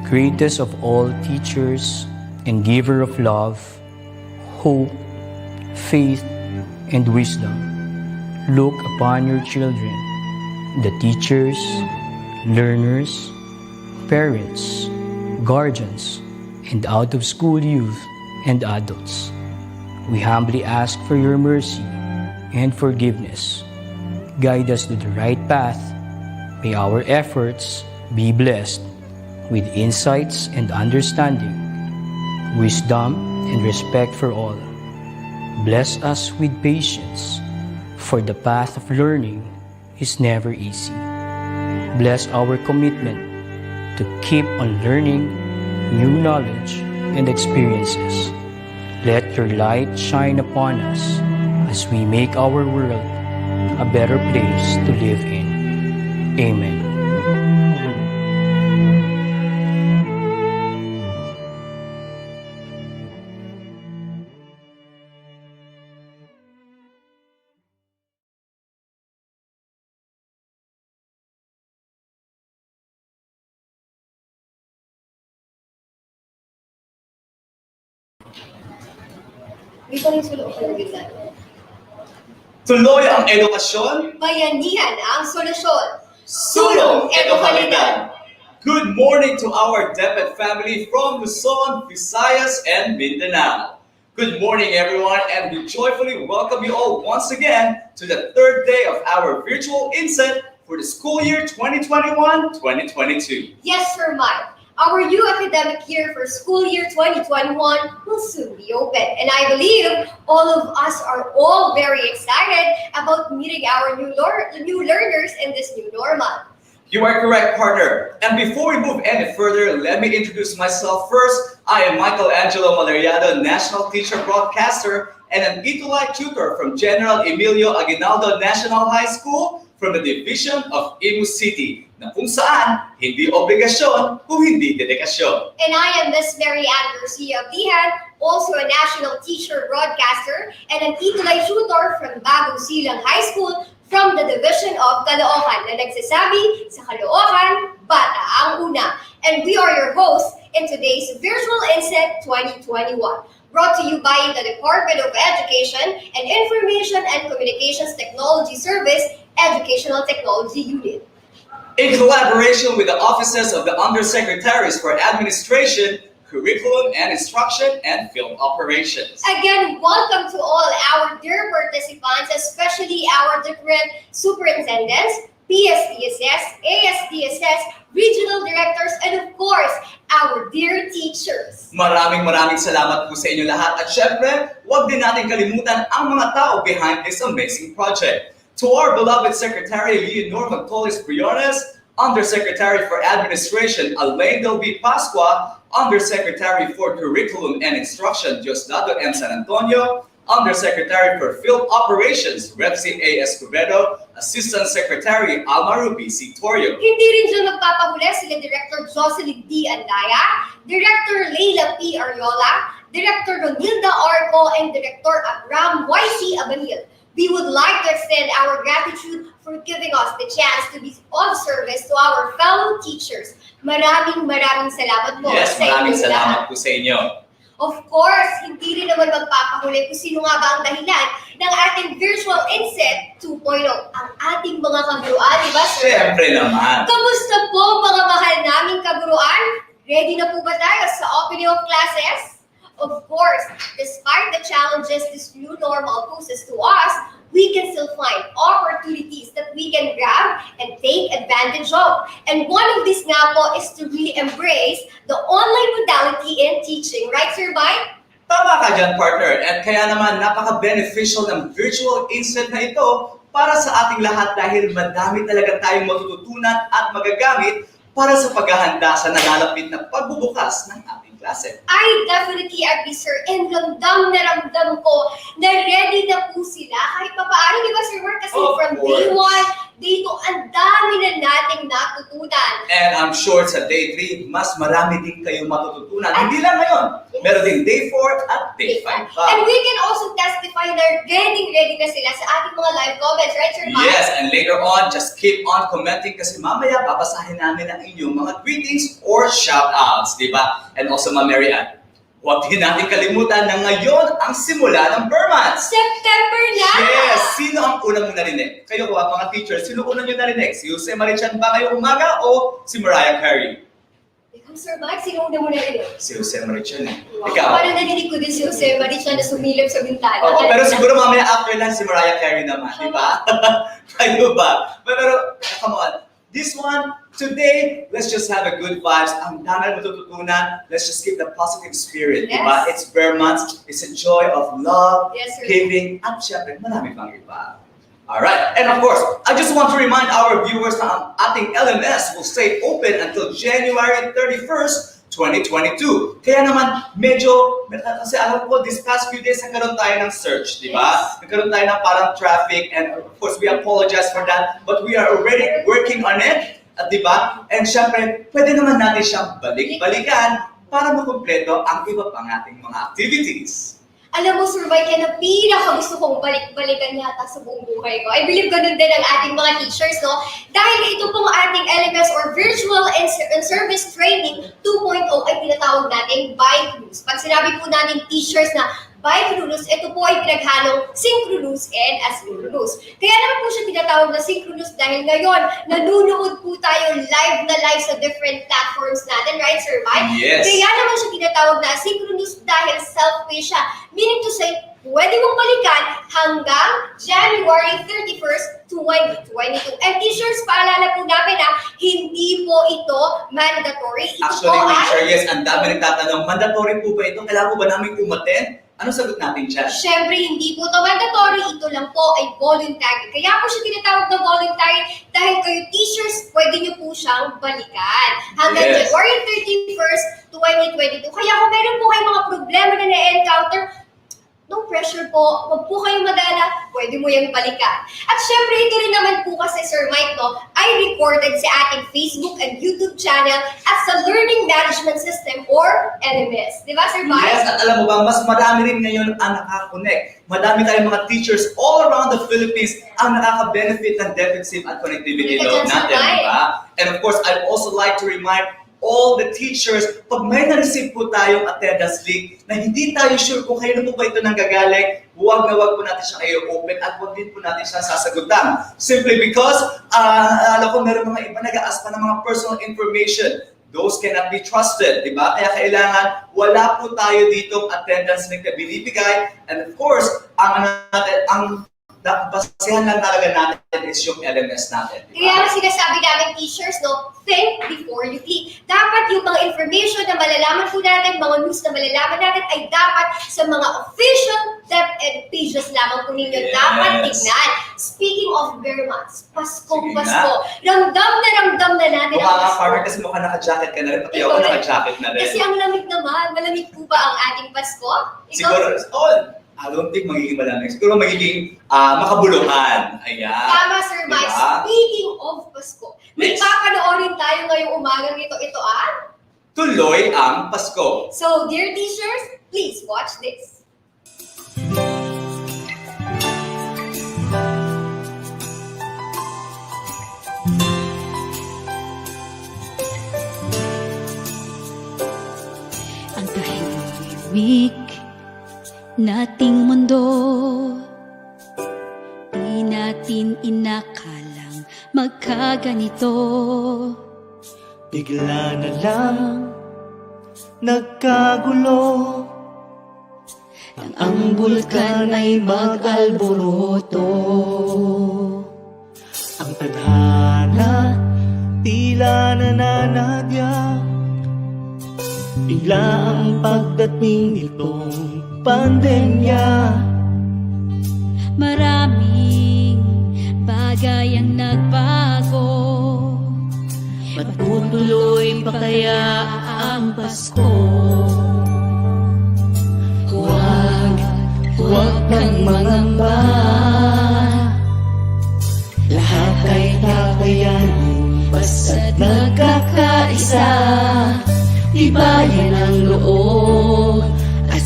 greatest of all teachers and giver of love, hope, faith, and wisdom, look upon your children, the teachers, learners, parents, guardians, and out-of-school youth and adults. We humbly ask for your mercy and forgiveness. Guide us to the right path. May our efforts be blessed with insights and understanding, wisdom and respect for all. Bless us with patience, for the path of learning is never easy. Bless our commitment to keep on learning new knowledge and experiences. Let your light shine upon us as we make our world a better place to live in. Amen. Tuloy ang edukasyon, bayanihan ang solusyon. sulong edukalidad. Good morning to our DepEd family from Luzon, Visayas, and Mindanao. Good morning, everyone, and we joyfully welcome you all once again to the third day of our virtual INSET for the school year 2021-2022. Yes, Sir Mike. Our new academic year for school year 2021 will soon be open. And I believe all of us are all very excited about meeting our new learners in this new normal. You are correct, partner. And before we move any further, let me introduce myself first. I am Michael Angelo Malariado, National Teacher Broadcaster and an ETULAY tutor from General Emilio Aguinaldo National High School from the Division of Imu City, na kung saan hindi obligasyon kung hindi dedikasyon. And I am Miss Mary Ann Garcia Bihan, also a national teacher broadcaster and an ETULAY tutor from Bagong Silang High School from the Division of Caloocan na nagsasabi sa Caloocan, bata ang una. And we are your hosts in today's Virtual INSET 2021. Brought to you by the Department of Education and Information and Communications Technology Service Educational Technology Unit. In collaboration with the offices of the Undersecretaries for Administration, Curriculum and Instruction, and Field Operations. Again, welcome to all our dear participants, especially our different superintendents, PSDSS, ASDSS, regional directors, and of course, our dear teachers. Maraming salamat po sa inyo lahat. At syempre, huwag din natin kalimutan ang mga tao behind this amazing project. To our beloved Secretary Leonor Magtolis Briones, Undersecretary for Administration Alain Del B. Pascua, Undersecretary for Curriculum and Instruction Diosdado M. San Antonio, Undersecretary for Field Operations Repsi A. Escobedo, Assistant Secretary Alma Ruby C. Torio. Hindi rin dyan magpapahuli sila Director Jocelyn D. Andaya, Director Leila P. Ariola, Director Ronilda Arco, and Director Abraham Y.C. Abanil. We would like to extend our gratitude for giving us the chance to be of service to our fellow teachers. Maraming salamat po Yes, sa maraming inyo salamat lahat. po sa inyo. Of course, hindi rin naman magpapahuli kung sino nga ba ang dahilan ng ating Virtual INSET 2.0, ang ating mga kaguruan, di ba, sir? Siyempre naman. Kamusta po mga mahal naming kaguruan? Ready na po ba tayo sa opening of classes? Of course, despite the challenges this new normal poses to us, we can still find opportunities that we can grab and take advantage of. And one of these nga po is to really embrace the online modality in teaching. Right, Sir Mike? Tama ka dyan, partner. At kaya naman napaka-beneficial ng virtual INSET na ito para sa ating lahat dahil madami talaga tayong matututunan at magagamit para sa paghahanda sa nalalapit na pagbubukas ng ating klase. I definitely agree, sir. And ramdam ko na ready na po sila kahit papaano, di ba, Sir Mark? Kasi from day one, dito ang dami na nating natutunan. And I'm sure sa day 3, mas marami din kayong matututunan. Hindi lang ngayon. Meron din day 4 at day 5 pa. And we can also testify na ready na sila sa ating mga live comments, right, Sir Mike? Yes, and later on, just keep on commenting kasi mamaya babasahin namin ang inyong mga greetings or shoutouts, di ba? And also, Ma'am Mary Ann, huwag din natin kalimutan na ngayon ang simula ng Burmans. September na! Yes! Sino ang unang mo narinig? Kayo ba, mga teachers, sino unang nyo narinig? Si Jose Marichan ba ngayong umaga o si Mariah Carey? Ikaw, Sir Mike, sino una mo narinig? Si Jose Marichan eh. Wow. Ikaw? Parang narinig ko din si Jose Marichan na sumilip sa bintana. Oo, pero siguro mamaya after lang si Mariah Carey naman, di ba? Kayo ba? Pero, come on. This one, today, let's just have a good vibes. Ang dami na matututunan. Let's just keep the positive spirit, Yes. di ba? It's Burmans. It's a joy of love, Yes, sir. giving, at syempre, marami pang iba. Alright, and of course, I just want to remind our viewers na ang ating LMS will stay open until January 31st, 2022. Kaya naman, kasi alam ko, this past few days, nagkaroon tayo ng surge, di ba? Yes. Nagkaroon tayo ng parang traffic, and of course, we apologize for that, but we are already working on it, di ba? And syempre, pwede naman natin siyang balik-balikan para makumpleto ang iba pang ating mga activities. Alam mo, Sir Mike, yan ang pinaka gusto kong balik-balikan yata sa buong buhay ko. I believe ganun din ang ating mga teachers, no? Dahil ito pong ating LMS or Virtual and Service Training 2.0 ay tinatawag natin bi-cruise. Pag sinabi po natin teachers na bi-cruise, ito po ay pinaghalong synchronous and asynchronous. Kaya naman po siya tinatawag na synchronous dahil ngayon, nanunood po tayo live sa different platforms natin, right, Sir Mike? Yes. Kaya naman siya tinatawag na asynchronous dahil self-paced siya. Meaning to say, pwede mong balikan hanggang January 31st, 2022. And teachers, paalala po namin na hindi po ito mandatory. Ito Actually, po teacher, ay, yes, ang dami nagtatanong, mandatory po ba ito? Kailangan po ba namin umattend? Ano sagot natin dyan? syempre, hindi po ito mandatory. Ito lang po ay voluntary. Kaya po siya tinatawag na voluntary dahil kayo teachers, pwede nyo po siyang balikan hanggang Yes. January 31st, 2022. Kaya kung meron po kayong mga problema na na-encounter, no pressure po. Huwag po kayong madala. Pwede mo yung balikan. At syempre, ito rin naman po kasi, Sir Mike, no, ay recorded sa ating Facebook and YouTube channel at sa Learning Management System or LMS. Di ba, Sir Mike? Yes, at alam mo ba, mas marami rin ngayon ang nakakonect. Madami tayong mga teachers all around the Philippines ang nakaka-benefit ng defensive at connectivity Hindi ka load dyan, Sir natin, Mike. di ba? And of course, I'd also like to remind all the teachers, pag may na-receive po tayong attendance leak na hindi tayo sure kung kailan po ba ito nanggagaling, huwag po natin siya i-open at huwag din po natin siya sasagutan. Simply because, alam ko meron mga iba nag-aas pa ng mga personal information. Those cannot be trusted, di ba? Kaya kailangan, wala po tayo ditong attendance link na binibigay. And of course, ang basihan lang talaga natin is yung LMS natin. Kaya nga sinasabi namin teachers, no, think before you click. Dapat yung mga information na malalaman po natin, mga news na malalaman natin ay dapat sa mga official DepEd pages lamang po ninyo dapat tignan. Speaking of Burmans, Paskong Sige Pasko, ramdam na natin Mukha nga, Pasko. partner, kasi mukha naka-jacket ka na rin. Pati Ikaw ako rin. naka-jacket na rin. Kasi ang lamig naman, malamig po ba ang ating Pasko? Ikaw, Siguro, I don't think magiging malamig. Siguro magiging makabuluhan. Ayan. tama, Sir Mike. Diba? Speaking of Pasko, may Yes. papanoorin tayo ngayong umagang ito. Ito Tuloy ang Pasko. So, dear teachers, please watch this. Ang tahimik nating mundo, di natin inakalang magkaganito. Bigla na lang nagkagulo Nang ang bulkan ay mag-alboroto. ang tadhana, tila nananadya. Bigla ang pagdating nitong pandemya. Maraming bagay ang nagbago. Matutuloy pa kaya ang Pasko? Huwag kang mangamba. Lahat ay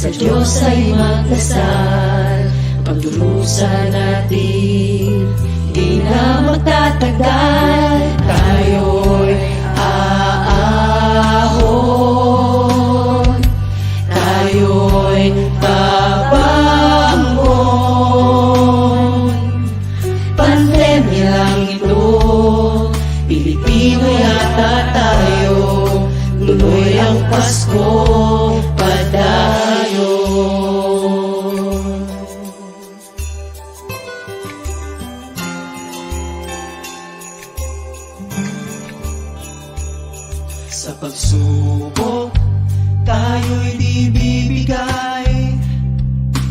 sa Diyos ay magdasal. Pagdurusa natin, di na magtatagal. Tayo'y aahon, tayo'y babangon. Pandemya lang ito, Pilipino yata tayo. Tuloy ang Pasko, padayon. Sa pagsubok, tayo'y di bibigay.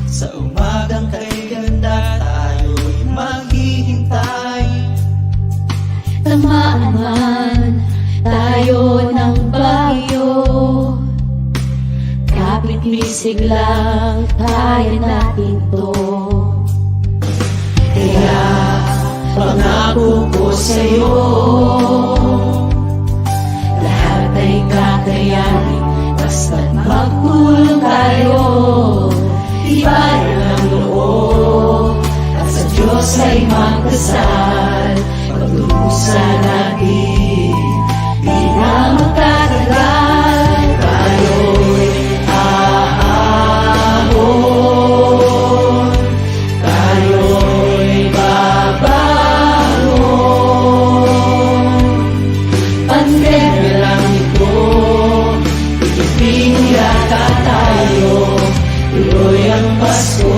Sa umagang kay ganda, tayo'y maghihintay. Tamaan man tayo ng bagyo, kapit-bisig lang kaya natin to. Kaya pangako ko sa'yo, lahat ay kakayanin, basta't magtulong tayo. Tibayan ang loob, at sa Diyos ay magdasal. Pagdurusa natin, di na magtatagal. Tayo'y aahon, tayo'y babangon. Pandemya lang ito, Pilipino yata tayo. Tuloy ang Pasko.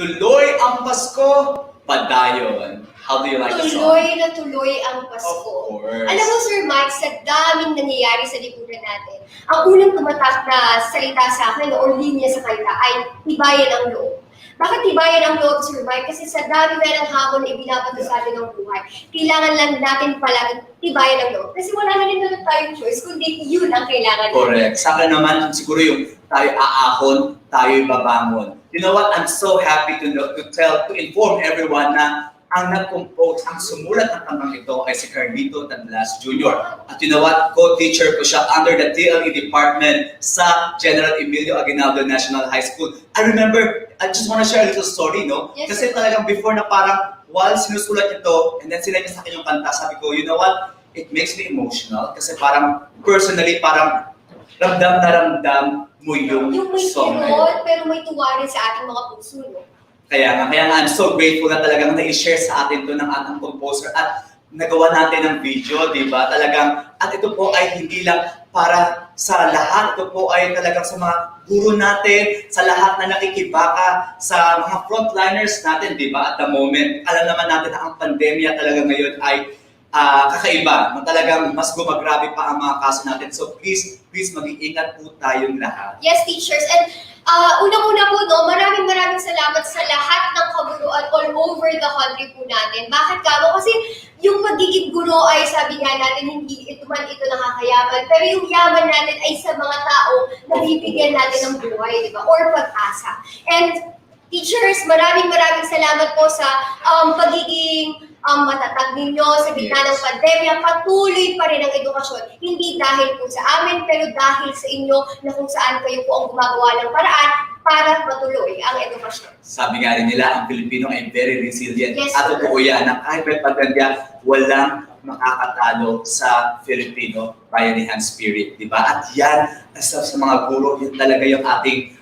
Tuloy ang Pasko, padayon. How do you like the song? Tuloy na tuloy ang Pasko. Of course. Alam mo, Sir Mike, sa daming nangyayari sa lipunan natin, ang unang tumatak na salita sa akin or linya sa kanta ay tibayan ang loob. Bakit tibayan ang loob, Sir Mike? Kasi sa dami na ng hamon na ibinabato sa atin ng buhay, kailangan lang natin palagi tibayan ang loob. Kasi wala na rin naman tayong choice, kundi yun ang kailangan natin. Correct. Sa akin naman, siguro yung tayo aahon, tayo'y babangon. You know what? I'm so happy to inform everyone na ang nag-compose, ang sumulat ng kantang ito ay si Carlito Tandlas Jr. At you know what? Co-teacher ko siya under the TLE department sa General Emilio Aguinaldo National High School. I remember, I just want to share a little story, no? Yes, Kasi talagang before na parang while sinusulat ito and then sila niya sa akin yung kanta, sabi ko, you know what? It makes me emotional kasi parang personally, parang ramdam na ramdam mo yung may song na kirot, pero may tuwa rin sa ating mga puso, no? Kaya nga I'm so grateful na talagang na-share sa atin to ng ating composer at nagawa natin ng video, di ba? Talagang, at ito po ay hindi lang para sa lahat, ito po ay talagang sa mga guro natin, sa lahat na nakikibaka, sa mga frontliners natin, di ba? At the moment, alam naman natin na ang pandemya talaga ngayon ay kakaiba, talagang mas gumagrabe pa ang mga kaso natin. So please mag-iingat po tayong lahat. Yes, teachers. And unang-una po, no, maraming salamat sa lahat ng kaguruan all over the country po natin. Bakit kamo? Kasi yung pagiging guro ay sabi nga natin, hindi ito nakakayaman. Pero yung yaman natin ay sa mga tao na bibigyan natin ng buhay, di ba? Or pag-asa. And teachers, maraming salamat po sa pagiging matatag ninyo sa gitna ng pandemya. Patuloy pa rin ang edukasyon. Hindi dahil po sa amin, pero dahil sa inyo na kung saan kayo po ang gumagawa ng paraan para matuloy ang edukasyon. Sabi nga rin nila, ang Pilipino ay very resilient. Yes, At sir. totoo yan, na kahit may pagkanda, walang makakatalo sa Filipino bayanihan spirit, di ba? At yan, sa mga guro, yan talaga yung ating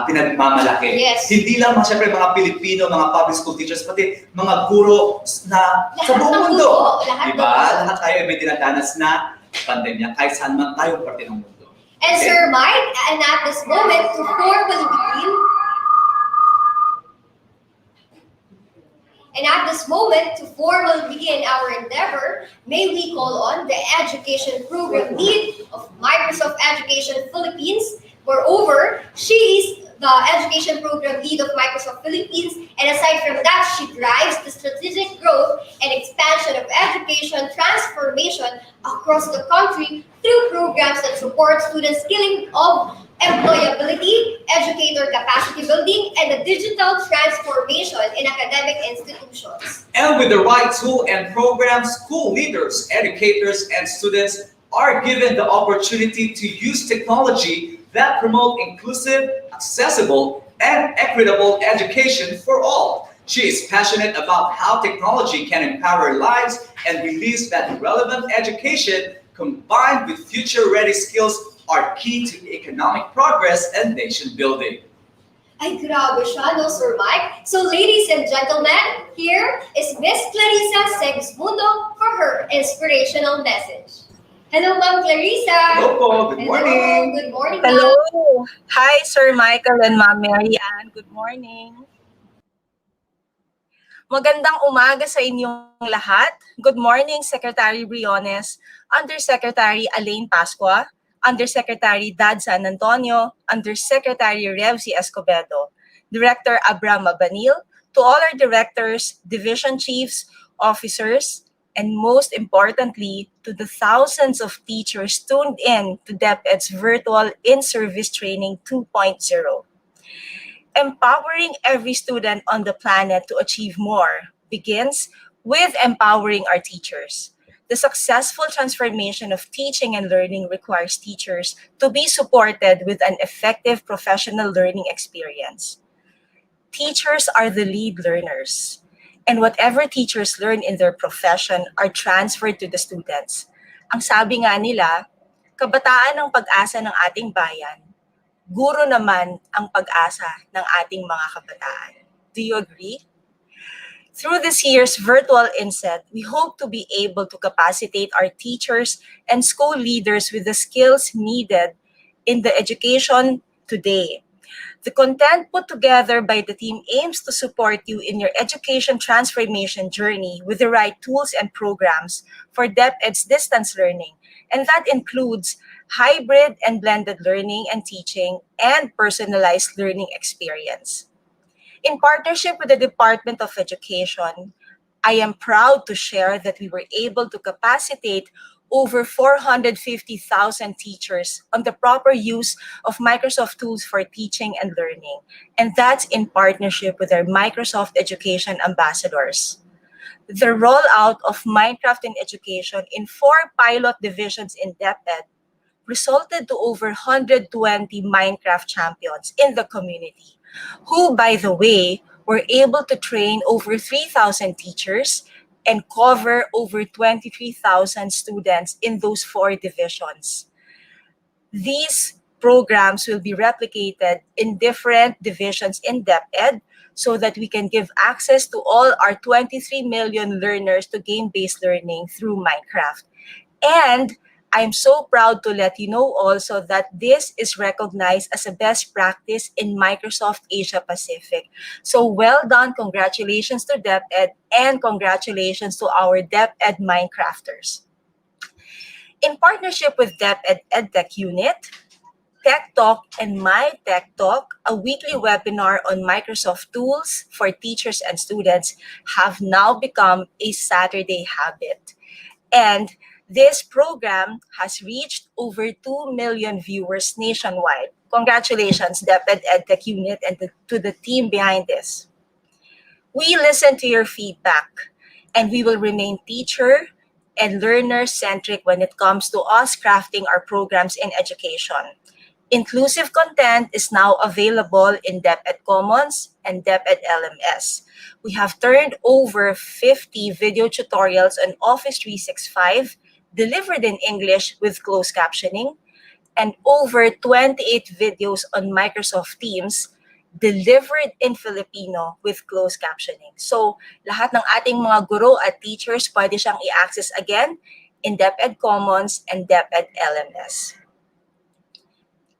pinagmamalaki. Yes. Hindi lang siyempre mga Pilipino, mga public school teachers, pati mga guro na sa Lahat buong ng mundo. mundo, lahat Di ng ba? mundo. Lahat tayo ay may dinadanas na pandemya, kahit saan man tayong parte ng mundo. And Okay. Sir Mike, and at this moment, to formally begin, our endeavor, may we call on the Education Program Lead of Microsoft Education Philippines. Moreover, she is the Education Program Lead of Microsoft Philippines, and aside from that, she drives the strategic growth and expansion of education transformation across the country through programs that support student skilling of employability, educator capacity building, and the digital transformation in academic institutions. And with the right tool and program, school leaders, educators, and students are given the opportunity to use technology that promote inclusive, accessible, and equitable education for all. She is passionate about how technology can empower lives and believes that relevant education combined with future-ready skills are key to economic progress and nation building. Ay, grabe siya, no, Sir Mike? So, ladies and gentlemen, here is Miss Clarissa Segismundo for her inspirational message. Hello, Ma'am Clarissa. Hello po, good morning. Good morning, Hello. Ma'am. Hi, Sir Michael and Ma'am Mary Ann. Good morning. Magandang umaga sa inyong lahat. Good morning, Secretary Briones, Undersecretary Alain Pascua, Undersecretary Dad San Antonio, Undersecretary Revsi Escobedo, Director Abram Abanil, to all our directors, division chiefs, officers, and most importantly, to the thousands of teachers tuned in to DepEd's virtual in-service training 2.0. Empowering every student on the planet to achieve more begins with empowering our teachers. The successful transformation of teaching and learning requires teachers to be supported with an effective professional learning experience. Teachers are the lead learners, and whatever teachers learn in their profession are transferred to the students. Ang sabi nga nila, kabataan ang pag-asa ng ating bayan, guro naman ang pag-asa ng ating mga kabataan. Do you agree? Through this year's virtual INSET, we hope to be able to capacitate our teachers and school leaders with the skills needed in the education today. The content put together by the team aims to support you in your education transformation journey with the right tools and programs for DepEd's distance learning, and that includes hybrid and blended learning and teaching and personalized learning experience. In partnership with the Department of Education, I am proud to share that we were able to capacitate over 450,000 teachers on the proper use of Microsoft tools for teaching and learning, and that's in partnership with our Microsoft Education ambassadors. The rollout of Minecraft in education in 4 pilot divisions in DepEd resulted to over 120 Minecraft champions in the community, who, by the way, were able to train over 3,000 teachers and cover over 23,000 students in those 4 divisions. These programs will be replicated in different divisions in DepEd so that we can give access to all our 23 million learners to game-based learning through Minecraft. And I'm so proud to let you know also that this is recognized as a best practice in Microsoft Asia Pacific. So well done, congratulations to DepEd, and congratulations to our DepEd Minecrafters. In partnership with DepEd EdTech Unit, Tech Talk and My Tech Talk, a weekly webinar on Microsoft tools for teachers and students, have now become a Saturday habit. And this program has reached over 2 million viewers nationwide. Congratulations, DepEd EdTech Unit, and to the team behind this. We listen to your feedback, and we will remain teacher and learner-centric when it comes to us crafting our programs in education. Inclusive content is now available in DepEd Commons and DepEd LMS. We have turned over 50 video tutorials on Office 365 delivered in English with closed captioning, and over 28 videos on Microsoft Teams delivered in Filipino with closed captioning. So, lahat ng ating mga guro at teachers pwede siyang i-access again in DepEd Commons and DepEd LMS.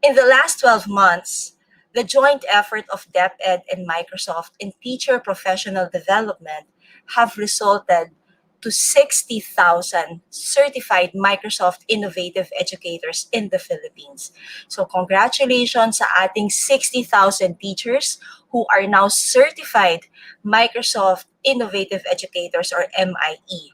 In the last 12 months, the joint effort of DepEd and Microsoft in teacher professional development have resulted to 60,000 certified Microsoft innovative educators in the Philippines. So congratulations sa ating 60,000 teachers who are now certified Microsoft innovative educators or MIE.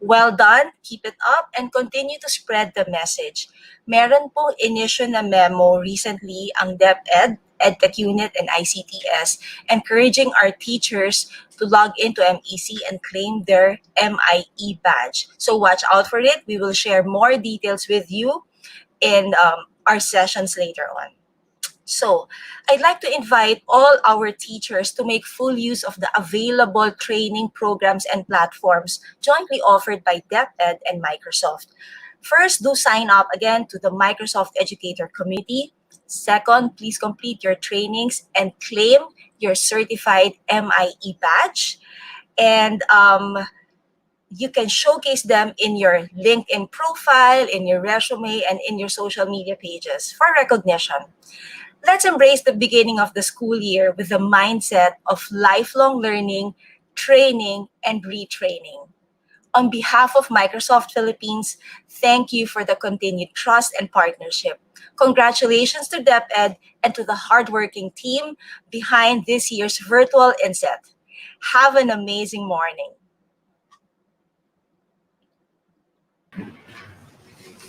Well done, keep it up, and continue to spread the message. Meron pong inisyu na memo recently ang DepEd, EdTech Unit, and ICTS encouraging our teachers to log into MEC and claim their MIE badge. So watch out for it. We will share more details with you in our sessions later on. So, I'd like to invite all our teachers to make full use of the available training programs and platforms jointly offered by DepEd and Microsoft. First, do sign up again to the Microsoft Educator Community. Second, please complete your trainings and claim your certified MIE badge. And you can showcase them in your LinkedIn profile, in your resume, and in your social media pages for recognition. Let's embrace the beginning of the school year with the mindset of lifelong learning, training, and retraining. On behalf of Microsoft Philippines, thank you for the continued trust and partnership. Congratulations to DepEd and to the hardworking team behind this year's virtual INSET. Have an amazing morning.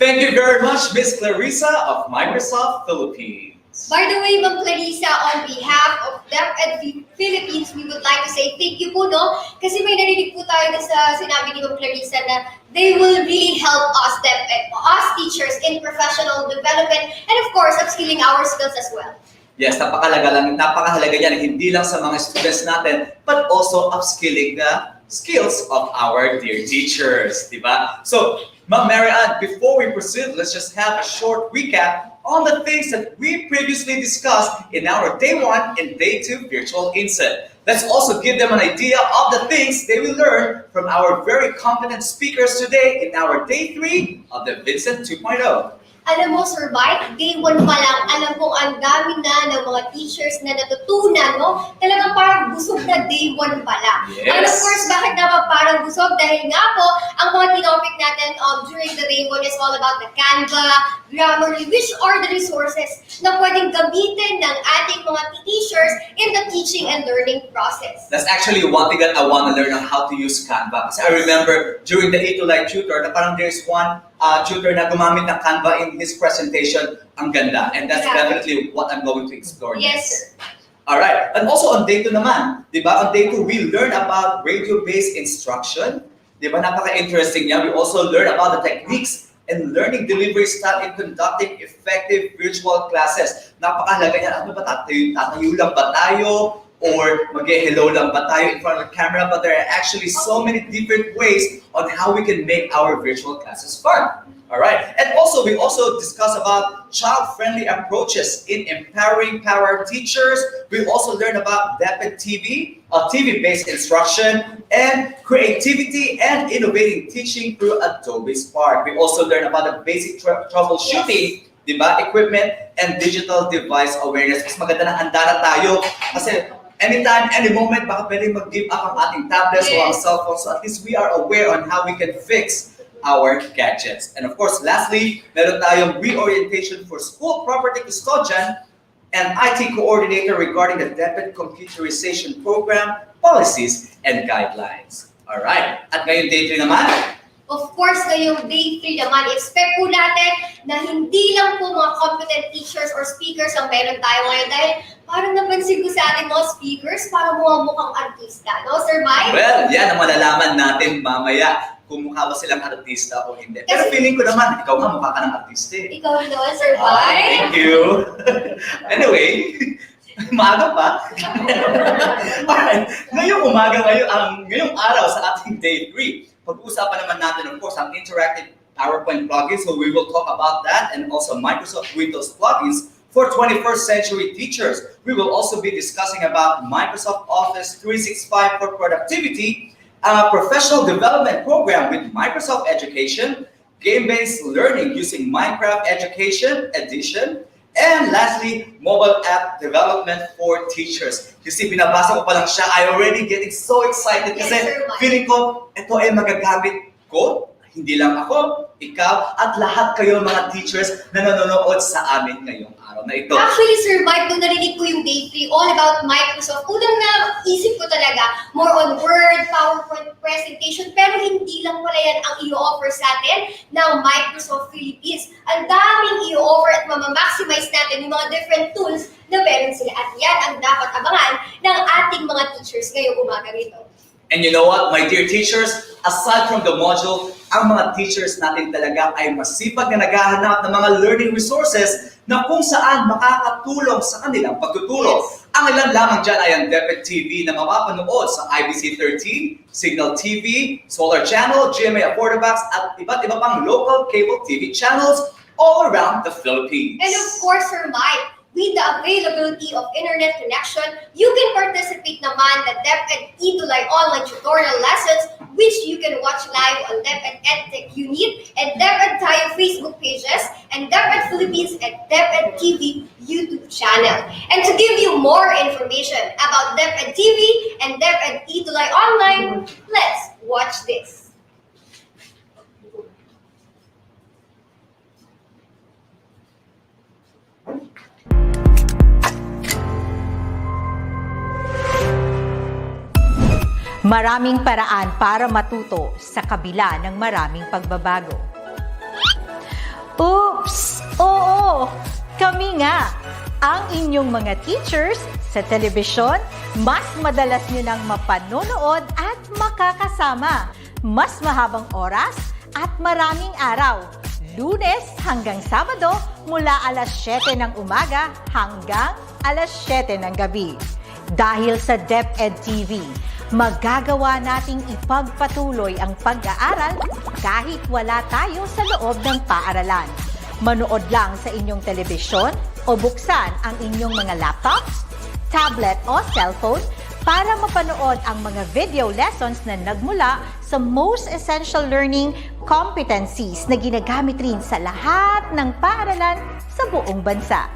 Thank you very much, Ms. Clarissa of Microsoft Philippines. By the way, Ma'am Clarissa, on behalf of DepEd Philippines, we would like to say thank you po, no? Kasi may narinig po tayo na sa sinabi ni Ma'am Clarissa na they will really help us, DepEd, us teachers in professional development and of course, upskilling our skills as well. Yes, napakahalaga yan, hindi lang sa mga students natin, but also upskilling the skills of our dear teachers, di ba? So, Ma'am Marianne, before we proceed, let's just have a short recap on the things that we previously discussed in our Day 1 and Day 2 virtual INSET. Let's also give them an idea of the things they will learn from our very competent speakers today in our Day 3 of the VINSET 2.0. Alam mo, Sir Mike, Day 1 pa lang, alam kong ang dami na ng mga teachers na natutunan, no? Talagang parang busog na Day 1 pa lang. Yes. And of course, bakit naman parang busog? Dahil nga po, ang mga tinopic natin during the Day 1 is all about the Canva, Grammarly, which are the resources na pwedeng gamitin ng ating mga teachers in the teaching and learning process. That's actually one thing that I want to learn on how to use Canva. Kasi I remember during the ETULAY Tutor, na parang there's one tutor na gumamit ng Canva in his presentation. Ang ganda. And that's definitely what I'm going to explore Yes, next. sir. Alright. And also on Day 2 naman, di ba? On Day 2, we learn about radio-based instruction. Di ba? Napaka-interesting niya. We also learn about the techniques and learning delivery style in conducting effective virtual classes. Napakahalaga niya. Ano ba? Tatayo lang ba tayo? Or mag-hello lang ba tayo in front of the camera? But there are actually so many different ways on how we can make our virtual classes fun. Alright, and also we also discuss about child-friendly approaches in empowering our teachers. We also learn about DepEd TV, TV-based instruction, and creativity and innovating teaching through Adobe Spark. We also learn about the basic troubleshooting, diba, equipment, and digital device awareness. Mas maganda na handa na tayo kasi anytime, any moment, baka pwedeng mag-give up ang ating tablets or ang cell phones. So at least we are aware on how we can fix our gadgets. And of course, lastly, meron tayong reorientation for school property custodian and IT coordinator regarding the DepEd computerization program, policies, and guidelines. Alright, at ngayon Day 3 naman, of course, ngayong Day 3 naman, expect po natin na hindi lang po mga competent teachers or speakers ang meron tayo ngayon dahil parang napansin ko sa ating mga speakers, parang mukhang artista, no, Sir Mike? well, yan ang malalaman natin mamaya. kung mukha ba silang artista o hindi. Pero feeling ko naman, ikaw nga mukha ka ng artista. Ikaw naman, Sir Mike. Thank you. Anyway, maaga pa. Alright, ngayong araw sa ating day 3, pag-uusapan naman natin, of course, ang interactive PowerPoint plugins. So we will talk about that, and also Microsoft Windows plugins for 21st century teachers. We will also be discussing about Microsoft Office 365 for productivity, a professional development program with Microsoft Education, game-based learning using Minecraft Education Edition, and lastly, mobile app development for teachers. Kasi binabasa ko pa lang siya, I already getting so excited kasi feeling ko, ito ay magagamit ko. Hindi lang ako, ikaw, at lahat kayo mga teachers na nanonood sa amin ngayong araw na ito. Actually, Sir Mike, nung narinig ko yung day 3, all about Microsoft, unang naisip ko talaga, more on Word, PowerPoint presentation, pero hindi lang pala yan ang i-offer sa atin ng Microsoft Philippines. Ang daming i-offer at mamamaximize natin yung mga different tools na meron sila. At yan ang dapat abangan ng ating mga teachers ngayong umaga rito. And you know what, my dear teachers, aside from the module, ang mga teachers natin talaga ay masipag na naghahanap ng mga learning resources na kung saan makakatulong sa kanilang pagtuturo. Yes. Ang ilan lamang dyan ay ang DepEd TV na mapapanood sa IBC 13, Signal TV, Solar Channel, GMA Affordabox, at iba't iba pang local cable TV channels all around the Philippines. And of course, Sir Mike, with the availability of internet connection, you can participate naman the DepEd ETULAY Online Tutorial Lessons, which you can watch live on DepEd EdTech Unit and DepEd Tayo Facebook pages and DepEd Philippines and DepEd TV YouTube channel. And to give you more information about DepEd TV and DepEd ETULAY Online, let's watch this. Maraming paraan para matuto sa kabila ng maraming pagbabago. Oops! Oo! Kami nga! Ang inyong mga teachers sa telebisyon, mas madalas nyo nang mapanonood at makakasama. Mas mahabang oras at maraming araw. Lunes hanggang Sabado mula alas 7 ng umaga hanggang alas 7 ng gabi. Dahil sa DepEd TV, magagawa nating ipagpatuloy ang pag-aaral kahit wala tayo sa loob ng paaralan. Manood lang sa inyong telebisyon o buksan ang inyong mga laptops, tablet o cellphone para mapanood ang mga video lessons na nagmula sa most essential learning competencies na ginagamit rin sa lahat ng paaralan sa buong bansa.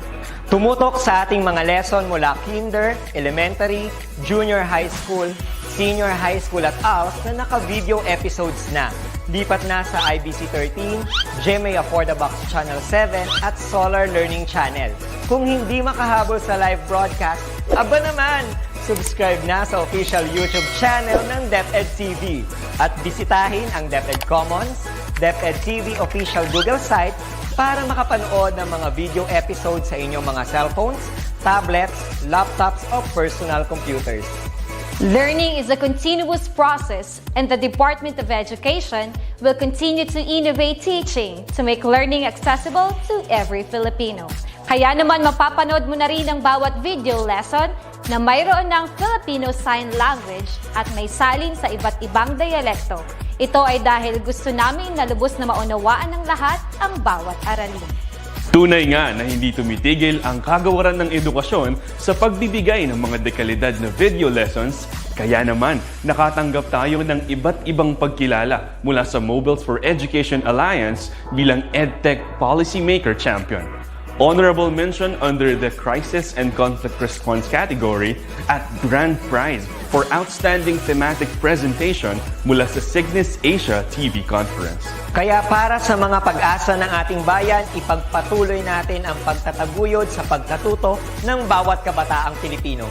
Tumutok sa ating mga lesson mula kinder, elementary, junior high school, senior high school at ALS na naka-video episodes na. Lipat na sa IBC 13, GMA Affordabox Channel 7 at Solar Learning Channel. Kung hindi makahabol sa live broadcast, aba naman! Subscribe na sa official YouTube channel ng DepEd TV at bisitahin ang DepEd Commons, DepEd TV official Google site para makapanood ng mga video episodes sa inyong mga cellphones, tablets, laptops o personal computers. Learning is a continuous process, and the Department of Education will continue to innovate teaching to make learning accessible to every Filipino. Kaya naman mapapanood mo na rin ang bawat video lesson na mayroon ng Filipino Sign Language at may salin sa iba't ibang dialekto. Ito ay dahil gusto namin na lubos na maunawaan ng lahat ang bawat aralin. Tunay nga na hindi tumitigil ang kagawaran ng edukasyon sa pagbibigay ng mga dekalidad na video lessons, kaya naman nakatanggap tayo ng iba't ibang pagkilala mula sa Mobiles for Education Alliance bilang EdTech Policymaker Champion. Honorable mention under the Crisis and Conflict Response category at Grand Prize for Outstanding Thematic Presentation mula sa Cygnus Asia TV Conference. Kaya para sa mga pag-asa ng ating bayan, ipagpatuloy natin ang pagtataguyod sa pagkatuto ng bawat kabataang Pilipino.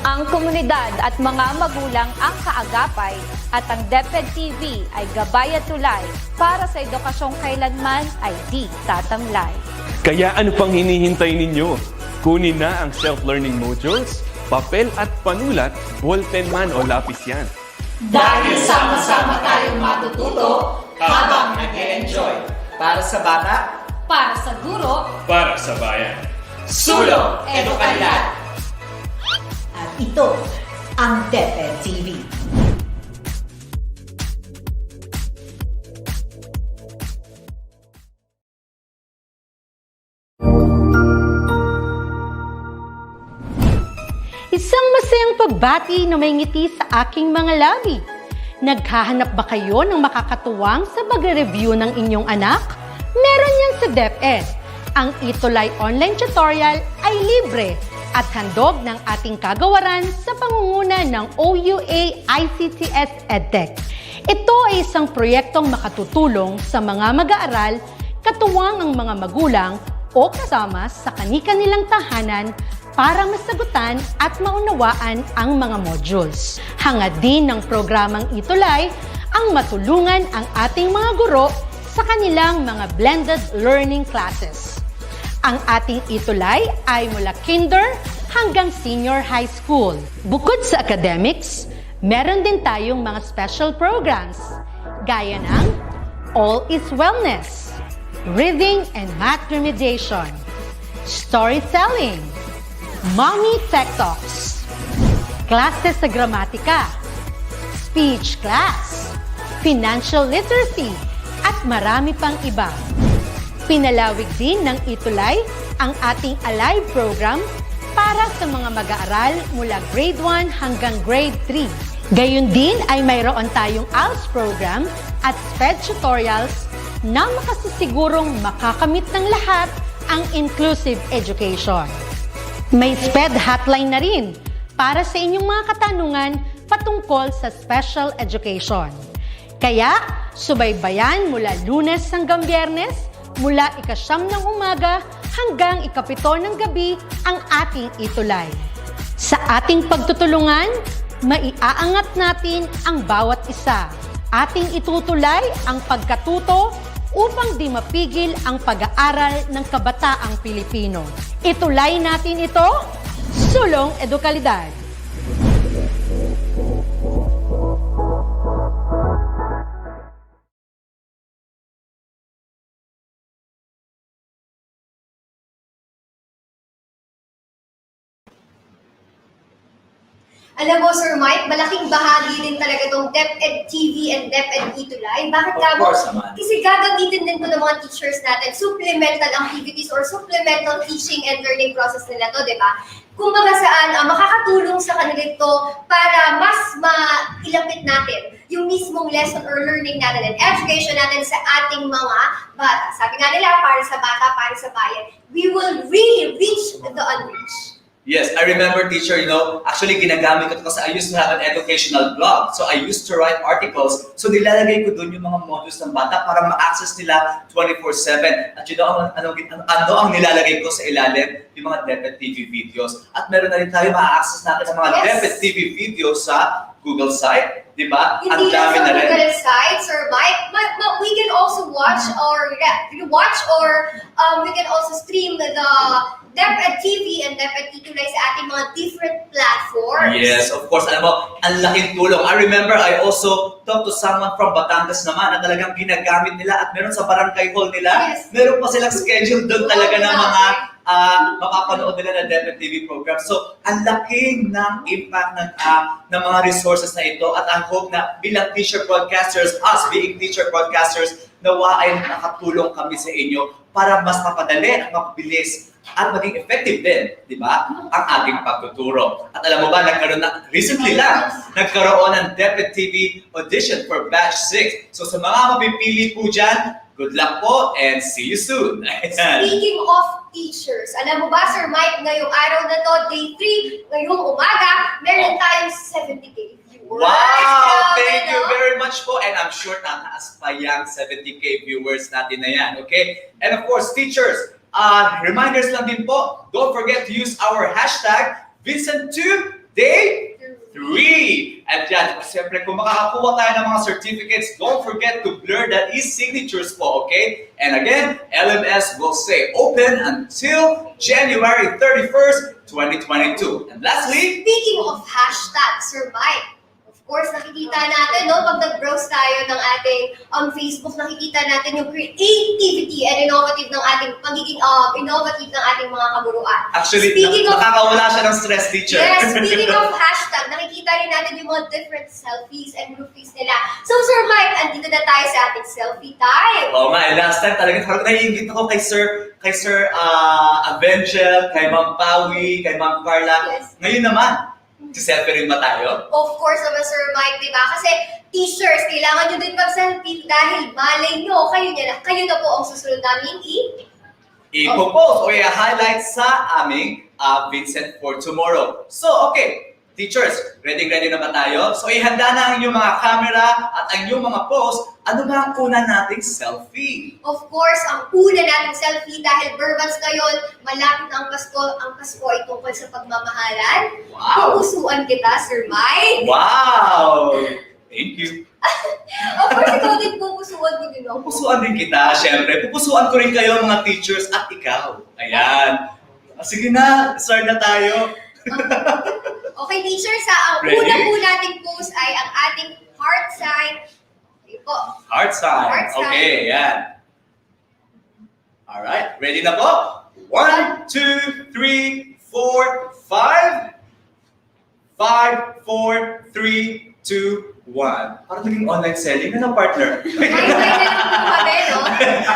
Ang komunidad at mga magulang ang kaagapay at ang DepEd TV ay gabay at tulay para sa edukasyong kailanman ay di tatamlay. Kaya ano pang hinihintay ninyo? Kunin na ang self-learning modules, papel at panulat, ballpen man o lapis yan. Dahil sama-sama tayong matututo habang nag-e-enjoy. Para sa bata, Para sa guro, Para sa bayan. sulong edukalidad. At ito ang DepEd TV. Isang masayang pagbati na may ngiti sa aking mga labi. Naghahanap ba kayo ng makakatuwang sa pagre-review ng inyong anak? Meron yan sa DepEd. Ang ETULAY Online Tutorial ay libre at handog ng ating kagawaran sa pangunguna ng OUA ICTS EdTech. Ito ay isang proyektong makatutulong sa mga mag-aaral, katuwang ang mga magulang o kasama sa kani-kanilang tahanan para masagutan at maunawaan ang mga modules. Hangad din ng programang ETULAY ang matulungan ang ating mga guro sa kanilang mga blended learning classes. Ang ating ETULAY ay mula kinder hanggang senior high school. Bukod sa academics, meron din tayong mga special programs gaya ng All is Wellness, Reading and Math Remediation, Storytelling, Mommy Tech Talks, Classes sa Gramatika, Speech Class, Financial Literacy, at marami pang iba. Pinalawig din ng ETULAY ang ating Alive program para sa mga mag-aaral mula grade 1 hanggang grade 3. Gayun din ay mayroon tayong ALS program at SPED tutorials na makasisigurong makakamit ng lahat ang inclusive education. May SPED hotline na rin para sa inyong mga katanungan patungkol sa special education. Kaya, subaybayan mula Lunes hanggang Biyernes, mula 9:00 ng umaga hanggang 7:00 ng gabi ang ating ETULAY. Sa ating pagtutulungan, maiaangat natin ang bawat isa. Ating itutulay ang pagkatuto upang di mapigil ang pag-aaral ng kabataang Pilipino. Itulay natin ito, sulong edukalidad. Alam mo, Sir Mike, malaking bahagi din talaga itong DepEd TV and DepEd ETULAY. Bakit ka mo? Kasi gagamitin din po ng mga teachers natin, supplemental activities or supplemental teaching and learning process nila to, di ba? Kumbaga saan, makakatulong sa kanila ito para mas mailapit natin yung mismong lesson or learning natin and education natin sa ating mga bata. Sabi nga nila, para sa bata, para sa bayan, we will really reach the unreached. Yes, I remember, teacher, actually ginagamit ko ito kasi I used to have an educational blog. So I used to write articles. So nilalagay ko doon yung mga modules ng bata para ma-access nila 24/7. At ano ang nilalagay ko sa ilalim? Yung mga DepEd TV videos. At meron na rin tayo ma-access natin sa mga DepEd TV videos sa Google site. Di ba? Hindi lang sa Google site, Sir Mike. We can also watch or we can also stream the DepEd TV and DepEd ETULAY sa ating mga different platforms. Yes, of course. Alam mo, ang laking tulong. I remember I also talked to someone from Batangas naman na talagang ginagamit nila at meron sa barangay hall nila. Yes. Meron pa silang schedule doon talaga ng mga mapapanood nila ng DepEd TV program. So, ang laki ng impact ng mga resources na ito at ang hope na bilang teacher broadcasters, us being teacher broadcasters, nawa ay nakatulong kami sa inyo para mas mapadali at mapabilis at maging effective din, di ba, ang ating pagtuturo. At alam mo ba, recently lang, nagkaroon ng DepEd TV audition for Batch 6. So sa mga mapipili po dyan, good luck po and see you soon. Speaking of teachers, alam mo ba, Sir Mike, ngayong araw na to, day 3, ngayong umaga, meron tayong 70K viewers. Wow! Thank you very much po. And I'm sure tataas pa yung 70K viewers natin na yan, okay? And of course, teachers, reminders lang din po, don't forget to use our hashtag VINSET 2 Day 3. At yan, siyempre kung makakakuha tayo ng mga certificates, don't forget to blur the e-signatures po, okay? And again, LMS will stay open until January 31st, 2022. And lastly, speaking of hashtag, Sir Mike, of course, nakikita natin, no, pag nag-browse tayo ng ating Facebook, nakikita natin yung creativity and innovative ng ating pagiging innovative ng ating mga kaguruan. Actually, nakakawala siya ng stress, teacher. Yes, speaking of hashtag, nakikita rin natin yung mga different selfies and groupies nila. So, Sir Mike, andito na tayo sa ating selfie time. Oo nga, last time talagang naiingit ako kay Sir Avengel, kay Ma'am Pawi, kay Ma'am Carla. Yes. Ngayon naman, si-selfie rin ba tayo? Of course naman, Sir Mike, di ba? Kasi teachers, kailangan nyo din mag-selfie dahil malay nyo, kayo na po ang susunod namin i-propose o i-highlight sa aming VINSET for tomorrow. So, okay. Teachers, ready na ba tayo? So, ihanda na ang inyong mga camera at ang inyong mga pose. Ano ba ang una nating selfie? Of course, ang una nating selfie dahil Burbans ngayon, malapit na ang Pasko. Ang Pasko ay tungkol sa pagmamahalan. Wow! Pupusuan kita, Sir Mike. Wow! Thank you. Of course, ikaw din pupusuan ko din ako. Pupusuan din kita, syempre. Pupusuan ko rin kayo mga teachers at ikaw. Ayan. Sige na, start na tayo. Okay, teachers, ang una po nating pose ay ang ating heart sign. Okay po. Heart sign. Heart sign. Okay, yan. Alright, ready na po? 1, 2, 3, 4, 5. 5, 4, 3, 2, 1. Parang naging online selling na partner.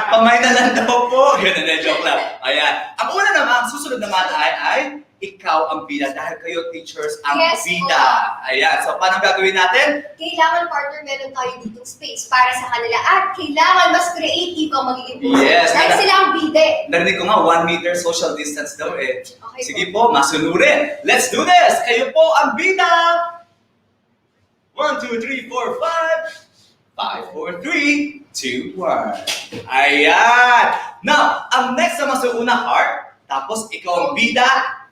Pamay na lang daw po. Yun na, joke lang. Ayan. Ang una naman, susunod naman ay ikaw ang bida dahil kayo teachers ang bida. Ayan. So, paano gagawin natin? Kailangan, partner, meron tayo ditong space para sa kanila at kailangan mas creative ang magiging pose. Yes. Dahil sila ang bide. Narinig ko nga, 1 meter social distance daw eh. Okay, sige po, masunurin. Let's do this! Kayo po ang bida! 1, 2, 3, 4, 5. 5, 4, 3, 2, 1. Ayan! Now, ang next naman sa una, heart. Tapos, ikaw ang bida.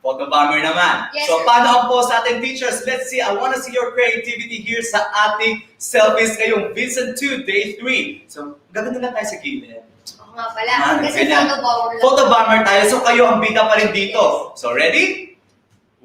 Photo bomber naman. Yes, so, sir. paano ang pose sa ating teachers? Let's see. I want to see your creativity here sa ating selfies ngayong VINSET 2, Day 3. So, gaganda lang tayo sa gilid. Oo nga pala. Kasi photo bomber lang. Photo bomber tayo. So, kayo ang bida pa rin dito. So, ready?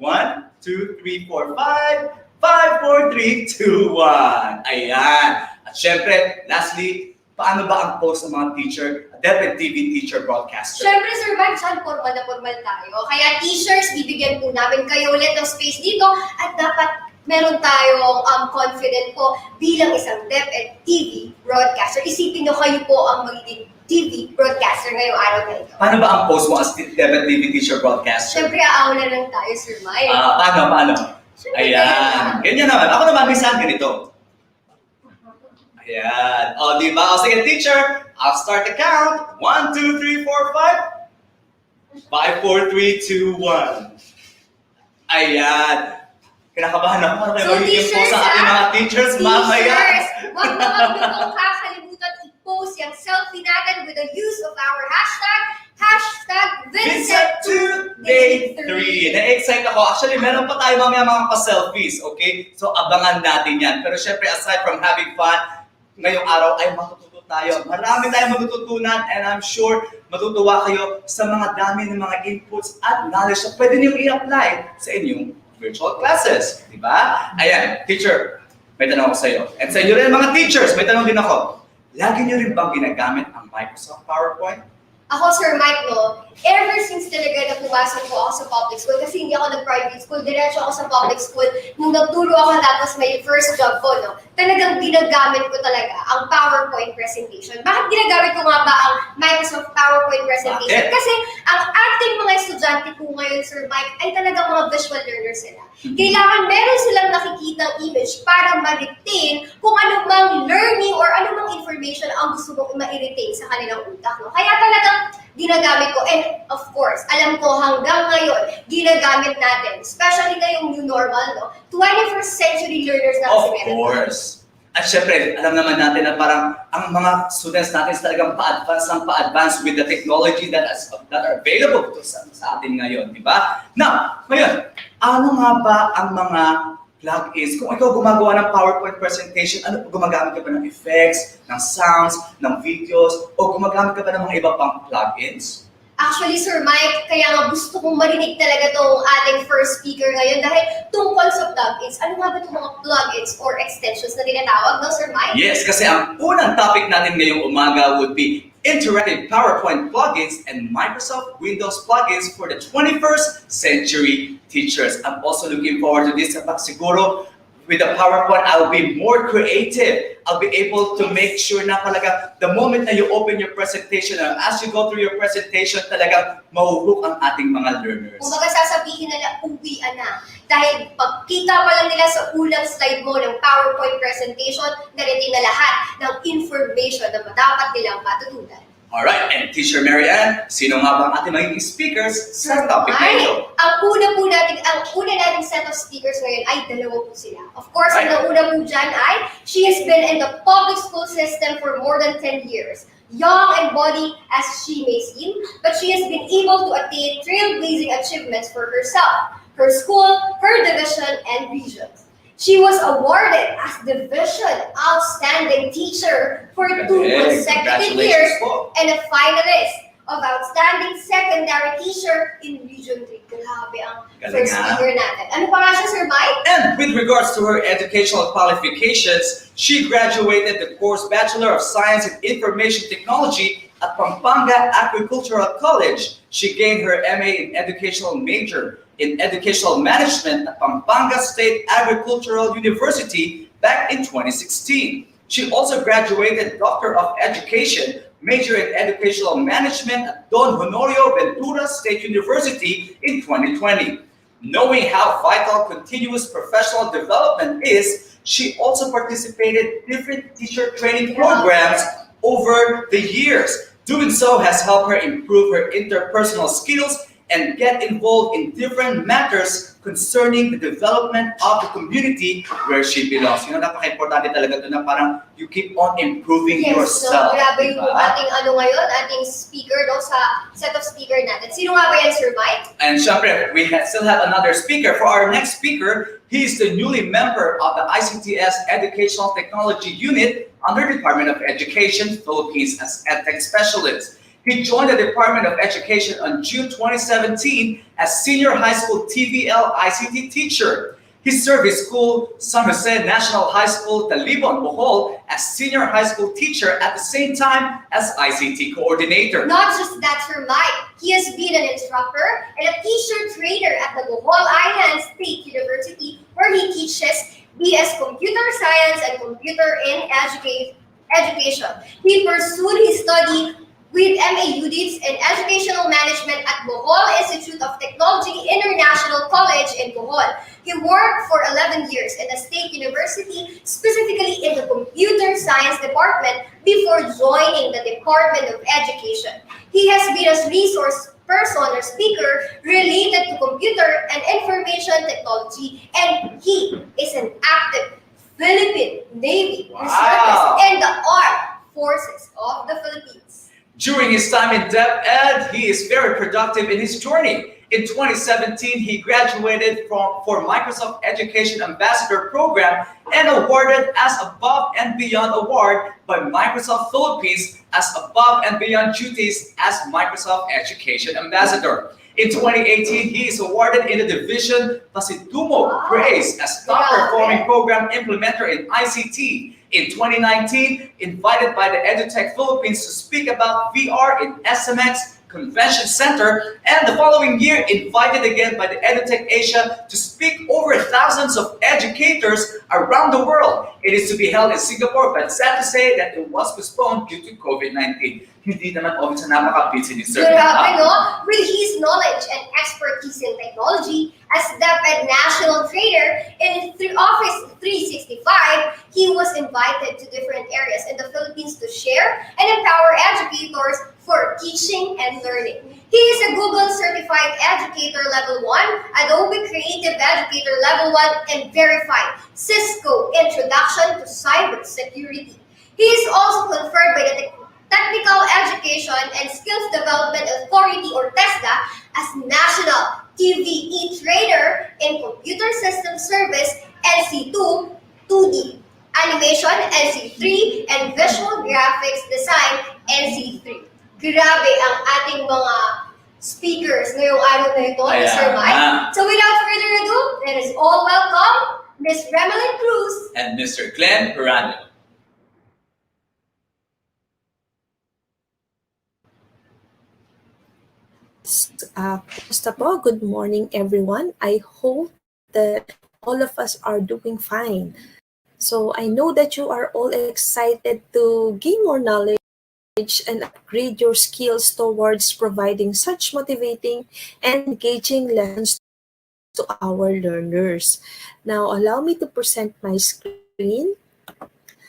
1, 2, 3, 4, 5. 5, 4, 3, 2, 1. Ayan. At syempre, lastly, paano ba ang post ng mga teacher, DepEd TV teacher broadcaster? Syempre, Sir Mike, saan formal na formal tayo. Kaya teachers, bibigyan po namin kayo ulit ng space dito at dapat meron tayong confident po bilang isang DepEd TV broadcaster. Isipin nyo kayo po ang magiging TV broadcaster ngayong araw na ito. Paano ba ang post mo as DepEd TV teacher broadcaster? Syempre, aawala lang tayo, Sir Mike. Paano? Ayan. Ganyan naman. Ako naman, minsan ganito. Ayan. O, diba? O, sige, teacher. I'll start the count. 1, 2, 3, 4, 5. 5, 4, 3, 2, 1. Ayan. Kinakabahan ako. Ano kayo magiging post sa ating mga teachers mamaya? Huwag naman nyo kakalimutan i-post yung selfie natin with the use of our hashtag VINSET 2 Day 3. Na-excite ako. Actually, meron pa tayo mamaya mga pa-selfies, okay? So, abangan natin yan. Pero syempre, aside from having fun, ngayong araw ay matututo tayo. Marami tayong matututunan and I'm sure matutuwa kayo sa mga dami ng mga inputs at knowledge na pwede niyong i-apply sa inyong virtual classes. Diba? Ayan, teacher, may tanong ako sa iyo. And sa inyo rin mga teachers, may tanong din ako. Lagi niyo rin bang ginagamit ang Microsoft PowerPoint? Ako, Sir Mike, no, ever since talaga na pumasok po ako sa public school, kasi hindi ako nag-private school, diretso ako sa public school, nung nagturo ako tapos may first job ko, no, talagang ginagamit ko talaga ang PowerPoint presentation. Bakit ginagamit ko nga ba ang Microsoft PowerPoint presentation? Bakit? Kasi ang ating mga estudyante po ngayon, Sir Mike, ay talagang mga visual learners sila. Kailangan meron silang nakikitang image para ma-retain kung ano mang learning or ano mang information ang gusto mong ma-retain sa kanilang utak. No? Kaya talagang ginagamit ko. And of course, alam ko hanggang ngayon, ginagamit natin. Especially ngayong new normal, no? 21st century learners na kasi meron. Of course. At syempre, alam naman natin na parang ang mga students natin talagang pa-advance with the technology that are available to sa atin ngayon, di ba? Now, ngayon, ano nga ba ang mga plugins? Kung ikaw gumagawa ng PowerPoint presentation, ano gumagamit ka ba ng effects, ng sounds, ng videos, o gumagamit ka ba ng mga iba pang plugins? Actually, Sir Mike, kaya nga gusto kong marinig talaga tong ating first speaker ngayon dahil tungkol sa plugins. Ano nga ba itong mga plugins or extensions na tinatawag, no, Sir Mike? Yes, kasi ang unang topic natin ngayong umaga would be interactive PowerPoint plugins and Microsoft Windows plugins for the 21st century teachers. I'm also looking forward to this. Siguro, with the PowerPoint, I'll be more creative. I'll be able to make sure na talaga the moment na you open your presentation, as you go through your presentation, talaga mahuhook ang ating mga learners. Kung baga sasabihin nila, uwian na. Dahil pagkita pa lang nila sa unang slide mo ng PowerPoint presentation, nariting na lahat ng information na dapat nilang matutunan. Alright, and Teacher Marianne, sino nga ba ang ating magiging speakers sa topic na ito? Ang una nating set of speakers ngayon ay dalawa po sila. Of course, Right. ang una po dyan ay, she has been in the public school system for more than 10 years. Young and body as she may seem, but she has been able to attain trailblazing achievements for herself, her school, her division, and region. She was awarded as Division Outstanding Teacher for 2 consecutive years and a finalist of Outstanding Secondary Teacher in Region 3. Grabe ang first speaker natin. Ano pa nga siya, Sir Mike? And with regards to her educational qualifications, she graduated the course Bachelor of Science in Information Technology at Pampanga Agricultural College. She gained her MA in Educational Major in Educational Management at Pampanga State Agricultural University back in 2016. She also graduated Doctor of Education, major in Educational Management at Don Honorio Ventura State University in 2020. Knowing how vital continuous professional development is, she also participated in different teacher training programs over the years. Doing so has helped her improve her interpersonal skills and get involved in different matters concerning the development of the community where she belongs. You know, napaka-importante talaga ito na parang you keep on improving yourself. Yes, so grabe yung diba? ating speaker sa set of speaker natin. Sino nga ba yan, Sir Mike? And syempre, we still have another speaker. For our next speaker, he is the newly member of the ICTS Educational Technology Unit under Department of Education, Philippines as EdTech Specialist. He joined the Department of Education on June 2017 as Senior High School TVL ICT teacher. He served his school, San Jose National High School, Talibon, Bohol, as Senior High School teacher at the same time as ICT coordinator. Not just that, Sir Mike. He has been an instructor and a teacher trainer at the Bohol Island State University, where he teaches BS Computer Science and Computer in Education. He pursued his study with MA Units in Educational Management at Bohol Institute of Technology International College in Bohol. He worked for 11 years in a state university, specifically in the Computer Science Department, before joining the Department of Education. He has been a resource person or speaker related to computer and information technology, and he is an active Philippine Navy reservist in the Armed Forces of the Philippines. During his time in DepEd, he is very productive in his journey. In 2017, he graduated for Microsoft Education Ambassador Program and awarded as Above and Beyond Award by Microsoft Philippines as Above and Beyond Duties as Microsoft Education Ambassador. In 2018, he is awarded in the division Pasitumo Praise as Top Performing Program Implementer in ICT. In 2019, invited by the EduTech Philippines to speak about VR in SMX Convention Center, and the following year, invited again by the EduTech Asia to speak over thousands of educators around the world. It is to be held in Singapore, but sad to say that it was postponed due to COVID-19. Hindi naman obvious na napaka-busy ni Sir. Grabe, no? With his knowledge and expertise in technology, as DepEd National Trainer in Office 365, he was invited to different areas in the Philippines to share and empower educators for teaching and learning. He is a Google Certified Educator Level 1, Adobe Creative Educator Level 1, and verified Cisco Introduction to Cybersecurity. He is also conferred by the Technical Education and Skills Development Authority, or TESDA, as National TVE Trainer in Computer System Service, NC2, 2D, Animation, NC3, and Visual Graphics Design, NC3. Grabe ang ating mga speakers ngayong araw na ito, Mr. Mike. So without further ado, let us all welcome Ms. Remelyn Cruz and Mr. Glenn Perano. First of all, good morning, everyone. I hope that all of us are doing fine. So I know that you are all excited to gain more knowledge and upgrade your skills towards providing such motivating and engaging lessons to our learners. Now, allow me to present my screen.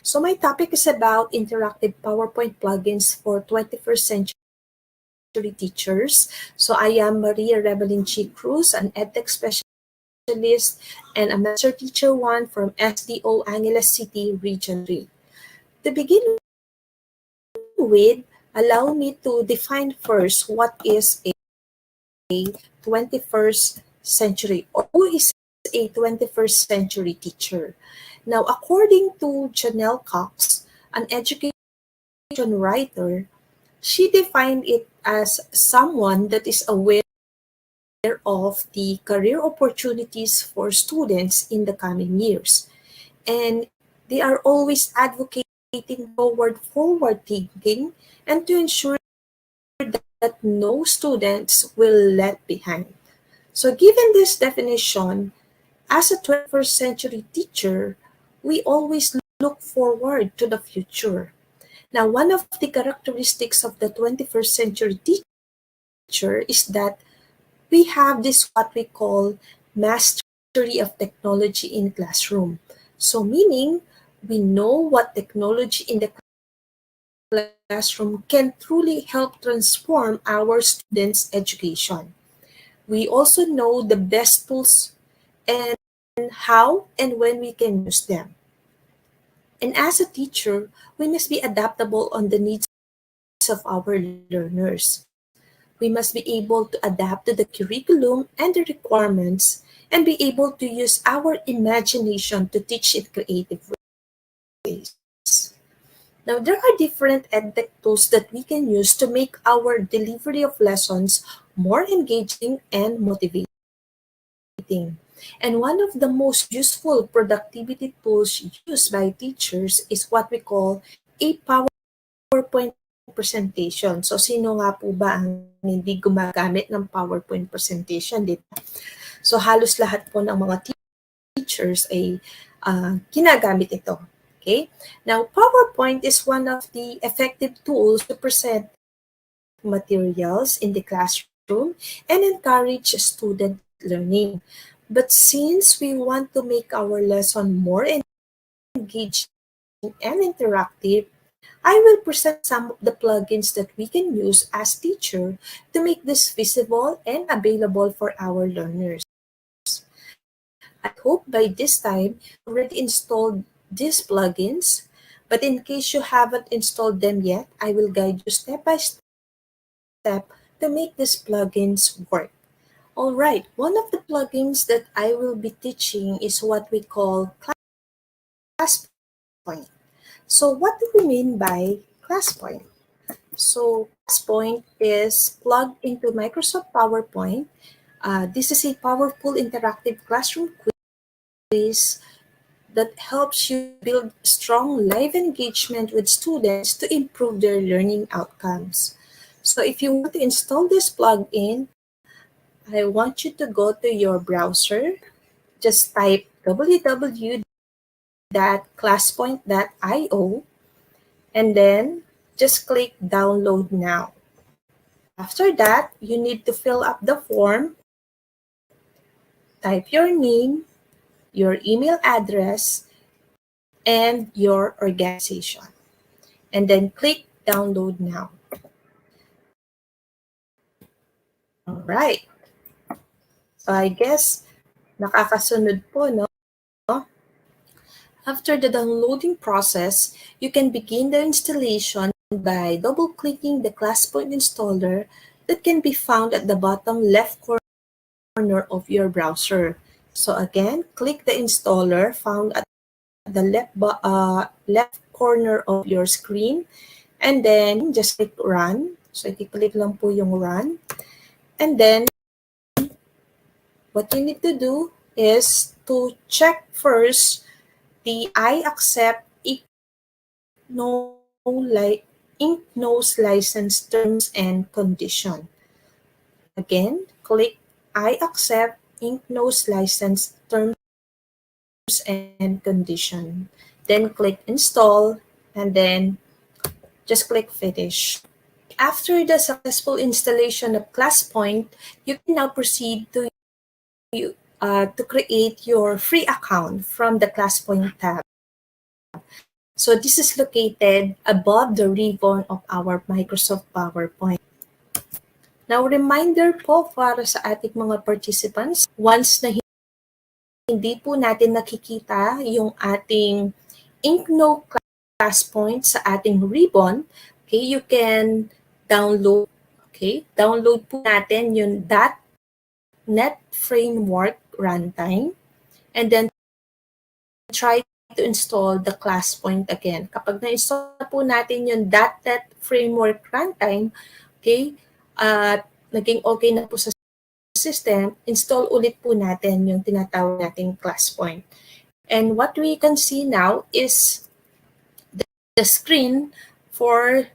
So my topic is about interactive PowerPoint plugins for 21st century teachers. So I am Maria Remelyn G. Cruz, an EdTech specialist and a Master Teacher 1 from SDO Angeles City, Region 3. To begin with, allow me to define first what is a 21st century or who is a 21st century teacher. Now, according to Janelle Cox, an education writer, she defined it as someone that is aware of the career opportunities for students in the coming years. And they are always advocating forward thinking and to ensure that no students will left behind. So given this definition, as a 21st century teacher, we always look forward to the future. Now, one of the characteristics of the 21st century teacher is that we have this what we call mastery of technology in classroom. So meaning, we know what technology in the classroom can truly help transform our students' education. We also know the best tools and how and when we can use them. And as a teacher, we must be adaptable on the needs of our learners. We must be able to adapt to the curriculum and the requirements and be able to use our imagination to teach in creative ways. Now, there are different EdTech tools that we can use to make our delivery of lessons more engaging and motivating. And one of the most useful productivity tools used by teachers is what we call a PowerPoint presentation. So, sino nga po ba ang hindi gumagamit ng PowerPoint presentation dito? So, halos lahat po ng mga teachers ay ginagamit ito. Okay? Now, PowerPoint is one of the effective tools to present materials in the classroom and encourage student learning. But since we want to make our lesson more engaging and interactive, I will present some of the plugins that we can use as teacher to make this visible and available for our learners. I hope by this time you already installed these plugins, but in case you haven't installed them yet, I will guide you step by step to make these plugins work. All right, one of the plugins that I will be teaching is what we call ClassPoint. So what do we mean by ClassPoint? So ClassPoint is plugged into Microsoft PowerPoint. This is a powerful interactive classroom quiz that helps you build strong live engagement with students to improve their learning outcomes. So if you want to install this plugin, I want you to go to your browser. Just type www.classpoint.io and then just click download now. After that, you need to fill up the form, type your name, your email address, and your organization. And then click download now. All right. So I guess nakakasunod po, no? After the downloading process, you can begin the installation by double-clicking the ClassPoint installer that can be found at the bottom left corner of your browser. So again, click the installer found at the left corner of your screen and then just click run. So i-click lang po yung run. And then what you need to do is to check first the I accept INKNOWS license terms and condition. Again, click I accept INKNOWS license terms and condition. Then click install and then just click finish. After the successful installation of ClassPoint, you can now proceed to create your free account from the ClassPoint tab. So this is located above the ribbon of our Microsoft PowerPoint. Now, reminder po para sa ating mga participants, once na hindi po natin nakikita yung ating INKNOW ClassPoint sa ating ribbon, okay, you can download, okay, download po natin yung .NET Framework runtime and then try to install the ClassPoint again. Kapag na-install po natin yung .NET Framework runtime, okay, at naging okay na po sa system, install ulit po natin yung tinatawag nating ClassPoint. And what we can see now is the screen for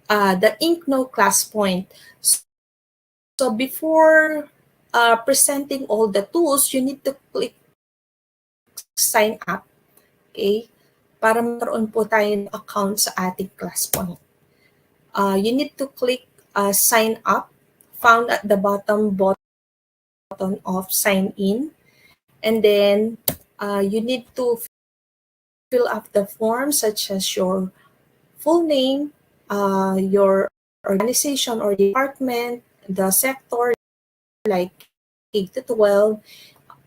the INKNOW ClassPoint. So before presenting all the tools, you need to click sign up, okay, para magkaroon po tayo ng account sa ating ClassPoint. You need to click sign up, found at the bottom button of sign in, and then you need to fill up the form such as your full name, your organization or department, the sector like K-12,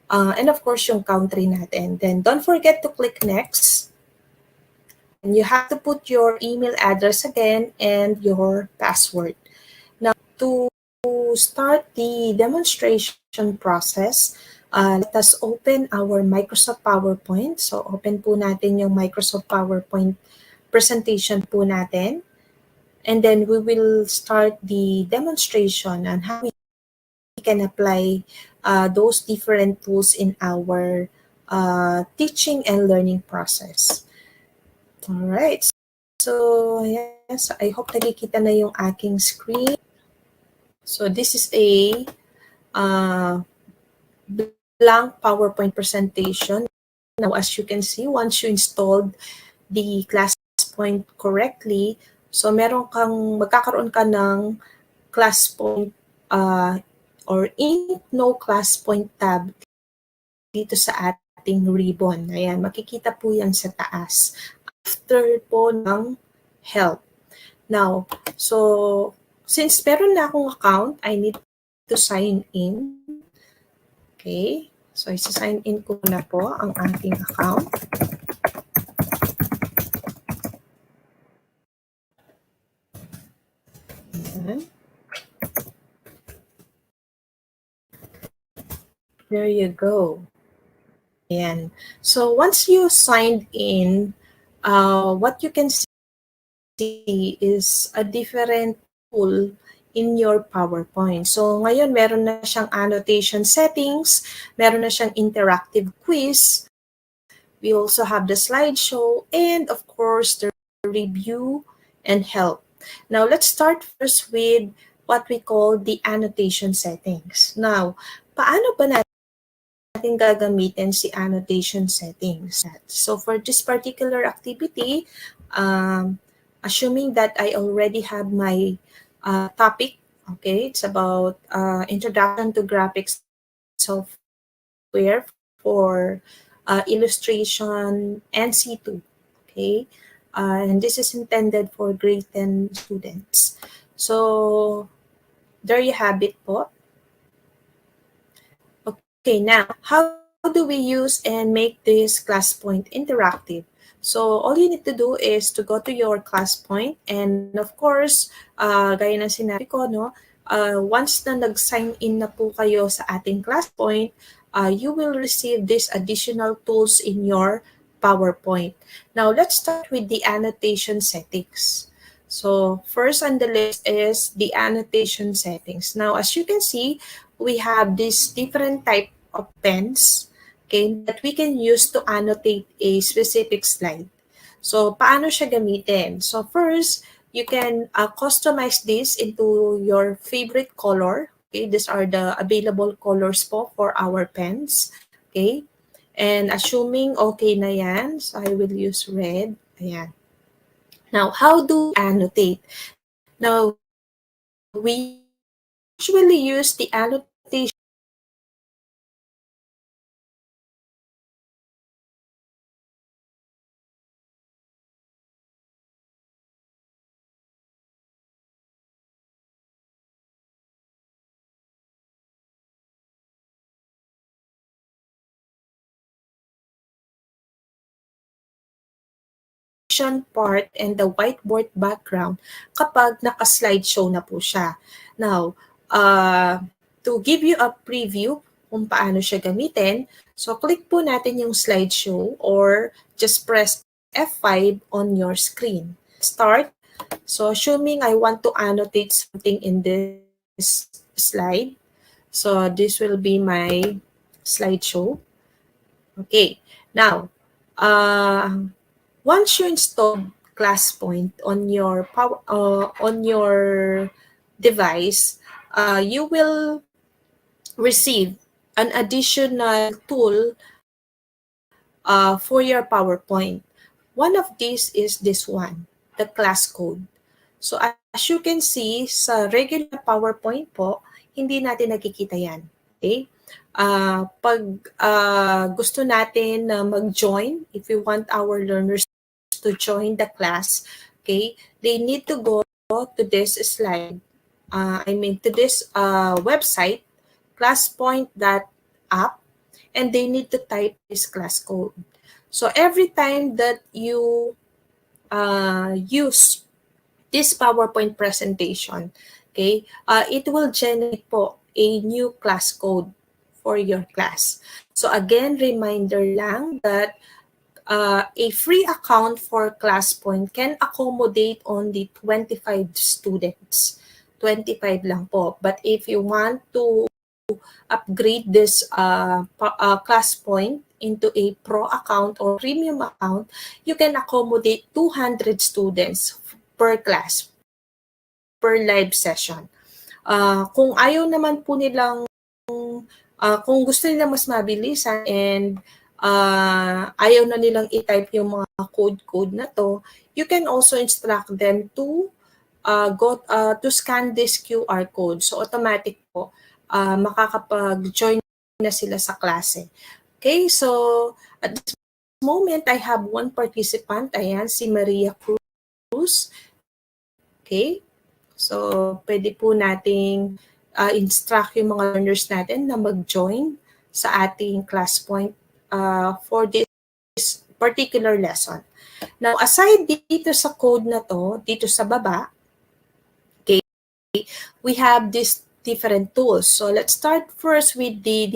and of course yung country natin. Then don't forget to click next. And you have to put your email address again and your password. Now, to start the demonstration process, let us open our Microsoft PowerPoint. So, open po natin yung Microsoft PowerPoint presentation po natin. And then we will start the demonstration on how we can apply those different tools in our teaching and learning process. All right. So, yes, I hope nakikita na yung aking screen. So, this is a blank PowerPoint presentation. Now, as you can see, once you installed the ClassPoint correctly, so magkakaroon ka ng ClassPoint or INKNOW ClassPoint tab dito sa ating ribbon. Ayan, makikita po yan sa taas. After po ng help. Now, so since meron na akong account, I need to sign in. Okay, so isa-sign in ko na po ang ating account. There you go. Ayan. So once you signed in, what you can see is a different tool in your PowerPoint. So ngayon meron na siyang annotation settings, meron na siyang interactive quiz. We also have the slideshow and of course the review and help. Now let's start first with what we call the annotation settings. Now, paano ba natin gagamitin si annotation settings? So for this particular activity, assuming that I already have my topic, okay, it's about introduction to graphics software for illustration NC2, okay, and this is intended for grade 10 students. So there you have it po. Okay, now, how do we use and make this ClassPoint interactive? So, all you need to do is to go to your ClassPoint and of course, gaya ng sinabi ko, no, once na nag-sign in na po kayo sa ating ClassPoint, you will receive these additional tools in your PowerPoint. Now, let's start with the annotation settings. So first on the list is the annotation settings. Now, as you can see, we have this different type of pens, okay, that we can use to annotate a specific slide. So paano siya gamitin? So first, you can customize this into your favorite color. Okay, these are the available colors po for our pens. Okay, and assuming okay na yan, so I will use red. Ayan. Now, how do we annotate? Now, we usually use the annotation part and the whiteboard background kapag naka-slideshow na po siya. Now, to give you a preview kung paano siya gamitin, so click po natin yung slideshow or just press F5 on your screen. Start. So assuming I want to annotate something in this slide, so this will be my slideshow. Okay. Now, once you install ClassPoint on your device, you will receive an additional tool for your PowerPoint. One of these is this one, the class code. So as you can see, sa regular PowerPoint po, hindi natin nakikita yan. Okay? Pag gusto natin na mag-join, if we want our learners to join the class, okay, they need to go to this slide, to this website, classpoint.app, and they need to type this class code. So every time that you use this PowerPoint presentation, okay, it will generate po a new class code for your class. So again, reminder lang that a free account for ClassPoint can accommodate only 25 students. 25 lang po. But if you want to upgrade this ClassPoint into a pro account or premium account, you can accommodate 200 students per class, per live session. Kung ayaw naman po nilang, kung gusto nila mas mabilisan and ayaw na nilang i-type yung mga code na to, you can also instruct them to to scan this QR code. So automatic po, makakapag-join na sila sa klase. Okay, so at this moment, I have one participant. Ayan, si Maria Cruz. Okay, so pwede po nating instruct yung mga learners natin na mag-join sa ating ClassPoint for this particular lesson. Now, aside dito sa code na to, dito sa baba, okay, we have these different tools. So let's start first with the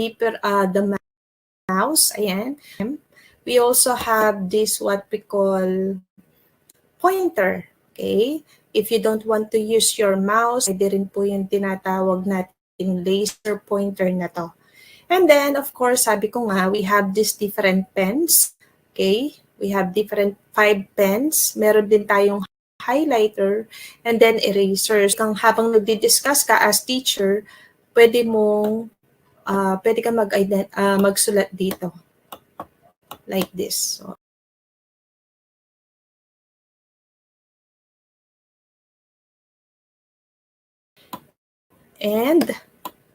mouse. Ayan. We also have this what we call pointer. Okay. If you don't want to use your mouse, pwede rin po yung tinatawag nating laser pointer na to. And then, of course, sabi ko nga, we have these different pens. Okay? We have different 5 pens. Meron din tayong highlighter and then erasers. Habang nagdi-discuss ka as teacher, pwede ka magsulat dito. Like this. So, and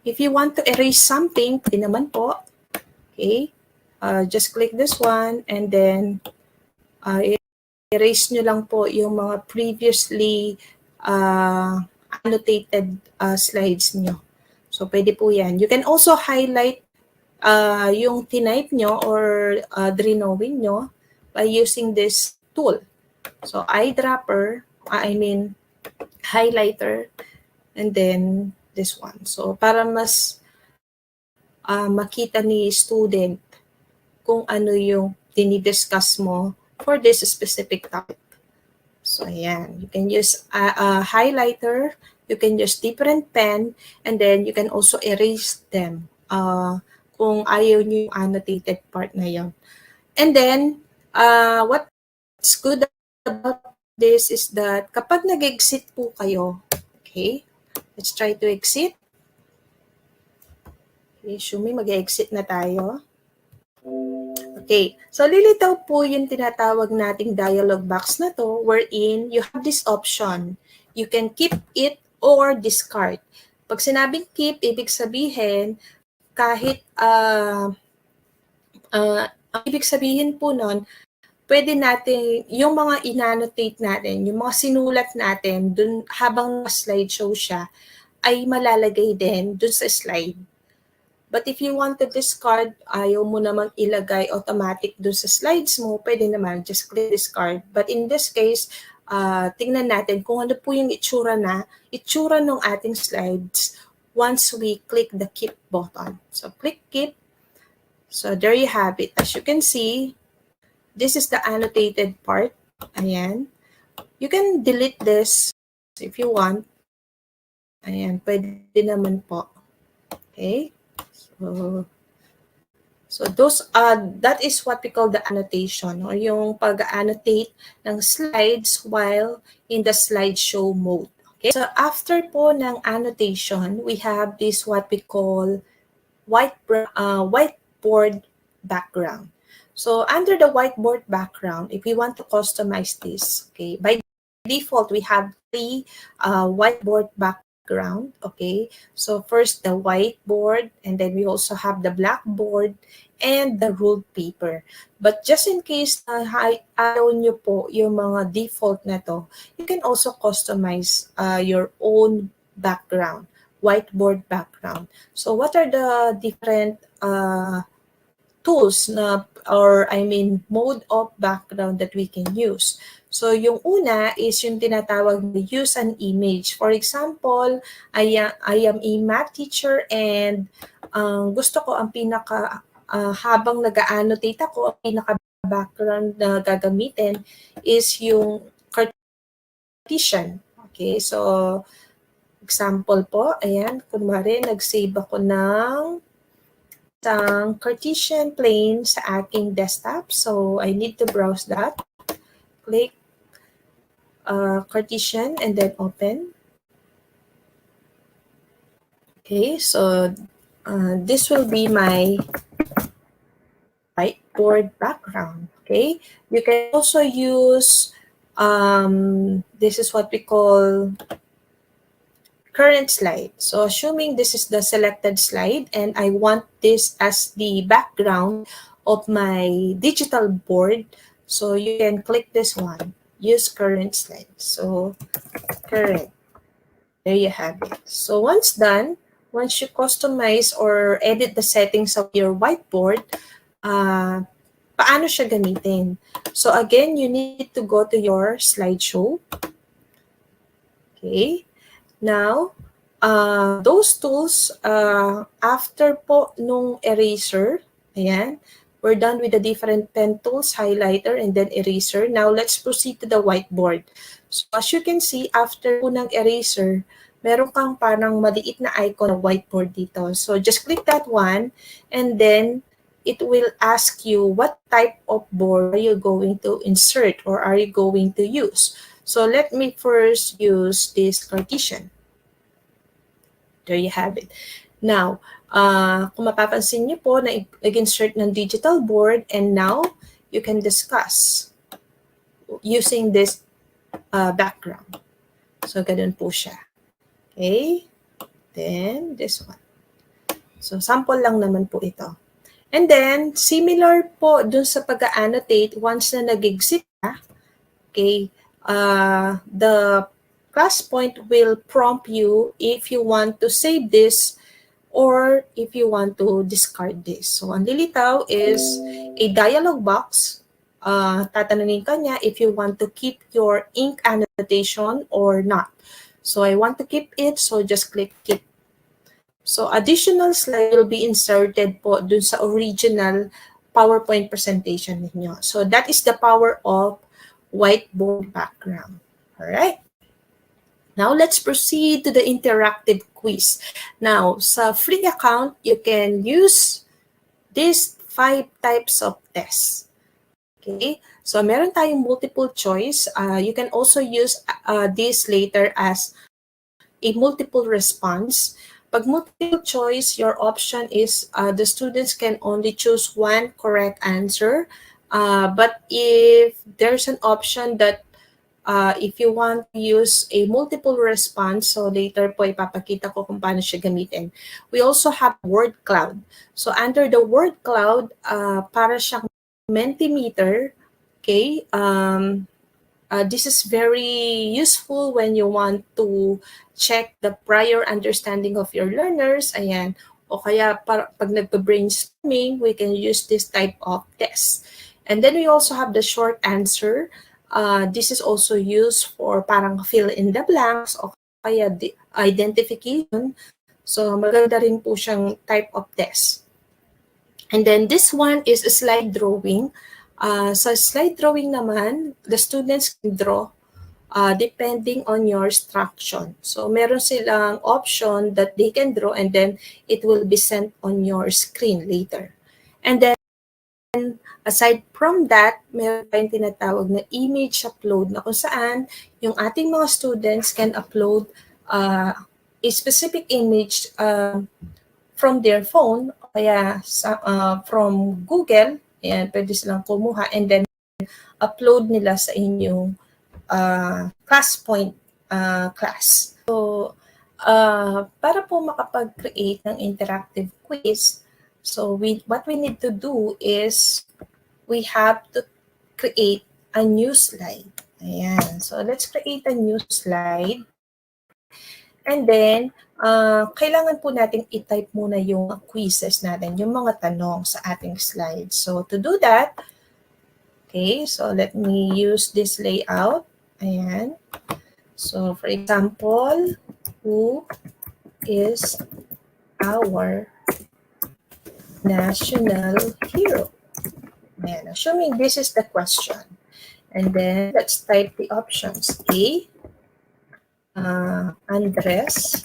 if you want to erase something, pwede naman po. Okay? Just click this one and then erase nyo lang po yung mga previously annotated slides nyo. So, pwede po yan. You can also highlight yung tinype nyo or drawing nyo by using this tool. So, eyedropper, highlighter, and then this one. So, para mas makita ni student kung ano yung dinidiscuss mo for this specific topic. So, ayan. You can use a highlighter, you can use different pen, and then you can also erase them kung ayaw nyo yung annotated part na yun. And then, what's good about this is that kapag nag-exit po kayo, okay, let's try to exit. Okay, Shumi, mag-exit na tayo. Okay, so lilitaw po yung tinatawag nating dialog box na to wherein you have this option. You can keep it or discard. Pag sinabing keep, ibig sabihin kahit ibig sabihin po nun, pwede natin, yung mga inannotate natin, yung mga sinulat natin dun habang slideshow siya, ay malalagay din dun sa slide. But if you want to discard, ayaw mo namang ilagay automatic dun sa slides mo, pwede naman, just click discard. But in this case, tingnan natin kung ano po yung itsura ng ating slides once we click the keep button. So click keep. So there you have it. As you can see, this is the annotated part. Ayan. You can delete this if you want. Ayan, pwede naman po. Okay. So that is what we call the annotation, or yung pag-annotate ng slides while in the slideshow mode. Okay? So after po ng annotation, we have this what we call whiteboard background. So under the whiteboard background, if we want to customize this, okay, by default we have 3 whiteboard background. Okay, so first the whiteboard, and then we also have the blackboard and the ruled paper. But just in case ayaw nyo po yung mga default na to, you can also customize your own background, whiteboard background. So what are the different tools mode of background that we can use? So, yung una is yung tinatawag na use an image. For example, I am a math teacher and gusto ko ang habang nag-annotate ako, ang pinaka-background na gagamitin is yung Cartesian. Okay, so example po, ayan, kunwari nag-save ako ng isang Cartesian plane sa aking desktop. So, I need to browse that. Click Cartesian and then open. Okay, so this will be my whiteboard background. Okay, you can also use this is what we call current slide. So assuming this is the selected slide and I want this as the background of my digital board, so you can click this one. Use current slide. So current. There you have it. So once done, once you customize or edit the settings of your whiteboard, paano siya gamitin? So again, you need to go to your slideshow. Okay. Now, those tools, after po nung eraser, ayan, we're done with the different pen tools, highlighter, and then eraser. Now, let's proceed to the whiteboard. So, as you can see, after po ng eraser, meron kang parang maliit na icon ng whiteboard dito. So, just click that one, and then it will ask you what type of board are you going to insert or are you going to use. So, let me first use this Cartesian. There you have it. Now, kung mapapansin niyo po na nag-insert ng digital board, and now you can discuss using this background. So, ganun po siya. Okay? Then, this one. So, sample lang naman po ito. And then, similar po dun sa pag-annotate, once na nag-exit ka, okay, the class point will prompt you if you want to save this or if you want to discard this. So, ang lilitaw is a dialog box. Tatanungin ka niya if you want to keep your ink annotation or not. So, I want to keep it, so just click keep. So, additional slide will be inserted po dun sa original PowerPoint presentation ninyo. So, that is the power of whiteboard background. All right. Now, let's proceed to the interactive quiz. Now, sa free account, you can use these 5 types of tests. Okay? So, meron tayong multiple choice. You can also use this later as a multiple response. Pag multiple choice, your option is the students can only choose one correct answer. But if there's an option that if you want to use a multiple response, so later po ipapakita ko kung paano siya gamitin. We also have word cloud. So under the word cloud, para siyang Mentimeter, okay? This is very useful when you want to check the prior understanding of your learners. Ayan. O kaya pag nagpa-brainstorming, we can use this type of test. And then we also have the short answer. This is also used for parang fill in the blanks o kaya identification. So maganda rin po siyang type of test. And then this one is a slide drawing. Sa slide drawing naman, the students can draw depending on your instruction. So meron silang option that they can draw and then it will be sent on your screen later. And then aside from that, meron tayong tinatawag na image upload na kung saan yung ating mga students can upload a specific image from their phone o kaya from Google. Ayan, pwede silang kumuha and then upload nila sa inyong ClassPoint class. So, para po makapag-create ng interactive quiz, so what we need to do is we have to create a new slide. Ayan. So, let's create a new slide. And then, kailangan po natin i-type muna yung quizzes natin, yung mga tanong sa ating slide. So, to do that, okay, so let me use this layout. Ayan. So, for example, who is our national hero? Ayan. Assuming this is the question. And then, let's type the options. A, Andres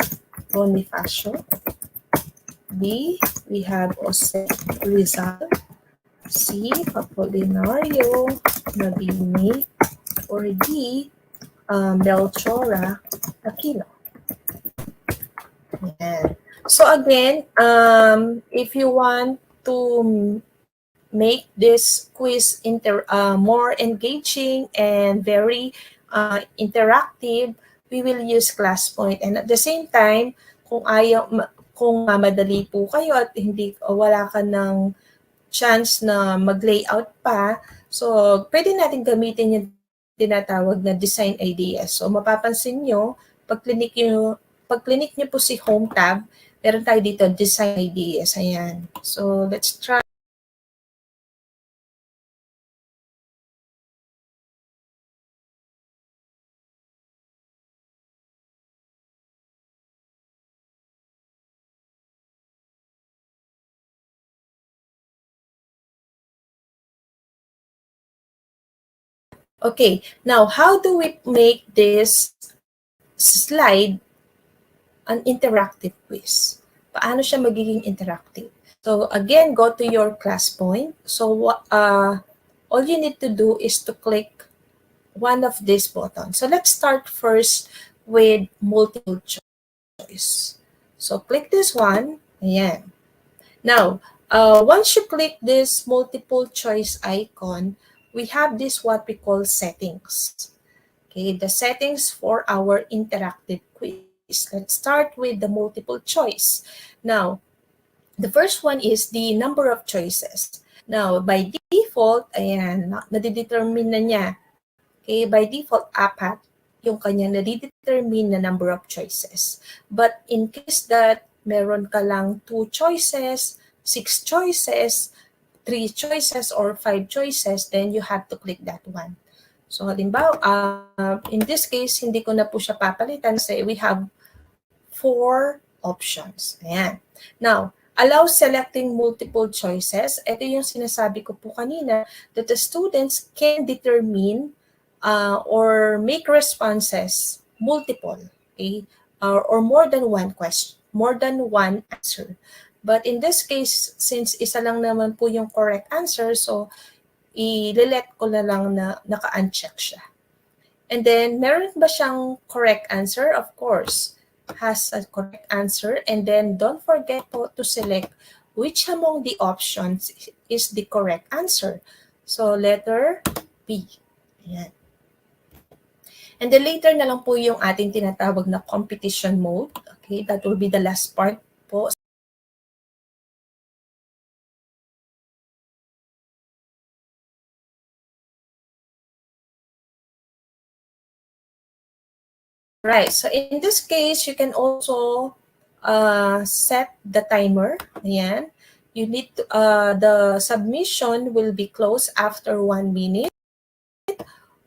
Bonifacio. B, we have Jose Rizal. C, Apolinario Nabini. Or D, Melchora Aquino. Ayan. So again, if you want to make this quiz more engaging and very interactive, we will use ClassPoint. And at the same time, kung madali po kayo at wala ka ng chance na mag-layout pa, so pwede natin gamitin yung tinatawag na design ideas. So mapapansin nyo, pag clinic nyo po si home tab, meron tayo dito design ideas. Ayan. So let's try. Okay, now how do we make this slide an interactive quiz? Paano siya magiging interactive? So again, go to your ClassPoint. So all you need to do is to click one of these buttons. So let's start first with multiple choice. So click this one. Ayan. Now, once you click this multiple choice icon, we have this what we call settings. Okay, the settings for our interactive quiz. Let's start with the multiple choice. Now, the first one is the number of choices. Now, by default, ayan, nadidetermine na niya. Okay, by default, 4 yung kanya nadidetermine na number of choices. But in case that meron ka lang 2 choices, 6 choices, 3 choices or 5 choices, then you have to click that one. So halimbawa, in this case, hindi ko na po siya papalitan kasi we have 4 options. Ayan. Now, allow selecting multiple choices. Ito yung sinasabi ko po kanina that the students can determine or make responses multiple, okay, or more than one question, more than one answer. But in this case, since isa lang naman po yung correct answer, so i-let ko na lang na naka-uncheck siya. And then, meron ba siyang correct answer? Of course, has a correct answer. And then, don't forget po to select which among the options is the correct answer. So, letter B. Ayan. And then later na lang po yung ating tinatawag na competition mode. Okay, that will be the last part po. Right, so in this case, you can also set the timer. Ayan. You need to, the submission will be closed after 1 minute.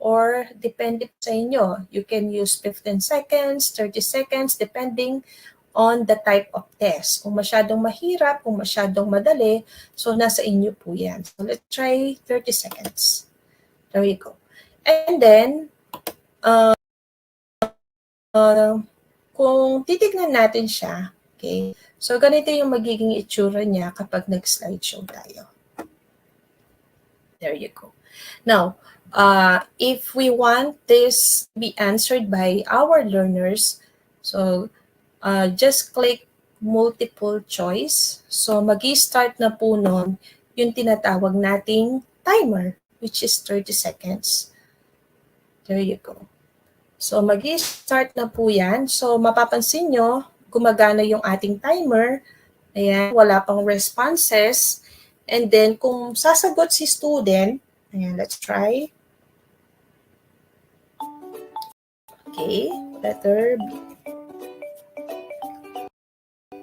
Or depende sa inyo. You can use 15 seconds, 30 seconds, depending on the type of test. Kung masyadong mahirap, kung masyadong madali, so nasa inyo po yan. So let's try 30 seconds. There you go. And then, kung titignan natin siya, okay, so ganito yung magiging itsura niya kapag nag-slideshow tayo. There you go. Now, if we want this to be answered by our learners, so just click multiple choice. So mag-i-start na po nun yung tinatawag nating timer, which is 30 seconds. There you go. So mag-i-start na po yan. So mapapansin nyo, gumagana yung ating timer. Ayan, wala pang responses. And then kung sasagot si student, ayan, let's try. Okay, letter B.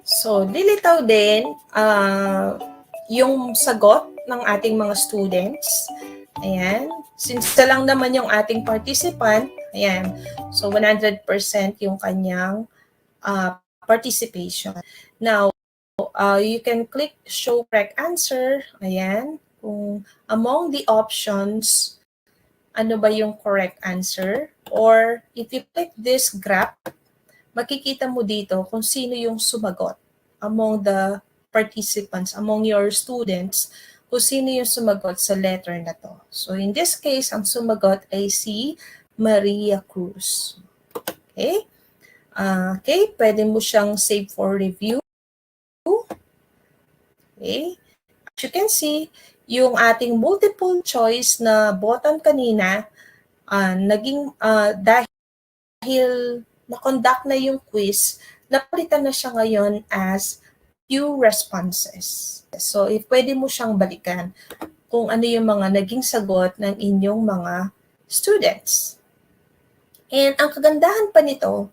So, lilitaw din yung sagot ng ating mga students. Ayan. Since ito lang naman yung ating participant, ayan. So, 100% yung kanyang participation. Now, you can click show correct answer. Ayan. Kung among the options, ano ba yung correct answer? Or if you click this graph, makikita mo dito kung sino yung sumagot among the participants, among your students, kung sino yung sumagot sa letter na to. So in this case, ang sumagot ay si Maria Cruz. Okay? Okay, pwede mo siyang save for review. Okay? As you can see, yung ating multiple choice na button kanina, naging dahil na-conduct na yung quiz, napalitan na siya ngayon as few responses. So, if pwede mo siyang balikan kung ano yung mga naging sagot ng inyong mga students. And ang kagandahan pa nito,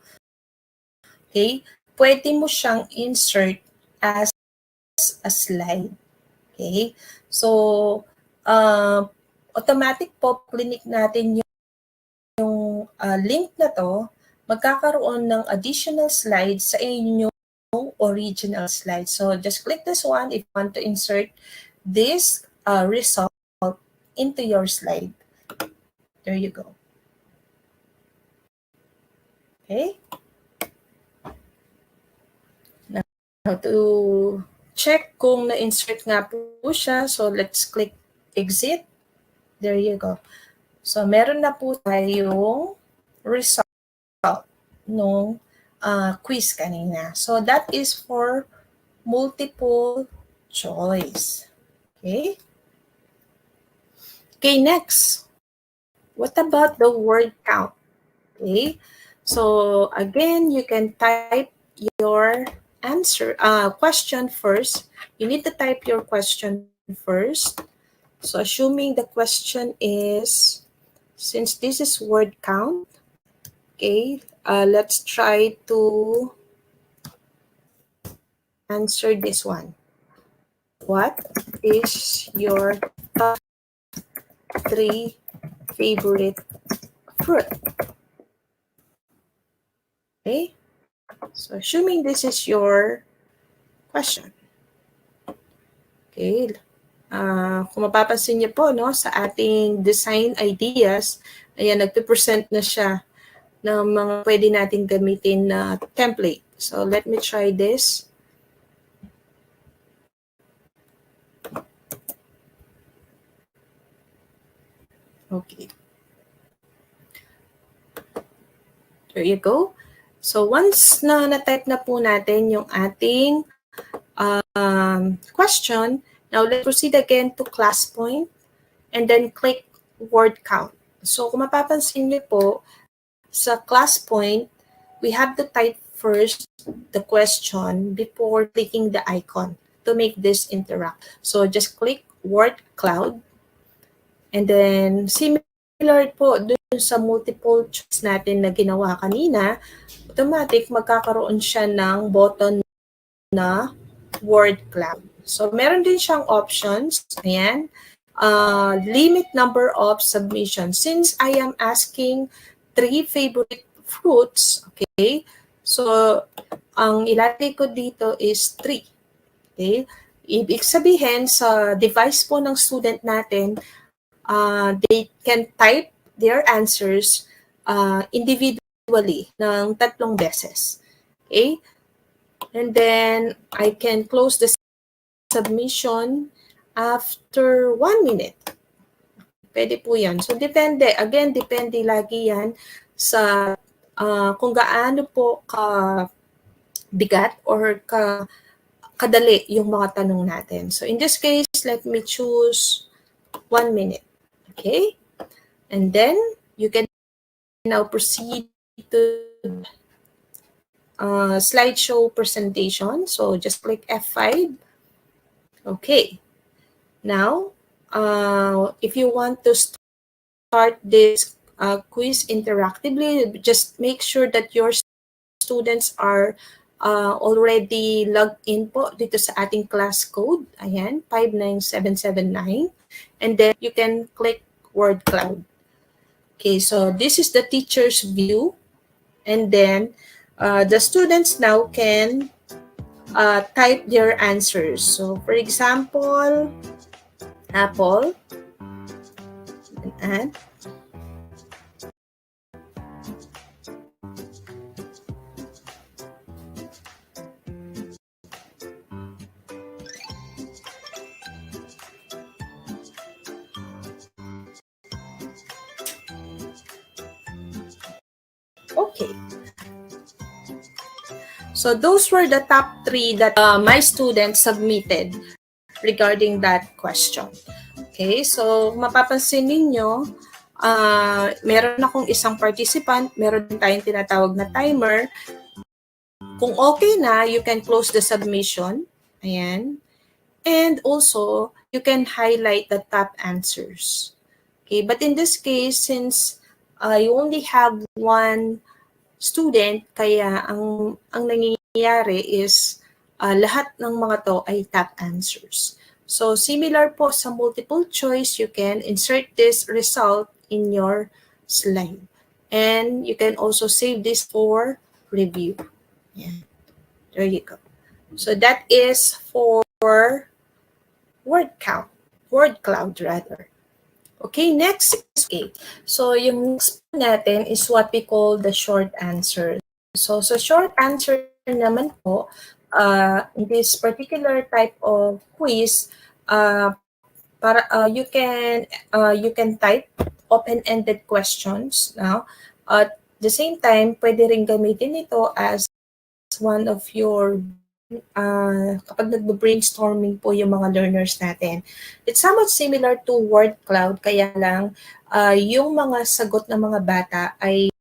okay, pwede mo siyang insert as a slide. Okay? So, automatic po, click natin yung link na to, magkakaroon ng additional slides sa inyong original slides. So, just click this one if you want to insert this result into your slide. There you go. Okay? Now, to check kung na-insert nga po siya, so let's click exit. There you go. So, meron na po tayong result nung quiz kanina. So, that is for multiple choice. Okay? Okay, next. What about the word count? Okay? So, again, you can type your answer, question first. You need to type your question first. So, assuming the question is, since this is word count, okay, let's try to answer this one. What is your top 3 favorite fruit? Okay, so assuming this is your question. Okay, kung mapapansin niyo po, no, sa ating design ideas, Ayan, nagpe-present na siya ng mga pwede nating gamitin na template. So, let me try this. Okay. There you go. So, once na na-type na po natin yung ating question, now let's proceed again to class point and then click word count. So, kung mapapansin niyo po, sa class point, we have to type first the question before clicking the icon to make this interact. So, just click word cloud and then similar po dun sa multiple choice natin na ginawa kanina, automatic magkakaroon siya ng button na word cloud. So, meron din siyang options. Ayan. Limit number of submissions. Since I am asking 3 favorite fruits, okay, so ang ilalagay ko dito is 3. Okay? Ibig sabihin sa device po ng student natin, they can type their answers individually ng 3 beses. Okay? And then I can close the submission after 1 minute. Pwede po yan. So, depende. Again, depende lagi yan sa kung gaano po bigat or kadali yung mga tanong natin. So, in this case, let me choose 1 minute. Okay? And then, you can now proceed to slideshow presentation. So, just click F5. Okay. Now, if you want to start this quiz interactively, just make sure that your students are already logged in po dito sa ating class code. Ayan, 59779. And then you can click word cloud. Okay, so this is the teacher's view. And then the students now can type their answers. So, for example, apple, and okay. So those were the top 3 that my students submitted regarding that question. Okay, so mapapansin ninyo, meron akong isang participant, meron din tayong tinatawag na timer. Kung okay na, you can close the submission. Ayan. And also, you can highlight the top answers. Okay, but in this case, since you only have 1 student, kaya ang nangyayari is lahat ng mga to ay top answers. So, similar po sa multiple choice, you can insert this result in your slide. And you can also save this for review. Yeah. There you go. So, that is for word cloud rather. Okay, next is okay. So, yung next natin is what we call the short answer. So short answer naman po, in this particular type of quiz, you can type open-ended questions. Now, at the same time, pwede rin gamitin ito as one of your kapag nagbo-brainstorming po yung mga learners natin. It's somewhat similar to word cloud, kaya lang yung mga sagot ng mga bata ay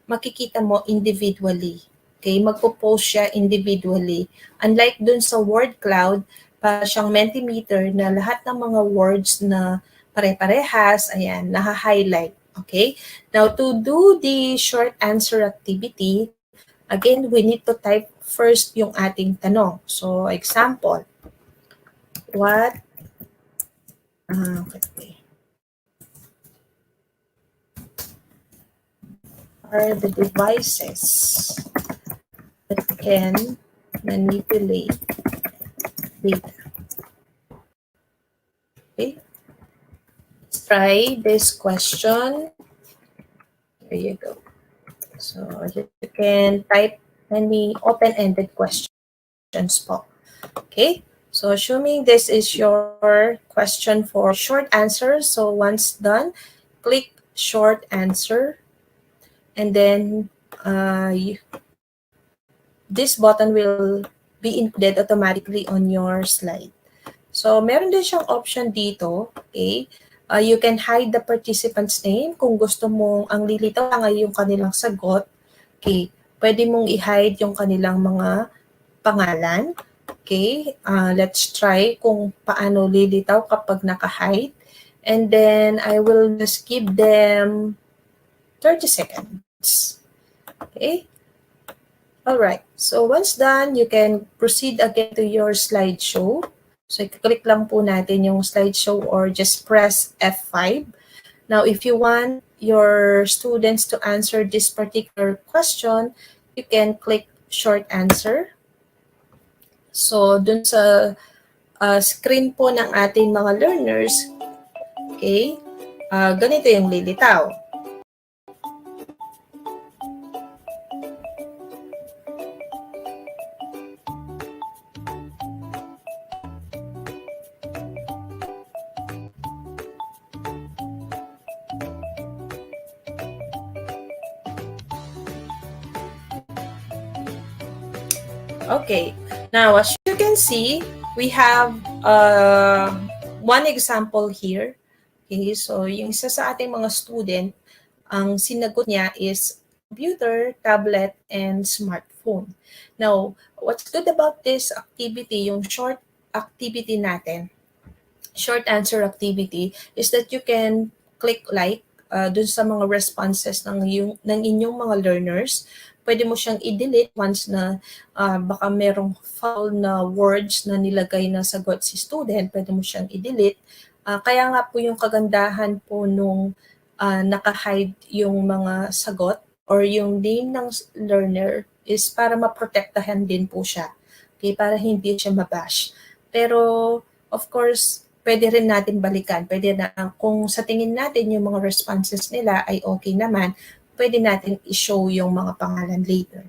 makikita mo individually. Okay, magpo-post siya individually. Unlike dun sa word cloud, para siyang Mentimeter na lahat ng mga words na pare-parehas, ayan, naha-highlight. Okay? Now, to do the short answer activity, again, we need to type first yung ating tanong. So, example, what are the devices that can manipulate data? Okay. Let's try this question. There you go. So you can type any open-ended questions po. Okay? So assuming this is your question for short answer, so once done, click short answer, and then this button will be included automatically on your slide. So meron din siyang option dito, okay? You can hide the participant's name kung gusto mong ang lilitaw lang ay yung kanilang sagot. Okay, pwede mong i-hide yung kanilang mga pangalan. Okay, let's try kung paano lilitaw kapag naka-hide. And then I will just give them 30 seconds. Okay. Alright, so once done, you can proceed again to your slideshow. So click lang po natin yung slideshow or just press F5. Now, if you want your students to answer this particular question, you can click short answer. So dun sa screen po ng ating mga learners, okay, ganito yung lilitaw. Okay, now as you can see, we have one example here. Okay, so yung isa sa ating mga student, ang sinagot niya is computer, tablet, and smartphone. Now, what's good about this activity, yung short activity natin, short answer activity, is that you can click like dun sa mga responses ng inyong mga learners. Pwede mo siyang i-delete once na baka merong foul na words na nilagay na sagot si student, pwede mo siyang i-delete. Kaya nga po yung kagandahan po nung naka-hide yung mga sagot or yung name ng learner is para maprotektahan din po siya. Okay, para hindi siya mabash. Pero of course, pwede rin natin balikan. Pwede na kung sa tingin natin yung mga responses nila ay okay naman, pwede natin i-show yung mga pangalan later.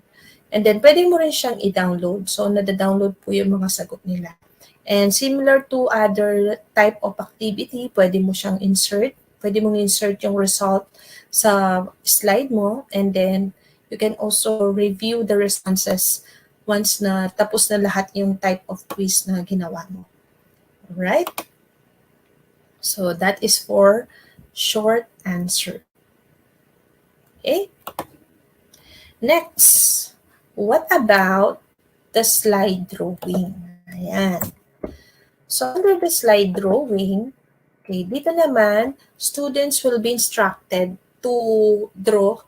And then, pwede mo rin siyang i-download. So, nada-download po yung mga sagot nila. And similar to other type of activity, pwede mo siyang insert. Pwede mong insert yung result sa slide mo. And then, you can also review the responses once na tapos na lahat yung type of quiz na ginawa mo. Alright? So, that is for short answer. Okay. Next, what about the slide drawing? Ayan. So, under the slide drawing, okay, dito naman, students will be instructed to draw,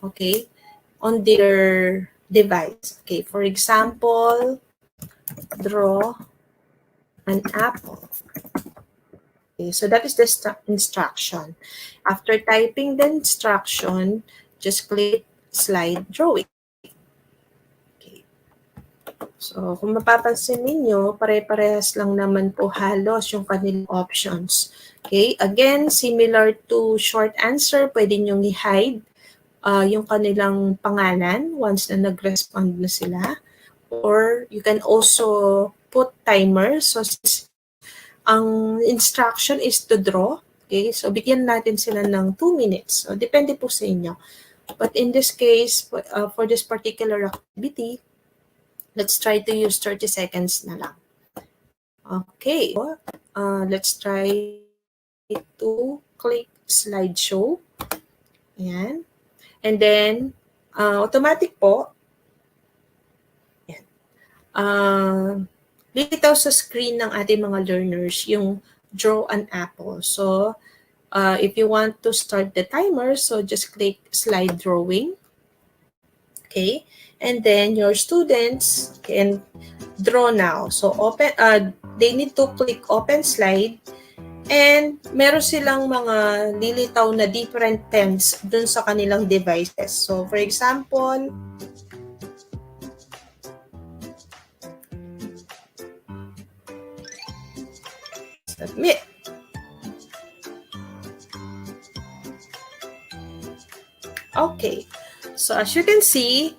okay, on their device. Okay, for example, draw an apple. Okay, so that is the instruction. After typing the instruction, just click slide drawing. Okay. So, kung mapapansin ninyo, pare-parehas lang naman po halos yung kanilang options. Okay, again, similar to short answer, pwede nyo i-hide yung kanilang pangalan once na nag-respond na sila. Or you can also put timer. So, ang instruction is to draw. Okay, so bigyan natin sila ng 2 minutes. So, depende po sa inyo. But in this case, for this particular activity, let's try to use 30 seconds na lang. Okay, let's try to click slideshow. Ayan. And then, automatic po, ayan. Lilitaw sa screen ng ating mga learners yung draw an apple. So, if you want to start the timer, so just click slide drawing. Okay. And then your students can draw now. So, open. They need to click open slide. And meron silang mga lilitaw na different pens dun sa kanilang devices. So, for example, submit. Okay. So as you can see,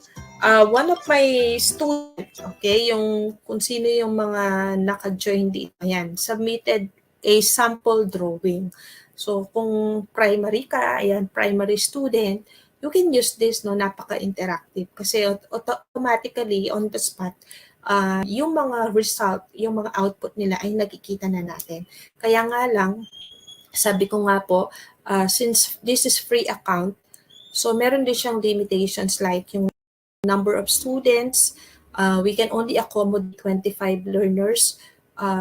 one of my students, okay, yung kung sino yung mga naka-join dito, ayan, submitted a sample drawing. So kung primary ka, ayan, primary student, you can use this, no, napaka-interactive kasi automatically on the spot, yung mga result, yung mga output nila ay nakikita na natin. Kaya nga lang, sabi ko nga po, since this is free account, so meron din siyang limitations like yung number of students, we can only accommodate 25 learners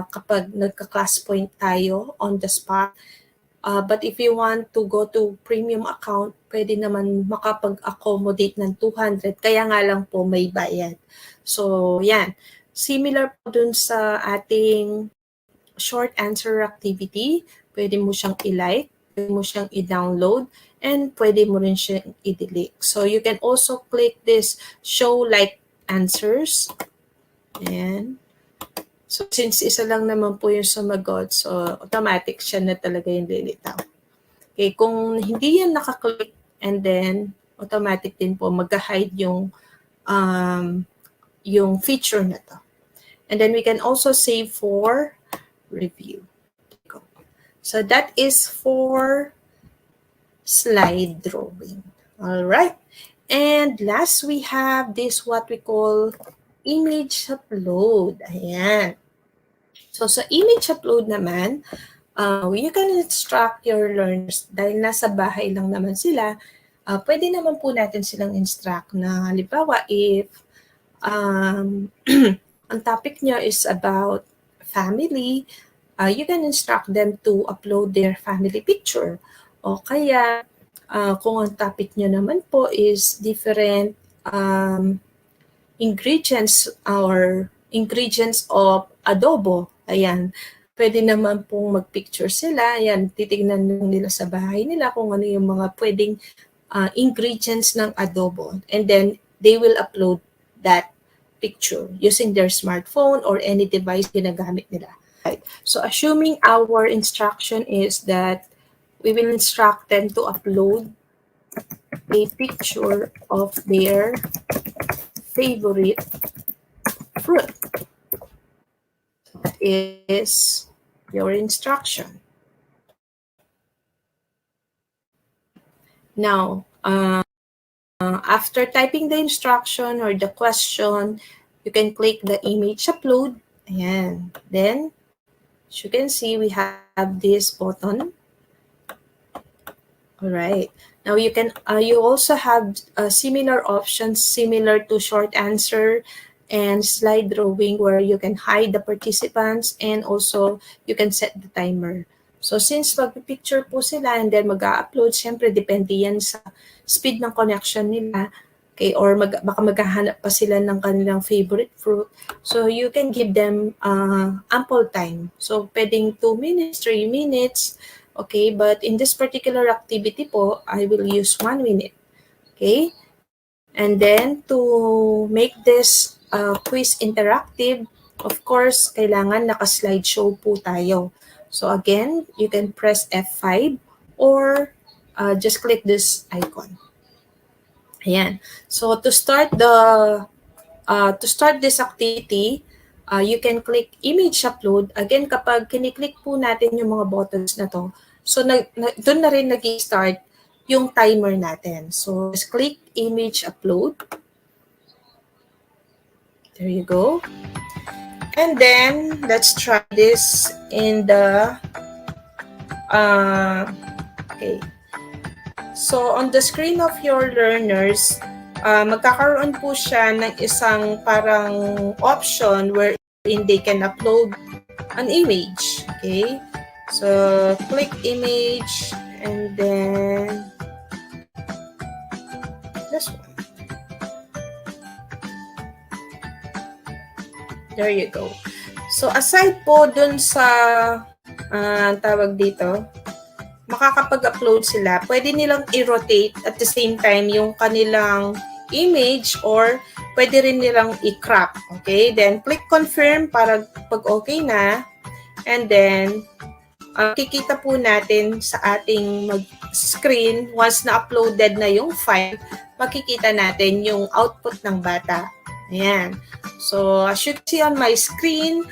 kapag nagka-class point tayo on the spot. But if you want to go to premium account, pwede naman makapag-accommodate ng 200, kaya nga lang po may bayad. So yan, similar po dun sa ating short answer activity, pwede mo siyang i-like, pwede mo siyang i-download, and pwede mo rin siyang i-delete. So you can also click this show like answers. And so since isa lang naman po yung sumagot, so automatic siya na talaga yung lilitaw. Okay, kung hindi yan nakaklik, and then automatic din po mag-hide yung feature na to. And then we can also save for review. So that is for slide drawing. All right. And last, we have this what we call image upload. Ayan. So sa image upload naman, you can instruct your learners dahil nasa bahay lang naman sila. Pwede naman po natin silang instruct na halimbawa if ang topic nyo is about family, you can instruct them to upload their family picture. O kaya, kung ang topic nyo naman po is different ingredients or ingredients of adobo, ayan, pwede naman pong mag-picture sila. Ayan, titignan nila sa bahay nila kung ano yung mga pwedeng ingredients ng adobo. And then, they will upload that picture using their smartphone or any device ginagamit nila. Right. So assuming our instruction is that we will instruct them to upload a picture of their favorite fruit. That is your instruction. Now, after typing the instruction or the question, you can click the image upload. Ayan. Then, as you can see, we have this button. All right. Now you can you also have similar options similar to short answer and slide drawing where you can hide the participants and also you can set the timer. So since mag-picture po sila and then mag-upload, syempre depende yan sa speed ng connection nila. Okay, or baka maghahanap pa sila ng kanilang favorite fruit. So you can give them ample time. So pwedeng 2 minutes, 3 minutes. Okay, but in this particular activity po, I will use 1 minute. Okay, and then to make this quiz interactive, of course, kailangan naka-slideshow po tayo. So again, you can press F5 or just click this icon. Ayan. So to start this activity, you can click image upload. Again, kapag kiniklik po natin yung mga buttons na to, so doon na rin nag-start yung timer natin. So just click image upload. There you go. And then let's try this in the okay. So, on the screen of your learners, magkakaroon po siya ng isang parang option wherein they can upload an image. Okay? So, click image and then this one. There you go. So, aside po dun sa tawag dito, makakapag-upload sila, pwede nilang i-rotate at the same time yung kanilang image or pwede rin nilang i-crop. Okay? Then, click confirm para pag okay na. And then, kikita po natin sa ating screen, once na-uploaded na yung file, makikita natin yung output ng bata. Ayan. So, as you can see on my screen,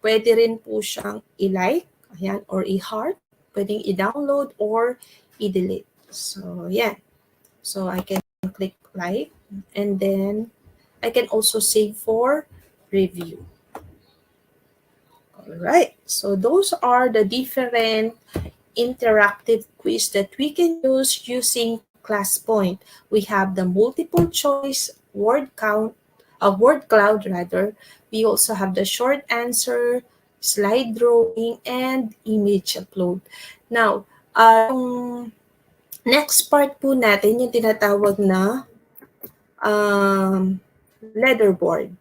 pwede rin po siyang i-like, ayan, or i-heart. Pwedeng i-download or i-delete. So, yan. So, I can click like, and then I can also save for review. Alright, so those are the different interactive quiz that we can use using ClassPoint. We have the multiple choice, word cloud rather. We also have the short answer, slide drawing, and image upload. Now, next part po natin yung tinatawag na leaderboard.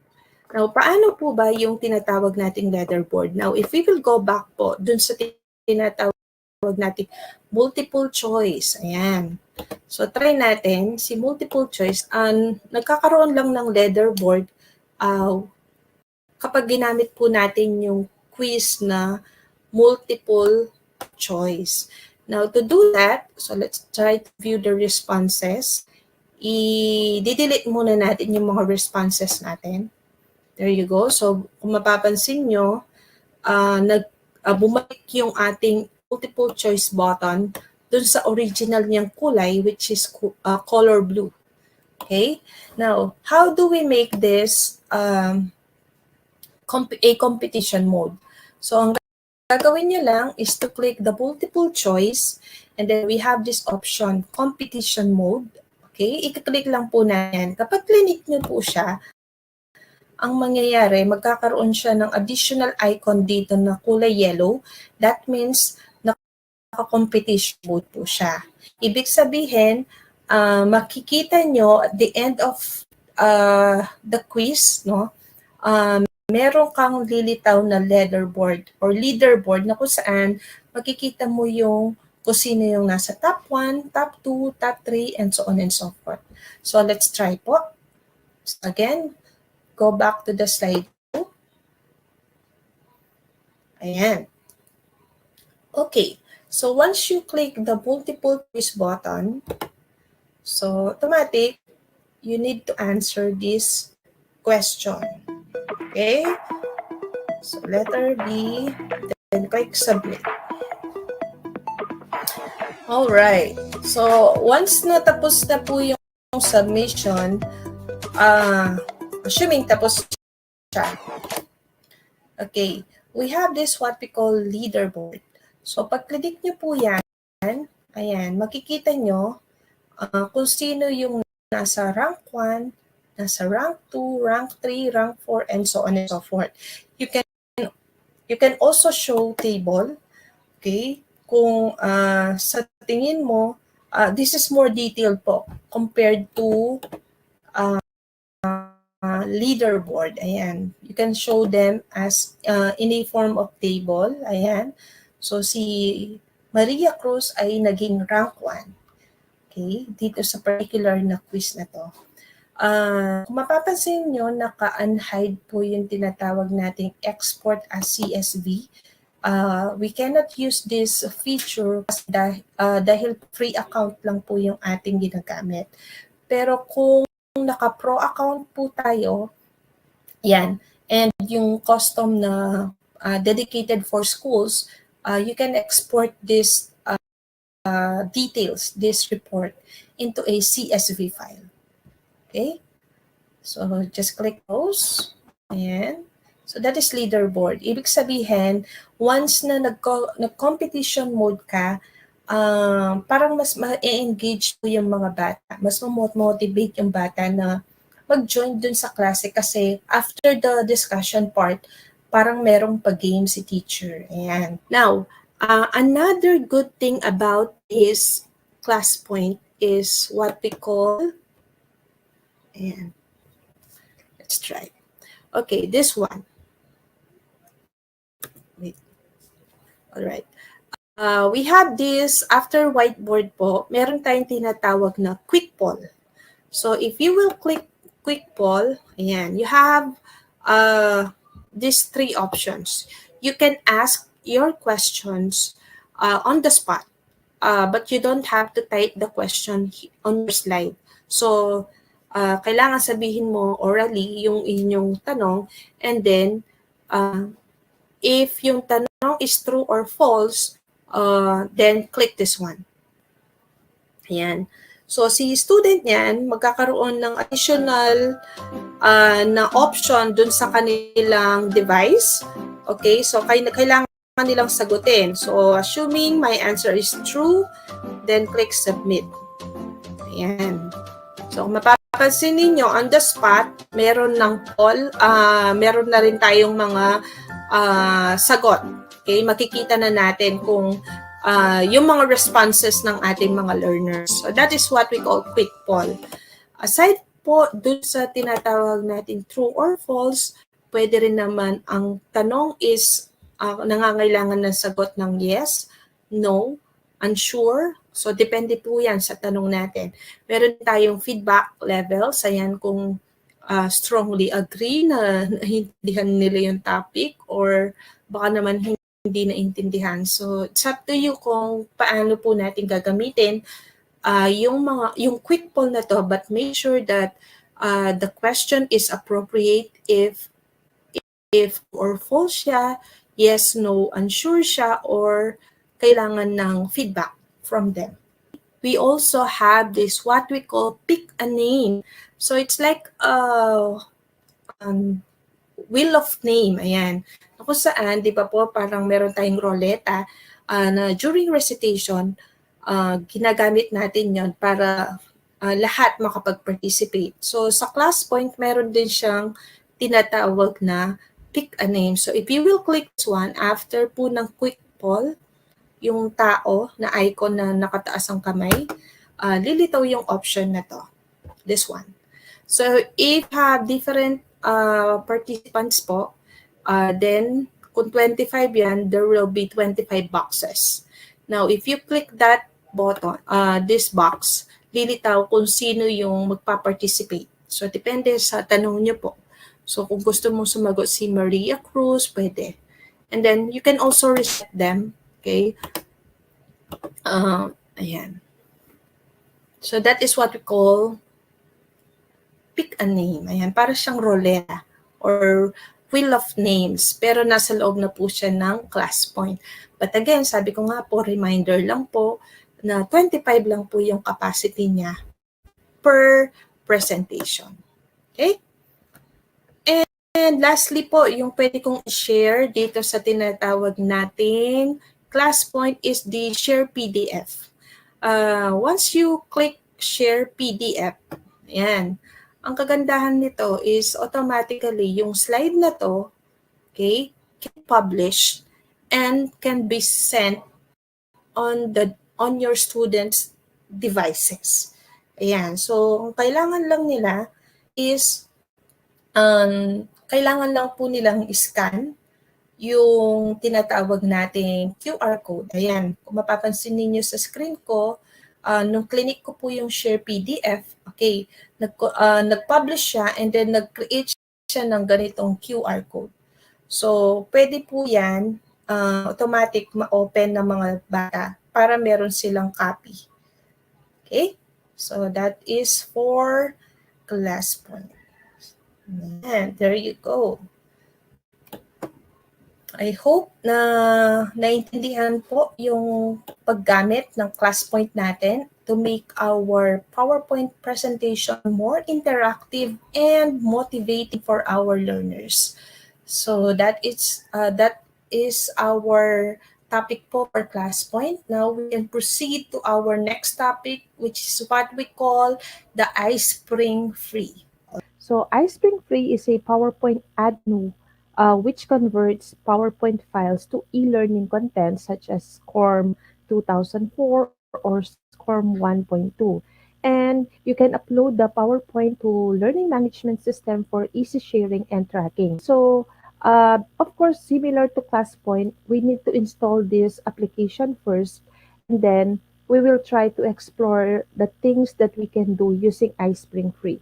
Now, paano po ba yung tinatawag nating leaderboard? Now, if we will go back po dun sa tinatawag nating multiple choice. Ayan. So, try natin si multiple choice. Nagkakaroon lang ng leaderboard kapag ginamit po natin yung quiz na multiple choice. Now, to do that, so let's try to view the responses. I-delete muna natin yung mga responses natin. There you go. So, kung mapapansin nyo, bumalik yung ating multiple choice button dun sa original niyang kulay, which is color blue. Okay? Now, how do we make this a competition mode? So, ang gagawin nyo lang is to click the multiple choice, and then we have this option, competition mode. Okay? I-click lang po na yan. Kapag click nyo po siya, ang mangyayari, magkakaroon siya ng additional icon dito na kulay yellow. That means, naka-competition mode po siya. Ibig sabihin, makikita nyo at the end of the quiz, no, meron kang lilitaw na leaderboard or leaderboard na kung saan makikita mo yung kung sino yung nasa top 1, top 2, top 3, and so on and so forth. So, let's try po. Again, go back to the slide. Ayan. Okay. So, once you click the multiple choice button, so automatic, you need to answer this question. Okay? So, letter B, then click submit. Alright. So, once natapos na po yung submission, assuming tapos siya. Okay. We have this what we call leaderboard. So, pag-click nyo po yan, ayan, makikita nyo kung sino yung nasa rank 1, nasa rank 2, rank 3, rank 4, and so on and so forth. You can also show table, okay? Kung sa tingin mo, this is more detailed po compared to leaderboard. Ayan. You can show them as in a form of table. Ayan. So, si Maria Cruz ay naging rank 1. Okay? Dito sa particular na quiz na to. Kung mapapansin nyo, naka-unhide po yung tinatawag nating export as CSV. We cannot use this feature dahil free account lang po yung ating ginagamit. Pero kung naka-pro account po tayo, yan, and yung custom na dedicated for schools, you can export this details, this report, into a CSV file. Okay? So, just click those. Ayan. So, that is leaderboard. Ibig sabihin, once na nag-competition mode ka, parang mas ma-engage po yung mga bata. Mas ma-motivate yung bata na mag-join dun sa klase kasi after the discussion part, parang merong pag-game si teacher. Ayan. Now, another good thing about this ClassPoint is what we call, ayan. Let's try. Okay, this one. Wait. All right. We have this, after whiteboard po, meron tayong tinatawag na quick poll. So, if you will click quick poll, ayan, you have these 3 options. You can ask your questions on the spot. But you don't have to type the question on your slide. So, kailangan sabihin mo orally yung inyong tanong, and then if yung tanong is true or false, then click this one. Ayan. So, si student yan, magkakaroon ng additional na option dun sa kanilang device. Okay, so kailangan nilang sagutin. So, assuming my answer is true, then click submit. Ayan. So, kung mapapansin ninyo, on the spot, meron ng poll, meron na rin tayong mga sagot. Okay, makikita na natin kung yung mga responses ng ating mga learners. So, that is what we call quick poll. Aside po dun sa tinatawag natin true or false, pwede rin naman ang tanong is nangangailangan ng sagot ng yes, no, unsure. So, depende po yan sa tanong natin. Meron tayong feedback levels. Ayan kung strongly agree na naintindihan nila yung topic or baka naman hindi naintindihan. So, it's up to you kung paano po natin gagamitin yung quick poll na to, but make sure that the question is appropriate if or false siya, yes, no, unsure siya, or kailangan ng feedback from them. We also have this what we call pick a name. So it's like wheel of name. Ayan. Kung saan, di ba po, parang meron tayong roleta na during recitation, ginagamit natin yon para lahat makapag-participate. So sa class point, meron din siyang tinatawag na pick a name. So if you will click this one, after po ng quick poll, yung tao na icon na nakataas ang kamay, lilitaw yung option na to. This one. So if have different participants po, then kung 25 yan, there will be 25 boxes. Now, if you click that button, this box, lilitaw kung sino yung magpa-participate. So depende sa tanong nyo po. So, kung gusto mong sumagot si Maria Cruz, pwede. And then, you can also reset them. Okay? Ayan. So, that is what we call pick a name. Ayan. Para siyang roleta or wheel of names. Pero nasa loob na po siya ng class point. But again, sabi ko nga po, reminder lang po na 25 lang po yung capacity niya per presentation. Okay? And lastly po, yung pwede kong share dito sa tinatawag nating class point is the share PDF. Once you click share PDF, ayan, ang kagandahan nito is automatically yung slide na to, okay, can be published and can be sent on your students' devices. Ayan, so ang kailangan lang nila is kailangan lang po nilang scan yung tinatawag nating QR code. Ayan, kung mapapansin ninyo sa screen ko, nung clinic ko po yung share PDF, okay, nag-publish siya and then nag-create siya ng ganitong QR code. So, pwede po yan, automatic ma-open ng mga bata para meron silang copy. Okay? So, that is for class point. And there you go. I hope na naintindihan po yung paggamit ng class point natin to make our PowerPoint presentation more interactive and motivating for our learners. So that is our topic po for class point. Now we can proceed to our next topic, which is what we call the iSpring Free. So iSpring Free is a PowerPoint add-new which converts PowerPoint files to e-learning content such as SCORM 2004 or SCORM 1.2. And you can upload the PowerPoint to Learning Management System for easy sharing and tracking. So, of course, similar to ClassPoint, we need to install this application first, and then we will try to explore the things that we can do using iSpring Free.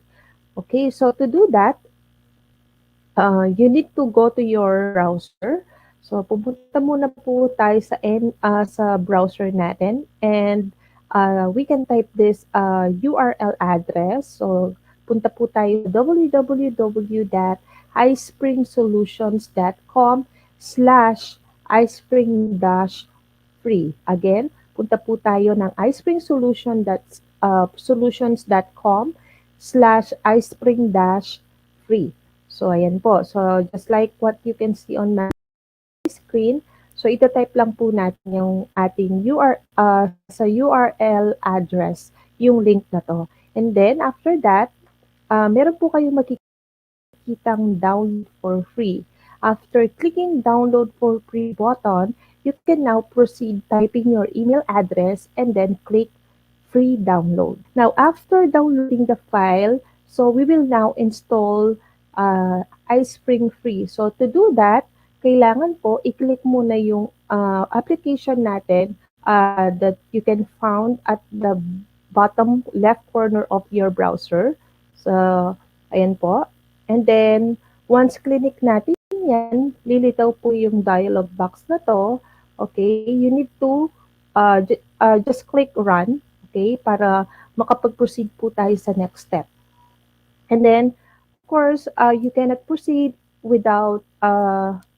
Okay, so to do that, you need to go to your browser. So pupunta muna po tayo sa browser natin, and we can type this URL address. So punta po tayo sa www.ispring-solutions.com/ispring-free. Again, punta po tayo ng ispring-solution.com/ispring-free. So ayan po. So just like what you can see on my screen, so ito-type lang po natin yung ating sa URL address, yung link na to. And then after that, meron po kayong makikitang download for free. After clicking download for free button, you can now proceed typing your email address and then click free download. Now, after downloading the file, so we will now install iSpring Free. So to do that, kailangan po i-click muna yung application natin that you can found at the bottom left corner of your browser. So, ayan po. And then, once click natin yan, lilitaw po yung dialog box na to. Okay, you need to just click run, okay, para makapag-proceed po tayo sa next step. And then, of course, you cannot proceed without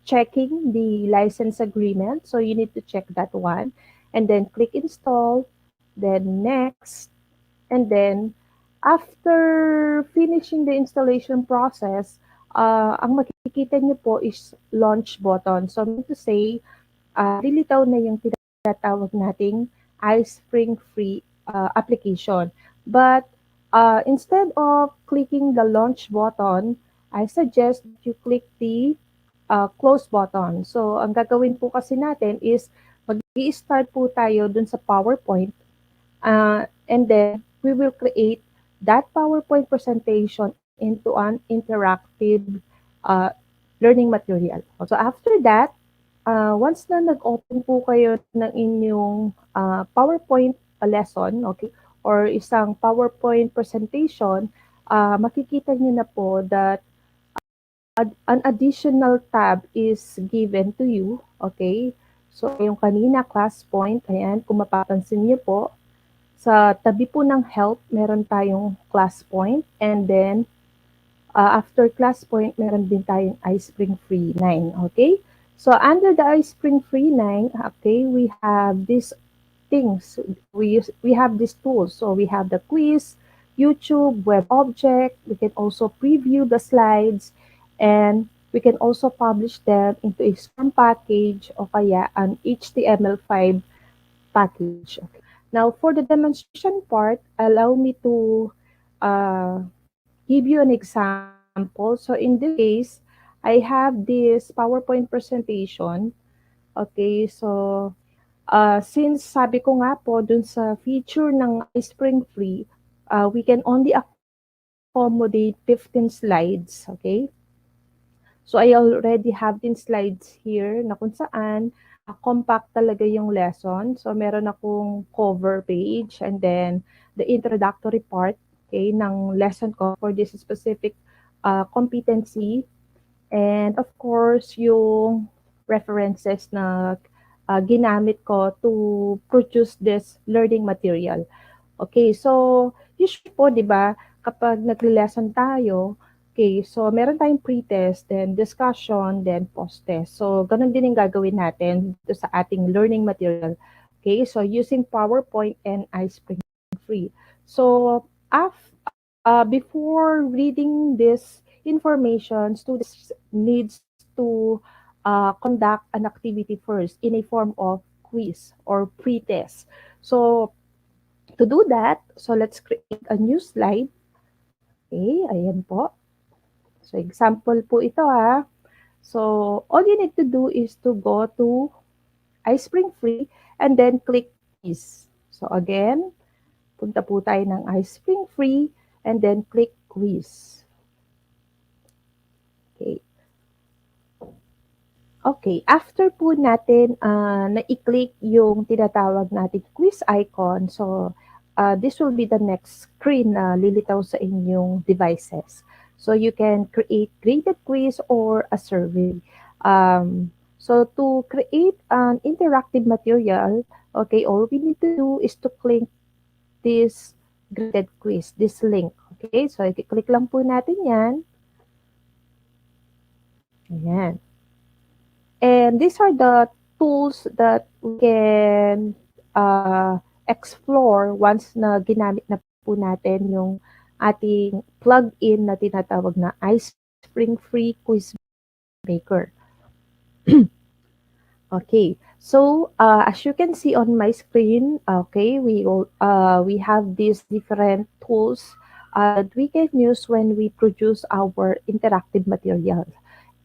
checking the license agreement. So you need to check that one. And then click install, then next. And then, after finishing the installation process, ang makikita niyo po is launch button. So, mean to say, lilitaw na yung tinatawag nating iSpring Free application. But instead of clicking the launch button, I suggest that you click the close button. So, ang gagawin po kasi natin is mag-i-start po tayo dun sa PowerPoint, and then we will create that PowerPoint presentation into an interactive learning material. So, after that, once na nag-open po kayo ng inyong PowerPoint lesson, okay, or isang PowerPoint presentation, makikita nyo na po that an additional tab is given to you, okay? So, yung kanina, class point, ayan, kung mapapansin niyo po, sa tabi po ng help, meron tayong class point, and then, after class point, meron din tayong iSpring Free 9, okay? So, under the iSpring Free 9, okay, we have these things. We have these tools. So, we have the quiz, YouTube, web object. We can also preview the slides, and we can also publish them into a Scrum package o kaya an HTML5 package. Okay. Now, for the demonstration part, allow me to give you an example. So, in this case, I have this PowerPoint presentation. Okay, so since sabi ko nga po dun sa feature ng iSpring Free, we can only accommodate 15 slides. Okay. So, I already have 10 slides here na kung saan compact talaga yung lesson. So, meron akong cover page and then the introductory part, okay, ng lesson ko for this specific competency. And of course, yung references na ginamit ko to produce this learning material. Okay, so usually po, di ba, kapag nagle-lesson tayo, okay, so meron tayong pre-test, then discussion, then post-test. So, ganun din yung gagawin natin dito sa ating learning material. Okay, so using PowerPoint and iSpring Free. So, before reading this information, students needs to conduct an activity first in a form of quiz or pre-test. So, to do that, so let's create a new slide. Okay, ayan po. So, example po ito ha. So, all you need to do is to go to iSpring Free and then click quiz. So, again, punta po tayo ng iSpring Free and then click quiz. Okay. Okay, after po natin na-i-click yung tinatawag natin quiz icon, so this will be the next screen na lilitaw sa inyong devices. So you can create graded quiz or a survey. So to create an interactive material, okay, all we need to do is to click this graded quiz, this link. Okay, so i-click lang po natin yan. Ayan. And these are the tools that we can explore once na ginamit na po natin yung ating plug-in na tinatawag na iSpring Free Quiz Maker. Okay, so as you can see on my screen, okay, we have these different tools that we can use when we produce our interactive material.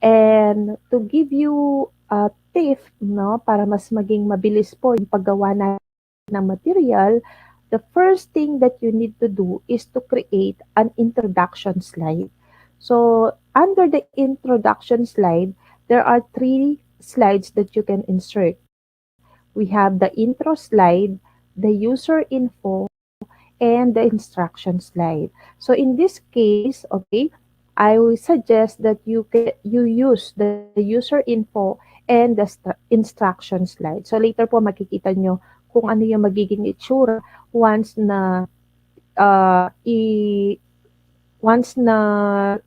And to give you a tip, no, para mas maging mabilis po yung paggawa natin ng material, the first thing that you need to do is to create an introduction slide. So under the introduction slide, there are 3 slides that you can insert. We have the intro slide, the user info, and the instruction slide. So in this case, okay, I will suggest that you use the user info and the instruction slide. So later po makikita nyo kung ano yung magiging itsura once na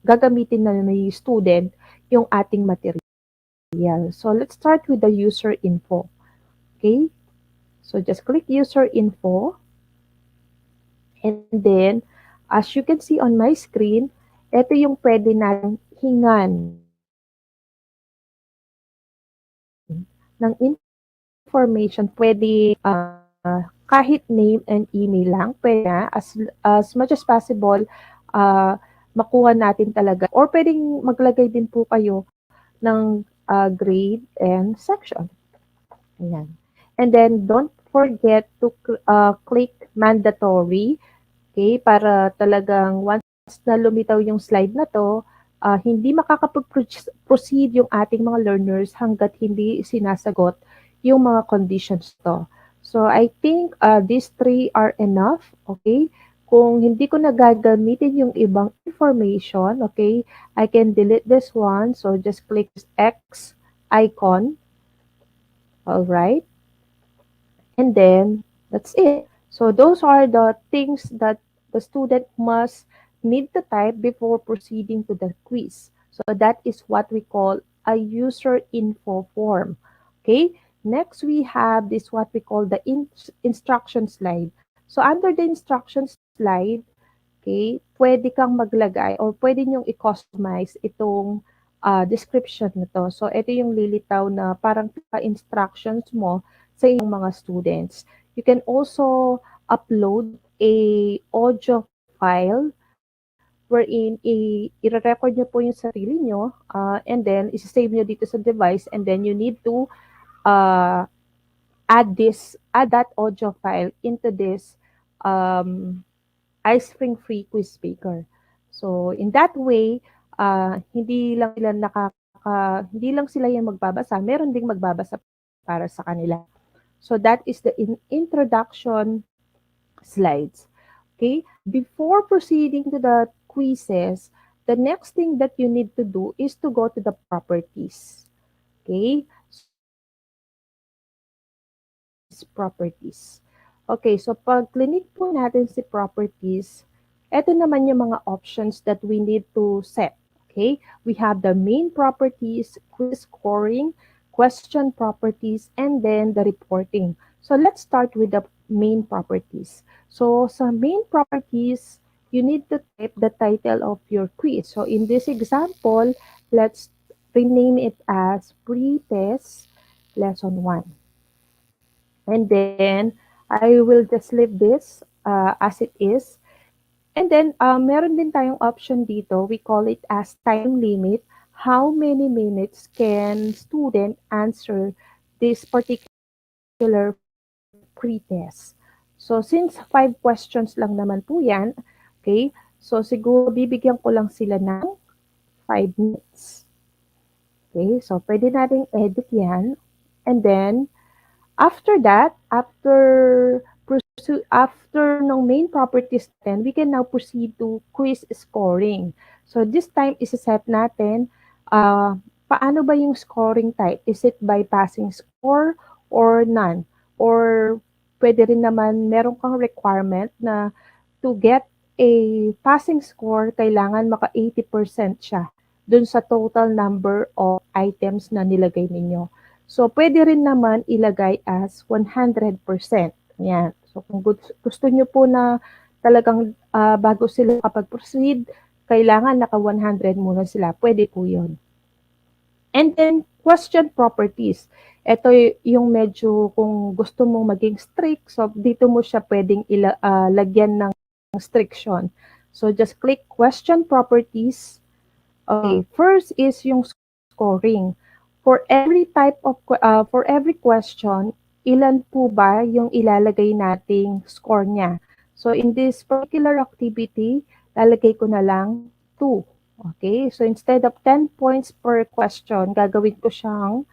gagamitin na ng student yung ating material. So let's start with the user info. Okay? So just click user info. And then, as you can see on my screen, ito yung pwede natin hingan ng information. Pwede kahit name and email lang. Pwede na, as much as possible, makuha natin talaga. Or pwedeng maglagay din po kayo ng grade and section. Ayan. And then, don't forget to click mandatory. Okay, para talagang once na lumitaw yung slide na to, hindi makakapag-proceed yung ating mga learners hanggat hindi sinasagot yung mga conditions to. So, I think these 3 are enough. Okay, kung hindi ko na gagamitin yung ibang information, okay, I can delete this one. So, just click this X icon. Alright. And then, that's it. So, those are the things that the student must need to type before proceeding to the quiz. So, that is what we call a user info form. Okay? Next, we have this what we call the instruction slide. So, under the instruction slide, okay, pwede kang maglagay or pwede nyong i-customize itong description na to. So, ito yung lilitaw na parang pa-instructions mo sa inyong mga students. You can also upload a audio file wherein i-record nyo po yung sarili nyo and then i-save nyo dito sa device and then you need to add that audio file into this iSpring Free Quiz Maker. So in that way, hindi lang sila yung magbabasa, meron ding magbabasa para sa kanila. So that is the introduction slides. Okay, before proceeding to the quizzes, the next thing that you need to do is to go to the properties. Okay, properties. Okay, so pag click po natin si properties, ito naman yung mga options that we need to set. Okay, we have the main properties, quiz scoring, question properties, and then the reporting. So let's start with the main properties. So sa main properties, you need to type the title of your quiz. So in this example, let's rename it as Pre-Test Lesson 1. And then I will just leave this as it is. And then meron din tayong option dito. We call it as time limit. How many minutes can student answer this particular pre-test? So, since 5 questions lang naman po yan, okay, so siguro bibigyan ko lang sila ng 5 minutes. Okay, so pwede nating edit yan. And then, after that, after ng main properties natin, we can now proceed to quiz scoring. So, this time, isa-set natin paano ba yung scoring type? Is it by passing score or none? Or pwede rin naman meron kang requirement na to get a passing score, kailangan maka 80% siya dun sa total number of items na nilagay ninyo. So, pwede rin naman ilagay as 100%. Yan. So, kung gusto nyo po na talagang bago sila kapag-proceed, kailangan naka 100 muna sila. Pwede po yun. And then, question properties. Ito yung medyo kung gusto mong maging strict, so dito mo siya pwedeng lagyan ng restriction. So, just click question properties. Okay, first is yung scoring. For every for every question, ilan po ba yung ilalagay nating score niya? So, in this particular activity, lalagay ko na lang 2. Okay, so instead of 10 points per question, gagawin ko siyang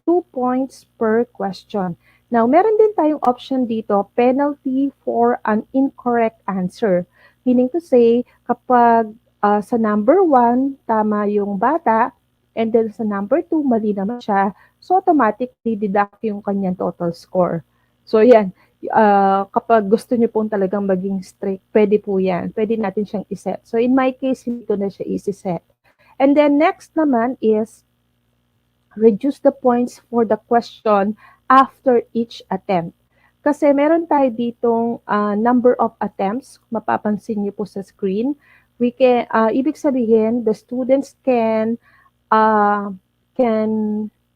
2 points per question. Now, meron din tayong option dito, penalty for an incorrect answer. Meaning to say, kapag sa number 1, tama yung bata, and then sa number 2, mali naman siya, so automatically deduct yung kanyang total score. So, yan. Kapag gusto niyo pong talagang maging strict, pwede po yan. Pwede natin siyang iset. So, in my case, hindi ko na siya isi-set. And then, next naman is reduce the points for the question after each attempt. Kasi meron tayo ditong number of attempts. Mapapansin niyo po sa screen. We can, ibig sabihin, the students can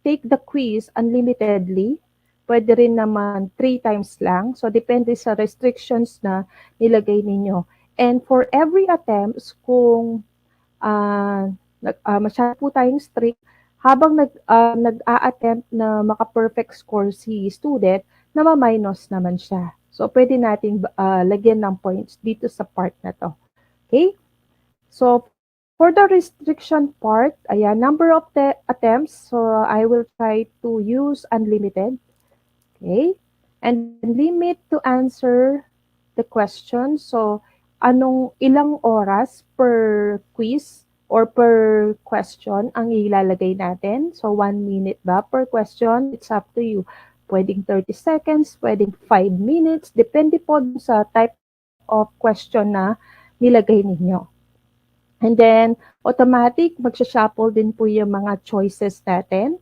take the quiz unlimitedly. Pwede rin naman 3 times lang. So, depende sa restrictions na nilagay ninyo. And for every attempt, kung masyado po tayong strict, habang nag-a-attempt na maka-perfect score si student, na ma-minus naman siya. So, pwede natin lagyan ng points dito sa part na to. Okay? So, for the restriction part, ayan, number of the attempts. So, I will try to use unlimited. Okay? And limit to answer the question. So, ilang oras per quiz or per question ang ilalagay natin? So, 1 minute ba per question? It's up to you. Pwedeng 30 seconds, pwedeng 5 minutes. Depende po sa type of question na nilagay ninyo. And then, automatic, magsha-shuffle din po yung mga choices natin.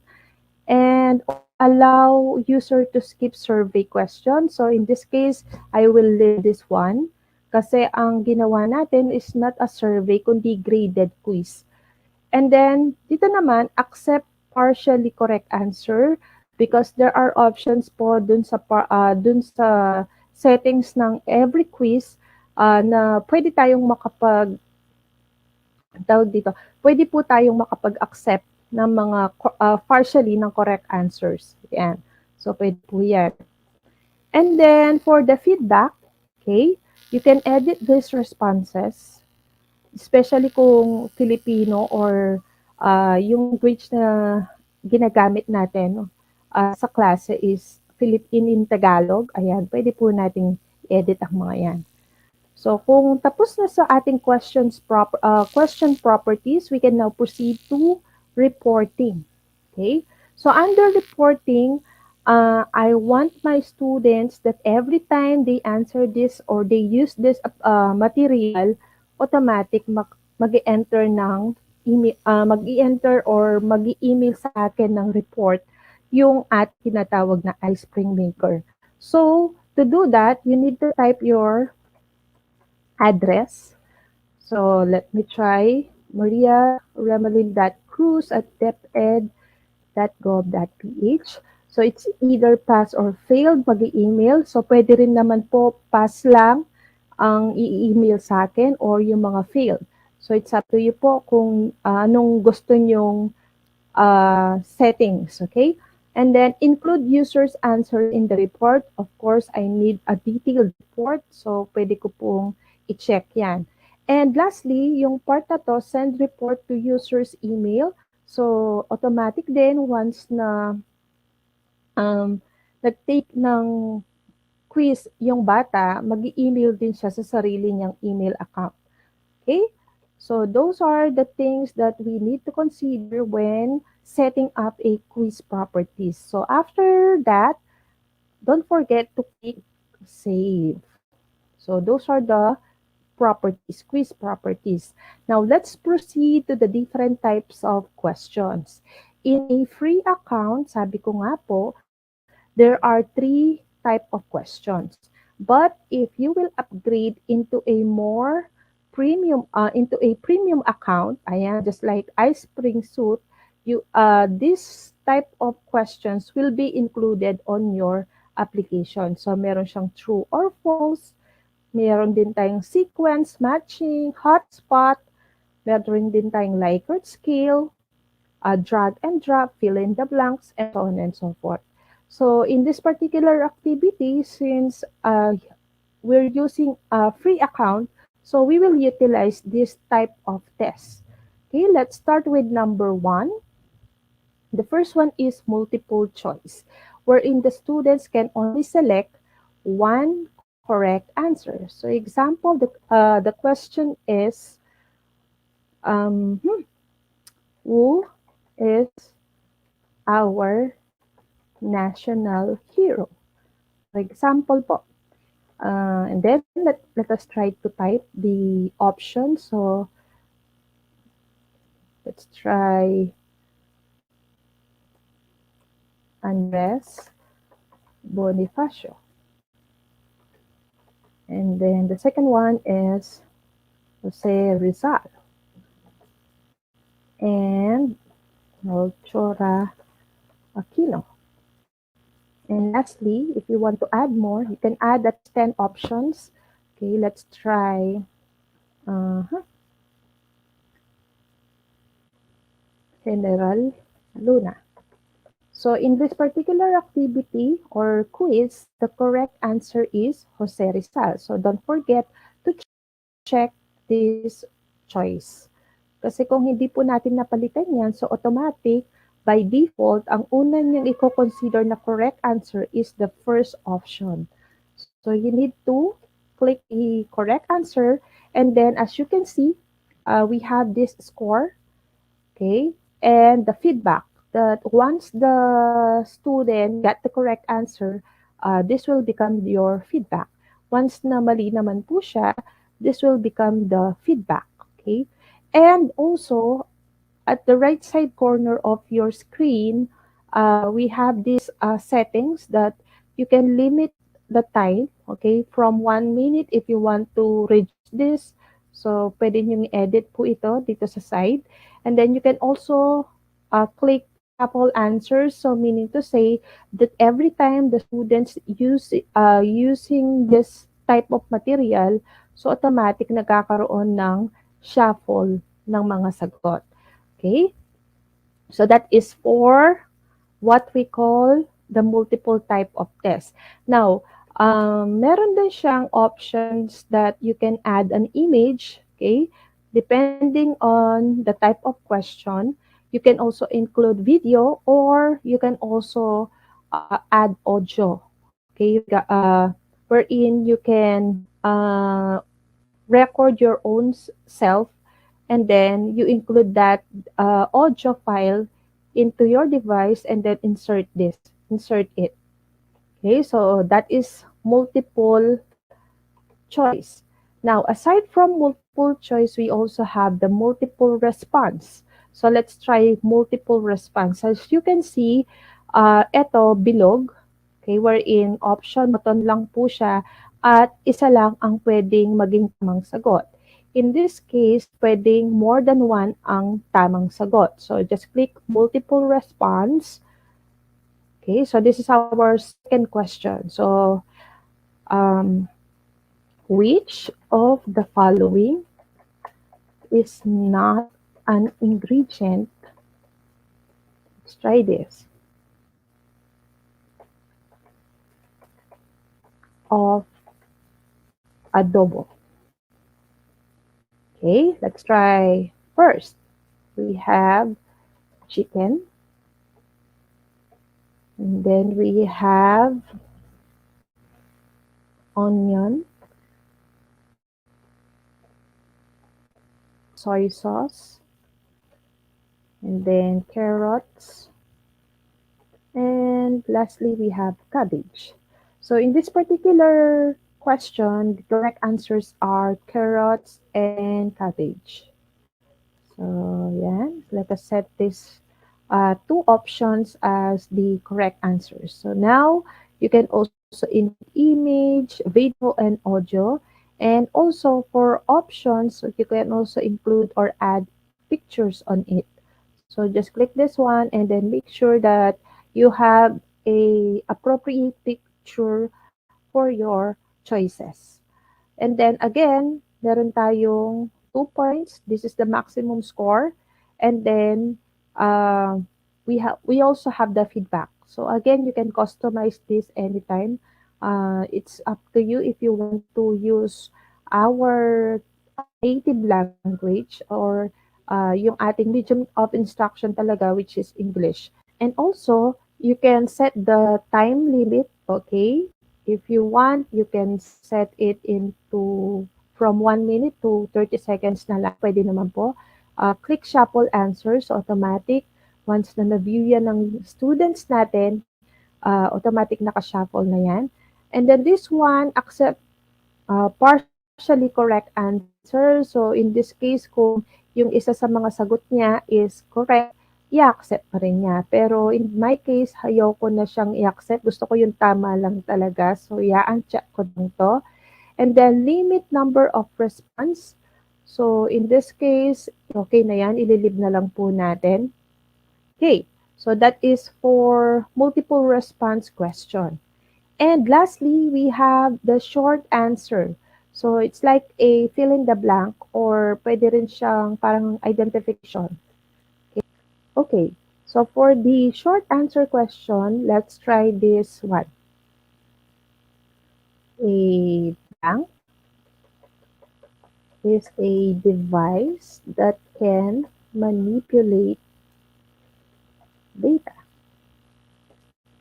And allow user to skip survey questions. So, in this case, I will leave this one. Kasi ang ginawa natin is not a survey, kundi graded quiz. And then, dito naman, accept partially correct answer because there are options po dun sa settings ng every quiz na pwede tayong pwede po tayong makapag-accept ng mga partially ng correct answers. Yan. So, pwede po yan. And then, for the feedback, okay, you can edit these responses, especially kung Filipino or yung language na ginagamit natin sa klase is Philippine in Tagalog. Ayan, pwede po nating edit ang mga yan. So, kung tapos na sa ating question properties, we can now proceed to reporting. Okay? So, under reporting, I want my students that every time they answer this or they use this material, automatic mag-enter ng email, mag-enter or mag-email sa akin ng report yung tinatawag na iSpring Maker. So, to do that, you need to type your address. So, let me try mariaremelin.cruz@deped.gov.ph. So, it's either pass or failed, mag-i-email. So, pwede rin naman po pass lang ang i-email sa akin or yung mga failed. So, it's up to you po kung anong gusto nyong settings, okay? And then, include user's answer in the report. Of course, I need a detailed report. So, pwede ko pong i-check yan. And lastly, yung part na to, send report to user's email. So, automatic din once na nag-take ng quiz yung bata, mag-i-email din siya sa sarili niyang email account. Okay? So, those are the things that we need to consider when setting up a quiz properties. So after that, don't forget to click save. So those are the properties, quiz properties. Now let's proceed to the different types of questions. In a free account, sabi ko nga po, there are 3 type of questions. But if you will upgrade into a more premium account, ayan, just like iSpring Suit, this type of questions will be included on your application. So meron siyang true or false, meron din tayong sequence, matching, hotspot, meron din tayong Likert scale, drag and drop, fill in the blanks, and so on and so forth. So in this particular activity, since we're using a free account, so we will utilize this type of test. Okay, let's start with number 1. The first one is multiple choice, wherein the students can only select one correct answer. So example, the question is, who is our national hero? For example po. And then let us try to type the option. So let's try Andres Bonifacio. And then the second one is Jose Rizal. And Melchora Aquino. And lastly, if you want to add more, you can add that 10 options. Okay, let's try General Luna. So in this particular activity or quiz, the correct answer is Jose Rizal. So don't forget to check this choice. Kasi kung hindi po natin napalitan yan, so automatic, by default, ang una niyang i-consider na correct answer is the first option. So you need to click the correct answer, and then as you can see, we have this score, okay, and the feedback. That once the student got the correct answer, this will become your feedback. Once na mali naman po siya, this will become the feedback, okay? And also, at the right side corner of your screen, we have these settings that you can limit the time, okay, from 1 minute if you want to reduce this. So, pwede nyo i-edit po ito dito sa side. And then you can also click couple answers. So, meaning to say that every time the students using this type of material, so automatic nagkakaroon ng shuffle ng mga sagot. Okay? So that is for what we call the multiple type of test. Now, meron din siyang options that you can add an image, okay? Depending on the type of question, you can also include video or you can also add audio, okay? Wherein you can record your own self, and then you include that audio file into your device and then insert it. Okay, so that is multiple choice. Now, aside from multiple choice, we also have the multiple response. So let's try multiple response. As you can see, ito bilog, okay, wherein option button lang po siya at isa lang ang pwedeng maging tamang sagot. In this case, pwedeng more than one ang tamang sagot. So just click multiple response. Okay, so this is our second question. So, which of the following is not an ingredient? Let's try this. Of adobo. Okay, let's try first. We have chicken. And then we have onion, soy sauce, and then carrots, and lastly, we have cabbage. So in this particular question, the correct answers are carrots and cabbage. So, yan. Let us set these two options as the correct answers. So now, you can also include image, video, and audio. And also, for options, so you can also include or add pictures on it. So just click this one and then make sure that you have a appropriate picture for your choices. And then again, meron tayong 2 points. This is the maximum score. And then we also have the feedback. So again, you can customize this anytime. It's up to you if you want to use our native language or yung ating medium of instruction talaga, which is English. And also, you can set the time limit, okay? If you want, you can set it into from 1 minute to 30 seconds na lang. Pwede naman po. Click shuffle answers, automatic. Once na na-view yan ng students natin, automatic naka-shuffle na yan. And then this one, accept partially correct answer. So in this case, kung yung isa sa mga sagot niya is correct, i-accept pa rin niya. Pero in my case, ayaw ko na siyang i-accept. Gusto ko yung tama lang talaga. So, i-uncheck ko lang to. And then, limit number of response. So, in this case, okay na yan. Ililib na lang po natin. Okay. So, that is for multiple response question. And lastly, we have the short answer. So, it's like a fill in the blank or pwede rin siyang parang identification. Okay, so for the short answer question, let's try this one. A bank is a device that can manipulate data.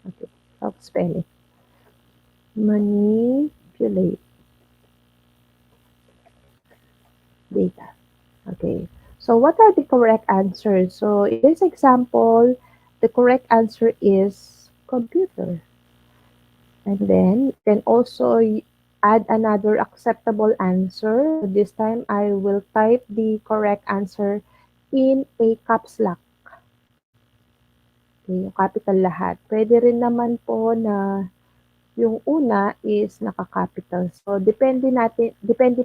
Okay, I'll spell it. Manipulate data. Okay. So what are the correct answers? So in this example, the correct answer is computer. And then you can also add another acceptable answer. This time I will type the correct answer in a caps lock. Okay, yung capital lahat. Pwede rin naman po na yung una is naka-capital. So depende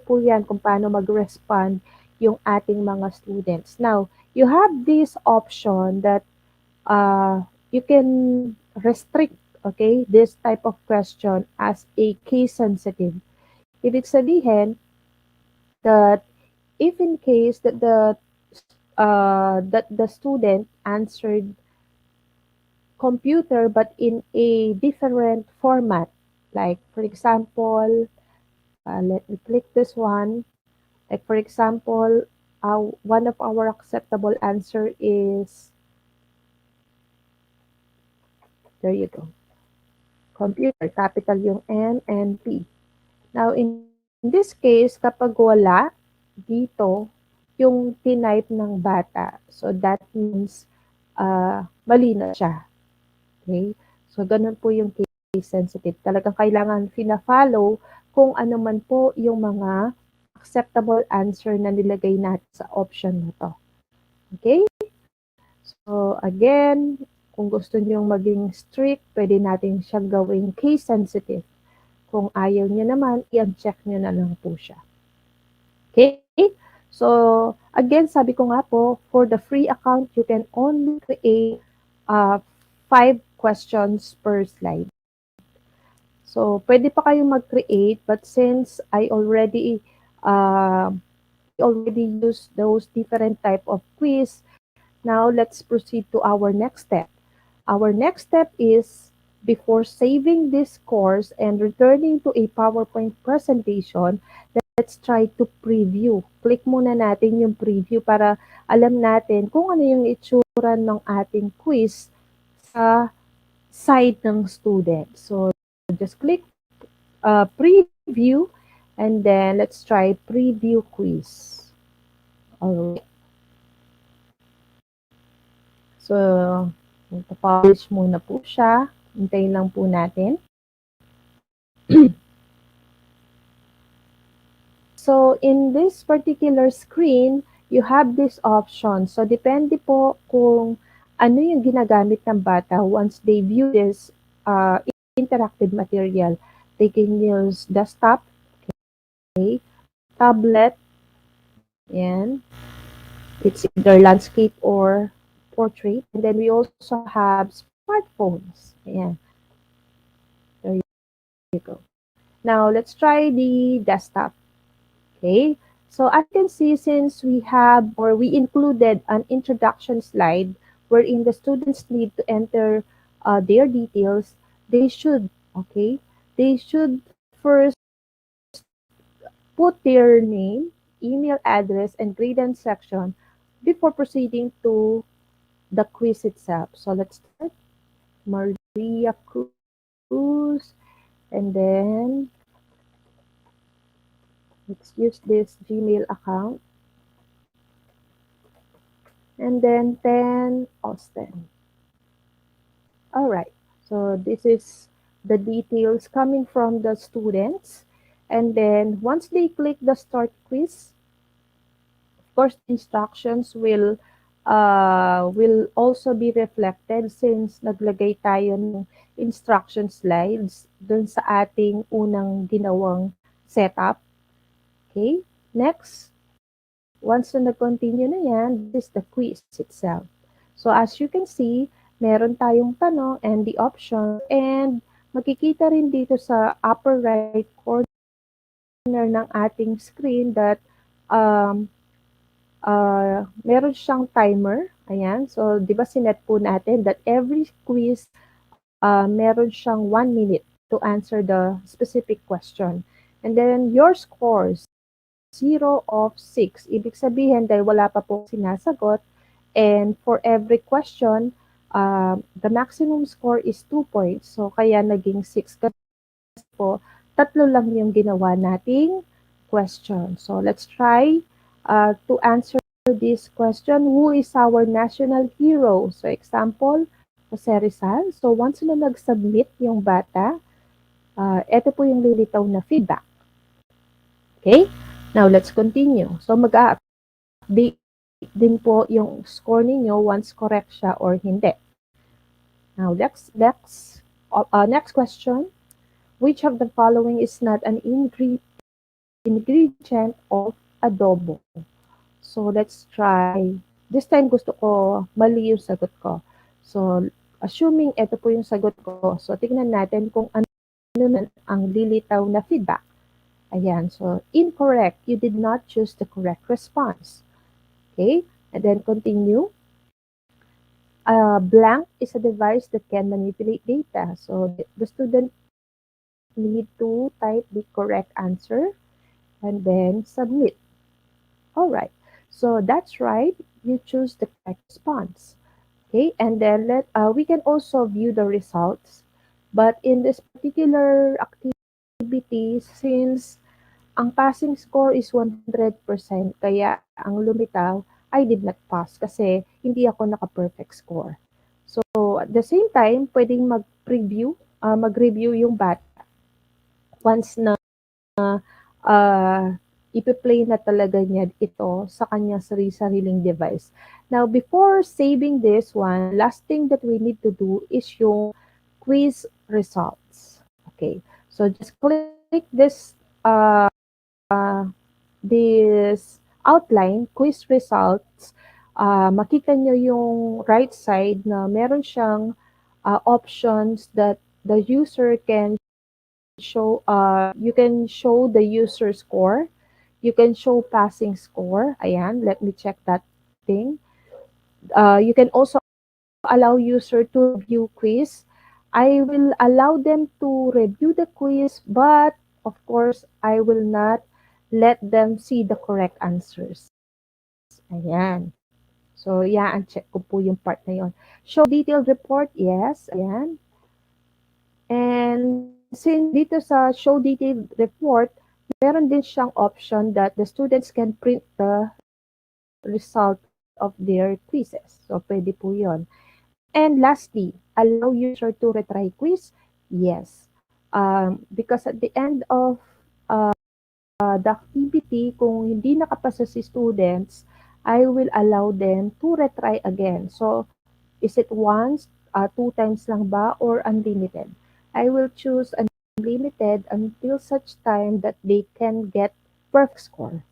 po yan kung paano mag-respond yung ating mga students. Now, you have this option that you can restrict, okay, this type of question as a case sensitive. Ibig sabihin that if in case that the student answered computer but in a different format, like for example, let me click this one. Like for example, one of our acceptable answer is, there you go, computer, capital yung M and P. Now, in this case, kapag wala dito yung tinype ng bata, so that means mali na siya. Okay? So, ganun po yung case sensitive. Talagang kailangan fina-follow kung ano man po yung mga acceptable answer na nilagay natin sa option na to. Okay? So, again, kung gusto nyo maging strict, pwede natin siyang gawing case sensitive. Kung ayaw nyo naman, i-uncheck nyo na lang po siya. Okay? So, again, sabi ko nga po, for the free account, you can only create 5 questions per slide. So, pwede pa kayong mag-create, but since I already used those different type of quiz, now let's proceed to our next step. Our next step is, before saving this course and returning to a PowerPoint presentation, let's try to preview. Click muna natin yung preview para alam natin kung ano yung itsura ng ating quiz sa side ng student. So, just click preview and then let's try preview quiz. Alright. So, ito-publish muna po siya. Hintayin lang po natin. So, in this particular screen, you have this option. So, depende po kung ano yung ginagamit ng bata once they view this interactive material. They can use desktop, okay, tablet, yan. It's either landscape or portrait. And then we also have smartphones. Ayan. There you go. Now, let's try the desktop. Okay. So as you can see, since we have or we included an introduction slide wherein the students need to enter their details, they should, okay, they should first put their name, email address, and guidance section before proceeding to the quiz itself. So let's start. Maria Cruz, and then let's use this Gmail account. And then 10 Austin. All right. So this is the details coming from the students. And then once they click the start quiz, of course, instructions will also be reflected since naglagay tayo ng instruction slides dun sa ating unang ginawang setup. Okay. Next. Once na nag-continue na yan, this is the quiz itself. So as you can see, meron tayong tanong and the option, and makikita rin dito sa upper right corner ng ating screen that meron siyang timer. Ayan. So, di ba sinet po natin that every quiz, meron siyang 1 minute to answer the specific question. And then your scores, 0 of 6. Ibig sabihin, dahil wala pa po sinasagot, and for every question, the maximum score is 2 points. So, kaya naging 6. Kasi po, 3 lang yung ginawa nating question. So, let's try to answer this question. Who is our national hero? So, example, Jose Rizal. So, once na nag-submit yung bata, ito po yung lilitaw na feedback. Okay? Now, let's continue. So, mag-update din po yung score ninyo once correct siya or hindi. Now, next question. Which of the following is not an ingredient of adobo? So, let's try. This time, gusto ko mali yung sagot ko. So, assuming ito po yung sagot ko, so tignan natin kung ano naman ang lilitaw na feedback. Ayan, so incorrect. You did not choose the correct response. Okay, and then continue. Blank is a device that can manipulate data. So the student need to type the correct answer and then submit. All right, so that's right. You choose the correct response. Okay, and then we can also view the results. But in this particular activity, since ang passing score is 100%, kaya ang lumitaw, I did not pass kasi hindi ako naka-perfect score. So, at the same time, pwedeng mag-review yung bata once na ipi-play na talaga niya ito sa kanyang sariling device. Now, before saving this one, last thing that we need to do is yung quiz results. Okay, so just click this outline, quiz results. Makita nyo yung right side na meron siyang options that the user can show. You can show the user score. You can show passing score. Ayan, let me check that thing. You can also allow user to review quiz. I will allow them to review the quiz, but of course, I will not let them see the correct answers. Ayan. So, yeah, check ko po yung part na yon. Show detailed report, yes. Ayan. And since dito sa show detailed report, meron din siyang option that the students can print the result of their quizzes. So, pwede po yun. And lastly, allow user to retry quiz? Yes. Because at the end of the activity, kung hindi nakapasa si students, I will allow them to retry again. So, is it once, 2 times lang ba, or unlimited? I will choose unlimited until such time that they can get perfect score.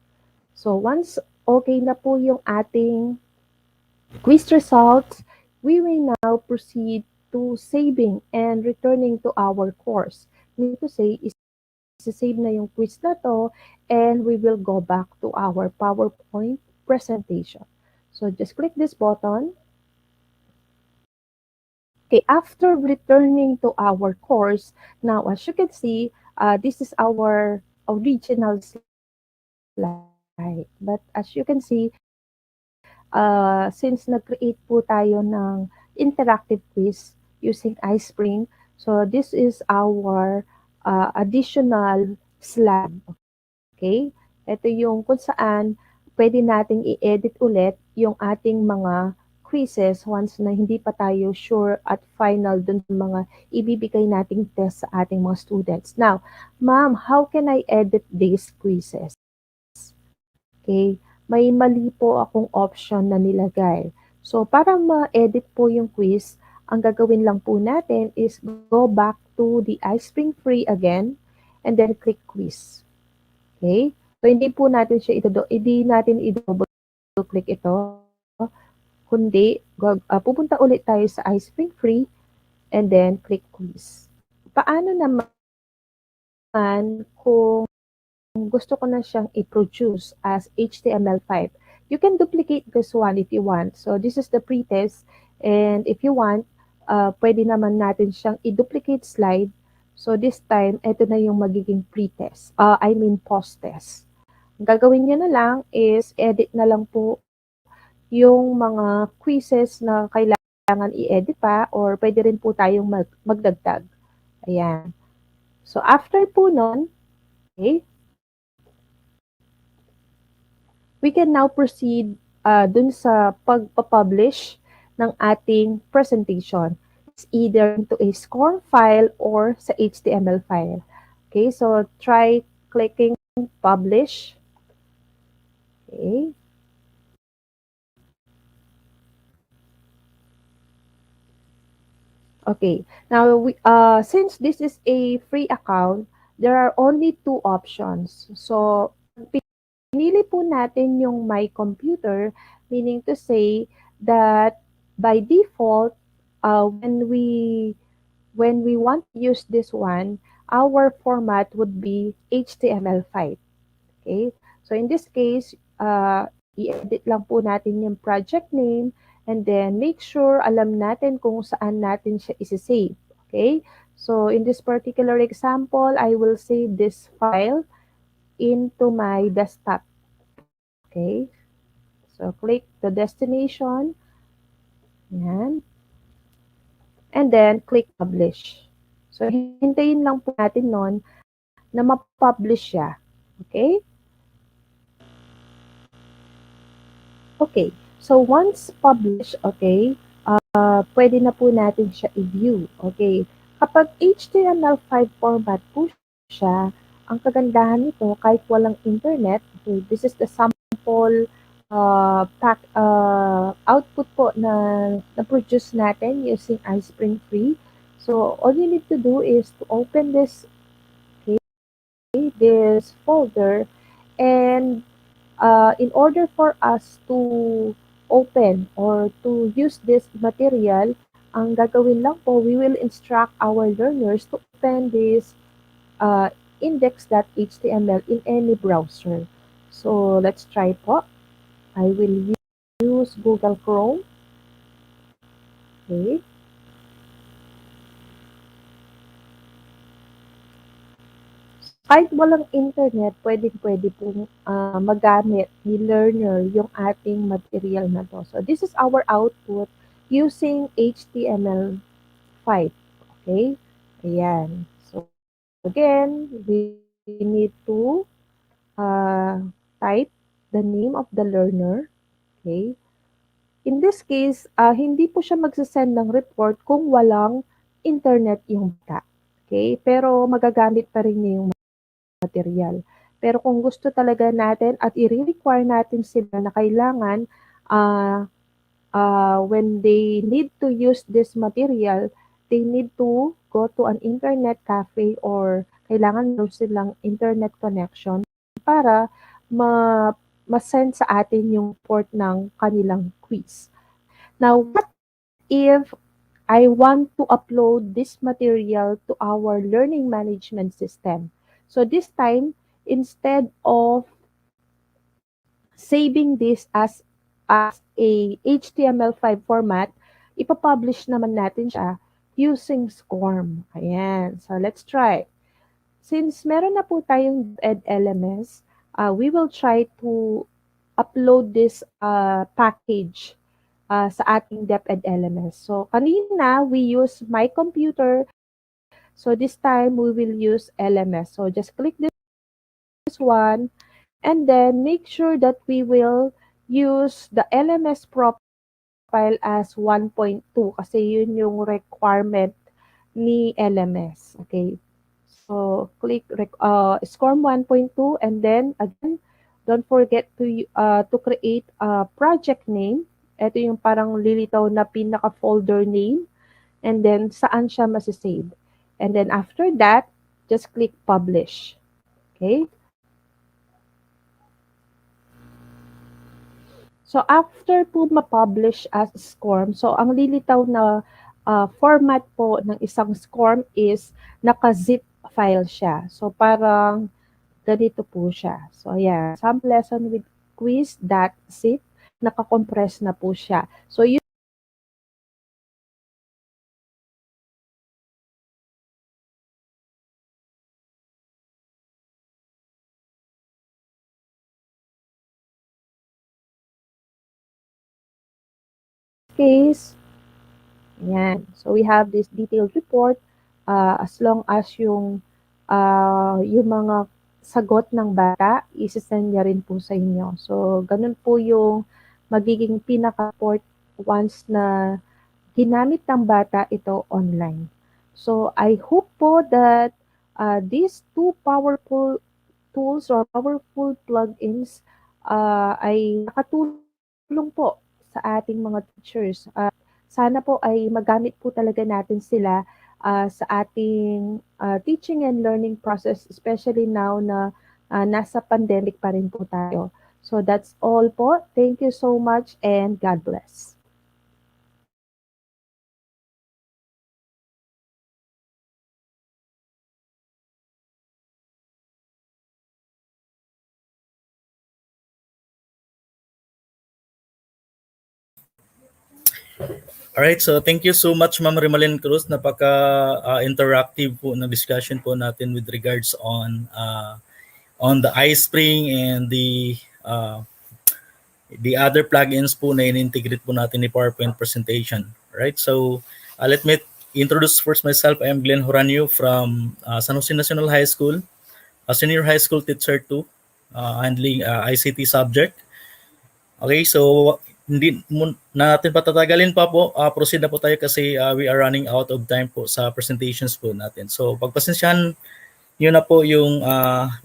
So, once okay na po yung ating quiz results, we will now proceed to saving and returning to our course. Meaning to say, save na yung quiz na to, and we will go back to our PowerPoint presentation. So just click this button. Okay, after returning to our course, now as you can see, this is our original slide. But as you can see, since nag-create po tayo ng interactive quiz using iSpring, so this is our additional slide. Okay? Ito yung kung saan pwede nating i-edit ulit yung ating mga quizzes once na hindi pa tayo sure at final dun sa mga ibibigay nating test sa ating mga students. Now, ma'am, how can I edit these quizzes? Okay? May mali po akong option na nilagay. So, para ma-edit po yung quiz, ang gagawin lang po natin is go back to the iSpring Free again and then click quiz. Okay? So, hindi po natin siya hindi natin i-double click ito. Kundi, pupunta ulit tayo sa iSpring Free and then click quiz. Paano naman kung gusto ko na siyang i-produce as HTML5? You can duplicate this one if you want. So, this is the pre-test. And if you want, pwede naman natin siyang i-duplicate slide. So, this time, ito na yung magiging pre-test. Post-test. Ang gagawin nyo na lang is edit na lang po yung mga quizzes na kailangan i-edit pa, or pwede rin po tayong magdagdag. Ayan. So, after po nun, okay, we can now proceed dun sa pagpapublish ng ating presentation. It's either into a SCORM file or sa HTML file. Okay, so try clicking publish. Okay. Okay, now since this is a free account, there are only 2 options. So, pinili po natin yung My Computer, meaning to say that by default, when we want to use this one, our format would be HTML5. Okay, so in this case, i-edit lang po natin yung project name, and then make sure alam natin kung saan natin siya isi-save. Okay? So, in this particular example, I will save this file into my desktop. Okay? So, click the destination. Yan. And then, click publish. So, hintayin lang po natin nun na ma-publish siya. Okay? Okay. So, once published, okay, pwede na po natin siya i-view. Okay. Kapag HTML5 format po siya, ang kagandahan nito, kahit walang internet, okay, this is the sample output po na na-produce natin using iSpring Free. So, all you need to do is to open this, okay, this folder, and in order for us to open or to use this material, ang gagawin lang po, we will instruct our learners to open this index.html in any browser. So, let's try po. I will use Google Chrome. Okay. Kahit walang internet, pwede pong magamit ni learner yung ating material na to. So, this is our output using HTML5. Okay? Ayan. So, again, we need to type the name of the learner. Okay? In this case, hindi po siya magsasend ng report kung walang internet yung bata. Okay? Pero magagamit pa rin niya yung material. Pero kung gusto talaga natin at i-require natin sila na kailangan when they need to use this material, they need to go to an internet cafe or kailangan meron silang internet connection para ma-send sa atin yung report ng kanilang quiz. Now, what if I want to upload this material to our learning management system? So this time, instead of saving this as a HTML5 format, ipapublish naman natin siya using SCORM. Ayan. So let's try. Since meron na po tayong DepEd LMS, we will try to upload this package sa ating DepEd LMS. So kanina, we use my computer. So this time, we will use LMS. So just click this one. And then make sure that we will use the LMS profile as 1.2 kasi yun yung requirement ni LMS. Okay. So click SCORM 1.2 and then again, don't forget to create a project name. Ito yung parang lilitaw na pinaka-folder name and then saan siya masisave. And then after that, just click publish. Okay. So after po ma-publish as SCORM, so ang lilitaw na format po ng isang SCORM is naka-zip file siya. So parang ganito po siya. So ayan, sample lesson with quiz.zip, naka-compress na po siya. So yun case. Yan. So we have this detailed report as long as yung mga sagot ng bata, isisend niya rin po sa inyo. So ganun po yung magiging pinaka-report once na ginamit ng bata ito online. So I hope po that these two powerful tools or powerful plugins ay nakatulong po sa ating mga teachers. Sana po ay magamit po talaga natin sila sa ating teaching and learning process, especially now na nasa pandemic pa rin po tayo. So that's all po. Thank you so much and God bless. Alright, so thank you so much Ma'am Rimalyn Cruz. Napaka-interactive po na discussion po natin with regards on the iSpring and the other plugins po na in-integrate po natin ni PowerPoint presentation. Alright, so let me introduce first myself. I am Glenn Horanio from San Jose National High School, a senior high school teacher too, handling ICT subject. Okay, so hindi natin patatagalin pa po, proceed na po tayo kasi we are running out of time po sa presentations po natin. So pagpasensyahan nyo na po yung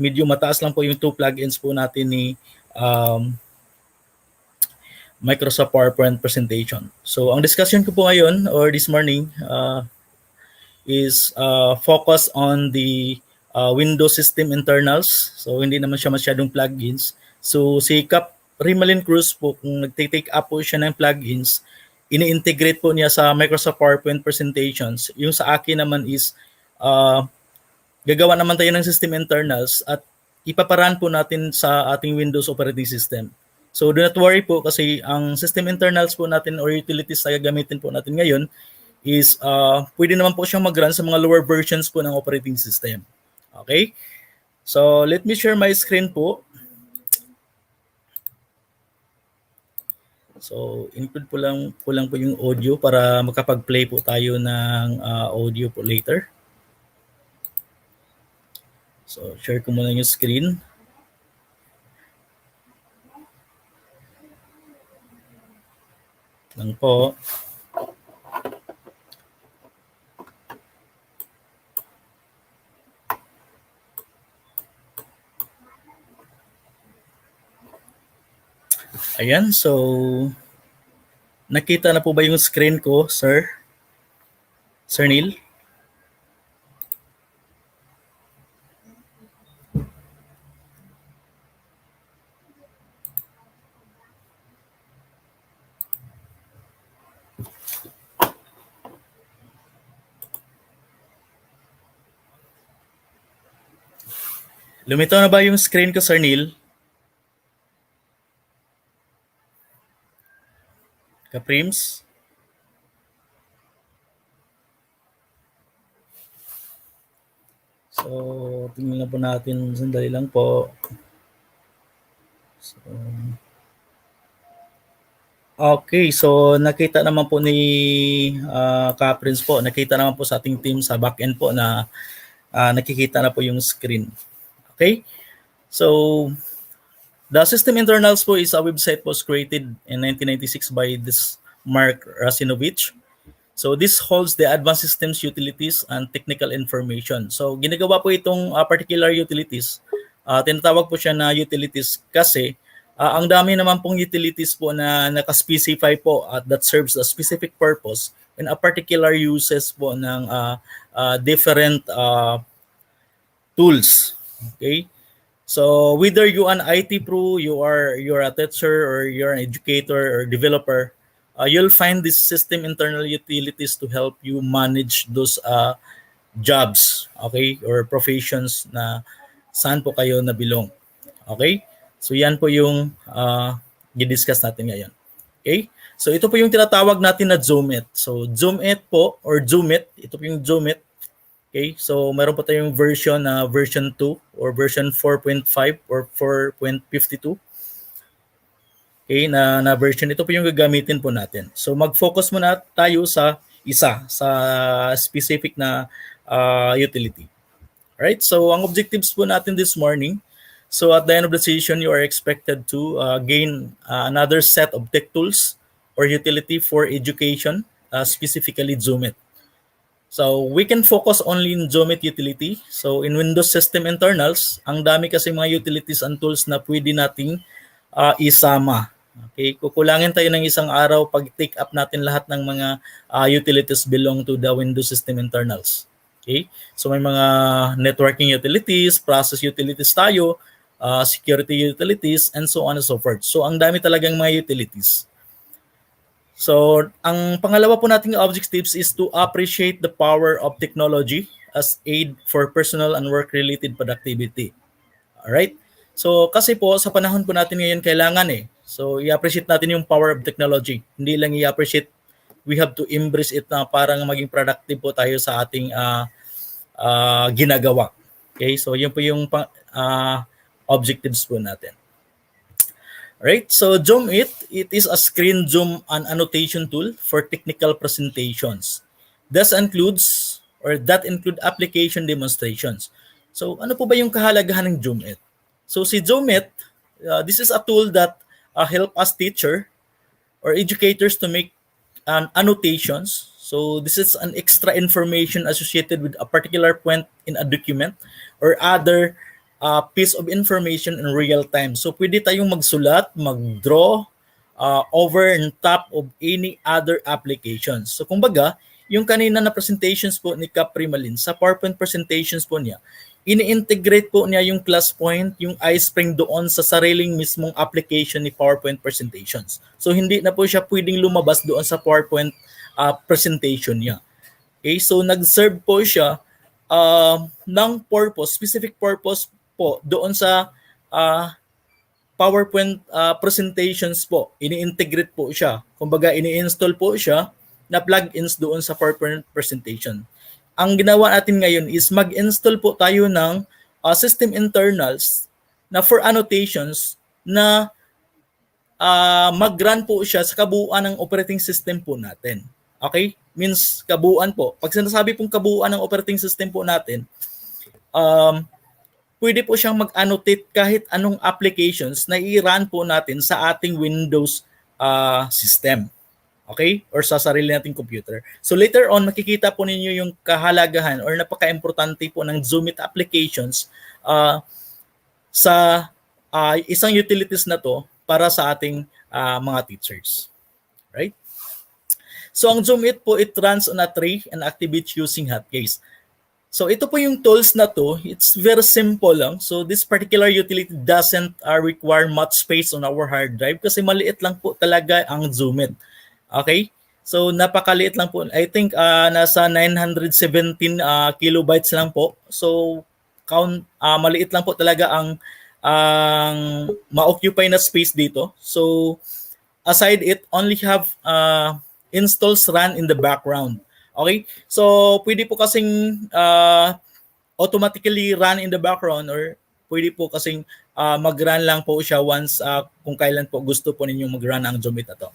medyo mataas lang po yung two plugins po natin ni Microsoft PowerPoint presentation. So ang discussion ko po ngayon or this morning is focus on the Windows system internals. So hindi naman siya masyadong plugins. So si Rimalyn Cruz po, kung nag-take up po siya ng plugins, ini-integrate po niya sa Microsoft PowerPoint presentations. Yung sa akin naman is, gagawa naman tayo ng system internals at ipaparan po natin sa ating Windows operating system. So do not worry po kasi ang system internals po natin or utilities na gagamitin po natin ngayon is pwede naman po siyang mag-run sa mga lower versions po ng operating system. Okay? So let me share my screen po. So, include po lang po yung audio para makapag-play po tayo ng audio po later. So, share ko muna yung screen. lang po. Ayan, so nakita na po ba yung screen ko, sir? Sir Neil? Lumitaw na ba yung screen ko, Sir Neil? Kaprims? So, tingnan po natin. Sandali lang po. So, okay, so nakita naman po ni Kaprims po. Nakita naman po sa ating team sa backend po na nakikita na po yung screen. Okay? So, the system internals po is a website was created in 1996 by this Mark Rasinovich. So this holds the advanced systems utilities and technical information. So ginagawa po itong particular utilities. Tinatawag po siya na utilities kasi ang dami naman pong utilities po na nakaspecify po at that serves a specific purpose in a particular uses po ng different tools. Okay? So whether you an IT pro, you're a teacher or you're an educator or developer, you'll find this system internal utilities to help you manage those jobs, okay, or professions na saan po kayo nabilong. Okay? So yan po yung i-discuss natin ngayon. Okay? So ito po yung tinatawag natin na Zoomit. So Zoomit po or Zoomit, ito po yung Zoomit. Okay, so meron po tayong version na version 2 or version 4.5 or 4.52. Okay, na version. Ito po yung gagamitin po natin. So mag-focus muna tayo sa sa specific na utility. Alright, so ang objectives po natin this morning. So at the end of the session, you are expected to gain another set of tech tools or utility for education, specifically Zoomit. So we can focus only in Zoomit utility. So in Windows system internals, ang dami kasi mga utilities and tools na pwede nating isama. Okay, kukulangin tayo ng isang araw pag take up natin lahat ng mga utilities belong to the Windows system internals. Okay, so may mga networking utilities, process utilities tayo, security utilities, and so on and so forth. So ang dami talagang mga utilities. So, ang pangalawa po nating objectives is to appreciate the power of technology as aid for personal and work-related productivity. Alright? So, kasi po, sa panahon po natin ngayon, kailangan So, i-appreciate natin yung power of technology. Hindi lang i-appreciate, we have to embrace it na parang maging productive po tayo sa ating ginagawa. Okay? So, yun po yung objectives po natin. Right, so Zoomit, it is a screen zoom and annotation tool for technical presentations. That include application demonstrations. So ano po ba yung kahalagahan ng Zoomit? So si Zoomit, this is a tool that help us teacher or educators to make annotations. So this is an extra information associated with a particular point in a document or other piece of information in real time. So pwede tayong magsulat, mag-draw over and top of any other applications. So kumbaga, yung kanina na presentations po ni Cap Primalin, sa PowerPoint presentations po niya, ini-integrate po niya yung class point, yung iSpring doon sa sariling mismong application ni PowerPoint presentations. So hindi na po siya pwedeng lumabas doon sa PowerPoint presentation niya. Okay, so nag-serve po siya ng purpose, specific purpose po doon sa PowerPoint presentations po. Ini-integrate po siya. Kumbaga, ini-install po siya na plugins doon sa PowerPoint presentation. Ang ginawa natin ngayon is mag-install po tayo ng system internals na for annotations na mag-run po siya sa kabuuan ng operating system po natin. Okay? Means kabuuan po. Pag sinasabi pong kabuuan ng operating system po natin, pwede po siyang mag-annotate kahit anong applications na i-run po natin sa ating Windows system. Okay? Or sa sarili nating computer. So later on, makikita po ninyo yung kahalagahan or napaka-importante po ng Zoom Meet applications sa isang utilities na to para sa ating mga teachers. Right? So ang Zoom Meet po, it runs on a tray and activates using hotkeys. So ito po yung tools na to, it's very simple lang. So this particular utility doesn't require much space on our hard drive kasi maliit lang po talaga ang Zoom Meet. Okay? So napakaliit lang po. I think nasa 917 kilobytes lang po. So maliit lang po talaga ang ma-occupy na space dito. So aside it, only have installs run in the background. Okay? So pwede po kasing automatically run in the background or pwede po kasing mag-run lang po siya once kung kailan po gusto po ninyong mag-run ang Zoom Meet na to.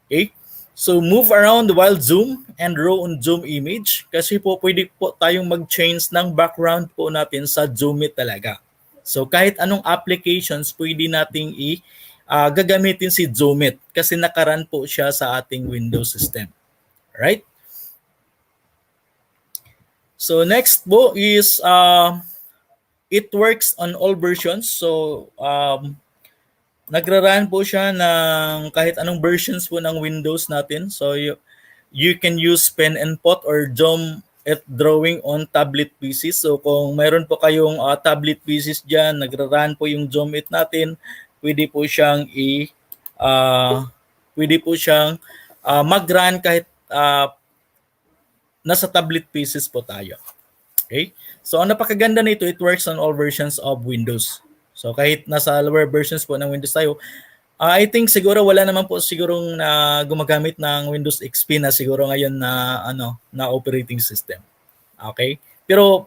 Okay? So move around while zoom and row on zoom image kasi po pwede po tayong mag-change ng background po natin sa Zoom Meet talaga. So kahit anong applications pwede nating gagamitin si Zoom Meet kasi nakaran po siya sa ating Windows system. Right? So next po is it works on all versions. So nagra-run po siya ng kahit anong versions po ng Windows natin. So you can use pen and pot or Zoom at drawing on tablet PCs. So kung mayroon po kayong tablet PCs dyan, nagra-run po yung Zoom Meet natin, pwede po siyang mag-run kahit nasa tablet PCs po tayo. Okay? So ang napakaganda nito, it works on all versions of Windows. So kahit nasa lower versions po ng Windows tayo, I think siguro wala naman po sigurong gumagamit ng Windows XP na siguro ngayon na operating system. Okay? Pero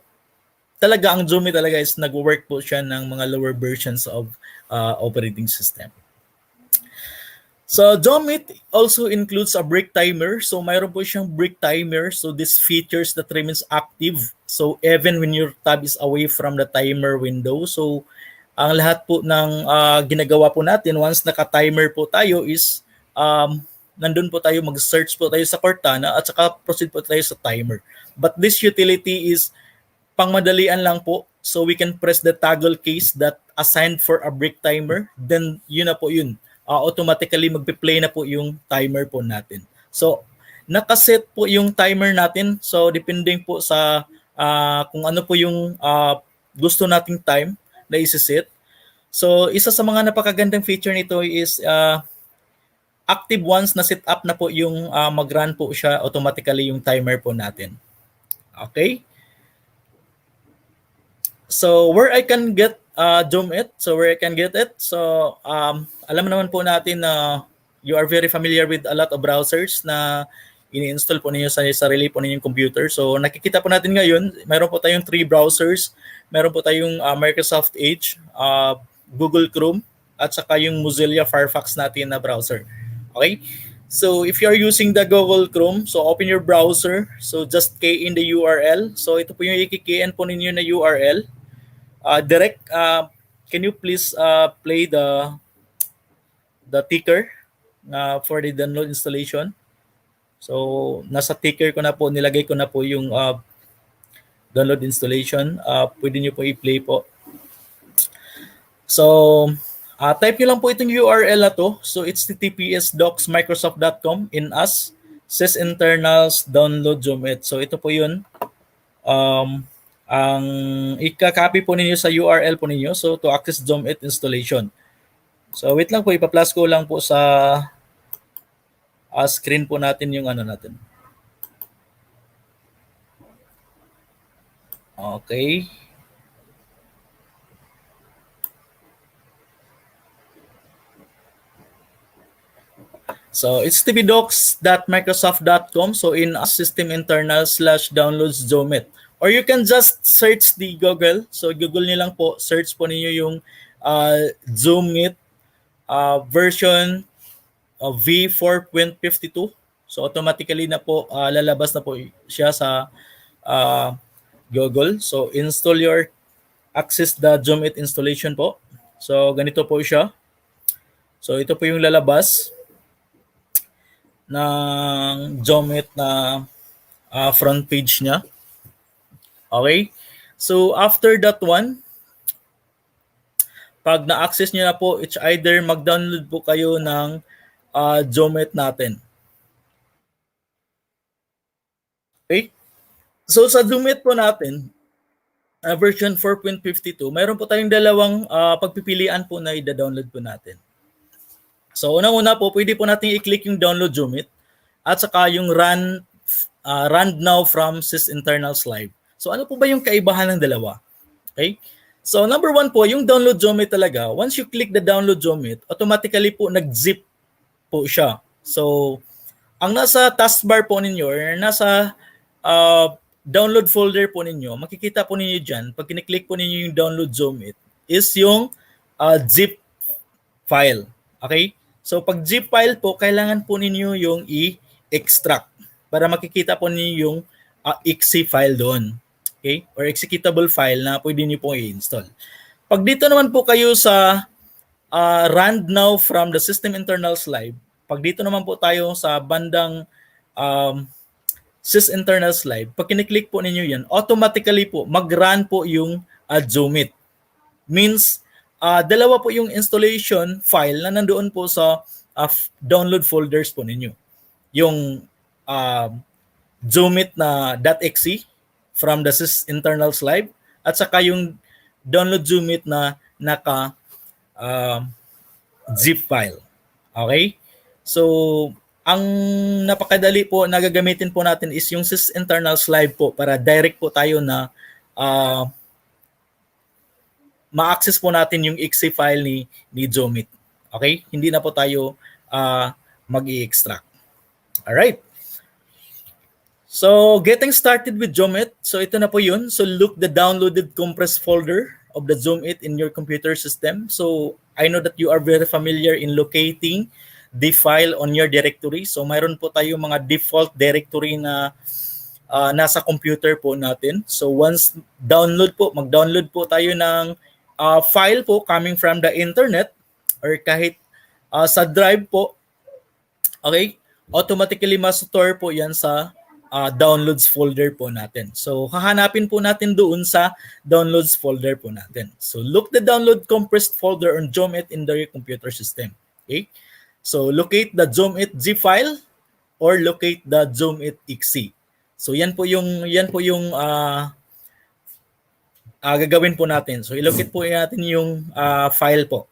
talaga ang Zoom talaga is nag-work po siya ng mga lower versions of operating system. So Zoom also includes a break timer. So mayroon po siyang break timer. So this features that remains active. So even when your tab is away from the timer window. So ang lahat po ng ginagawa po natin once naka-timer po tayo is nandun po tayo, mag-search po tayo sa Cortana at saka proceed po tayo sa timer. But this utility is pangmadalian lang po. So we can press the toggle keys that assigned for a break timer. Then yun na po yun. Automatically magpe-play na po yung timer po natin. So nakaset po yung timer natin. So depending po sa kung ano po yung gusto nating time na isi-set. So, isa sa mga napakagandang feature nito is active once na set up na po yung mag-run po siya automatically yung timer po natin. Okay? So, where I can get Zoom It. So, where I can get it. So, alam naman po natin na you are very familiar with a lot of browsers na ini-install po ninyo sa sarili po ninyong computer. So, nakikita po natin ngayon, mayroon po tayong 3 browsers. Meron po tayong Microsoft Edge, Google Chrome, at saka yung Mozilla Firefox natin na browser. Okay? So, if you are using the Google Chrome, so open your browser. So, just key in the URL. So, ito po yung i-key-in po ninyo na URL. Direct, can you please play the ticker for the download installation? So, nasa ticker ko na po, nilagay ko na po yung download installation. Pwede nyo po i-play po. So, type nyo lang po itong URL na to. So, it's https://docs.microsoft.com in us sysinternals download Zoom It. So, ito po yun. Ang ika-copy po ninyo sa URL po ninyo. So, to access Zoom It installation. So, wait lang po. Ipa-plus ko lang po sa screen po natin yung ano natin. Okay. So it's tvdocs.microsoft.com. So in system internal /downloads Zoom It. Or you can just search the Google. So Google niyo lang po, search po niyo yung Zoom It version v4.52. So automatically na po lalabas na po siya sa Google. So install access the Zoom It installation po. So ganito po siya. So ito po yung lalabas. ng Jomit na front page niya. Okay? So, after that one, pag na-access nyo na po, it's either mag-download po kayo ng Jomit natin. Okay? So, sa Jomit po natin, version 4.52, mayroon po tayong dalawang pagpipilian po na i-download po natin. So, unang-una po, pwede po natin i-click yung download Jomit at saka yung run now from sysinternals live. So, ano po ba yung kaibahan ng dalawa? Okay? So, number one po, yung download Jomit talaga, once you click the download Jomit, automatically po nag-zip po siya. So, ang nasa taskbar po ninyo or nasa download folder po ninyo, makikita po ninyo dyan, pag kiniklik po ninyo yung download Jomit, is yung zip file. Okay? So, pag zip file po, kailangan po ninyo yung i-extract para makikita po ninyo yung exe file doon. Okay? Or executable file na pwede niyo pong i-install. Pag dito naman po kayo sa run now from the system internals live, pag dito naman po tayo sa bandang sysinternals live, pag kiniklik po ninyo yan, automatically po mag-run po yung Jomit. Means, dalawa po yung installation file na nandoon po sa download folders po ninyo. Yung Jomit na .exe from the sysinternals live at saka yung download Jomit na naka zip file. Okay? So, ang napakadali po na gagamitin po natin is yung sysinternals live po para direct po tayo na ma-access po natin yung exe file ni Jomit. Okay? Hindi na po tayo mag-i-extract. Alright. So, getting started with Jomit. So, ito na po yun. So, look the downloaded compressed folder of the Jomit in your computer system. So, I know that you are very familiar in locating the file on your directory. So, mayroon po tayo mga default directory na nasa computer po natin. So, once download po, mag-download po tayo ng file po coming from the internet or kahit sa drive po. Okay? Automatically ma-store po yan sa downloads folder po natin. So, hahanapin po natin doon sa downloads folder po natin. So, look the download compressed folder on Jomit in your computer system. Okay? So, locate the Jomit zip file or locate the Jomit exe. So, yan po yung gagawin po natin. So, ilocate po natin yung file po.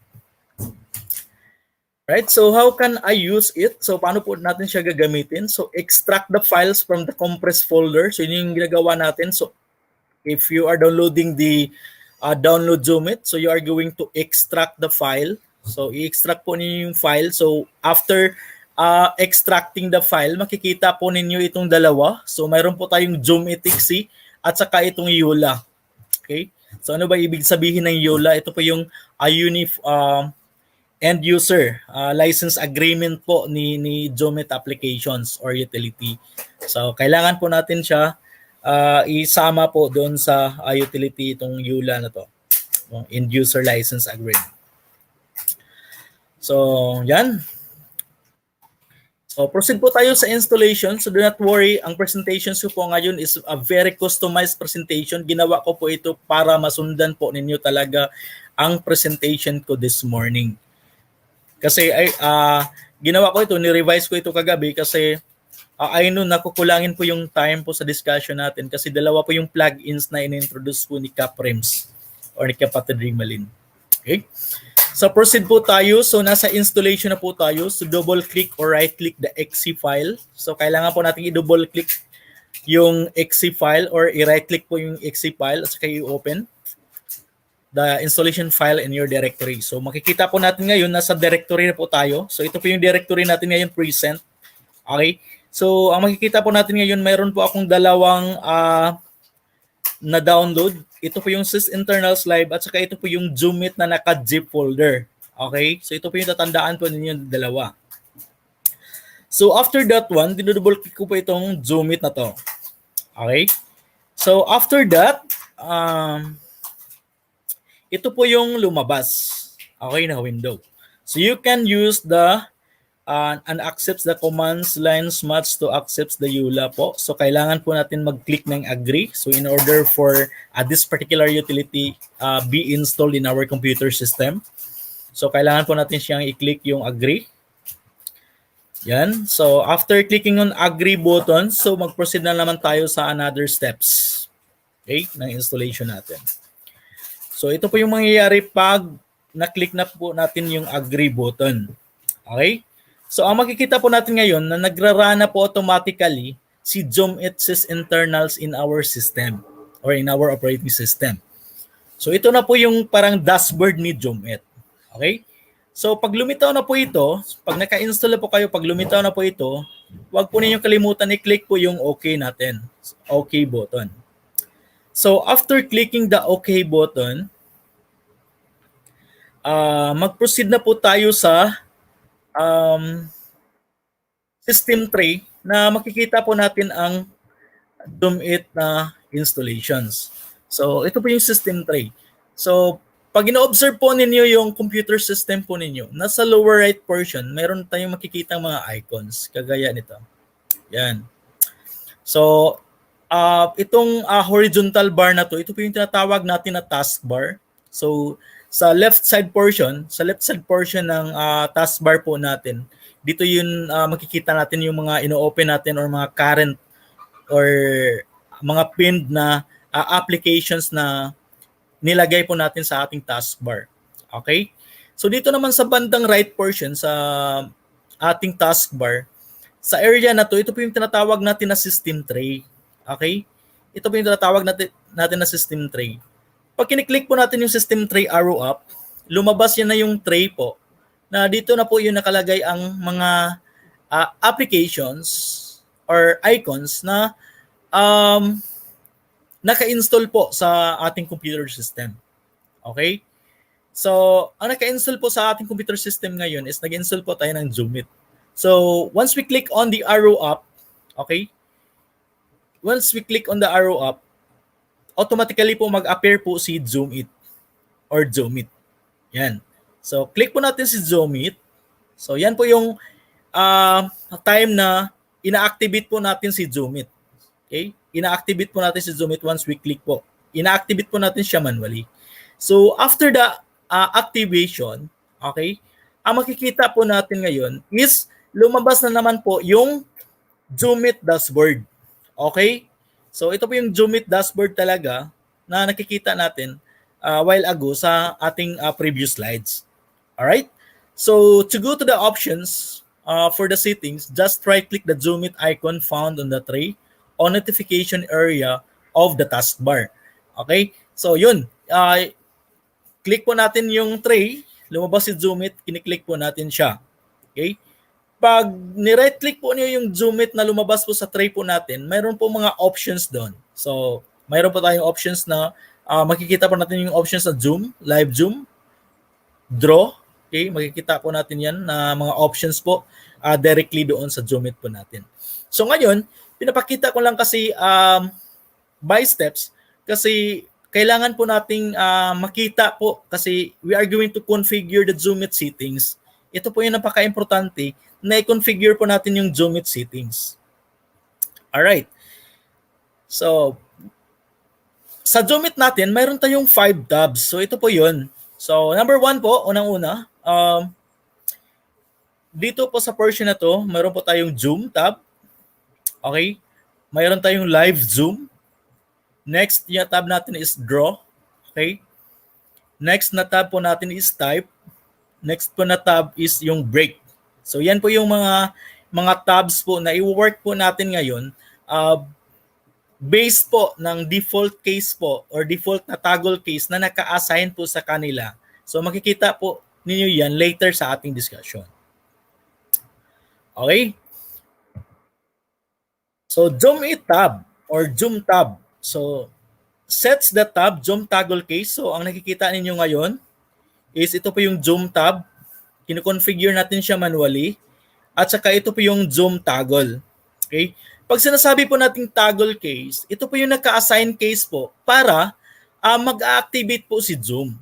Right? So, how can I use it? So, paano po natin siya gagamitin? So, extract the files from the compressed folder. So, yun yung ginagawa natin. So, if you are downloading the download Jomit, so you are going to extract the file. So, i-extract po ninyo yung file. So, after extracting the file, makikita po ninyo itong dalawa. So, mayroon po tayong Jomit exe at saka itong ETULAY. Okay? So, ano ba ibig sabihin ng ETULAY? Ito po yung end user license agreement po ni Jomit applications or utility. So, kailangan po natin siya isama po doon sa utility itong ETULAY na to. End user license agreement. So, yan. So, proceed po tayo sa installation. So, do not worry. Ang presentations ko po ngayon is a very customized presentation. Ginawa ko po ito para masundan po ninyo talaga ang presentation ko this morning. Kasi ginawa ko ito, ni-revise ko ito kagabi kasi I know nakukulangin po yung time po sa discussion natin kasi dalawa po yung plugins na in-introduce po ni Caprems or ni Capatid Rimalin. Okay? So proceed po tayo. So nasa installation na po tayo. So double click or right click the exe file. So kailangan po natin i-double click yung exe file or i-right click po yung exe file at saka i-open the installation file in your directory. So makikita po natin ngayon nasa directory na po tayo. So ito po yung directory natin ngayon present. Okay? So ang makikita po natin ngayon, mayroon po akong dalawang na download. Ito po yung sysinternals live at saka ito po yung Jomit na naka-zip folder. Okay? So ito po yung tatandaan po ninyo yung dalawa. So after that one, dinodouble click ko po itong Jomit na to. Okay? So after that, ito po yung lumabas. Okay na window. So you can use the and accepts the commands lines match to accepts the EULA po. So kailangan po natin mag-click ng agree. So in order for this particular utility be installed in our computer system. So kailangan po natin siyang i-click yung agree. Yan. So after clicking on agree button, so mag-proceed na naman tayo sa another steps. Okay, ng installation natin. So ito po yung mangyayari pag na-click na po natin yung agree button. Okay? So ang makikita po natin ngayon na nagrarana po automatically si Zoom-it sysinternals in our system or in our operating system. So ito na po yung parang dashboard ni Zoom-it. Okay? So pag lumitaw na po ito, pag naka-install na po kayo, pag lumitaw na po ito, huwag po ninyong kalimutan i-click po yung OK natin. OK button. So after clicking the OK button, mag-proceed na po tayo sa system tray na makikita po natin ang Zoom-it na installations. So ito po yung system tray. So pag ino-observe po ninyo yung computer system po ninyo, nasa lower right portion, meron tayong makikita mga icons kagaya nito. Yan. So itong horizontal bar na to, ito po yung tinatawag natin na taskbar. So sa left side portion ng taskbar po natin, dito yun makikita natin yung mga ino-open natin or mga current or mga pinned na applications na nilagay po natin sa ating taskbar. Okay? So dito naman sa bandang right portion sa ating taskbar, sa area na to, ito po yung tinatawag natin na system tray. Okay? Ito po yung tinatawag natin na system tray. Pag kiniklik po natin yung system tray arrow up, lumabas yan na yung tray po. Na dito na po yung nakalagay ang mga applications or icons na naka-install po sa ating computer system. Okay? So, ang naka-install po sa ating computer system ngayon is nag-install po tayo ng Zoom-it. So, once we click on the arrow up, okay? Once we click on the arrow up, automatically po mag-appear po si Zoom-it or Zoom-it. Yan. So, click po natin si Zoom-it. So, yan po yung time na ina-activate po natin si Zoom-it. Okay? Ina-activate po natin si Zoom-it once we click po. Ina-activate po natin siya manually. So, after the activation, okay, ang makikita po natin ngayon is lumabas na naman po yung Zoom-it dashboard. Okay? So ito po yung Zoom-it dashboard talaga na nakikita natin while ago sa ating previous slides. Alright? So to go to the options for the settings, just right-click the Zoom-it icon found on the tray on notification area of the taskbar. Okay? So yun. Click po natin yung tray, lumabas si Zoom-it, kiniklik po natin siya. Okay? Pag ni-right-click po niyo yung Zoom-it na lumabas po sa tray po natin, mayroon po mga options doon. So, mayroon po tayong options na makikita po natin yung options sa Zoom, Live Zoom, Draw. Okay, makikita po natin yan na mga options po directly doon sa Zoom-it po natin. So, ngayon, pinapakita ko lang kasi by steps kasi kailangan po nating makita po kasi we are going to configure the Zoom-it settings. Ito po yung napaka-importante na i-configure po natin yung Zoom-it settings. Alright. So, sa Zoom-it natin, mayroon tayong 5 tabs. So, ito po yun. So, number 1 po, unang-una, dito po sa portion na to, mayroon po tayong Zoom tab. Okay? Mayroon tayong Live Zoom. Next, yung tab natin is Draw. Okay? Next na tab po natin is Type. Next po na tab is yung Break. So yan po yung mga tabs po na i-work po natin ngayon based po ng default case po or default na toggle case na naka-assign po sa kanila. So makikita po ninyo yan later sa ating discussion. Okay? So Zoom-it tab or Zoom tab. So sets the tab Zoom toggle case. So ang nakikita ninyo ngayon is ito po yung Zoom tab. Kino-configure natin siya manually. At saka ito po yung Zoom toggle. Okay? Pag sinasabi po nating toggle case, ito po yung naka-assign case po para mag-activate po si Zoom.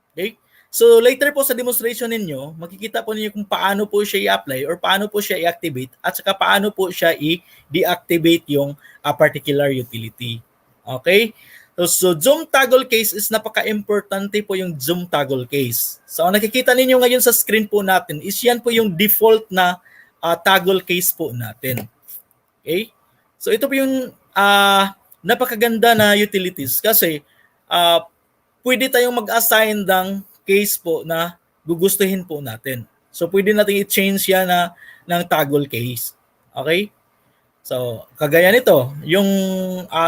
Okay? So later po sa demonstration ninyo, makikita po ninyo kung paano po siya i-apply or paano po siya i-activate at saka paano po siya i-deactivate yung particular utility. Okay? So Zoom toggle case is napaka-importante po yung Zoom toggle case. So ang nakikita ninyo ngayon sa screen po natin is yan po yung default na toggle case po natin. Okay? So ito po yung napakaganda na utilities kasi pwede tayong mag-assign ng case po na gugustuhin po natin. So pwede natin i-change yan ng toggle case. Okay? So kagaya nito, yung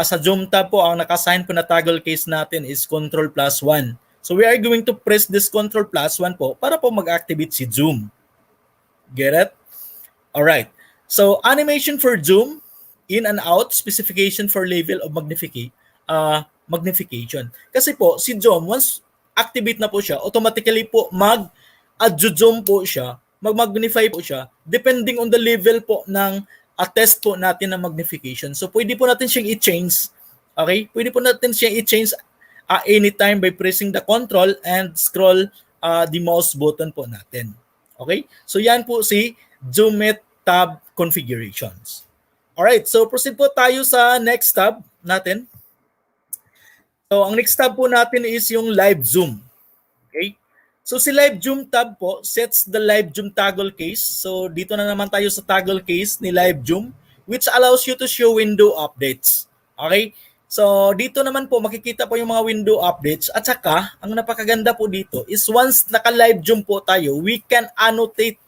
sa Zoom tab po, ang naka-assign po na toggle case natin is Ctrl+1. So we are going to press this Ctrl+1 po para po mag-activate si Zoom. Get it? Alright. So animation for Zoom, in and out, specification for level of magnification. Kasi po, si Zoom, once activate na po siya, automatically po mag-zoom po siya, mag-magnify po siya, depending on the level po ng test po natin ng magnification. So, pwede po natin siyang i-change. Okay? Pwede po natin siyang i-change anytime by pressing the control and scroll the mouse button po natin. Okay? So, yan po si Zoom tab configurations. Alright, so proceed po tayo sa next tab natin. So, ang next tab po natin is yung live zoom. Okay? So, si live zoom tab po sets the live zoom toggle case. So, dito na naman tayo sa toggle case ni live zoom which allows you to show window updates. Okay? So, dito naman po makikita po yung mga window updates at saka, ang napakaganda po dito is once naka-live zoom po tayo, we can annotate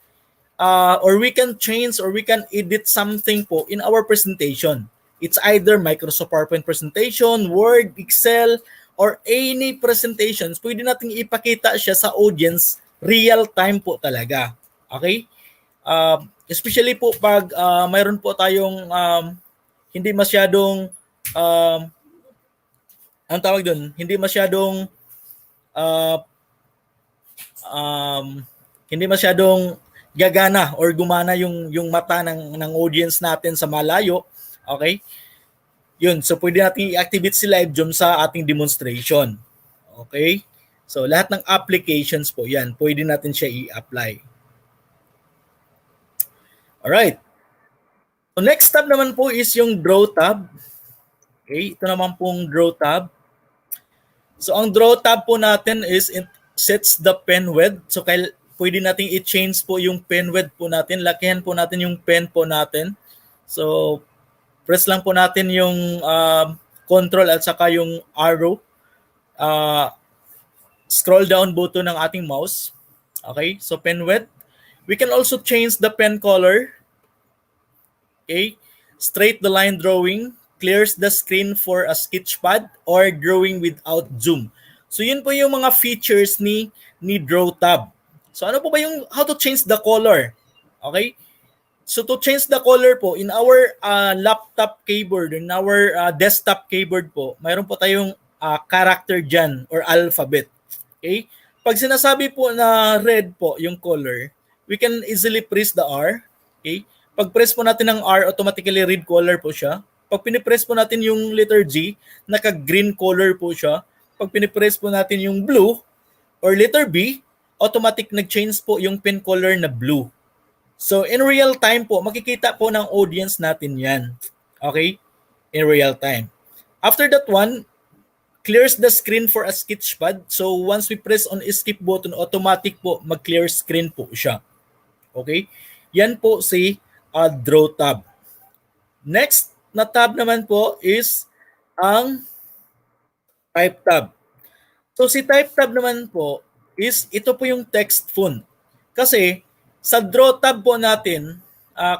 or we can change or we can edit something po in our presentation. It's either Microsoft PowerPoint presentation, Word, Excel, or any presentations. Pwede nating ipakita siya sa audience real time po talaga. Okay? Especially po pag mayroon po tayong hindi masyadong ang tawag doon, hindi masyadong gagana or gumana yung mata ng audience natin sa malayo. Okay? Yun, so pwede natin i-activate si live zoom sa ating demonstration. Okay? So lahat ng applications po yan, pwede natin siya i-apply. Alright. So next tab naman po is yung draw tab. Okay, ito naman pong draw tab. So ang draw tab po natin is it sets the pen width. So pwede natin i-change po yung pen width po natin. Lakihan po natin yung pen po natin. So press lang po natin yung control at saka yung arrow. Scroll down button ng ating mouse. Okay, so pen width. We can also change the pen color. Okay, straight the line drawing, clears the screen for a sketch pad or drawing without zoom. So yun po yung mga features ni draw tab. So ano po ba yung how to change the color? Okay? So to change the color po, in our laptop keyboard, in our desktop keyboard po, mayroon po tayong character dyan or alphabet. Okay? Pag sinasabi po na red po yung color, we can easily press the R. Okay? Pag press po natin ng R, automatically red color po siya. Pag pinipress po natin yung letter G, naka-green color po siya. Pag pinipress po natin yung blue or letter B, automatic nag-change po yung pen color na blue. So, in real time po, makikita po ng audience natin yan. Okay? In real time. After that one, clears the screen for a sketch pad. So, once we press on escape button, automatic po mag-clear screen po siya. Okay? Yan po si draw tab. Next na tab naman po is ang type tab. So, si type tab naman po is ito po yung text font. Kasi, sa draw tab po natin,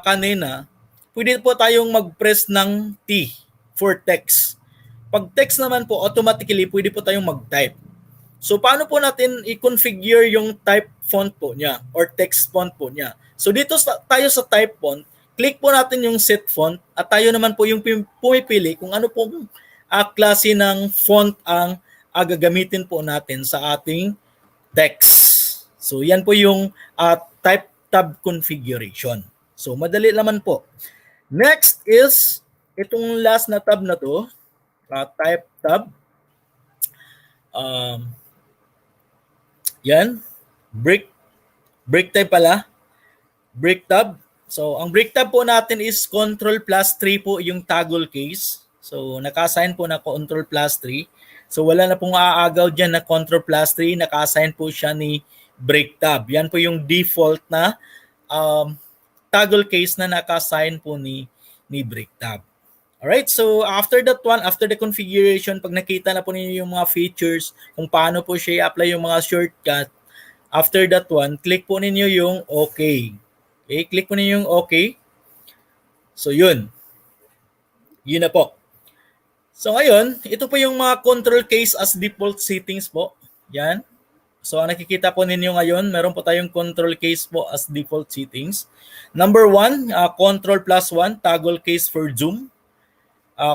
kanina, pwede po tayong mag-press ng T for text. Pag text naman po, automatically, pwede po tayong mag-type. So, paano po natin i-configure yung type font po niya or text font po niya? So, dito tayo sa type font, click po natin yung set font at tayo naman po yung pumipili kung ano po klase ng font ang gagamitin po natin sa ating text. So, yan po yung type tab configuration. So, madali naman po. Next is itong last na tab na to, type tab. Yan. Break tab pala. Break tab. So, ang break tab po natin is Control plus 3 po yung toggle case. So, naka-assign po na Control plus 3. So, wala na pong aagaw dyan na Control plus 3. Naka-assign po siya ni break tab. Yan po yung default na toggle case na naka-assign po ni break tab. Alright, so after that one, after the configuration, pag nakita na po ninyo yung mga features, kung paano po siya i-apply yung mga shortcut, after that one, click po ninyo yung OK. Okay, click po ninyo yung OK. So yun. Yun na po. So ngayon, ito po yung mga control case as default settings po. Yan. So ang nakikita po ninyo ngayon, meron po tayong control case po as default settings. Number 1, control plus 1, toggle case for zoom.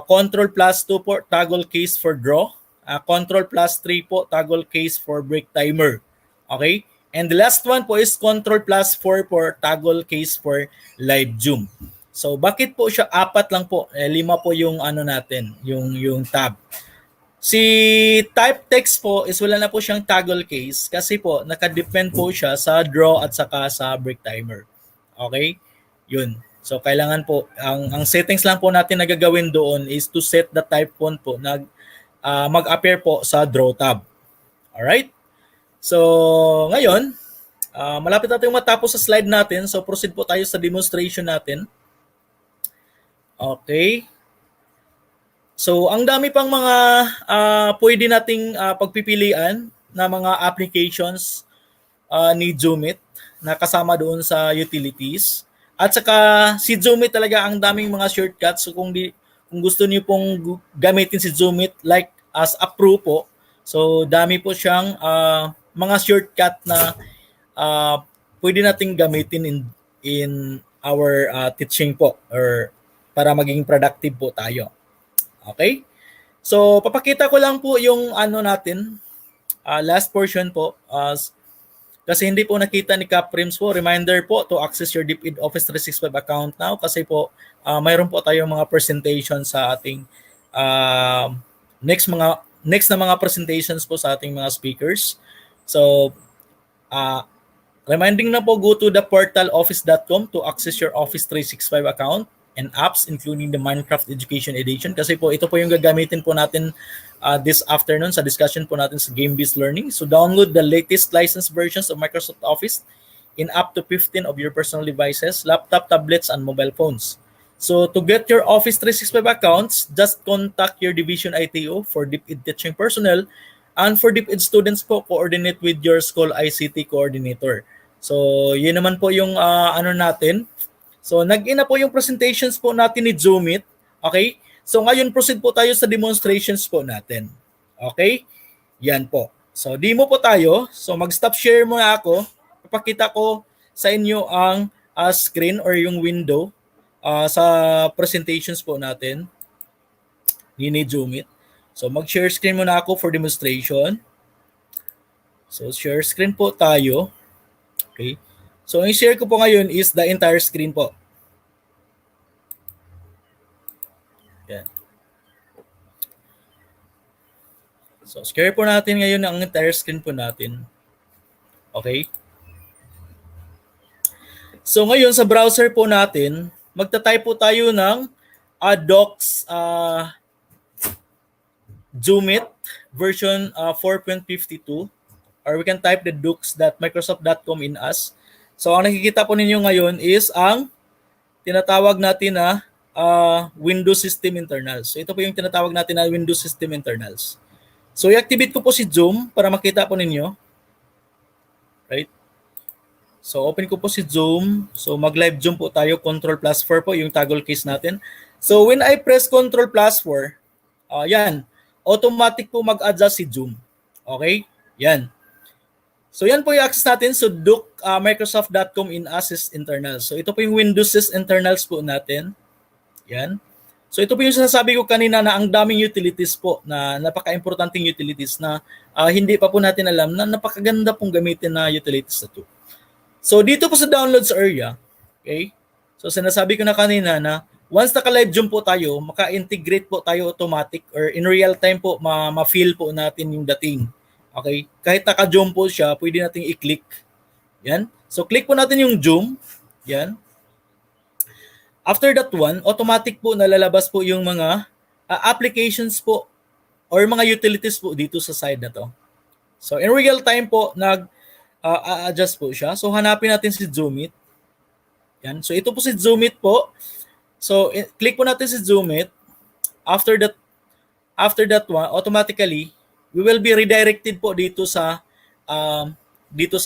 Control plus 2 po, toggle case for draw. Control plus 3 po, toggle case for break timer. Okay? And the last one po is control plus 4 po, toggle case for live zoom. So bakit po siya 4 lang po? 5 po yung ano natin, yung tab. Si type text po is wala na po siyang toggle case kasi po nakadepend po siya sa draw at saka sa break timer. Okay? Yun. So kailangan po ang settings lang po natin na gagawin doon is to set the type font po na mag-appear po sa draw tab. All right? So ngayon, malapit na tayong matapos sa slide natin. So proceed po tayo sa demonstration natin. Okay. So ang dami pang mga pwede nating pagpipilian na mga applications ni Zoomit na kasama doon sa utilities. At saka si Zoomit talaga ang daming mga shortcuts. So kung gusto niyo pong gamitin si Zoomit like as a pro po, so dami po siyang mga shortcut na pwede nating gamitin in our teaching po or para maging productive po tayo. Okay? So papakita ko lang po yung ano natin, last portion po. Kasi hindi po nakita ni Caprims po, reminder po to access your DepEd Office 365 account now kasi po mayroon po tayong mga presentation sa ating next na mga presentations po sa ating mga speakers. So reminding na po, go to the portal office.com to access your Office 365 account and apps including the Minecraft Education Edition kasi po ito po yung gagamitin po natin this afternoon sa discussion po natin sa game-based learning. So download the latest licensed versions of Microsoft Office in up to 15 of your personal devices, laptop, tablets, and mobile phones. So to get your Office 365 accounts, just contact your division ITO for DepEd teaching personnel and for DepEd students po, coordinate with your school ICT coordinator. So yun naman po yung ano natin. So nag-ina po yung presentations po natin ni Zoomit. Okay? So ngayon proceed po tayo sa demonstrations po natin. Okay? Yan po. So demo po tayo. So mag-stop share muna ako. Papakita ko sa inyo ang screen or yung window sa presentations po natin ni Zoomit. So mag-share screen muna ako for demonstration. So share screen po tayo. Okay? So, ang share ko po ngayon is the entire screen po. Yan. So, share po natin ngayon ang entire screen po natin. Okay? So, ngayon sa browser po natin, magta-type po tayo ng docs Zoomit version 4.52 or we can type the docs.microsoft.com in us. So, ang nakikita po ninyo ngayon is ang tinatawag natin na Windows System Internals. So, ito po yung tinatawag natin na Windows System Internals. So, i-activate ko po si Zoom para makita po ninyo. Right? So, open ko po si Zoom. So, mag-live Zoom po tayo. Control plus 4 po yung toggle case natin. So, when I press Control plus 4, yan, automatic po mag-adjust si Zoom. Okay? Yan. So yan po yung access natin. So Microsoft.com in Access Internals. So ito po yung Windows Internals po natin. Yan. So ito po yung sinasabi ko kanina na ang daming utilities po na napaka-importanting utilities na hindi pa po natin alam na napakaganda pong gamitin na utilities na ito. So dito po sa downloads area, okay? So sinasabi ko na kanina na once naka-live Zoom po tayo, maka-integrate po tayo automatic or in real time po ma-feel po natin yung dating Okay? Kahit naka-zoom po siya, pwede nating i-click. Yan. So, click po natin yung zoom. Yan. After that one, automatic po nalalabas po yung mga applications po or mga utilities po dito sa side na to. So, in real time po, nag-adjust po siya. So, hanapin natin si Zoom It. Yan. So, ito po si Zoom It po. So, click po natin si Zoom It. After that one, automatically, we will be redirected po dito sa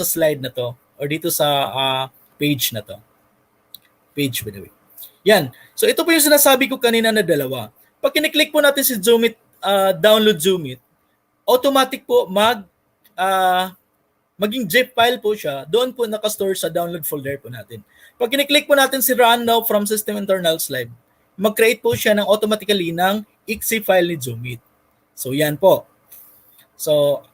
slide na to or dito sa page na to. Page, by the way. Yan. So, ito po yung sinasabi ko kanina na dalawa. Pag kiniklik po natin si Zoom It, download Zoom It, automatic po maging zip file po siya, doon po nakastore sa download folder po natin. Pag kiniklik po natin si Run Now from System Internals Live, mag-create po siya ng automatically ng exe file ni Zoom It. So, yan po. So,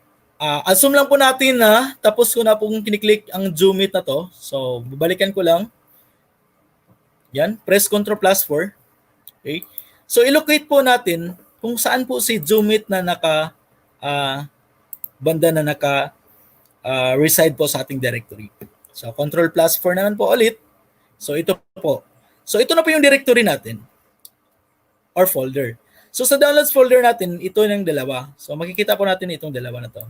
assume lang po natin na tapos ko na pong kiniklik ang Zoom It na to. So, babalikan ko lang. Yan, press Ctrl+4. Okay. So, ilocate po natin kung saan po si Zoom It na banda na reside po sa ating directory. So, Ctrl+4 naman po ulit. So, ito po. So, ito na po yung directory natin or folder. So, sa downloads folder natin, ito yung dalawa. So, makikita po natin itong dalawa na to.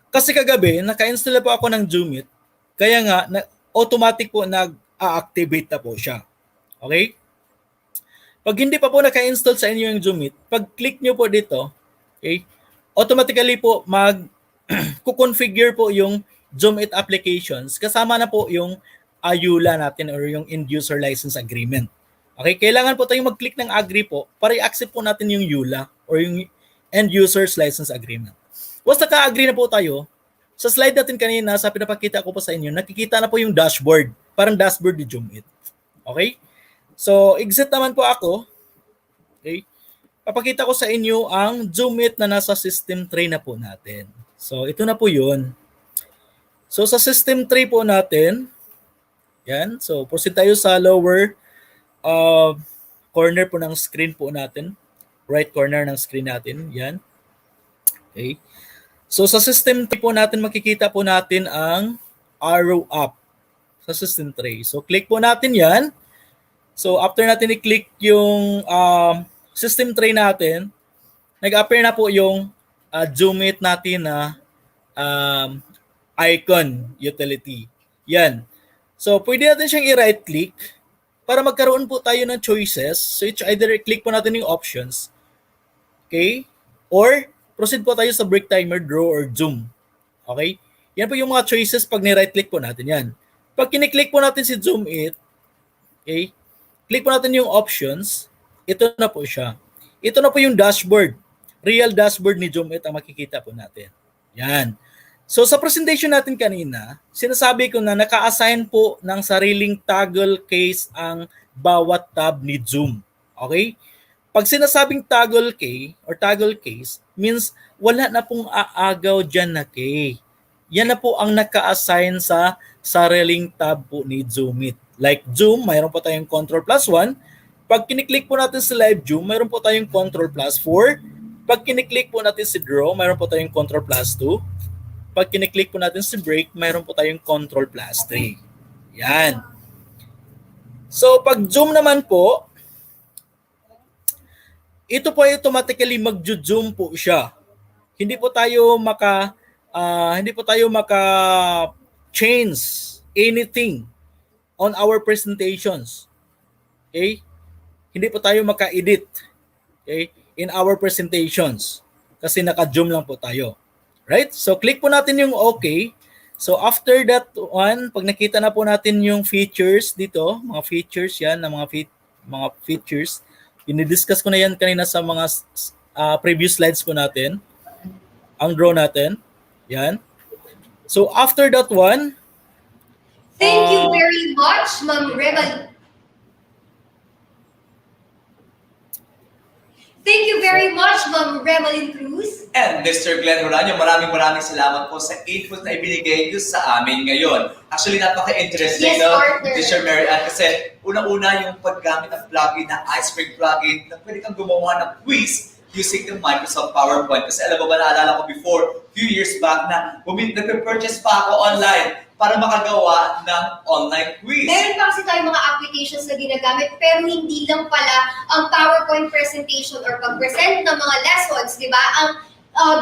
Kasi kagabi, naka-install po ako ng Zoom It. Kaya nga, automatic po nag-activate na po siya. Okay? Pag hindi pa po naka-install sa inyo yung Zoom It, pag-click nyo po dito, okay, automatically po kukonfigure po yung Zoom It applications kasama na po yung ETULAY natin or yung End User License Agreement. Okay, kailangan po tayong mag-click ng agree po para i-accept po natin yung ETULAY or yung End User's License Agreement. Once naka-agree na po tayo, sa slide natin kanina, sa pinapakita ko po sa inyo, nakikita na po yung dashboard. Parang dashboard ni Zoom It. Okay? So, exit naman po ako. Okay? Papakita ko sa inyo ang Zoom It na nasa system tray na po natin. So, ito na po yun. So, sa system tray po natin, yan. So, proceed tayo sa lower corner po ng screen po natin. Right corner ng screen natin. Yan. Okay. So, sa system tray po natin, makikita po natin ang arrow up sa system tray. So, click po natin yan. So, after natin i-click yung system tray natin, nag-appear na po yung Zoom It natin na icon utility. Yan. So, pwede natin siyang i-right click para magkaroon po tayo ng choices. So, either click po natin yung options. Okay? Or, proceed po tayo sa break timer, draw, or zoom. Okay? Yan po yung mga choices pag ni-right click po natin yan. Pag kiniklik po natin si Zoom It, okay? Click po natin yung options. Ito na po siya. Ito na po yung dashboard. Real dashboard ni Zoom It ang makikita po natin. Yan. So sa presentation natin kanina, sinasabi ko na naka-assign po ng sariling toggle case ang bawat tab ni Zoom. Okay? Pag sinasabing toggle key or toggle case, means wala na pong aagaw dyan na key. Yan na po ang naka-assign sa sariling tab po ni Zoom It. Like Zoom, mayroon po tayong Ctrl+1. Pag kiniklik po natin si Live Zoom, mayroon po tayong Ctrl+4. Pag kiniklik po natin si Draw, mayroon po tayong Ctrl+2. Pag kiniklik po natin si Break, mayroon po tayong Ctrl+3. Yan. So, pag Zoom naman po, ito po ay automatically mag-zoom po siya. Hindi po tayo change anything on our presentations. Okay? Hindi po tayo maka-edit, okay, in our presentations kasi naka-zoom lang po tayo. Right? So, click po natin yung OK. So, after that one, pag nakita na po natin yung features dito, mga features yan, mga features, dinidiscuss ko na yan kanina sa mga previous slides po natin, ang draw natin. Yan. So, after that one, thank you very much, Ma'am Rebel. Thank you very much, Ma'am Remelin Cruz. And Mr. Glenn Horanio, maraming salamat po sa input na ibinigay niyo sa amin ngayon. Actually, napaka-interesting, Yes, no? partner. Mr. Mary Ann, kasi unang-una yung paggamit ng plugin na iceberg plugin na pwede kang gumawa ng quiz using the Microsoft PowerPoint. Kasi alam mo ba, naalala ko before, few years back na nagpe-purchase pa ako online para makagawa ng online quiz. Meron pa kasi tayong mga applications na ginagamit, pero hindi lang pala ang PowerPoint presentation or pag-present ng mga lessons, di ba? Ang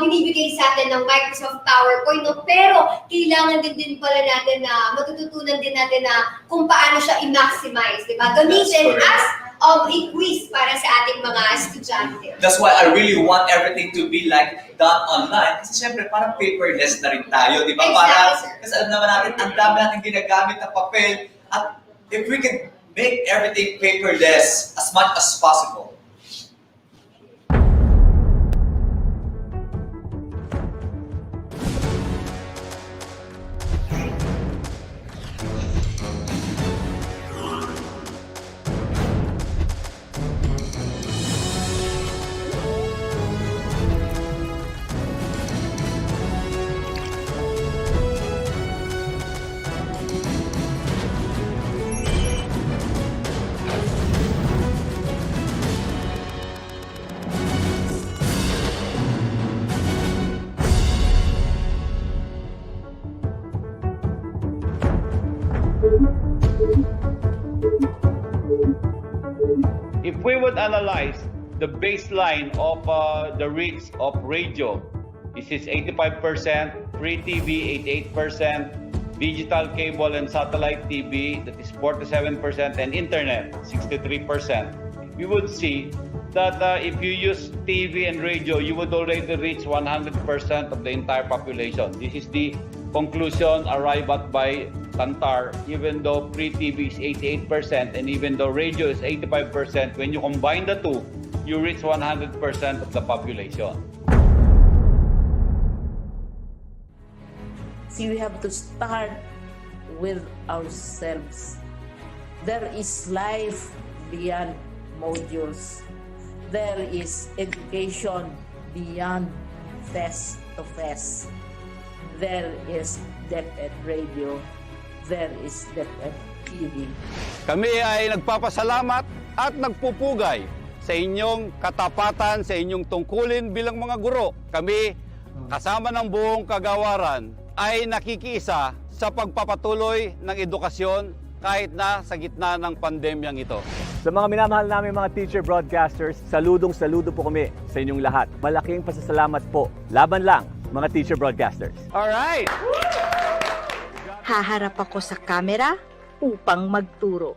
binibigay sa atin ng Microsoft PowerPoint, no? Pero kailangan din pala natin na matututunan din natin na kung paano siya i-maximize, di ba? Gamitin as a quiz para sa ating mga estudyante. That's why I really want everything to be like done online. Kasi syempre, parang paperless na rin tayo, di ba? Exactly, Kasi alam naman natin, ang dami natin ginagamit na papel. At if we can make everything paperless as much as possible, if we would analyze the baseline of the reach of radio, this is 85%, free TV 88%, digital cable and satellite TV, that is 47%, and internet 63%. We would see that if you use TV and radio, you would already reach 100% of the entire population. This is the conclusion arrived at by Kantar. Even though free TV is 88% and even though radio is 85%, when you combine the two, you reach 100% of the population. See, we have to start with ourselves. There is life beyond modules. There is education beyond face-to-face. There is DepEd Radio. There is DepEd TV. Kami ay nagpapasalamat at nagpupugay sa inyong katapatan, sa inyong tungkulin bilang mga guro. Kami, kasama ng buong kagawaran, ay nakikiisa sa pagpapatuloy ng edukasyon kahit na sa gitna ng pandemyang ito. Sa mga minamahal namin mga teacher broadcasters, saludo po kami sa inyong lahat. Malaking pasasalamat po. Laban lang, mga teacher broadcasters. Alright! Haharap ako sa kamera upang magturo.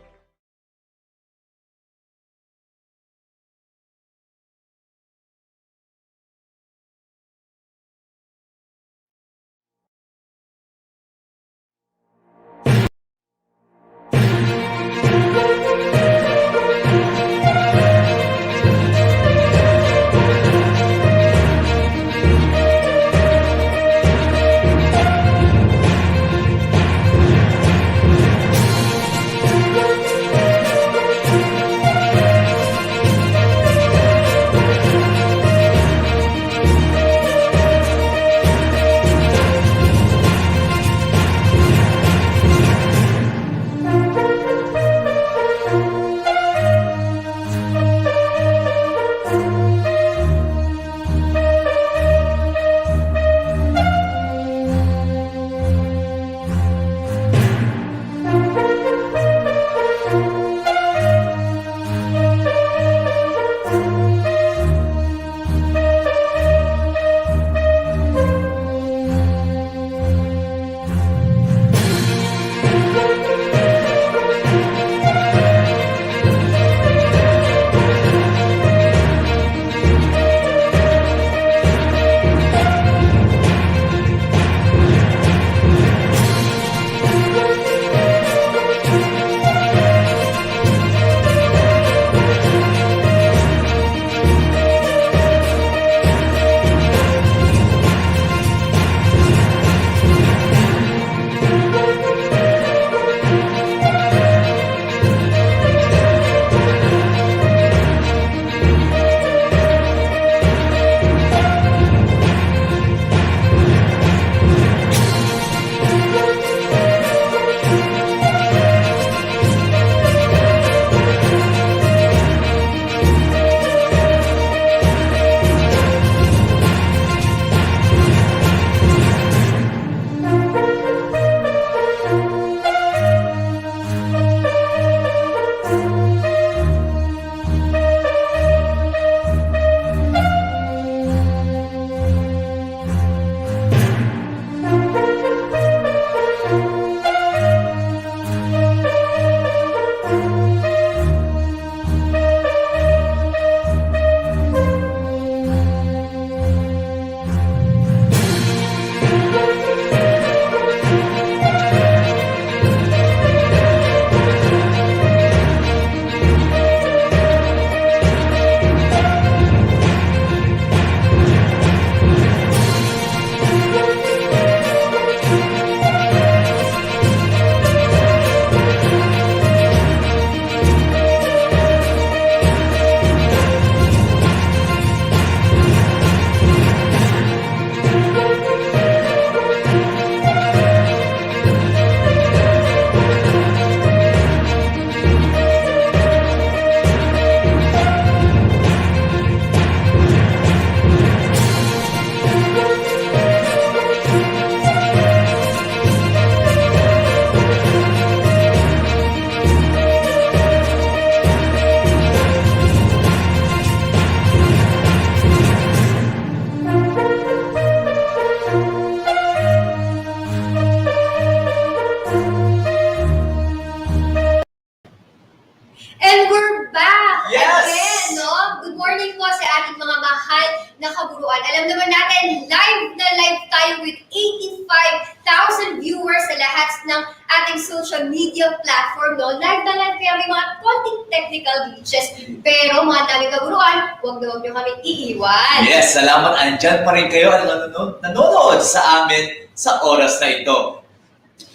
na kaburuan. Alam naman natin, live na live tayo with 85,000 viewers sa lahat ng ating social media platform. No? Live na live, kaya may mga konting technical glitches. Pero mga daming kaburuan, huwag nyo kami iiwan. Yes, salamat. Andyan pa rin kayo at nanonood sa amin sa oras na ito.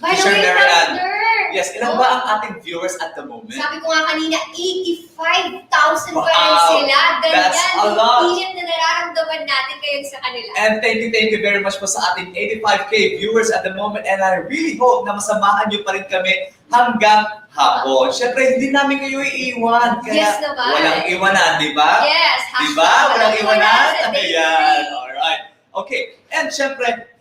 By the Teacher way, Mary Ann, Thunder, yes, ilan ba ang ating viewers at the moment? sabi ko nga kanina, 85,000 pa rin Wow, sila. Ganyan, that's a lot. yung init na nararamdaman natin kayo sa kanila. And thank you very much po sa ating 85K viewers at the moment. And I really hope na masamahan niyo pa rin kami hanggang hapon. Siyempre, hindi namin kayo iiwan. Kaya Yes naman. walang iwanan, di ba? Yes. Di ba? Walang iwanan? sa day Ayan. three. Alright. Okay. And siyempre,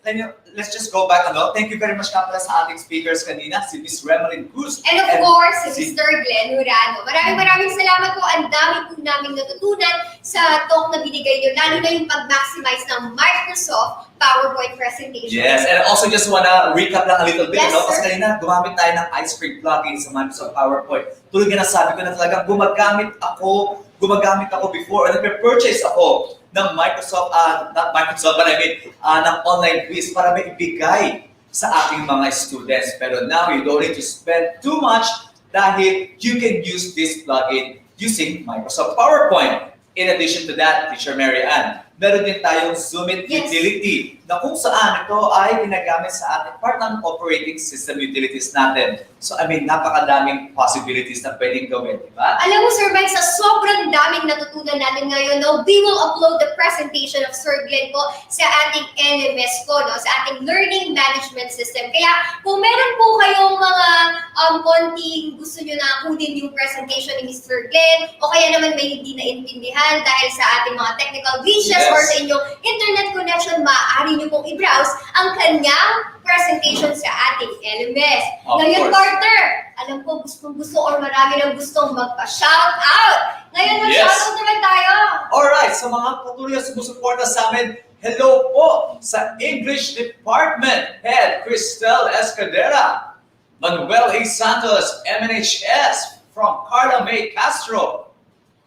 let's just go back. Thank you very much nga pala sa ating speakers kanina, si Miss Remelin Cruz. And of course, si Mr. Glenn Hurado. Maraming salamat po. Ang dami po naming natutunan sa talk na binigay niyo, lalo na yung pag-maximize ng Microsoft PowerPoint presentation. Yes, and I also just wanna recap lang a little bit, Yes, Kasi sir. kanina gumamit tayo ng ice cream plugin sa Microsoft PowerPoint. Tulad nga nasabi ko na talagang gumagamit ako before, or nagpe-purchase ako ng Microsoft, not Microsoft, but I mean, ng online quiz para may ibigay sa aking mga students. Pero now, you don't need to spend too much dahil you can use this plugin using Microsoft PowerPoint. In addition to that, Teacher Mary Ann, meron din tayong Zoom It Yes. utility na kung saan ito ay ginagamit sa ating part ng operating system utilities natin. So, I mean, napakadaming possibilities na pwedeng gawin, di ba? Alam mo, Sir Mike, sa sobrang daming natutunan natin ngayon, no, we will upload the presentation of Sir Glenn po sa ating LMS po, no, sa ating Learning Management System. Kaya kung meron po kayong mga konting gusto nyo na kunin yung presentation ni Mr. Glenn, o kaya naman may hindi naintindihan dahil sa ating mga technical glitches Yes. or sa inyong internet connection, maaari nyo pong i-browse ang kanyang presentation sa ating LMS. Of Ngayon, course. Carter, alam ko gustong-gusto or marami nang gustong magpa-shout out. Ngayon, mag-shout out naman tayo. Alright, sa mga patuloy na sumusuporta sa amin, hello po sa English Department Head Cristel Escadera, Manuel A. Santos, MNHS, from Carla May Castro.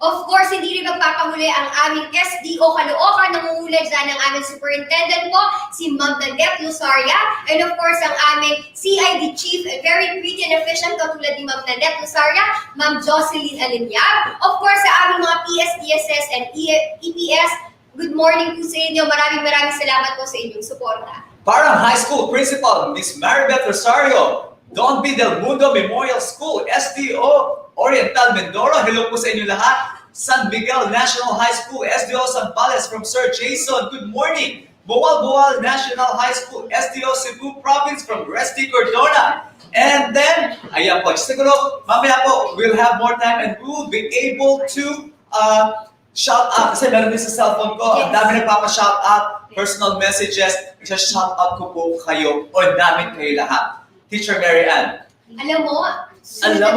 Of course, hindi rin magpapahuli ang aming SDO Caloocan. Nangunguna dyan ang aming superintendent po, si Ma'am Nadette Lusaria. And of course, ang aming CID Chief, very pretty and efficient, katulad ni Ma'am Nadette Lusaria, Ma'am Jocelyn Alinyag. Of course, sa aming mga PSDSS and EPS, good morning po sa inyo. Maraming salamat po sa inyong suporta. Parang High School Principal, Miss Maribeth Rosario, Don B. Del Mundo Memorial School, SDO Oriental Mindoro, hello po sa inyo lahat. San Miguel National High School, SDO Zambales from Sir Jason, good morning. Boal National High School, SDO Cebu Province from Resty Cordona. And then, ayan po, siguro, mamaya po, we'll have more time and we'll be able to shout out. Kasi meron din sa cellphone ko, ang dami nagpapa-shout out, personal messages, just shout out ko po kayo, o namin kayo lahat. Teacher Mary Ann. Alam mo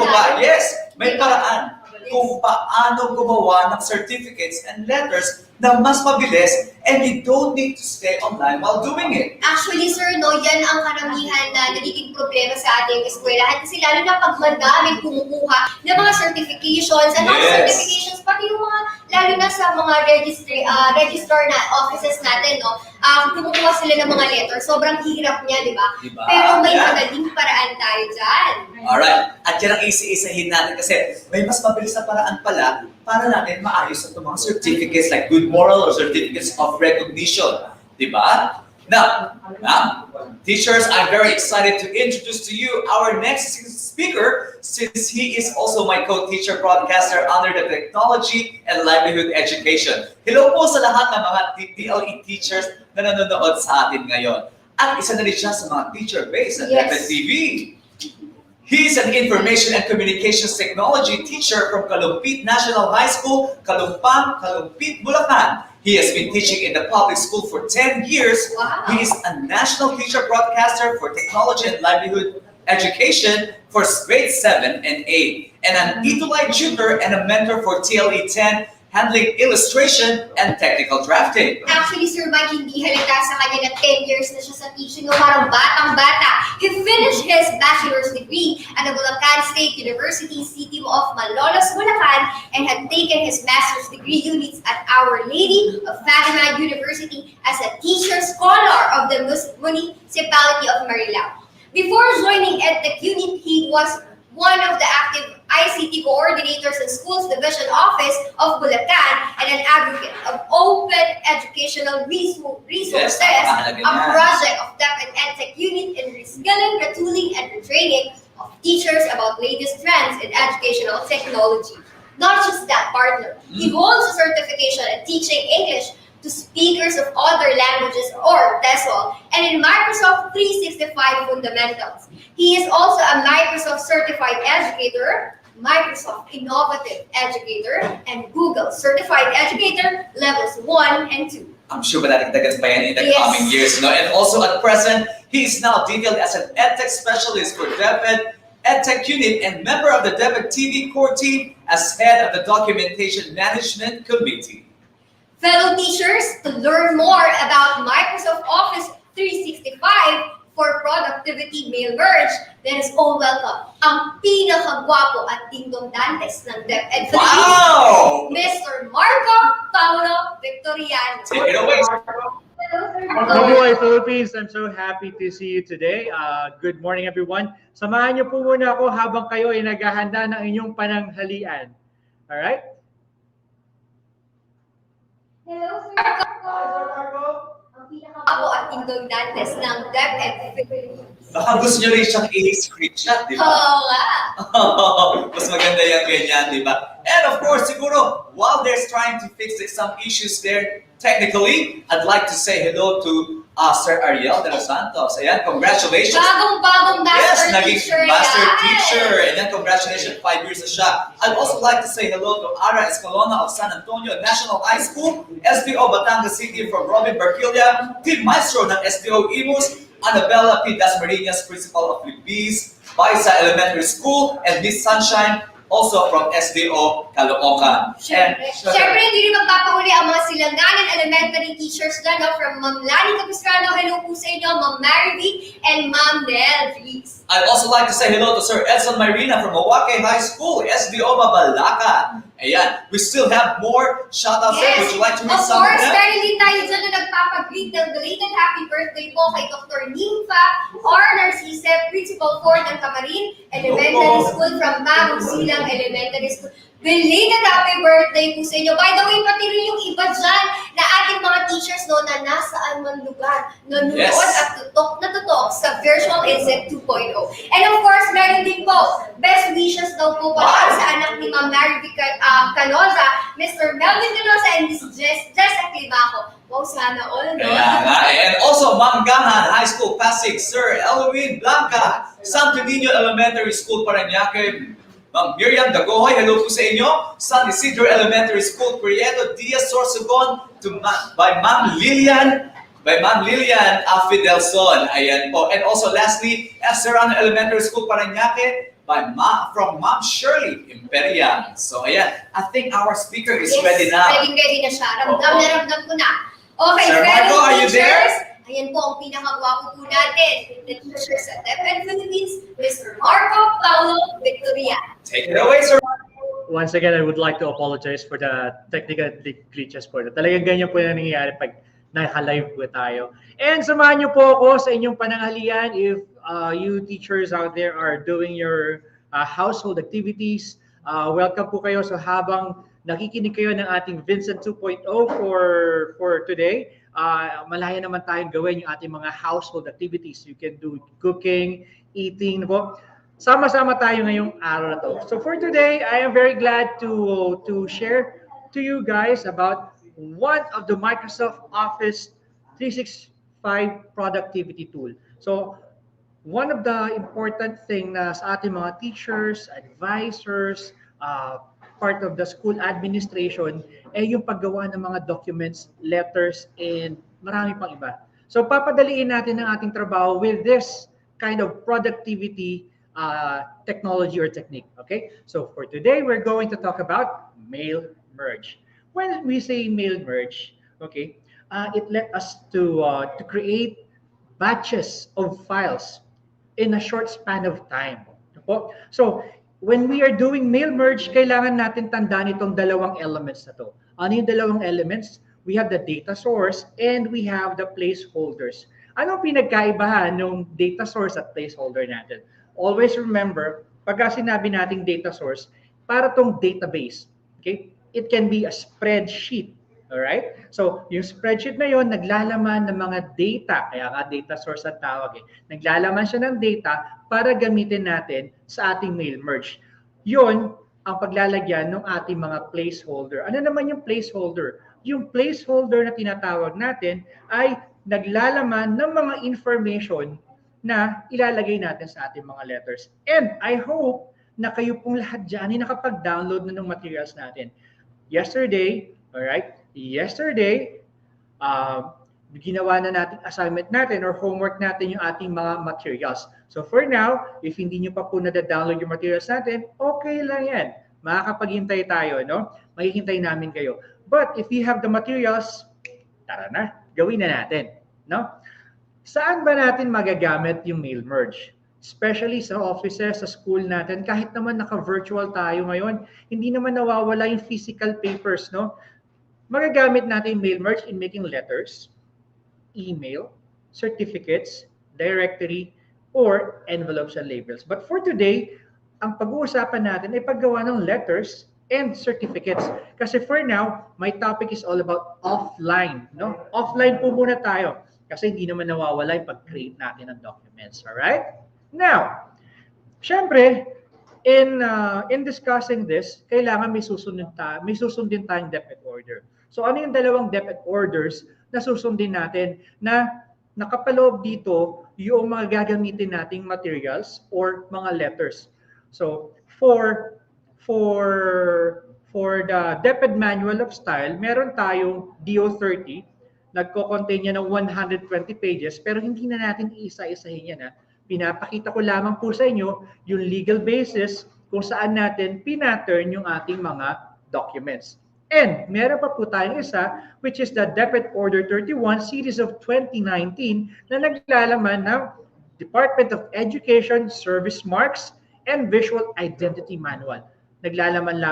ba? Yes, may paraan kung paano gumawa ng certificates and letters na mas mabilis and you don't need to stay online while doing it. Actually, sir, no, yan ang karamihan na nagiging problema sa ating eskwelahan. Kasi lalo na pag madaming kumukuha ng mga certifications, and not certifications, pati yung mga, lalo na sa mga registrar na offices natin, no, kumukuha sila ng mga letters. Sobrang hirap niya, di ba? Pero may magaling paraan tayo dyan. Alright, at yan ang isa-isahin natin kasi may mas mabilis na paraan pala para natin maayos ang mga certificates like good moral or certificates of recognition. Diba? Now, teachers, I'm very excited to introduce to you our next speaker since he is also my co-teacher broadcaster under the Technology and Livelihood Education. Hello po sa lahat ng mga TLE teachers na nanonood sa atin ngayon. At isa na rin siya sa mga teacher base at DepEd TV. He's an Information and Communications Technology teacher from Kalumpit National High School, Kalumpang, Kalumpit, Bulacan. He has been teaching in the public school for 10 years. Wow. He is a national teacher broadcaster for Technology and Livelihood Education for grade 7 and 8, and an ETULAY tutor and a mentor for TLE 10, handling illustration and technical drafting. Actually, Sir Mike, hindi halata sa kanya na 10 years na siya sa teaching. No, parang batang-bata. He finished his bachelor's degree at the Bulacan State University, City of Malolos, Bulacan, and had taken his master's degree units at Our Lady of Fatima University as a teacher scholar of the Municipality of Marilao. Before joining EdTech unit, he was one of the active ICT coordinators in Schools Division Office of Bulacan and an advocate of open educational resources, a project of DepEd EdTech unit in reskilling, retooling, and retraining of teachers about latest trends in educational technology. Not just that, partner, he holds a certification in teaching English to speakers of other languages or TESOL, and in Microsoft 365 Fundamentals. He is also a Microsoft Certified Educator, Microsoft Innovative Educator, and Google Certified Educator Levels 1 and 2. I'm sure madadagdagan pa yan in the coming years. No? And also at present, he is now detailed as an EdTech specialist for DepEd EdTech unit and member of the DepEd TV core team as head of the Documentation Management Committee. Fellow teachers, to learn more about Microsoft Office 365 for productivity mail merge, let us all welcome ang pinakagwapo at dingdong dantes ng DepEd Philippines, Mr. Marco Paulo Victoriano. Take it away, Marco. Mabuhay Philippines! I'm so happy to see you today. Good morning, everyone. Samahan niyo po muna ako habang kayo ay naghahanda ng inyong pananghalian. Alright? Hello, Sir Marco. Ang pinakagwapo at dingdong dantes ng DepEd Philippines. Baka gusto nyo rin siyang i-screenshot, di ba? Oo nga. Mas maganda yung ganyan, di ba? And of course, siguro, while they're trying to fix some issues there, technically, I'd like to say hello to Sir Ariel de los Santos. Ayan, congratulations. Bagong master teacher. Yes, master teacher. Ayan, congratulations, 5 years na siya. I'd also like to say hello to Ara Escalona of San Antonio National High School, SDO Batangas City from Robin Barquilla, Team Maestro ng SDO Imus, Annabella P. Dasmariñas, Principal of Libis, Baisa Elementary School, and Miss Sunshine, also from SDO Caloocan. Siyempre, hindi rin magpapauli ang mga Silanganan elementary teachers dyan, no? From Ma'am Lani Capistrano, hello po sa inyo, Ma'am Mary V, and Ma'am Nell Reese. I'd also like to say hello to Sir Edson Myrina from Milwaukee High School, SDO Mabalaca. Ayan, we still have more shoutouts there. Would you like to read some of them? Of course, meron din tayo dyan na nagpapagreet ng belated happy birthday po kay Dr. Nympha R. Narcisse, Principal 4 ng Camarin Elementary School from Bagong Silang Elementary School. Belated happy birthday po sa inyo. By the way, pati rin yung iba dyan na ating mga teachers no, na nasaan man lugar, nanonood at tutok na tutok sa virtual INSET 2.0. And of course, meron din po best wishes daw po pala sa anak ni Ma'am Mary Canosa, Mr. Melvin Canosa, and Miss Jessa Climaco. Wow, sana all, no? And also, Ma'am Gahan High School, Pasig, Sir Eloine Blanca, Santo Niño Elementary School, Parañaque, Ma'am Miriam Dagohoy, hello po sa inyo. San Isidro Elementary School, Prieto Diaz Sorsogon, by Ma'am Lilian Fidelson. Ayan po. And also lastly, S. Serrano Elementary School, Parañaque, from Ma'am Shirley Imperial. So ayan, I think our speaker is ready now. Ready na siya. Ramdam ko na. Okay, Sir Marco, are you there? Ayan po ang pinakagwapo po natin, the teacher sa DepEd Philippines, Mr. Marco Paulo Victoriano. Take it away, Sir. Once again, I would like to apologize for the technical glitches po. Talagang ganyan po yung nangyayari pag naka-live po tayo. And samahan niyo po ako sa inyong pananghalian if you teachers out there are doing your household activities. Welcome po kayo. So habang nakikinig kayo ng ating VINSET 2.0 for today, malaya naman tayong gawin yung ating mga household activities. You can do cooking, eating. Sama-sama tayo ngayong araw na to. So for today, I am very glad to share to you guys about one of the Microsoft Office 365 productivity tool. So one of the important thing na sa ating mga teachers, advisors, part of the school administration ay yung paggawa ng mga documents, letters, and marami pang iba. So papadaliin natin ang ating trabaho with this kind of productivity technology or technique. Okay? So for today, we're going to talk about mail merge. when we say mail merge, okay, it let us to create batches of files in a short span of time. Po? So, when we are doing mail merge, kailangan natin tandaan itong dalawang elements na to. Ano yung dalawang elements? We have the data source and we have the placeholders. Anong pinagkaibahan ng data source at placeholder natin? Always remember, pagka sinabi nating data source, para tong database. Okay? It can be a spreadsheet. Alright? So, yung spreadsheet na yon naglalaman ng mga data. Kaya nga data source ang tawag eh. Naglalaman siya ng data para gamitin natin sa ating mail merge. Yon ang paglalagyan ng ating mga placeholder. Ano naman yung placeholder? Yung placeholder na tinatawag natin ay naglalaman ng mga information na ilalagay natin sa ating mga letters. And I hope na kayo pong lahat dyan ay nakapag-download na ng materials natin. Yesterday, ginawa na natin assignment natin or homework natin yung ating mga materials. So for now, if hindi nyo pa po na-download yung materials natin, okay lang yan. Makakapaghintay tayo, no? Maghihintay namin kayo. But if you have the materials, tara na, gawin na natin, no? Saan ba natin magagamit yung mail merge? Especially sa offices, sa school natin, kahit naman naka-virtual tayo ngayon, hindi naman nawawala yung physical papers, no? Magagamit natin mail merge in making letters, email, certificates, directory, or envelopes and labels. But for today, ang pag-uusapan natin ay paggawa ng letters and certificates. Kasi for now, my topic is all about offline. No? Offline po muna tayo kasi hindi naman nawawala yung pag-create natin ng documents. Alright? Now, syempre, in discussing this, kailangan may susundin tayong DepEd order. So ano yung dalawang DepEd orders na susundin natin na nakapaloob dito yung mga gagamitin nating materials or mga letters. So for the DepEd Manual of Style, meron tayong DO30, nagko-contain niya ng 120 pages, pero hindi na natin iisa-isahin yan. Pinapakita ko lamang po sa inyo yung legal basis kung saan natin pinattern yung ating mga documents. And meron pa po tayong isa, which is the DepEd Order 31 Series of 2019 na naglalaman ng Department of Education Service Marks and Visual Identity Manual. Naglalaman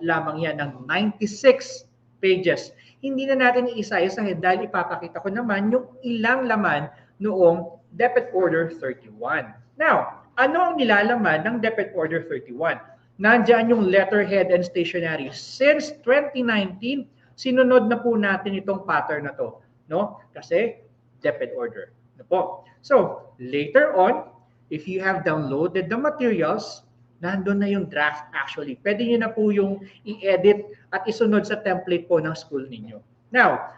lamang yan ng 96 pages. Hindi na natin iisa-isahin dahil ipapakita ko naman yung ilang laman noong DepEd Order 31. Now, ano ang nilalaman ng DepEd Order 31? Nandiyan yung letterhead and stationery. Since 2019, sinunod na po natin itong pattern na to, no? Kasi DepEd order. No po. So, later on, if you have downloaded the materials, nandun na yung draft actually. Pwede nyo na po yung i-edit at isunod sa template po ng school ninyo. Now,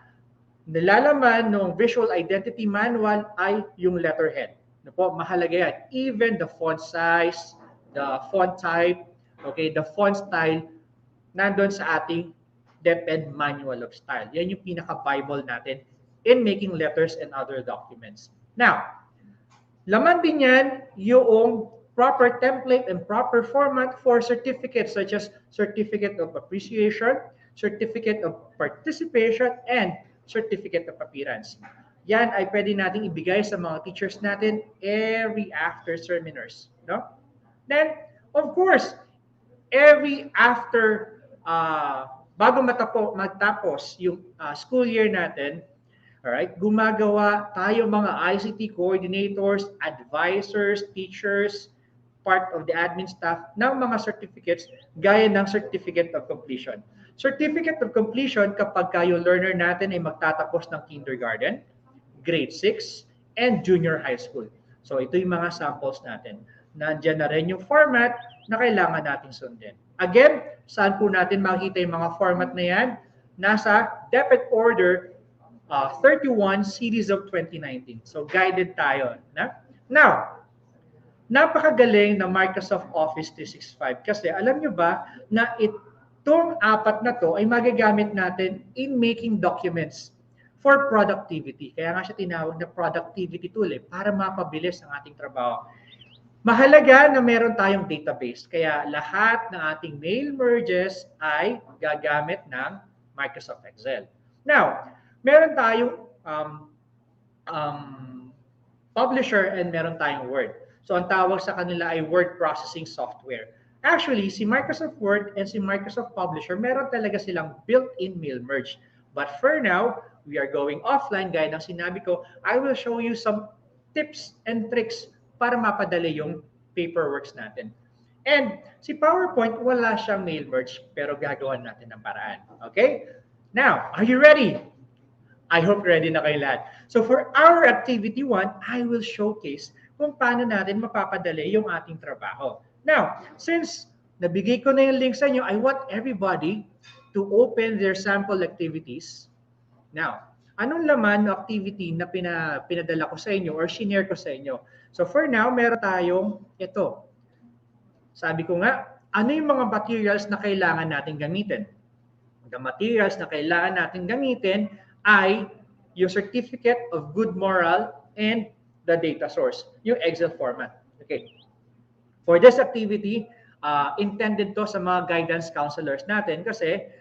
nilalaman ng Visual Identity Manual ay yung letterhead. No po, mahalaga yan. Even the font size, the font type, okay, the font style, nandun sa ating DepEd Manual of Style. Yan yung pinaka-Bible natin in making letters and other documents. Now, laman din yan yung proper template and proper format for certificates such as Certificate of Appreciation, Certificate of Participation, and Certificate of Appearance. Yan ay pwede nating ibigay sa mga teachers natin every after seminars. No? Then, of course, every after, bago matapos yung school year natin, alright, gumagawa tayo mga ICT coordinators, advisors, teachers, part of the admin staff ng mga certificates gaya ng Certificate of Completion. Certificate of Completion kapag yung learner natin ay magtatapos ng kindergarten, grade 6, and junior high school. So ito yung mga samples natin. Nandiyan na rin yung format na kailangan natin sundin. Again, saan po natin makikita yung mga format na yan? Nasa DepEd Order 31 Series of 2019. So guided tayo. Now, napakagaling na Microsoft Office 365 kasi alam nyo ba na itong apat na to ay magagamit natin in making documents for productivity. Kaya nga siya tinawag na productivity tool para mapabilis ang ating trabaho. Mahalaga na meron tayong database. Kaya lahat ng ating mail merges ay gagamit ng Microsoft Excel. Now, meron tayong publisher and meron tayong Word. So ang tawag sa kanila ay word processing software. Actually, si Microsoft Word and si Microsoft Publisher, meron talaga silang built-in mail merge. But for now, we are going offline. Gaya ng sinabi ko, I will show you some tips and tricks para mapadali yung paperworks natin. And si PowerPoint, wala siyang mail merge, pero gagawan natin ng paraan. Okay? Now, are you ready? I hope ready na kayo lahat. So for our activity 1, I will showcase kung paano natin mapapadali yung ating trabaho. Now, since nabigay ko na yung link sa inyo, I want everybody to open their sample activities. Now, anong laman ng activity na pinadala ko sa inyo or shinare ko sa inyo? So for now, meron tayong ito. Sabi ko nga, ano yung mga materials na kailangan natin gamitin? The materials na kailangan natin gamitin ay yung Certificate of Good Moral and the data source, yung Excel format. Okay. For this activity, intended to sa mga guidance counselors natin kasi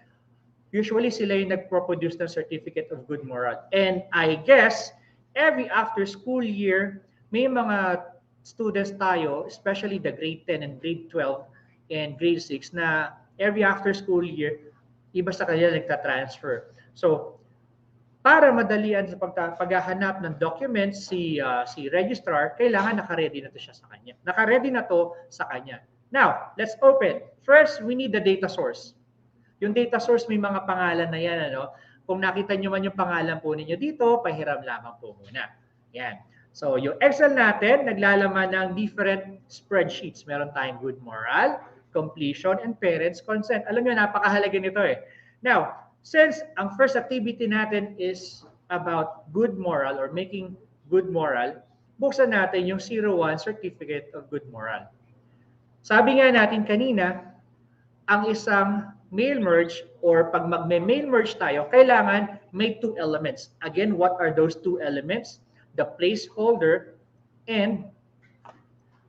usually sila yung nagproduce ng Certificate of Good Moral. And I guess, every after school year, may mga students tayo, especially the grade 10 and grade 12 and grade 6 na every after school year, iba sa kanila nagta-transfer. So, para madalian sa paghahanap ng documents si registrar, kailangan naka-ready na to siya sa kanya. Naka-ready na to sa kanya. Now, let's open. First, we need the data source. Yung data source may mga pangalan na yan. Ano? Kung nakita nyo man yung pangalan po ninyo dito, pahiram lamang po muna. Yan. So, yung Excel natin, naglalaman ng different spreadsheets. Meron tayong good moral, completion, and parents' consent. Alam nyo, napakahalaga nito eh. Now, since ang first activity natin is about good moral or making good moral, buksan natin yung 01 Certificate of Good Moral. Sabi nga natin kanina, ang isang mail merge or pag mag-mail merge tayo, kailangan may 2 elements. Again, what are those 2 elements? The placeholder and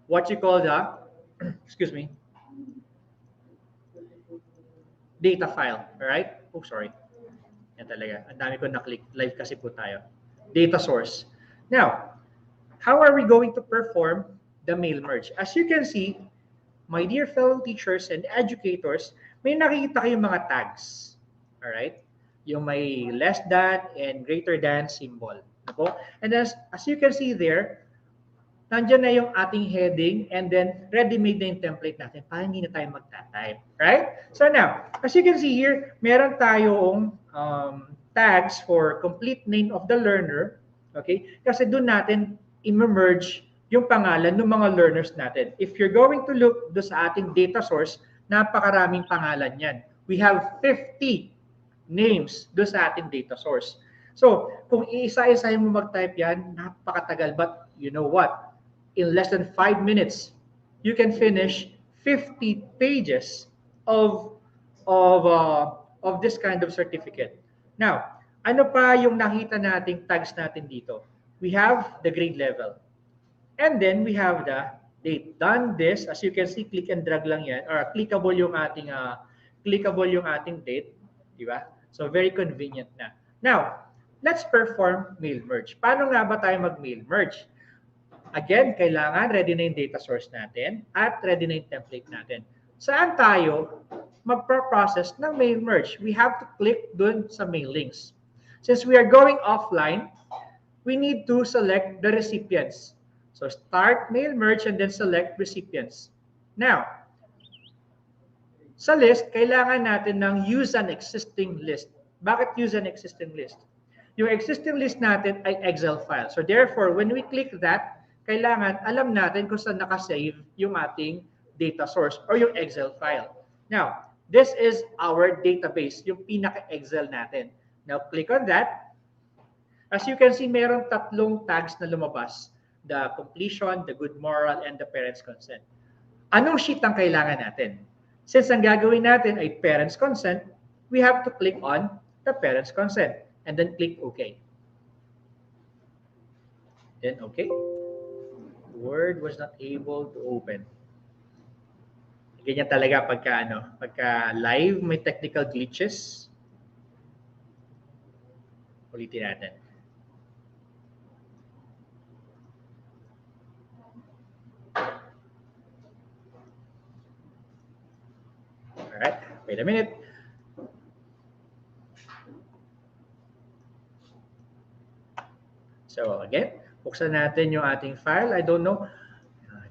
what you call the, excuse me, data file. Alright? Oh, sorry. Yan talaga. Ang dami ko na-click. Live kasi po tayo. Data source. Now, how are we going to perform the mail merge? As you can see, my dear fellow teachers and educators, may nakikita kayong mga tags. Alright? Yung may less than and greater than symbol. Ako? And as you can see there, nandiyan na yung ating heading and then ready-made na yung template natin para hindi na tayo magta-type. Right? So now, as you can see here, meron tayong tags for complete name of the learner. Okay? Kasi doon natin i-merge yung pangalan ng mga learners natin. If you're going to look doon sa ating data source, napakaraming pangalan yan. We have 50 names doon sa ating data source. So, kung isa-isahin mo mag-type yan, napakatagal. But you know what? In less than 5 minutes, you can finish 50 pages of this kind of certificate. Now, ano pa yung nakita nating tags natin dito? We have the grade level. And then we have the date. Done this, as you can see, click and drag lang yan, or clickable yung ating date, di ba? So very convenient na. Now, let's perform mail merge. Paano nga ba tayo mag-mail merge? Again, kailangan ready na yung data source natin at ready na yung template natin. Saan tayo magpa-process ng mail merge? We have to click dun sa mail links. Since we are going offline, we need to select the recipients. So start mail merge and then select recipients. Now, sa list, kailangan natin ng use an existing list. Bakit use an existing list? Yung existing list natin ay Excel file. So therefore, when we click that, kailangan alam natin kung saan nakasave yung ating data source or yung Excel file. Now, this is our database, yung pinaka-Excel natin. Now, click on that. As you can see, meron 3 tags na lumabas. The completion, the good moral, and the parents' consent. Anong sheet ang kailangan natin? Since ang gagawin natin ay parents' consent, we have to click on the parents' consent and then click OK. Then OK. Word was not able to open. Ganyan talaga pagka live, may technical glitches. Ulitin natin. Alright, wait a minute. So again, buksan natin yung ating file. I don't know.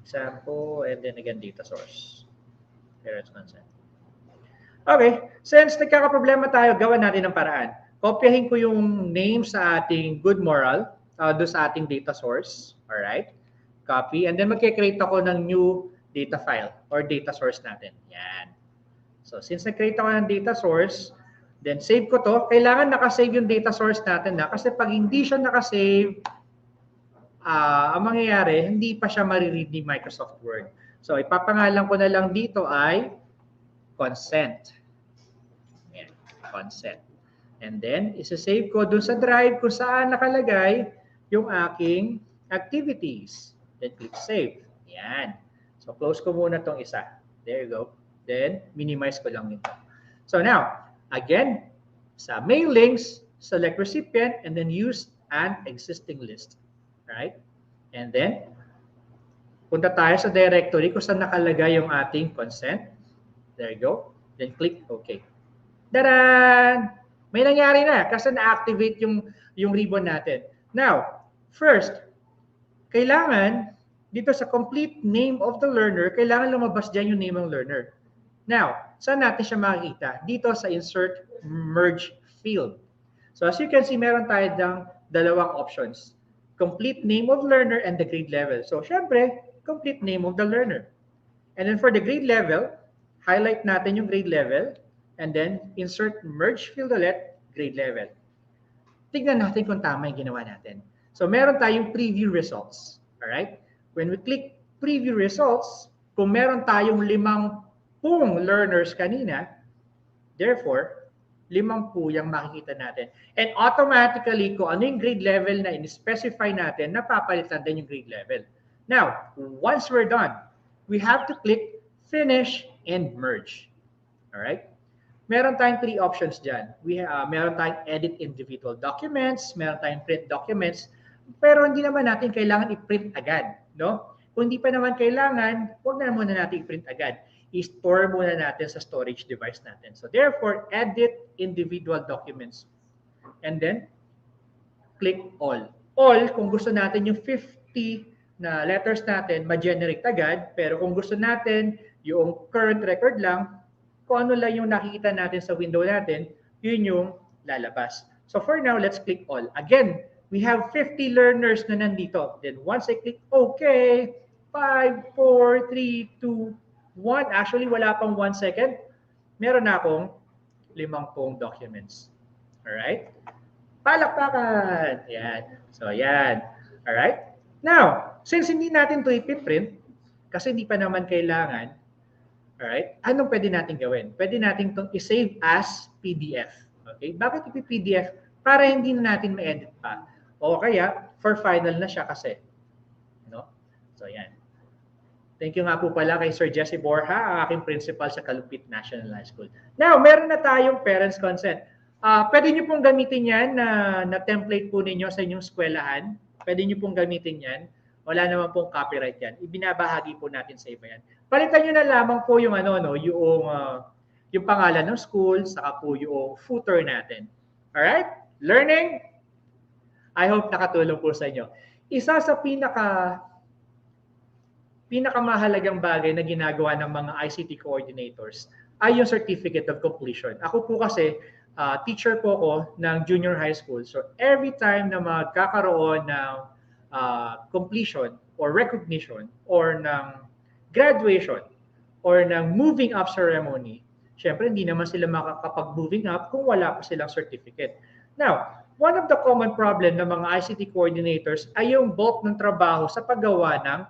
Example, and then again, data source. Parents consent. Okay, since nagkakaproblema tayo, gawa natin ng paraan. Kopyahin ko yung name sa ating good moral, doon sa ating data source. Alright? Copy. And then magkikreate ako ng new data file or data source natin. Yan. So since nag-create ako ng data source, then save ko to. Kailangan nakasave yung data source natin na kasi pag hindi siya nakasave, ang mangyayari, hindi pa siya mariread ni Microsoft Word. So ipapangalan ko na lang dito ay consent. Yan, consent. And then, isa-save ko dun sa drive kung saan nakalagay yung aking activities. Then click save. Yan. So close ko muna tong isa. There you go. Then, minimize ko lang nito. So now, again, sa mailings, select recipient and then use an existing list. Right? And then, punta tayo sa directory kung saan nakalagay yung ating consent. There you go. Then click OK. Daran! May nangyari na kasi na-activate yung ribbon natin. Now, first, kailangan dito sa complete name of the learner, kailangan lumabas dyan yung name ng learner. Now, saan natin siya makikita? Dito sa insert merge field. So as you can see, meron tayo ng dalawang options. Complete name of learner and the grade level. So syempre, complete name of the learner. And then for the grade level, highlight natin yung grade level and then insert merge field ulit, grade level. Tignan natin kung tama yung ginawa natin. So meron tayong preview results. Alright? When we click preview results, kung meron tayong 50 learners kanina, therefore, 50 yung makikita natin. And automatically, kung ano yung grade level na in-specify natin, napapalitan din yung grade level. Now, once we're done, we have to click Finish and Merge. Alright? Meron tayong 3 options dyan. Meron tayong Edit Individual Documents, meron tayong Print Documents, pero hindi naman natin kailangan i-print agad. No? Kung hindi pa naman kailangan, huwag na muna natin i-print agad. I-store muna natin sa storage device natin. So therefore, Edit Individual Documents. And then, click All. All, kung gusto natin yung 50 na letters natin, ma-generate agad. Pero kung gusto natin yung current record lang, kung ano lang yung nakikita natin sa window natin, yun yung lalabas. So for now, let's click All. Again, we have 50 learners na nandito. Then once I click OK, 5, 4, 3, 2, 1. Actually, wala pang 1 second. Meron na akong 50 documents. Alright? Palakpakan! Yan. So, yan. Alright? Now, since hindi natin ito ipiprint, kasi hindi pa naman kailangan, alright, anong pwede natin gawin? Pwede natin itong i-save as PDF. Okay? Bakit ipi-PDF? Para hindi na natin ma-edit pa. O kaya, for final na siya kasi. No? So, yan. Thank you nga po pala kay Sir Jesse Borja, ang aking principal sa Kalupit National High School. Now, meron na tayong parents consent. Pwede nyo pong gamitin yan na template po ninyo sa inyong eskwelahan. Pwede nyo pong gamitin yan. Wala naman pong copyright yan. Ibinabahagi po natin sa iba yan. Palitan nyo na lamang po yung, yung pangalan ng school, saka po yung footer natin. Alright? Learning? I hope nakatulong po sa inyo. Isa sa pinakamahalagang bagay na ginagawa ng mga ICT coordinators ay yung Certificate of Completion. Ako po kasi, teacher po ako ng junior high school. So every time na magkakaroon ng completion or recognition or ng graduation or ng moving up ceremony, syempre hindi naman sila makakapag-moving up kung wala pa silang certificate. Now, one of the common problem ng mga ICT coordinators ay yung bulk ng trabaho sa paggawa ng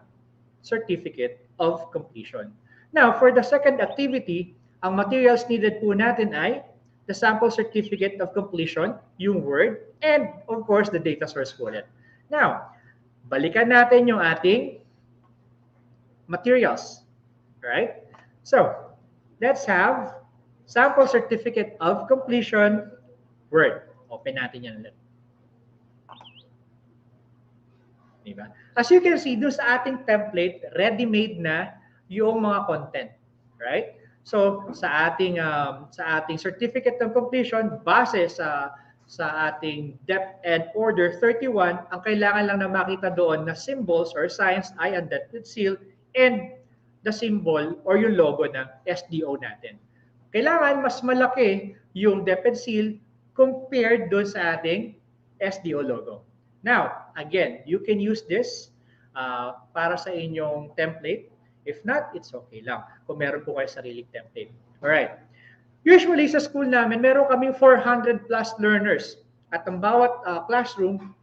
Certificate of Completion. Now, for the second activity, ang materials needed po natin ay the sample certificate of completion, yung Word, and of course, the data source po ulit. Now, balikan natin yung ating materials. Right? So, let's have sample certificate of completion, Word. Open natin yan ulit. Diba? As you can see, doon sa ating template, ready-made na yung mga content. Right? So, sa ating certificate of completion, base sa ating DepEd Order 31, ang kailangan lang na makita doon na symbols or signs ay ang DepEd seal and the symbol or yung logo ng SDO natin. Kailangan mas malaki yung DepEd seal compared doon sa ating SDO logo. Now, again, you can use this para sa inyong template. If not, it's okay lang kung meron po kayo sariling template. Alright. Usually sa school namin, meron kaming 400 plus learners. At ang bawat classroom,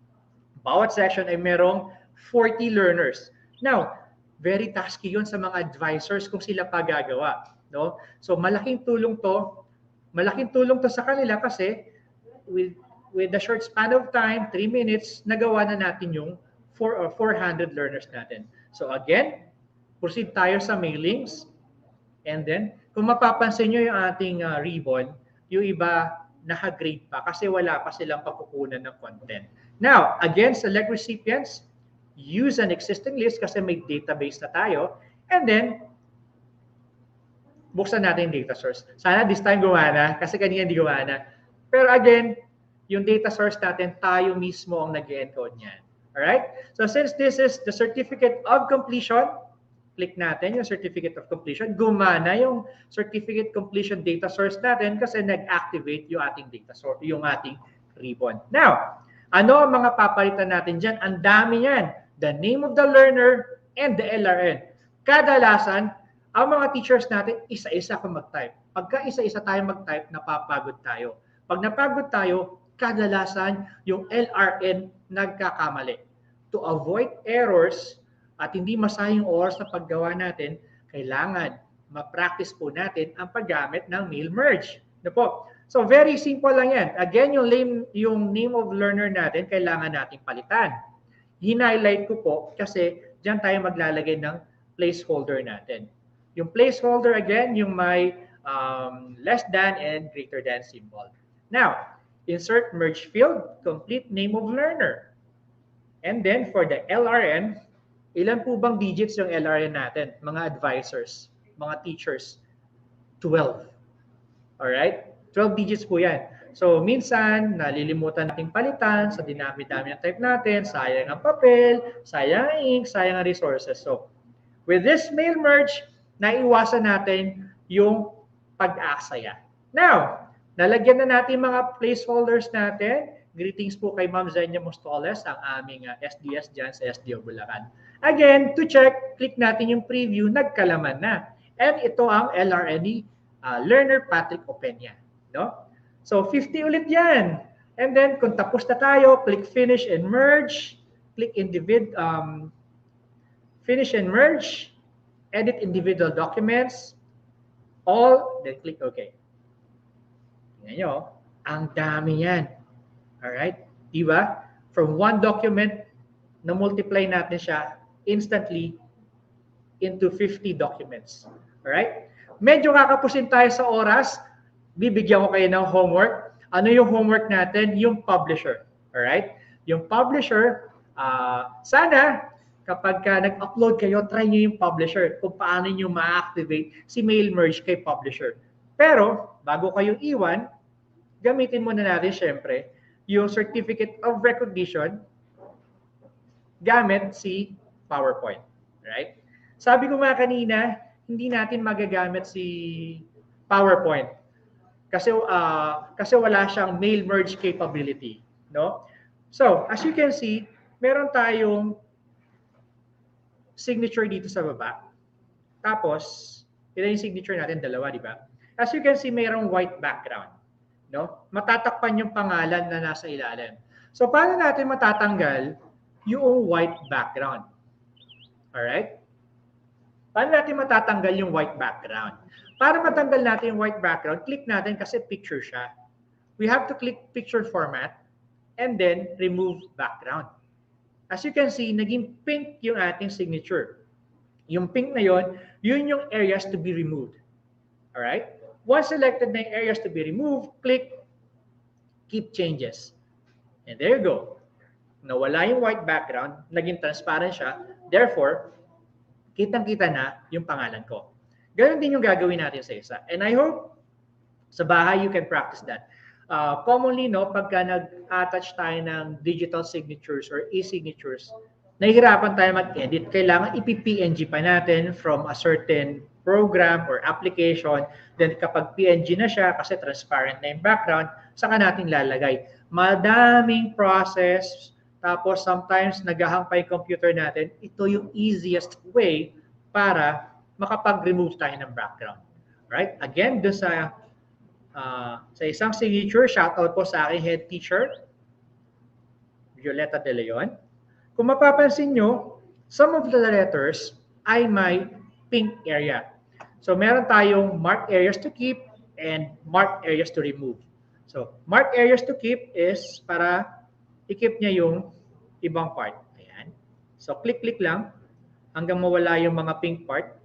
bawat section ay merong 40 learners. Now, very tasky yun sa mga advisors kung sila pa gagawa. No? So malaking tulong to sa kanila kasi with the short span of time, 3 minutes, nagawa na natin yung 400 learners natin. So again, proceed tayo sa mailings. And then, kung mapapansin nyo yung ating ribbon, yung iba naka-grade pa kasi wala pa silang pakukunan ng content. Now, again, select recipients, use an existing list kasi may database na tayo, and then, buksan natin yung data source. Sana this time gumana kasi kanina hindi gumana. Pero again, yung data source natin, tayo mismo ang nag-encode niyan. Alright? So since this is the certificate of completion, click natin yung certificate of completion. Gumana yung certificate completion data source natin kasi nag-activate yung ating data source, yung ating ribbon. Now, ano ang mga papalitan natin dyan? Ang dami yan. The name of the learner and the LRN. Kadalasan, ang mga teachers natin, isa-isa kung mag-type. Pagka isa-isa tayo mag-type, napapagod tayo. Pag napagod tayo, kadalasan yung LRN nagkakamali. To avoid errors at hindi masayang oras na paggawa natin, kailangan ma-practice po natin ang paggamit ng mail merge. Ano po? So very simple lang yan. Again, yung name of learner natin, kailangan nating palitan. Hinighlight ko po kasi diyan tayo maglalagay ng placeholder natin. Yung placeholder, again, yung may less than and greater than symbol. Now, insert merge field, complete name of learner. And then for the LRN, ilan po bang digits yung LRN natin? Mga advisors, mga teachers, 12. Alright? 12 digits po yan. So, minsan, nalilimutan nating palitan sa dinami-dami ng type natin, sayang ang papel, sayang ang ink, sayang ang resources. So, with this mail merge, naiwasan natin yung pag-aksaya. Now, nalagyan na natin mga placeholders natin. Greetings po kay Ma'am Zenia Mostoles, ang aming SDS dyan sa SDO Bulacan. Again, to check, click natin yung preview, nagkalaman na. And ito ang LRNE, Learner Patrick Openia. No? So, 50 ulit yan. And then, kung tapos na tayo, click Finish and Merge. Click Finish and Merge. Edit individual documents. All, then click OK. Tingnan nyo, ang dami yan. Alright? Diba? From one document, na-multiply natin siya instantly into 50 documents. Alright? Medyo kakapusin tayo sa oras. Bibigyan ko kayo ng homework. Ano yung homework natin? Yung publisher. Alright? Yung publisher, sana kapag nag-upload kayo, try nyo yung publisher kung paano nyo ma-activate si mail merge kay publisher. Pero, bago kayo iwan, gamitin muna natin syempre yung certificate of recognition gamit si PowerPoint. Right? Sabi ko nga kanina, hindi natin magagamit si PowerPoint kasi wala siyang mail merge capability. No? So, as you can see, meron tayong signature dito sa baba. Tapos, ito yung signature natin, dalawa, di ba? As you can see, mayroong white background. No? Matatakpan yung pangalan na nasa ilalim. So, paano natin matatanggal yung white background? Alright? Paano natin matatanggal yung white background? Para matanggal natin yung white background, click natin kasi picture siya. We have to click picture format and then remove background. As you can see, naging pink yung ating signature. Yung pink na yun yung areas to be removed. Alright? Once selected na yung areas to be removed, click Keep Changes. And there you go. nawala yung white background, naging transparent siya, therefore, kitang-kita na yung pangalan ko. Ganon din yung gagawin natin sa isa. And I hope sa bahay you can practice that. Commonly, no, pagka nag-attach tayo ng digital signatures or e-signatures, nahihirapan tayo mag-edit. Kailangan ipi-PNG pa natin from a certain program or application. Then kapag PNG na siya, kasi transparent na yung background, saka natin lalagay. Madaming process, tapos sometimes naghahang pa yung computer natin. Ito yung easiest way para makapag-remove tayo ng background. Right? Again, doon sa isang signature, shoutout po sa aking head teacher, Violeta De Leon. Kung mapapansin nyo, some of the letters ay may pink area. So meron tayong marked areas to keep and marked areas to remove. So marked areas to keep is para i-keep niya yung ibang part. Ayan. So click-click lang hanggang mawala yung mga pink part.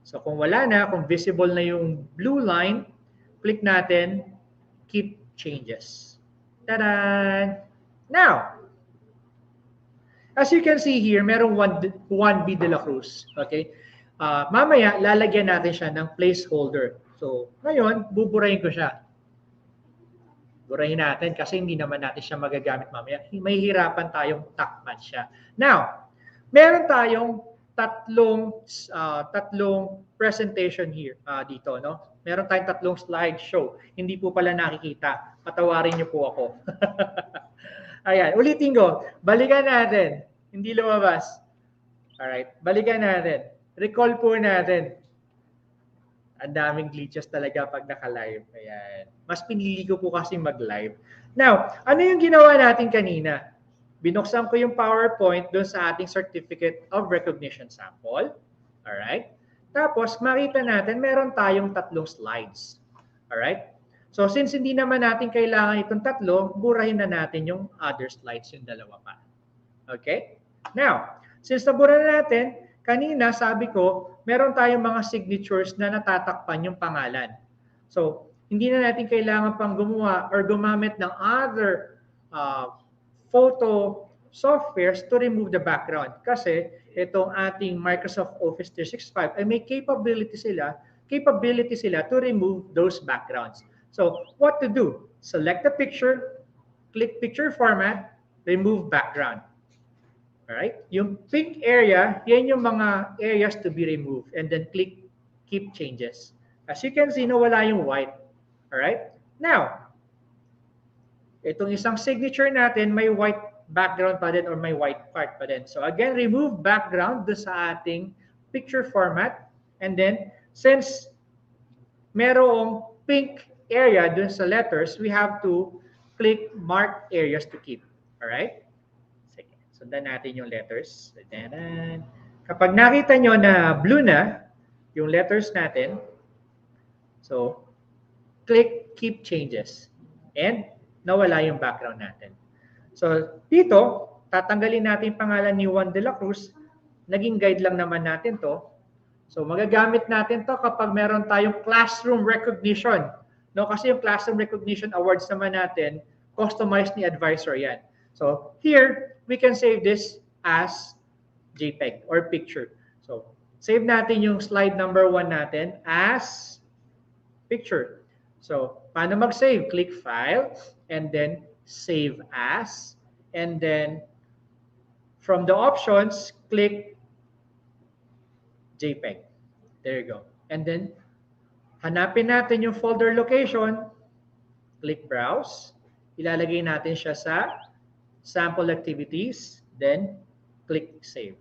So kung wala na, kung visible na yung blue line, click natin, keep changes. Ta-da! Now, as you can see here, merong 1B de la Cruz. Okay? Mamaya, lalagyan natin siya ng placeholder. So, ngayon, buburahin ko siya. Burahin natin kasi hindi naman natin siya magagamit mamaya. May hirapan tayong takpan siya. Now, meron tayong tatlong presentation here dito, no? Meron tayong tatlong slideshow. Hindi po pala nakikita. Patawarin niyo po ako. Ayan, ulitin ko. Balikan natin. Hindi lumabas. Alright, balikan natin. Recall po natin. Ang daming glitches talaga pag naka-live. Ayan. Mas pinili ko po kasi mag-live. Now, ano yung ginawa natin kanina? Binuksan ko yung PowerPoint doon sa ating Certificate of Recognition sample. Alright? Tapos, makita natin, meron tayong tatlong slides. Alright? So, since hindi naman natin kailangan itong tatlo, burahin na natin yung other slides, yung dalawa pa. Okay? Now, since nabura na natin, kanina sabi ko, meron tayong mga signatures na natatakpan yung pangalan. So, hindi na natin kailangan pang gumawa or gumamit ng other photo softwares to remove the background. Kasi itong ating Microsoft Office 365 ay may capability sila to remove those backgrounds. So, what to do? Select the picture, click picture format, remove background. Alright? Yung pink area, yan yung mga areas to be removed. And then click keep changes. As you can see, nawala yung white. Alright? Now, itong isang signature natin, may white background pa din or may white part pa din. So again, remove background doon sa ating picture format. And then, since merong pink area doon sa letters, we have to click mark areas to keep. Alright? Sige. Sundan natin yung letters. Kapag nakita nyo na blue na yung letters natin, so, click keep changes. And nawala yung background natin. So, dito, tatanggalin natin pangalan ni Juan de la Cruz. Naging guide lang naman natin to. So, magagamit natin to kapag meron tayong classroom recognition. No, kasi yung classroom recognition awards naman natin, customized ni advisor yan. So, here, we can save this as JPEG or picture. So, save natin yung slide number 1 natin as picture. So, paano mag-save? Click File, and then Save As, and then from the options, click JPEG. There you go. And then, hanapin natin yung folder location, click Browse, ilalagay natin siya sa Sample Activities, then click Save.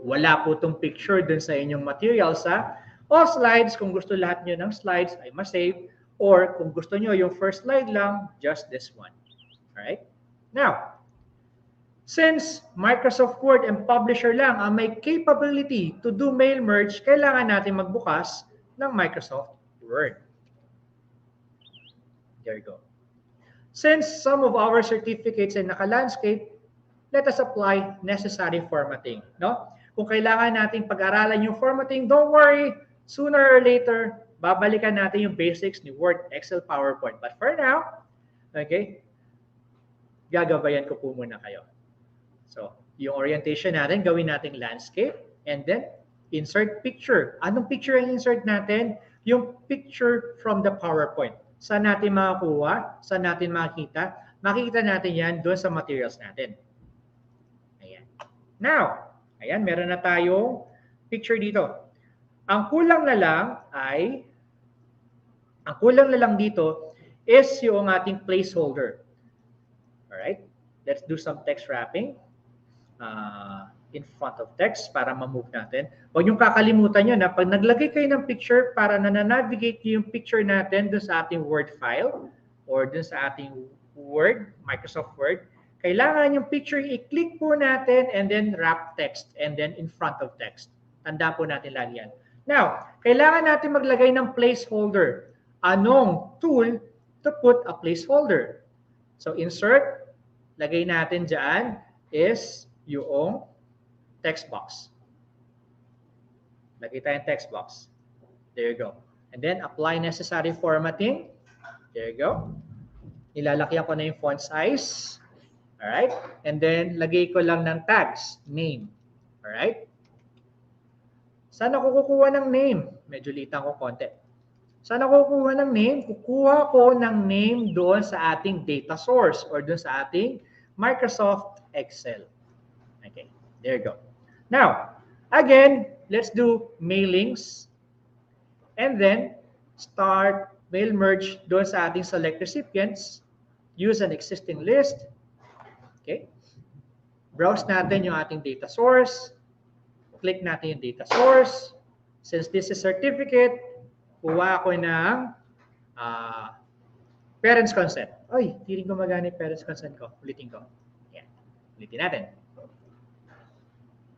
Wala po itong picture dun sa inyong material sa all slides. Kung gusto lahat nyo ng slides ay ma-save, or kung gusto nyo yung first slide lang, just this one. Alright? Now, since Microsoft Word and Publisher lang ang may capability to do mail merge, kailangan natin magbukas ng Microsoft Word. There you go. Since some of our certificates ay naka-landscape, let us apply necessary formatting. No? Kung kailangan nating pag-aralan yung formatting, don't worry, sooner or later, babalikan natin yung basics ni Word, Excel, PowerPoint. But for now, okay, gagabayan ko po muna kayo. So, yung orientation natin, gawin nating landscape, and then insert picture. Anong picture ang insert natin? Yung picture from the PowerPoint. Saan natin makakuha? Saan natin makikita? Makikita natin yan doon sa materials natin. Ayan. Now, ayan, meron na tayong picture dito. Ang kulang na lang dito is yung ating placeholder. Alright? Let's do some text wrapping in front of text para ma-move natin. Huwag niyong kakalimutan yun na pag naglagay kayo ng picture para na-navigate niyo yung picture natin doon sa ating Word file or doon sa ating Word, Microsoft Word, kailangan yung picture i-click po natin and then wrap text and then in front of text. Tanda po natin lagi yan. Now, kailangan natin maglagay ng placeholder. Anong tool to put a placeholder? So, insert, lagay natin dyan is yung text box. Lagay tayong text box. There you go. And then, apply necessary formatting. There you go. Nilalakyan ko na yung font size. Alright? And then, lagay ko lang ng tags, name. Alright? Saan ako kukuha ng name? Medyo litan ko konti. Saan ako kukuha ng name? Kukuha ko ng name doon sa ating data source or doon sa ating Microsoft Excel. Okay, there you go. Now, again, let's do mailings. And then, start mail merge doon sa ating select recipients. Use an existing list. Okay. Browse natin yung ating data source. Click natin yung data source. Since this is certificate, kuha ko ng parents consent. Ay, hindi rin gumagana yung parents consent ko. Ulitin ko. Yan. Ulitin natin.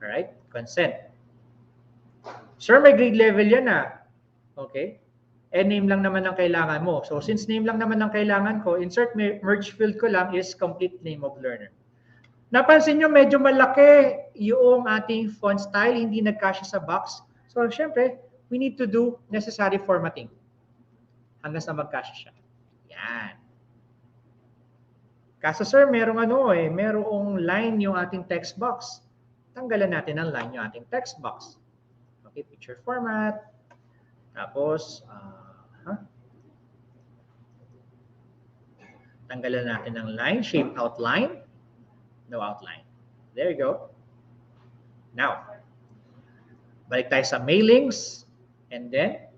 Alright, consent. Sir, may grade level yan Okay. Name lang naman ang kailangan mo. So, since name lang naman ang kailangan ko, insert merge field ko lang is complete name of learner. Napansin nyo, medyo malaki yung ating font style, hindi nagkasya sa box. So, syempre, we need to do necessary formatting hanggang sa magkasya siya. Yan. Kaso sir, merong line yung ating text box. Tanggalan natin ang line yung ating text box. Okay, picture format. Tapos, tanggalan natin ang line, shape outline. No outline. There you go. Now, balik tayo sa mailings. And then,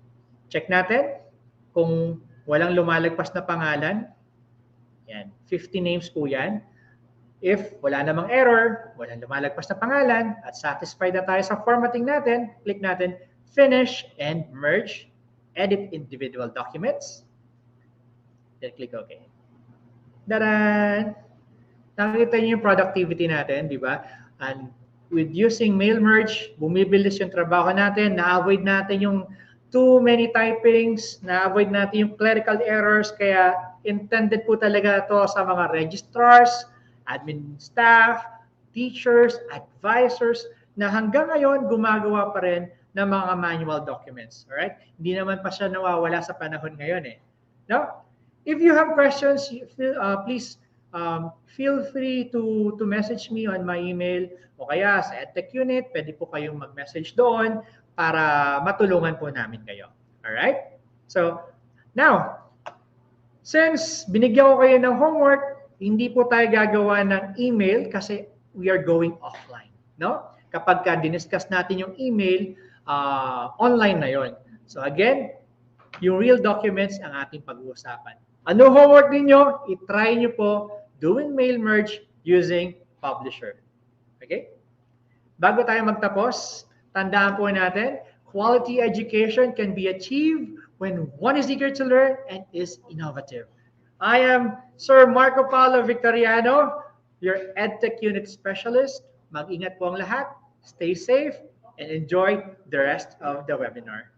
check natin kung walang lumalagpas na pangalan. Yan, 50 names po yan. If wala namang error, walang lumalagpas na pangalan, at satisfied na tayo sa formatting natin, click natin Finish and Merge, Edit Individual Documents. Then click OK. Daran! Nakikita niyo yung productivity natin, di ba? And with using mail merge, bumibilis yung trabaho natin, na-avoid natin yung too many typings, na-avoid natin yung clerical errors, kaya intended po talaga ito sa mga registrars, admin staff, teachers, advisors, na hanggang ngayon gumagawa pa rin ng mga manual documents. Alright? Hindi naman pa siya nawawala sa panahon ngayon No? If you have questions, please feel free to message me on my email o kaya sa EdTech Unit, pwede po kayong mag-message doon para matulungan po namin kayo. Alright? So, now, since binigyan ko kayo ng homework, hindi po tayo gagawa ng email kasi we are going offline. No? Kapag diniscuss natin yung email, online na yon. So again, yung real documents ang ating pag-uusapan. Ano homework ninyo? I-try nyo po doing mail merge using Publisher. Okay? Bago tayo magtapos, tandaan po natin, quality education can be achieved when one is eager to learn and is innovative. I am Sir Marco Paulo Victoriano, your EdTech Unit Specialist. Mag-ingat po ang lahat, stay safe, and enjoy the rest of the webinar.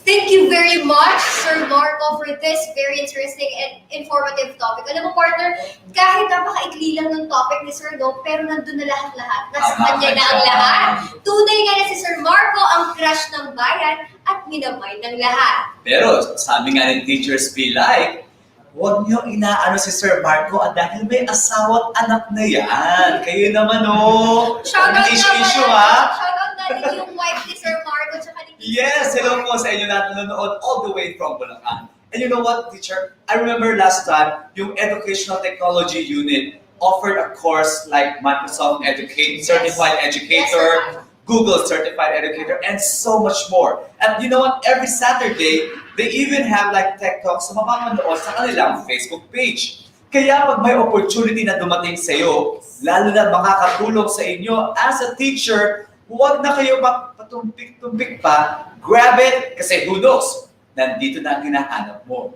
Thank you very very much, Sir Marco, for this very interesting and informative topic. Alam mo, partner, kahit napakaikli lang ng topic ni Sir No, pero nandun na lahat-lahat. Nasa kanya na ang lahat. Tunay nga na si Sir Marco ang crush ng bayan at minamay ng lahat. Pero sabi nga ng Teachers Be Like, huwag niyo inaano si Sir Marco at dahil may asawa at anak na yan. Kayo naman, oh. Shoutout issue, ha? Shoutout natin yung wife ni Sir Marco tsaka ni Yes, hello po sa inyo natin nanonood all the way from Bulacan. And you know what, teacher? I remember last time, yung Educational Technology Unit offered a course like Microsoft Educate, Certified Educator, Google Certified Educator, and so much more. And you know what? Every Saturday, they even have like tech talks sa mamamanood sa kanilang Facebook page. Kaya pag may opportunity na dumating sa iyo, lalo na makakatulong sa inyo as a teacher, huwag na kayo patumpik-tumpik pa, grab it, kasi who knows, nandito na ang hinahanap mo.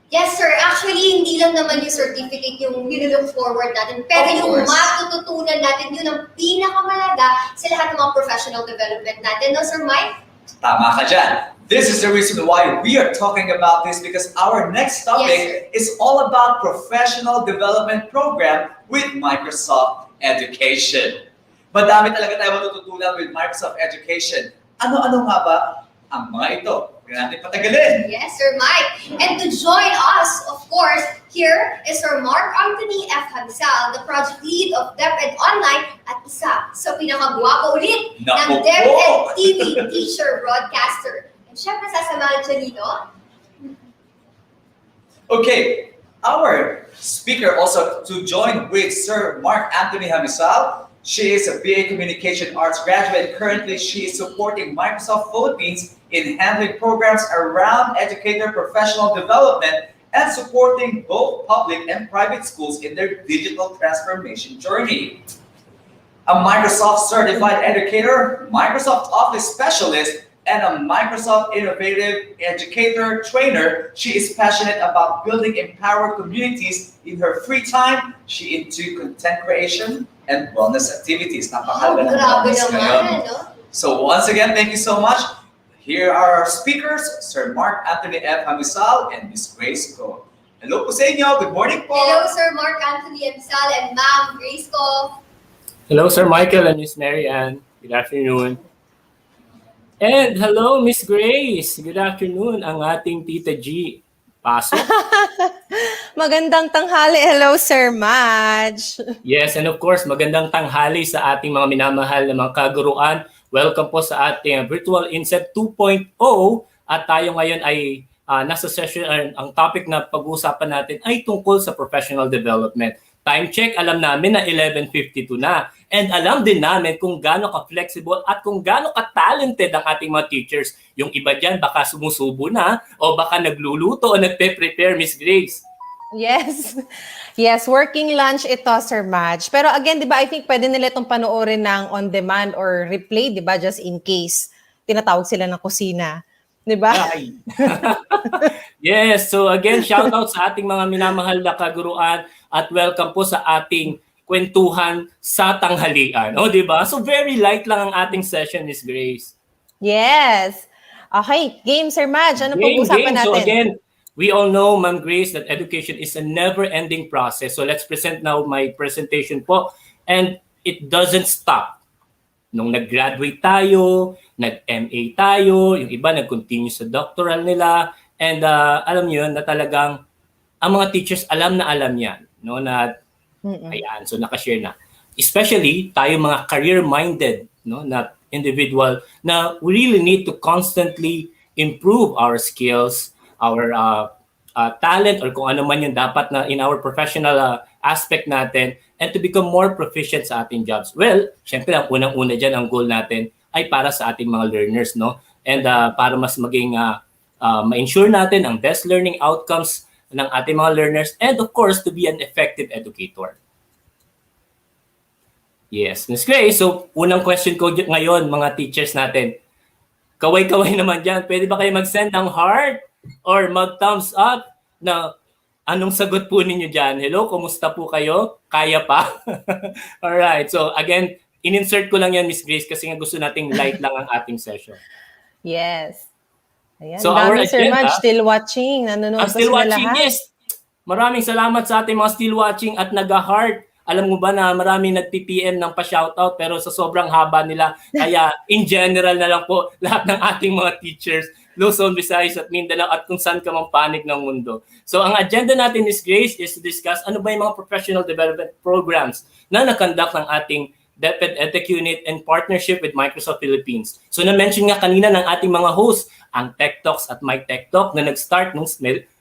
Yes, sir. Actually, hindi lang naman yung certificate yung nilook forward natin, pero yung matututunan natin, yun ang pinakamalaga sa lahat ng mga professional development natin. No, Sir Mike? Tama ka dyan. This is the reason why we are talking about this, because our next topic is all about professional development program with Microsoft Education. Madami talaga tayo matututunan with Microsoft Education. Ano-ano nga ba ang mga ito? Huwag natin patagalin. Yes, Sir Mike. And to join us, of course, here is Sir Mark Anthony F. Hansal, the project lead of DepEd Online at isa sa pinakagwapo ulit ng DepEd TV teacher broadcaster. And syempre, sasamahan siya dito. Okay, our speaker also to join with Sir Mark Anthony Hansal. She is a BA Communication Arts graduate. Currently, she is supporting Microsoft Philippines in handling programs around educator professional development and supporting both public and private schools in their digital transformation journey. A Microsoft Certified Educator, Microsoft Office Specialist, and a Microsoft Innovative Educator Trainer, she is passionate about building empowered communities in her free time. She into content creation and wellness activities. Napakahalaga ng wellness ngayon. So once again, thank you so much. Here are our speakers, Sir Mark Anthony F. Hansal and Ms. Grace Ko. Hello po sa inyo. Good morning po. Hello, Sir Mark Anthony Hansal and Ma'am Grace Ko. Hello, Sir Michael and Miss Mary Ann. Good afternoon. And hello, Miss Grace. Good afternoon, ang ating Tita G. Pasok. Magandang tanghali. Hello, Sir Madge. Yes, and of course, magandang tanghali sa ating mga minamahal na mga kaguruan. Welcome po sa ating virtual INSET 2.0. At tayo ngayon ay nasa session, ang topic na pag-uusapan natin ay tungkol sa professional development. Time check, alam namin na 11:52 na. And alam din namin kung gaano ka-flexible at kung gaano ka-talented ang ating mga teachers. Yung iba dyan baka sumusubo na o baka nagluluto o nagpe-prepare, Miss Grace. Yes. Yes, working lunch ito, Sir Madge. Pero again, di ba, I think pwede nila itong panoorin ng on-demand or replay, di ba, just in case tinatawag sila ng kusina. Di ba? Yes, so again, shout out sa ating mga minamahal na kaguruan at welcome po sa ating kwentuhan sa tanghalian. O, di ba? So very light lang ang ating session, Miss Grace. Yes. Okay, game, Sir Madge. Ano pag-usapan natin? So again, we all know, Ma'am Grace, that education is a never-ending process. So let's present now my presentation po. And it doesn't stop. Nung nag-graduate tayo, nag-MA tayo, yung iba nag-continue sa doctoral nila. And alam niyo na talagang ang mga teachers alam na alam yan. No, na ayan, so nakashare na. Especially tayo mga career-minded, no, na individual na we really need to constantly improve our skills, our talent, or kung ano man yung dapat na in our professional aspect natin, and to become more proficient sa ating jobs. Well, syempre ang unang-una dyan, ang goal natin ay para sa ating mga learners, no? And para mas maging ma-ensure natin ang best learning outcomes ng ating mga learners, and of course, to be an effective educator. Yes, Ms. Grace, so unang question ko ngayon, mga teachers natin. Kaway-kaway naman dyan, pwede ba kayo mag-send ng heart or mag-thumbs up na anong sagot po ninyo dyan? Hello, kumusta po kayo? Kaya pa? Alright, so again, in-insert ko lang yan, Ms. Grace, kasi nga gusto nating light lang ang ating session. Yes. Ayan, So our dami Sir agenda, Madge, still watching. Nanonood ang pa still sila watching, lahat. yes. Maraming salamat sa ating mga still watching at nag-heart. Alam mo ba na maraming nag-PPM ng pa-shoutout pero sa sobrang haba nila. Kaya in general na lang po lahat ng ating mga teachers, Luzon, Visayas at Mindanao at kung saan ka mang panig ng mundo. So ang agenda natin, Ms. Grace, is to discuss ano ba yung mga professional development programs na nakandak ng ating DepEd EdTech Unit in partnership with Microsoft Philippines. So na-mention nga kanina ng ating mga hosts, ang Tech Talks at My Tech Talk na nag-start nung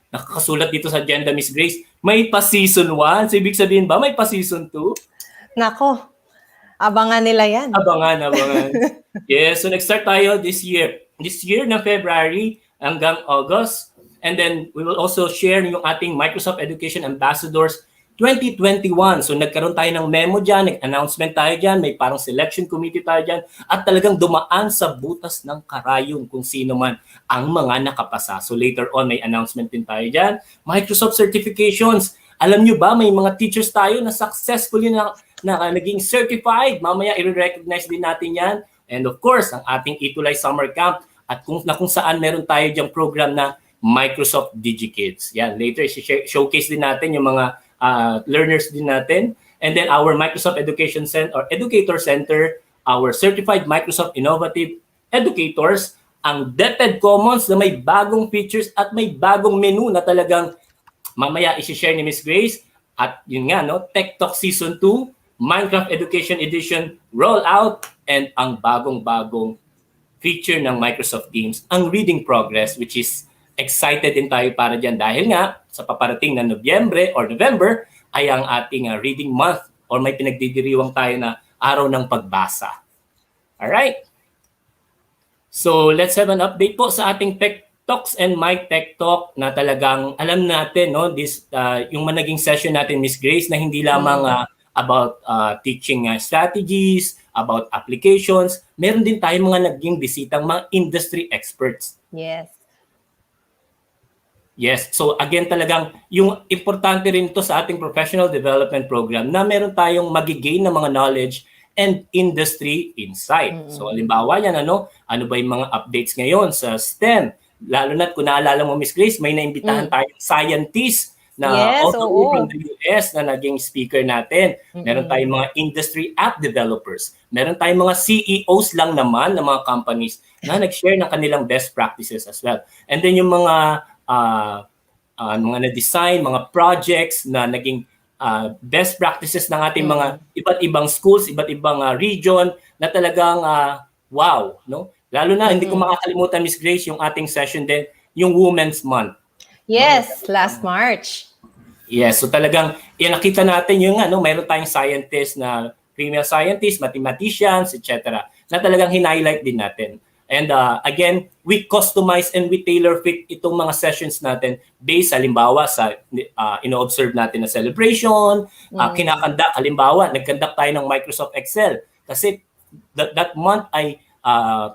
nakakasulat dito sa agenda, Miss Grace, may pa-season 1. So ibig sabihin ba may pa-season 2? Nako, abangan nila yan. Abangan. Yes, so nag-start tayo this year. This year na February hanggang August. And then we will also share yung ating Microsoft Education Ambassadors 2021. So nagkaroon tayo ng memo dyan, nag-announcement tayo dyan, may parang selection committee tayo dyan, at talagang dumaan sa butas ng karayom kung sino man ang mga nakapasa. So later on, may announcement din tayo dyan. Microsoft certifications. Alam nyo ba, may mga teachers tayo na successfully na naging certified. Mamaya i-recognize din natin yan. And of course, ang ating ETULAY Summer Camp at kung saan meron tayo dyang program na Microsoft DigiKids. Yan, later showcase din natin yung mga learners din natin. And then our Microsoft Education Center or Educator Center, our certified Microsoft Innovative Educators, ang DepEd Commons na may bagong features at may bagong menu na talagang mamaya i-share ni Miss Grace. At yun nga, no, Tech Talk Season 2, Minecraft Education Edition Rollout, and ang bagong-bagong feature ng Microsoft Teams, ang Reading Progress, which is excited din tayo para dyan dahil nga sa paparating na Nobyembre or November ay ang ating reading month or may pinagdidiriwang tayo na araw ng pagbasa. Alright? So let's have an update po sa ating Tech Talks and My Tech Talk na talagang alam natin, no, this, yung managing session natin, Miss Grace, na hindi lamang about teaching strategies, about applications, meron din tayong mga naging bisitang mga industry experts. Yes. Yes. So again talagang yung importante rin to sa ating professional development program na meron tayong magigain na mga knowledge and industry insight. So halimbawa yan, ano ba yung mga updates ngayon sa STEM? Lalo na kung naalala mo, Miss Grace, may naimbitahan tayong scientist na from the US na naging speaker natin. Meron tayong mga industry app developers. Meron tayong mga CEOs lang naman ng mga companies na nag-share ng kanilang best practices as well. And then yung mga na-design, mga projects na naging best practices ng ating mga iba't ibang schools, iba't ibang region na talagang wow, no? Lalo na hindi ko makakalimutan, Miss Grace, yung ating session din, yung Women's Month. Yes, last March. Yes, so talagang nakita natin yung mayroon tayong scientists na female scientists, mathematicians, etc. na talagang hin-highlight din natin. And again, we customize and we tailor fit itong mga sessions natin based halimbawa sa ino-observe natin na celebration, kinakandak, halimbawa, nagkandak tayo ng Microsoft Excel kasi that month ay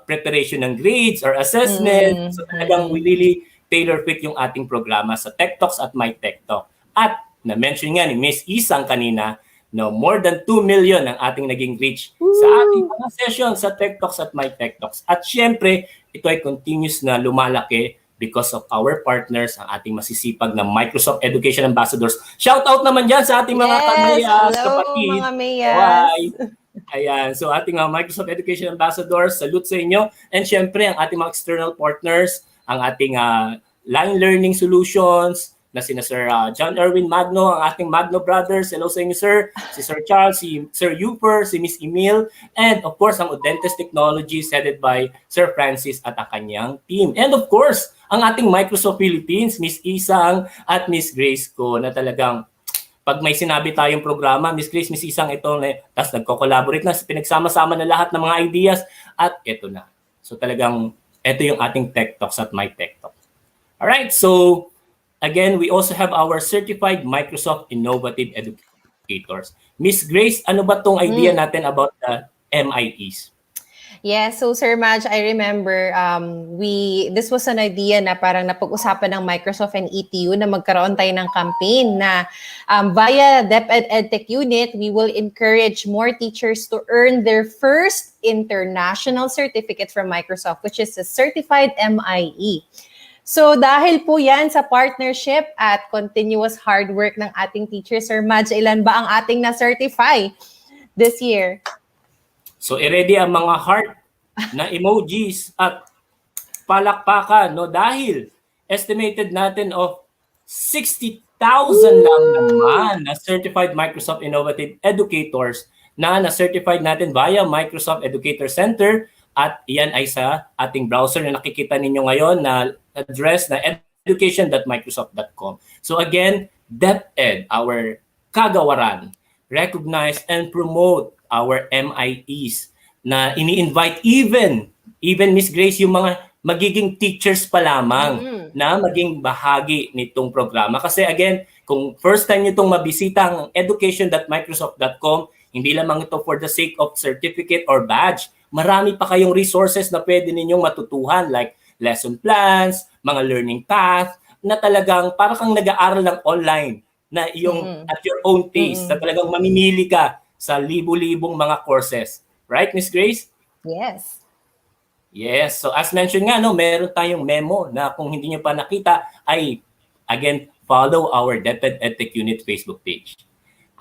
preparation ng grades or assessment. So talagang we really tailor fit yung ating programa sa Tech Talks at My Tech Talk. At na-mention nga ni Miss Isang kanina, no, more than 2 million ang ating naging reach sa ating mga session sa Tech Talks at My Tech Talks. At syempre, ito ay continuous na lumalaki because of our partners, ang ating masisipag na Microsoft Education Ambassadors. Shout out naman dyan sa ating mga kamayas, kapatid. Mga mayas. Ayan, so ating Microsoft Education Ambassadors, salute sa inyo. And syempre, ang ating mga external partners, ang ating Line Learning Solutions, na sina Sir John Erwin Magno, ang ating Magno Brothers. Hello sa inyo, Sir. Si Sir Charles, si Sir Uper, si Miss Emil, and of course, ang Udentes Technologies headed by Sir Francis at ang kanyang team. And of course, ang ating Microsoft Philippines, Miss Isang at Miss Grace ko, na talagang pag may sinabi tayong programa, Miss Grace, Miss Isang, ito na, tapos nagko-collaborate na, pinagsama-sama na lahat ng mga ideas, at ito na. So talagang, ito yung ating Tech Talks at My Tech Talk. Alright, so, again, we also have our certified Microsoft Innovative Educators. Miss Grace, ano ba tong idea natin about the MIEs? Yes, so Sir Madge, I remember this was an idea na parang napag-usapan ng Microsoft and ETU na magkaroon tayo ng campaign na via DepEd EdTech Unit, we will encourage more teachers to earn their first international certificate from Microsoft, which is a certified MIE. So dahil po yan sa partnership at continuous hard work ng ating teachers, Sir Madge, ilan ba ang ating na-certify this year? So i-ready ang mga heart na emojis at palakpakan, no? Dahil estimated natin of 60,000 lang naman na certified Microsoft Innovative Educators na na-certified natin via Microsoft Educator Center, at iyan ay sa ating browser na nakikita ninyo ngayon na address na education.microsoft.com. So again, DepEd, our kagawaran, recognize and promote our MIEs na ini-invite even Miss Grace, yung mga magiging teachers pa lamang na maging bahagi nitong programa. Kasi again, kung first time nyo itong mabisita ang education.microsoft.com, hindi lamang ito for the sake of certificate or badge. Marami pa kayong resources na pwede ninyong matutuhan like lesson plans, mga learning path, na talagang parang kang nag-aaral ng online na yung at your own pace, na talagang mamimili ka sa libu-libong mga courses. Right, Miss Grace? Yes. Yes. So as mentioned nga, no, meron tayong memo na kung hindi nyo pa nakita, ay again, follow our DepEd EdTech Unit Facebook page.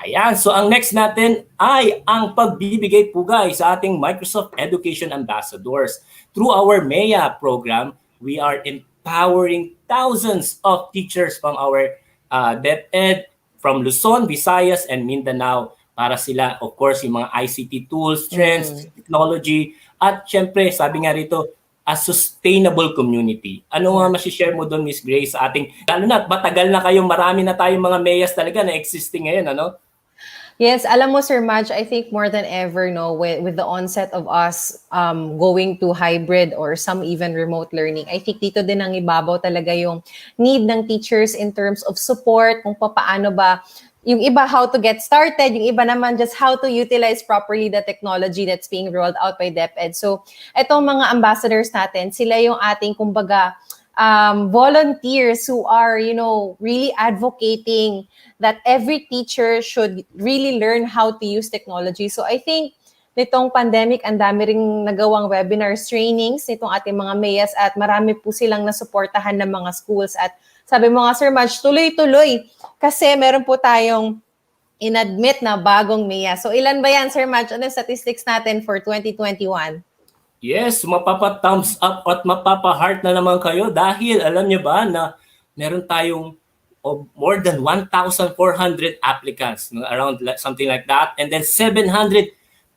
Ayan. So ang next natin ay ang pagbibigay pugay sa ating Microsoft Education Ambassadors. Through our MEA program, we are empowering thousands of teachers from our DepEd from Luzon, Visayas, and Mindanao para sila, of course, yung mga ICT tools, trends, technology, at syempre, sabi nga rito, a sustainable community. Ano nga masishare mo doon, Miss Grace, sa ating, lalo na, matagal na kayong, marami na tayong mga MEAs talaga na existing ngayon, ano? Yes, alam mo, Sir Madge, I think more than ever, no, with the onset of us going to hybrid or some even remote learning, I think dito din ang ibabaw talaga yung need ng teachers in terms of support, kung paano ba, yung iba how to get started, yung iba naman just how to utilize properly the technology that's being rolled out by DepEd. So, etong mga ambassadors natin, sila yung ating, kumbaga, volunteers who are, really advocating that every teacher should really learn how to use technology. So I think nitong pandemic, ang dami ring nagawang webinars, trainings nitong ating mga MEAs at marami po silang nasuportahan ng mga schools. At sabi mo nga, Sir Madge, tuloy-tuloy kasi meron po tayong inadmit na bagong MEA. So ilan ba yan, Sir Madge? Ano statistics natin for 2021? Yes, mapapa-thumbs up at mapapa-heart na naman kayo dahil alam niyo ba na meron tayong more than 1,400 applicants, around something like that, and then 727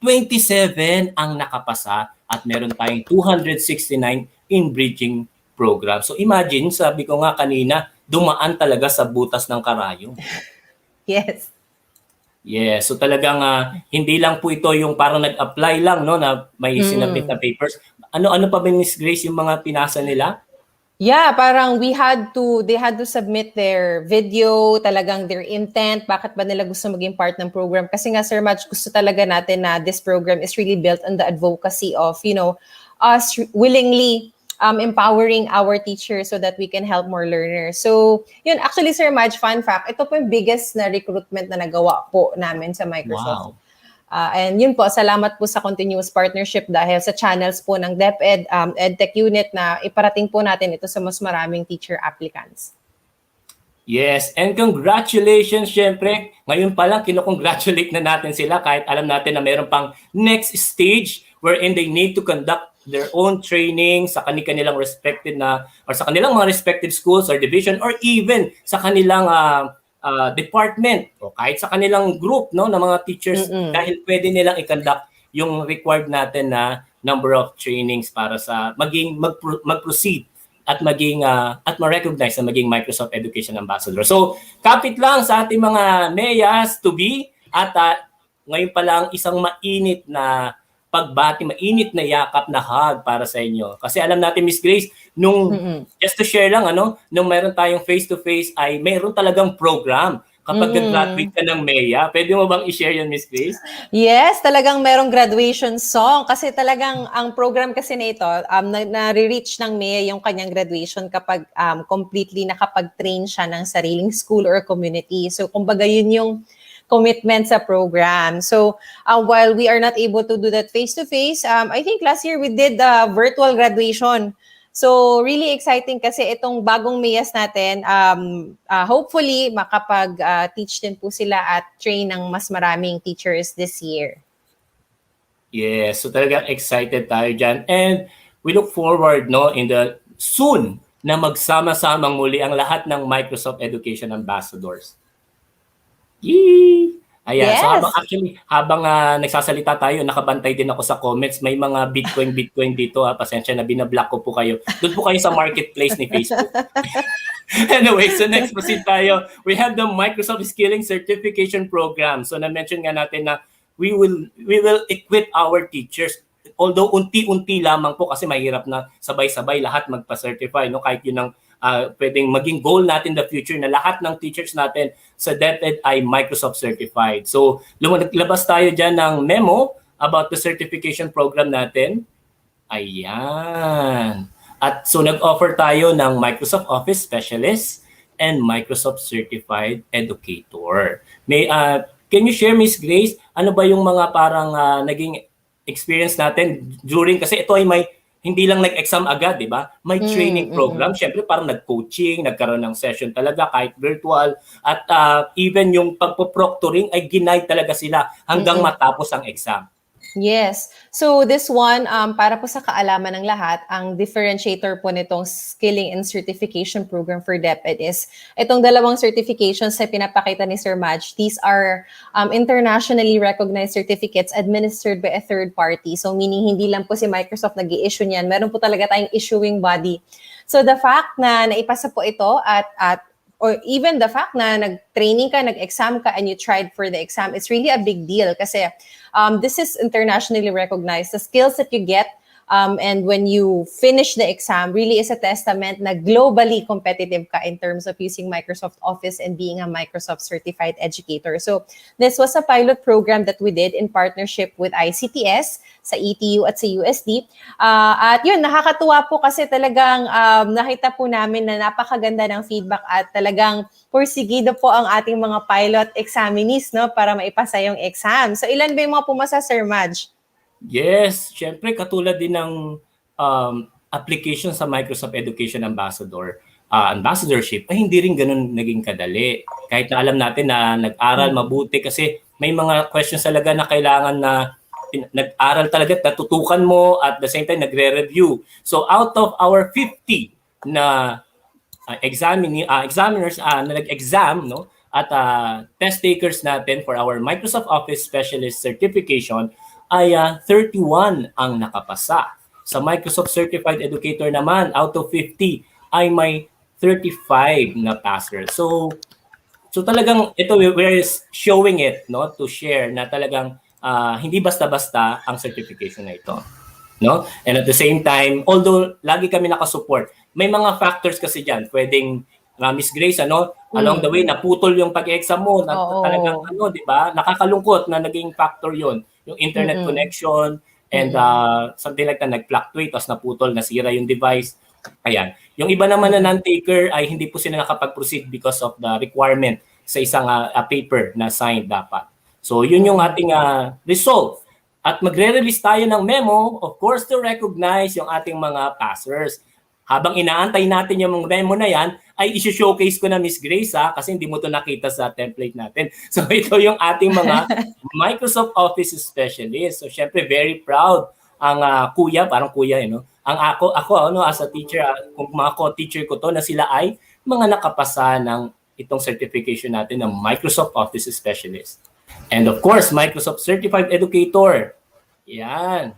ang nakapasa at meron tayong 269 in bridging program. So imagine, sabi ko nga kanina, dumaan talaga sa butas ng karayom. Yes. Yes, so talagang hindi lang po ito yung parang nag-apply lang, no, na may sinabit na papers. Ano pa ba, Miss Grace, yung mga pinasa nila? Yeah, parang they had to submit their video, talagang their intent, bakit ba nila gusto maging part ng program. Kasi nga, Sir Madge, gusto talaga natin na this program is really built on the advocacy of, us willingly empowering our teachers so that we can help more learners. So, yun, actually, Sir Madge, fun fact, ito po yung biggest na recruitment na nagawa po namin sa Microsoft. Wow. And yun po, salamat po sa continuous partnership dahil sa channels po ng DepEd EdTech Unit na iparating po natin ito sa mas maraming teacher applicants. Yes, and congratulations, syempre. Ngayon pa lang, kinocongratulate na natin sila kahit alam natin na mayroon pang next stage wherein they need to conduct their own training sa kanilang respected na, or sa kanilang mga respective schools or division, or even sa kanilang department o kahit sa kanilang group, no, ng mga teachers, dahil pwede nilang i-conduct yung required natin na number of trainings para sa mag-proceed at maging at ma-recognize na maging Microsoft Education Ambassador. So, kapit lang sa ating mga MEAs to be at ngayon pa lang isang mainit na pagbati, mainit na yakap na hug para sa inyo. Kasi alam natin, Miss Grace, just to share lang, nung meron tayong face-to-face ay meron talagang program kapag graduate ka ng MEA. Pwede mo bang i-share yun, Miss Grace? Yes, talagang merong graduation song kasi talagang ang program kasi na ito, na-reach ng MEA yung kanyang graduation kapag completely nakapag-train siya ng sariling school or community. So kumbaga yun yung commitment sa program. So while we are not able to do that face-to-face, I think last year we did virtual graduation. So really exciting kasi itong bagong MEAs natin, hopefully makapag-teach din po sila at train ng mas maraming teachers this year. Yes, so talagang excited tayo dyan. And we look forward in the soon na magsama-samang muli ang lahat ng Microsoft Education Ambassadors. Yee! Ayan, so habang nagsasalita tayo, nakabantay din ako sa comments. May mga Bitcoin dito. Pasensya na, binablock ko po kayo. Doon po kayo sa marketplace ni Facebook. Anyway, so next proceed tayo. We have the Microsoft Skilling Certification Program. So na-mention nga natin na we will equip our teachers. Although unti-unti lamang po kasi mahirap na sabay-sabay lahat magpa-certify. Kahit yun ang pwedeng maging goal natin in the future na lahat ng teachers natin sa DepEd ay Microsoft certified. So, lumabas tayo dyan ng memo about the certification program natin. Ayan. At so, nag-offer tayo ng Microsoft Office Specialist and Microsoft Certified Educator. Can you share, Miss Grace, ano ba yung mga parang naging experience natin during, kasi ito ay hindi lang nag-exam agad, di ba? May training program. Siyempre, parang nag-coaching, nagkaroon ng session talaga, kahit virtual. At even yung pagpo-proctoring ay ginay talaga sila hanggang matapos ang exam. Yes. So this one, para po sa kaalaman ng lahat, ang differentiator po nitong Skilling and Certification Program for DepEd is itong dalawang certifications na pinapakita ni Sir Madge. These are internationally recognized certificates administered by a third party. So meaning hindi lang po si Microsoft nag-i-issue niyan. Meron po talaga tayong issuing body. So the fact na naipasa po ito or even the fact na nag-training ka, nag-exam ka, and you tried for the exam, it's really a big deal kasi this is internationally recognized. The skills that you get and when you finish the exam really is a testament na globally competitive ka in terms of using Microsoft Office and being a Microsoft certified educator. So this was a pilot program that we did in partnership with ICTS sa ETU at sa USD. At yun, nakakatuwa po kasi talagang nakita po namin na napakaganda ng feedback at talagang porsigido po ang ating mga pilot examinees para maipasa yung exam. So ilan ba yung mga pumasa, Sir Madge? Yes, syempre katulad din ng application sa Microsoft Education Ambassadorship ay hindi rin ganun naging kadali. Kahit na alam natin na nag-aral mabuti kasi may mga questions talaga na kailangan na nag-aral talaga, natutukan mo at the same time nagre-review. So out of our 50 na examiners na nag-exam at test takers natin for our Microsoft Office Specialist Certification, ay 31 ang nakapasa. Sa Microsoft Certified Educator naman, out of 50 ay may 35 na passers. So talagang ito we're showing it to share na talagang hindi basta-basta ang certification na ito. And at the same time, although lagi kami nakasupport, may mga factors kasi diyan. Pwedeng Miss Grace, along the way naputol yung pag-exam mo, talagang di ba? Nakakalungkot na naging factor 'yon. Yung internet connection and something like that, nag-fluctuate, tapos naputol, nasira yung device. Ayan. Yung iba naman na non-taker ay hindi po sila nakapag-proceed because of the requirement sa isang paper na signed dapat. So yun yung ating result. At magre-release tayo ng memo, of course, to recognize yung ating mga passers. Habang inaantay natin yung memo na yan, ay isi-showcase ko na Miss Grace kasi hindi mo to nakita sa template natin. So ito yung ating mga Microsoft Office Specialist. So syempre very proud ang kuya, parang kuya Ang ako as a teacher, kung mga co-teacher ko to na sila ay mga nakapasa ng itong certification natin ng Microsoft Office Specialist. And of course, Microsoft Certified Educator. Yan.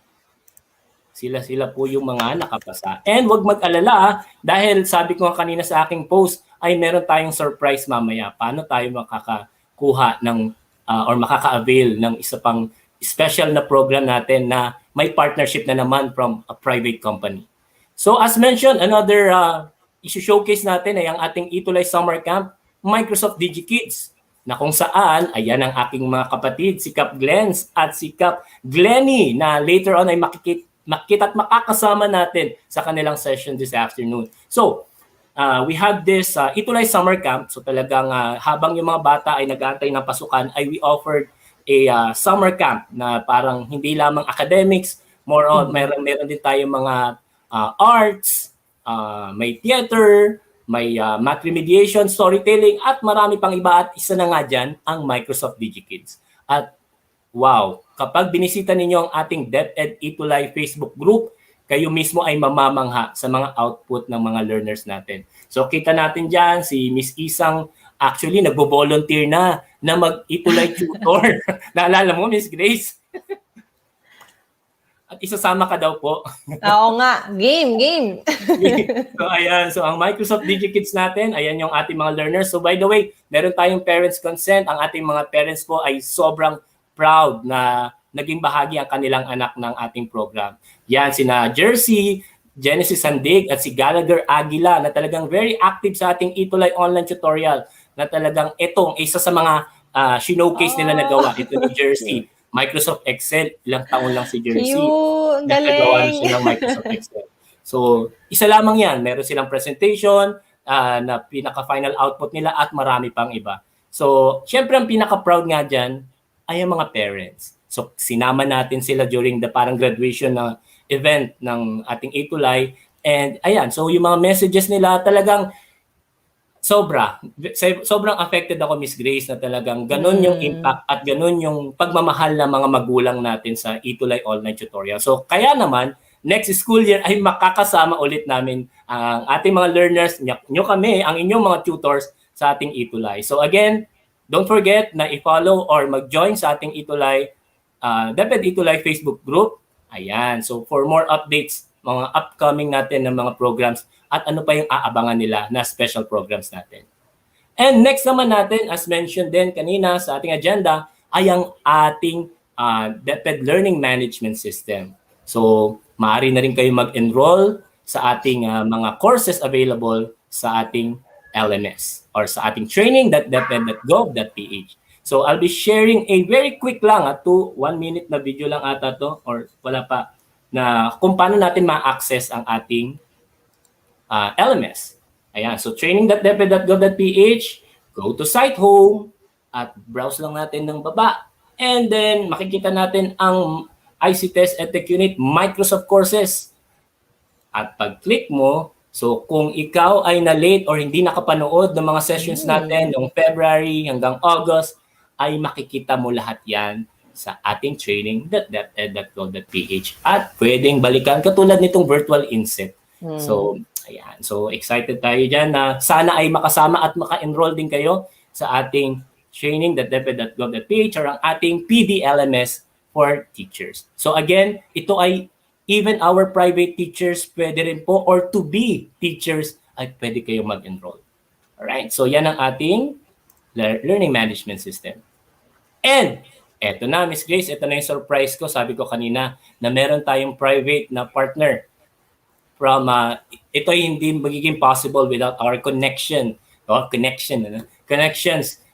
Sila po yung mga nakapasa. And wag mag-alala dahil sabi ko kanina sa aking post ay meron tayong surprise mamaya. Paano tayo makakakuha ng or makaka-avail ng isa pang special na program natin na may partnership na naman from a private company. So as mentioned, another issue showcase natin ay ang ating ETULAY Summer Camp, Microsoft DigiKids. na kung saan, ayan ang aking mga kapatid, si Cap Glens at si Cap Glenny, na later on ay makita at makakasama natin sa kanilang session this afternoon. So, we have this ETULAY Summer Camp. So talagang habang yung mga bata ay nag-aantay ng pasukan, ay we offered a summer camp na parang hindi lamang academics, more on meron din tayong mga arts, may theater, may math remediation, storytelling, at marami pang iba. At isa na nga dyan, ang Microsoft DigiKids. At wow, kapag binisita ninyo ang ating DepEd ETULAY Facebook group, kayo mismo ay mamamangha sa mga output ng mga learners natin. So kita natin dyan, si Miss Isang actually nagbo-volunteer na mag-ETULAY tutor. Naalala mo, Miss Grace? At isasama ka daw po. Oo nga, game. So ayan, so ang Microsoft DigiKids natin, ayan yung ating mga learners. So by the way, meron tayong parents consent. Ang ating mga parents po ay sobrang proud na naging bahagi ang kanilang anak ng ating program. Yan, sina Jersey, Genesis Sandig at si Gallagher Aguila na talagang very active sa ating ETULAY online tutorial, na talagang itong isa sa mga showcase nila na gawa. Ito ni Jersey. Microsoft Excel, ilang taon lang si Jersey. Ang Nagagawa na galing. silang Microsoft Excel. So, isa lamang yan. Meron silang presentation na pinaka-final output nila at marami pang iba. So, syempre ang pinaka-proud nga dyan ay ang mga parents. So, sinama natin sila during the parang graduation na event ng ating ETULAY. And ayan, so yung mga messages nila talagang sobrang affected ako, Miss Grace, na talagang ganun yung impact at ganun yung pagmamahal ng mga magulang natin sa ETULAY online tutorial. So kaya naman, next school year ay makakasama ulit namin ang ating mga learners, nyo kami, ang inyong mga tutors sa ating ETULAY. So again, don't forget na i-follow or mag-join sa ating ETULAY, DepEd ETULAY Facebook group. Ayan, so for more updates, mga upcoming natin ng mga programs at ano pa yung aabangan nila na special programs natin. And next naman natin, as mentioned din kanina sa ating agenda, ay ang ating DepEd Learning Management System. So, maaari na rin kayo mag-enroll sa ating mga courses available sa ating LMS or sa ating training.deped.gov.ph. So, I'll be sharing a very quick lang, 1 minute na video lang ata to or wala pa, na kung paano natin ma-access ang ating LMS. Ayan, so training.deped.gov.ph, go to site home, at browse lang natin ng baba. And then, makikita natin ang ICTest EdTech Unit Microsoft Courses. At pag-click mo, so kung ikaw ay na-late or hindi nakapanood ng mga sessions natin noong February hanggang August, ay makikita mo lahat yan sa ating training.deped.gov.ph at pwedeng balikan katulad nitong virtual INSET. So, ayan. So, excited tayo dyan na sana ay makasama at maka-enroll din kayo sa ating training.deped.gov.ph or ang ating PDLMS for teachers. So, again, ito ay even our private teachers pwede rin po or to be teachers ay pwede kayong mag-enroll. Alright? So, yan ang ating learning management system. And, eto na, Miss Grace, eto na yung surprise ko. Sabi ko kanina na meron tayong private na partner from, ito ay hindi magiging possible without our connections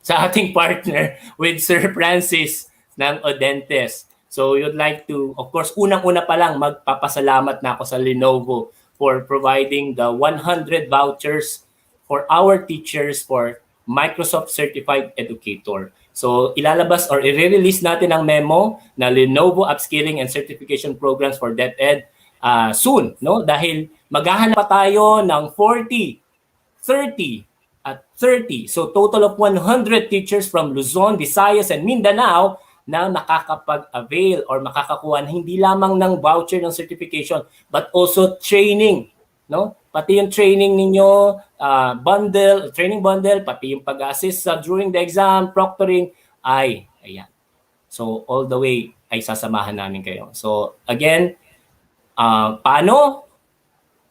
sa ating partner with Sir Francis ng Odentes. So, you'd like to, of course, unang-una pa lang, magpapasalamat na ako sa Lenovo for providing the 100 vouchers for our teachers for Microsoft Certified Educator. So, ilalabas or i-release natin ang memo na Lenovo Upskilling and Certification Programs for DepEd soon, no? Dahil maghahanap pa tayo ng 40, 30, at 30. So, total of 100 teachers from Luzon, Visayas, and Mindanao na makakapag-avail or makakakuha hindi lamang ng voucher ng certification, but also training, no? Pati yung training ninyo, training bundle, pati yung pag-assist during the exam, proctoring, ayan. So, all the way ay sasamahan namin kayo. So, again, paano?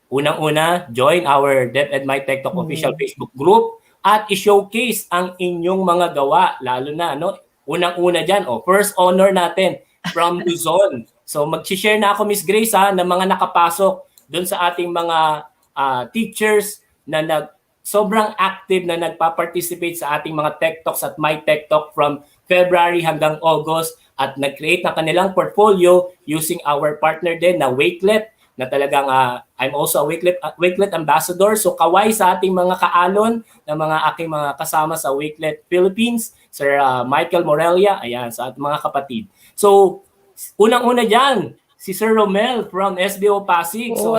Unang-una, join our DepEd My Tech Talk official Facebook group at i-showcase ang inyong mga gawa, lalo na, no? Unang-una dyan, first honor natin from Luzon. So, mag-share na ako, Miss Grace, ng mga nakapasok doon sa ating mga teachers na sobrang active na nagpa-participate sa ating mga Tech Talks at My Tech Talk from February hanggang August at nag-create ng kanilang portfolio using our partner din na Wakelet na talagang I'm also a Wakelet ambassador. So kaway sa ating mga kaalon na mga aking mga kasama sa Wakelet Philippines, Sir Michael Morelia, ayan, sa ating mga kapatid. So unang-una dyan, si Sir Romel from SBO Pasig. So,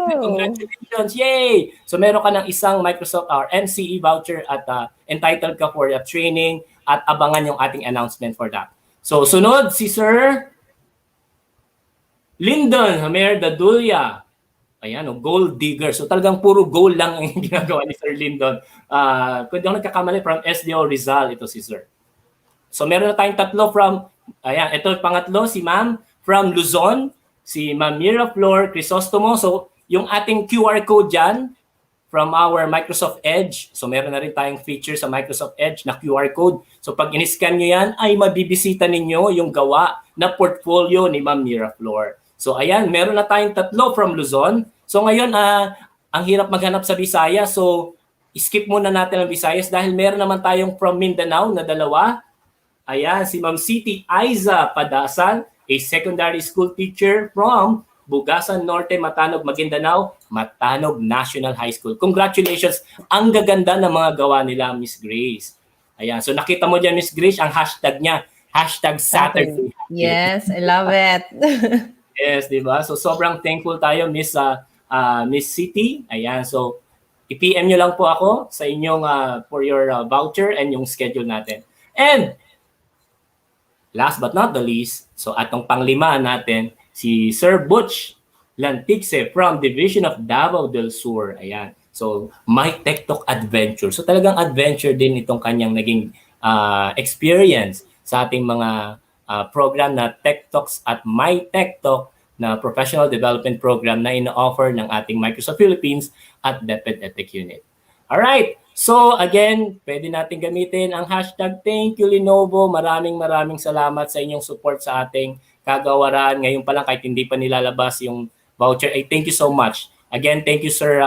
congratulations! Yay! So, meron ka ng isang Microsoft NCE voucher at entitled ka for your training at abangan yung ating announcement for that. So, sunod si Sir Lyndon Hamer Dadulia. Ayan, gold digger. So, talagang puro gold lang ang ginagawa ni Sir Lyndon. Kung di ako nagkakamali, from SDO Rizal, ito si Sir. So, meron na tayong tatlo from, ayan, ito pangatlo, si Ma'am from Luzon, si Ma'am Miraflor Crisostomo. So, yung ating QR code dyan from our Microsoft Edge. So, meron na rin tayong feature sa Microsoft Edge na QR code. So, pag in-scan nyo yan, ay mabibisita ninyo yung gawa na portfolio ni Ma'am Miraflor. So, ayan, meron na tayong tatlo from Luzon. So, ngayon, ang hirap maghanap sa Visayas. So, skip muna natin ang Visayas dahil meron naman tayong from Mindanao na dalawa. Ayan, si Ma'am Siti Aiza Padasan, a secondary school teacher from Bugasan Norte, Matanog, Maguindanao, Matanog National High School. Congratulations! Ang gaganda ng mga gawa nila, Miss Grace. Ayan, so nakita mo dyan, Miss Grace, ang hashtag niya, #Saturday. Yes, I love it. Yes, di ba? So sobrang thankful tayo, Miss City. Ayan, so i-PM nyo lang po ako sa inyong for your voucher and yung schedule natin. And last but not the least, so atong panglima natin, si Sir Butch Lantigse from Division of Davao del Sur. Ayan. So, My Tech Talk Adventure. So, talagang adventure din itong kanyang naging experience sa ating mga program na Tech Talks at My Tech Talk na professional development program na ino-offer ng ating Microsoft Philippines at DepEd EdTech Unit. Alright. So again, pwede natin gamitin ang hashtag Thank you Lenovo. Maraming salamat sa inyong support sa ating kagawaran. Ngayon pa lang kahit hindi pa nilalabas yung voucher. Thank you so much. Again, thank you Sir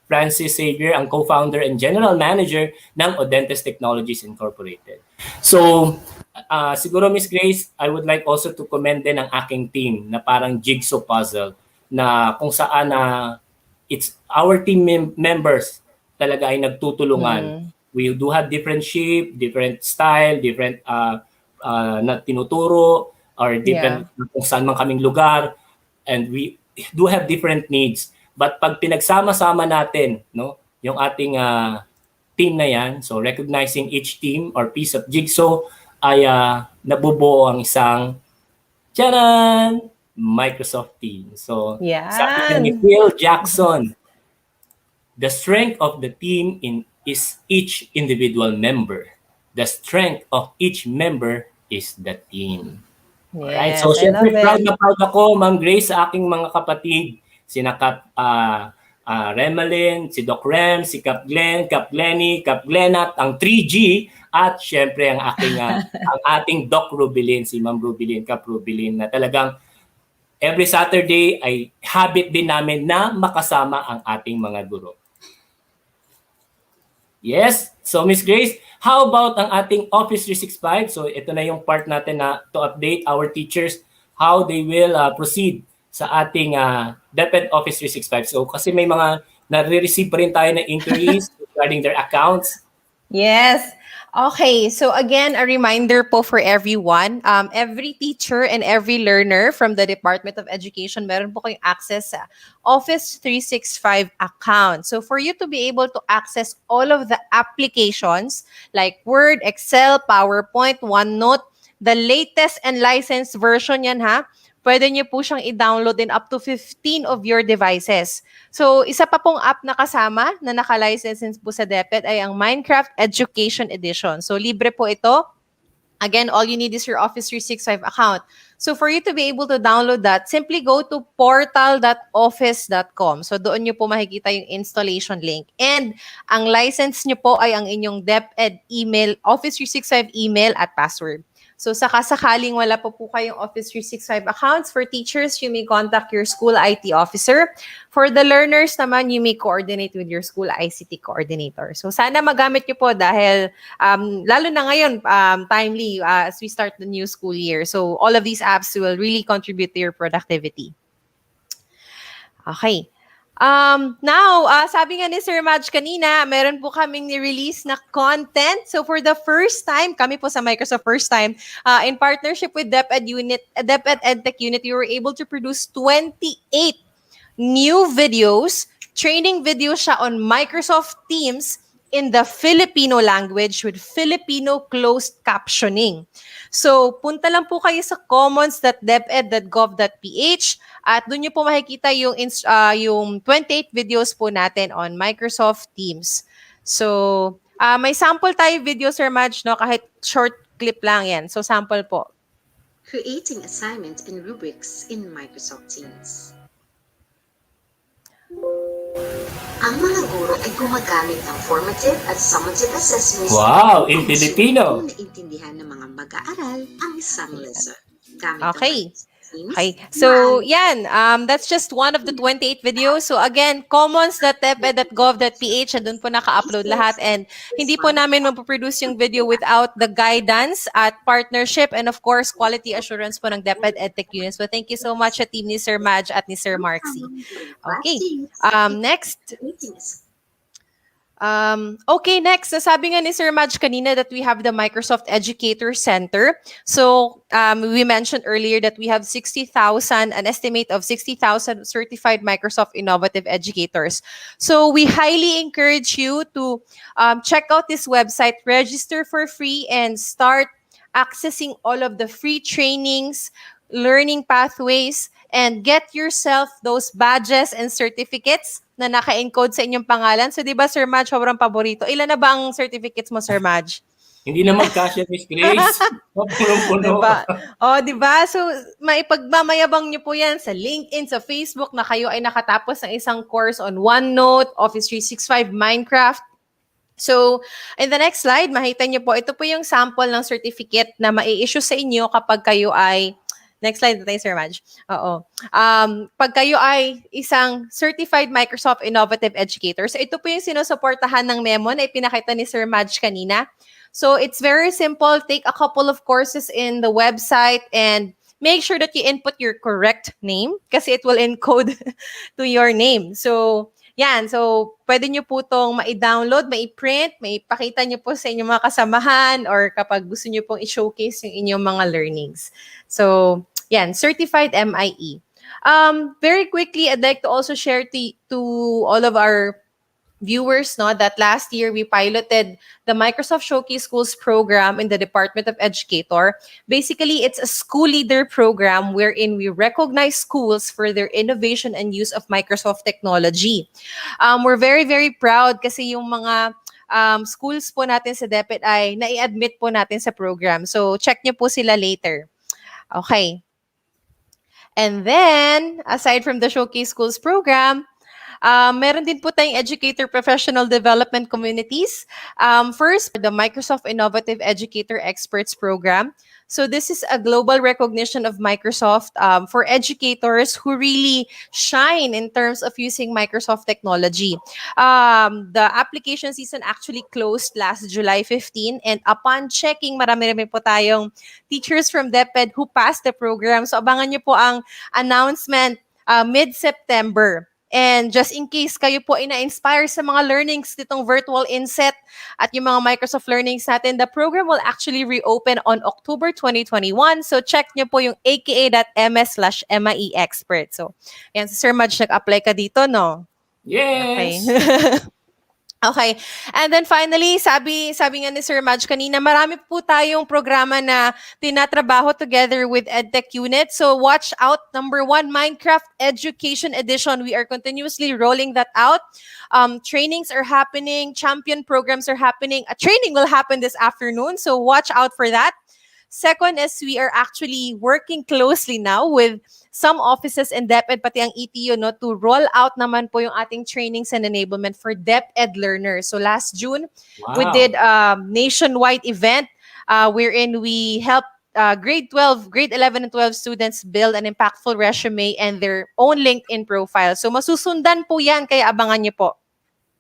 Francis Xavier, ang co-founder and general manager ng Audentes Technologies Incorporated. So siguro Miss Grace, I would like also to commend din ang aking team na parang jigsaw puzzle na kung saan it's our team members talaga ay nagtutulungan. We do have different shape, different style, different na tinuturo, or different kung saan man kaming lugar, and we do have different needs. But pag pinagsama-sama natin, no, yung ating team na yan, so recognizing each team or piece of jigsaw, ay nabubuo ang isang tcharan! Microsoft team. So, sabi ni Phil Jackson, the strength of the team is each individual member. The strength of each member is the team. Yes, alright? So, syempre, proud na proud ako, Ma'am Grace, sa aking mga kapatid. Sina Kap Remelin, si Doc Rem, si Kap Glenn, Kap Glenny, Kap Glenat, ang 3G, at syempre ang aking ang ating Doc Rubilin, si Ma'am Rubilin, Kap Rubilin, na talagang every Saturday ay habit din namin na makasama ang ating mga guro. Yes. So, Miss Grace, how about ang ating Office 365? So, ito na yung part natin na to update our teachers how they will proceed sa ating DepEd Office 365. So, kasi may mga nare-receive pa rin tayo na inquiries regarding their accounts. Yes. Okay, so again, a reminder po for everyone, every teacher and every learner from the Department of Education, meron po kayong access sa Office 365 account. So for you to be able to access all of the applications like Word, Excel, PowerPoint, OneNote, the latest and licensed version yan ha, pwede nyo po siyang i-download in up to 15 of your devices. So, isa pa pong app na kasama na naka-license po sa DepEd ay ang Minecraft Education Edition. So, libre po ito. Again, all you need is your Office 365 account. So, for you to be able to download that, simply go to portal.office.com. So, doon nyo po makikita yung installation link. And, ang license nyo po ay ang inyong DepEd email, Office 365 email at password. So sakasakaling wala pa po kayong Office 365 accounts for teachers, you may contact your school IT officer. For the learners naman, you may coordinate with your school ICT coordinator. So sana magamit nyo po dahil lalo na ngayon, timely as we start the new school year. So all of these apps will really contribute to your productivity. Okay. Now, sabi nga ni Sir Madge kanina, meron po kaming ni-release na content. So for the first time, kami po sa Microsoft first time, in partnership with DepEd EdTech Unit, we were able to produce 28 new videos. Training videos siya on Microsoft Teams in the Filipino language with Filipino closed captioning. So, punta lang po kayo sa commons.deped.gov.ph at doon nyo po makikita yung 28 videos po natin on Microsoft Teams. So, may sample tayo video, Sir Madge, no? Kahit short clip lang yan. So, sample po. Creating assignments and rubrics in Microsoft Teams. Ang mga guro ay gumagamit ng formative at summative assessments. Wow, in Filipino. Kung naintindihan ng mga mag-aaral ang isang lesson. Gamit Okay. Okay. So, yan. That's just one of the 28 videos. So, again, commons.deped.gov.ph. Doon po naka-upload lahat. And hindi po namin mapoproduce yung video without the guidance at partnership and, of course, quality assurance po ng DepEd EdTech Unit. So, thank you so much at team ni Sir Madge at ni Sir Marksy. Okay. Next. Okay, next. Nasabi nga ni Sir Madge kanina that we have the Microsoft Educator Center. So, we mentioned earlier that we have an estimate of 60,000 certified Microsoft innovative educators. So, we highly encourage you to check out this website, register for free, and start accessing all of the free trainings, learning pathways, and get yourself those badges and certificates na naka-encode sa inyong pangalan. So, di ba, Sir Madge, sobrang paborito. Ilan na ba ang certificates mo, Sir Madge? Hindi na magkasya, Miss Grace. Punong-puno. Diba? Diba? So, maipagmamayabang nyo po yan sa LinkedIn, sa Facebook, na kayo ay nakatapos ng isang course on OneNote, Office 365, Minecraft. So, in the next slide, makita nyo po, ito po yung sample ng certificate na mai-issue sa inyo kapag kayo ay next slide na tayo, Sir Madge. Oo. Pag kayo ay isang certified Microsoft Innovative Educator, so ito po yung sinusuportahan ng memo na ipinakita ni Sir Madge kanina. So it's very simple. Take a couple of courses in the website and make sure that you input your correct name kasi it will encode to your name. So, yan. So, pwede nyo po itong ma-download, ma-print, maipakita nyo po sa inyong mga kasamahan or kapag gusto nyo pong i-showcase yung inyong mga learnings. So, yan. Certified MIE. Very quickly, I'd like to also share to all of our viewers that last year we piloted the Microsoft Showcase Schools program in the Department of Educator. Basically, it's a school leader program wherein we recognize schools for their innovation and use of Microsoft technology. We're very, very proud kasi yung mga schools po natin sa DepEd ay nai-admit po natin sa program. So, check nyo po sila later. Okay. And then, aside from the Showcase Schools program, meron din po tayong educator professional development communities. First, the Microsoft Innovative Educator Experts Program. So this is a global recognition of Microsoft for educators who really shine in terms of using Microsoft technology. The application season actually closed last July 15, and upon checking, marami-rami po tayong teachers from DepEd who passed the program. So abangan nyo po ang announcement mid-September. And just in case kayo po ay na-inspire sa mga learnings nitong virtual INSET at yung mga Microsoft learnings natin, the program will actually reopen on October 2021. So check nyo po yung aka.ms/MIE-expert. So, yan, si Sir Madge, nag-apply ka dito, no? Yes! Okay. Okay. And then finally, sabi nga ni Sir Madge kanina, marami po tayong programa na tinatrabaho together with EdTech Unit. So watch out. Number 1, Minecraft Education Edition. We are continuously rolling that out. Trainings are happening. Champion programs are happening. A training will happen this afternoon. So watch out for that. Second is we are actually working closely now with some offices in DepEd, pati ang ETU, to roll out naman po yung ating trainings and enablement for DepEd learners. So last June, we did a nationwide event wherein we helped grade 12, grade 11 and 12 students build an impactful resume and their own LinkedIn profile. So masusundan po yan, kaya abangan niyo po.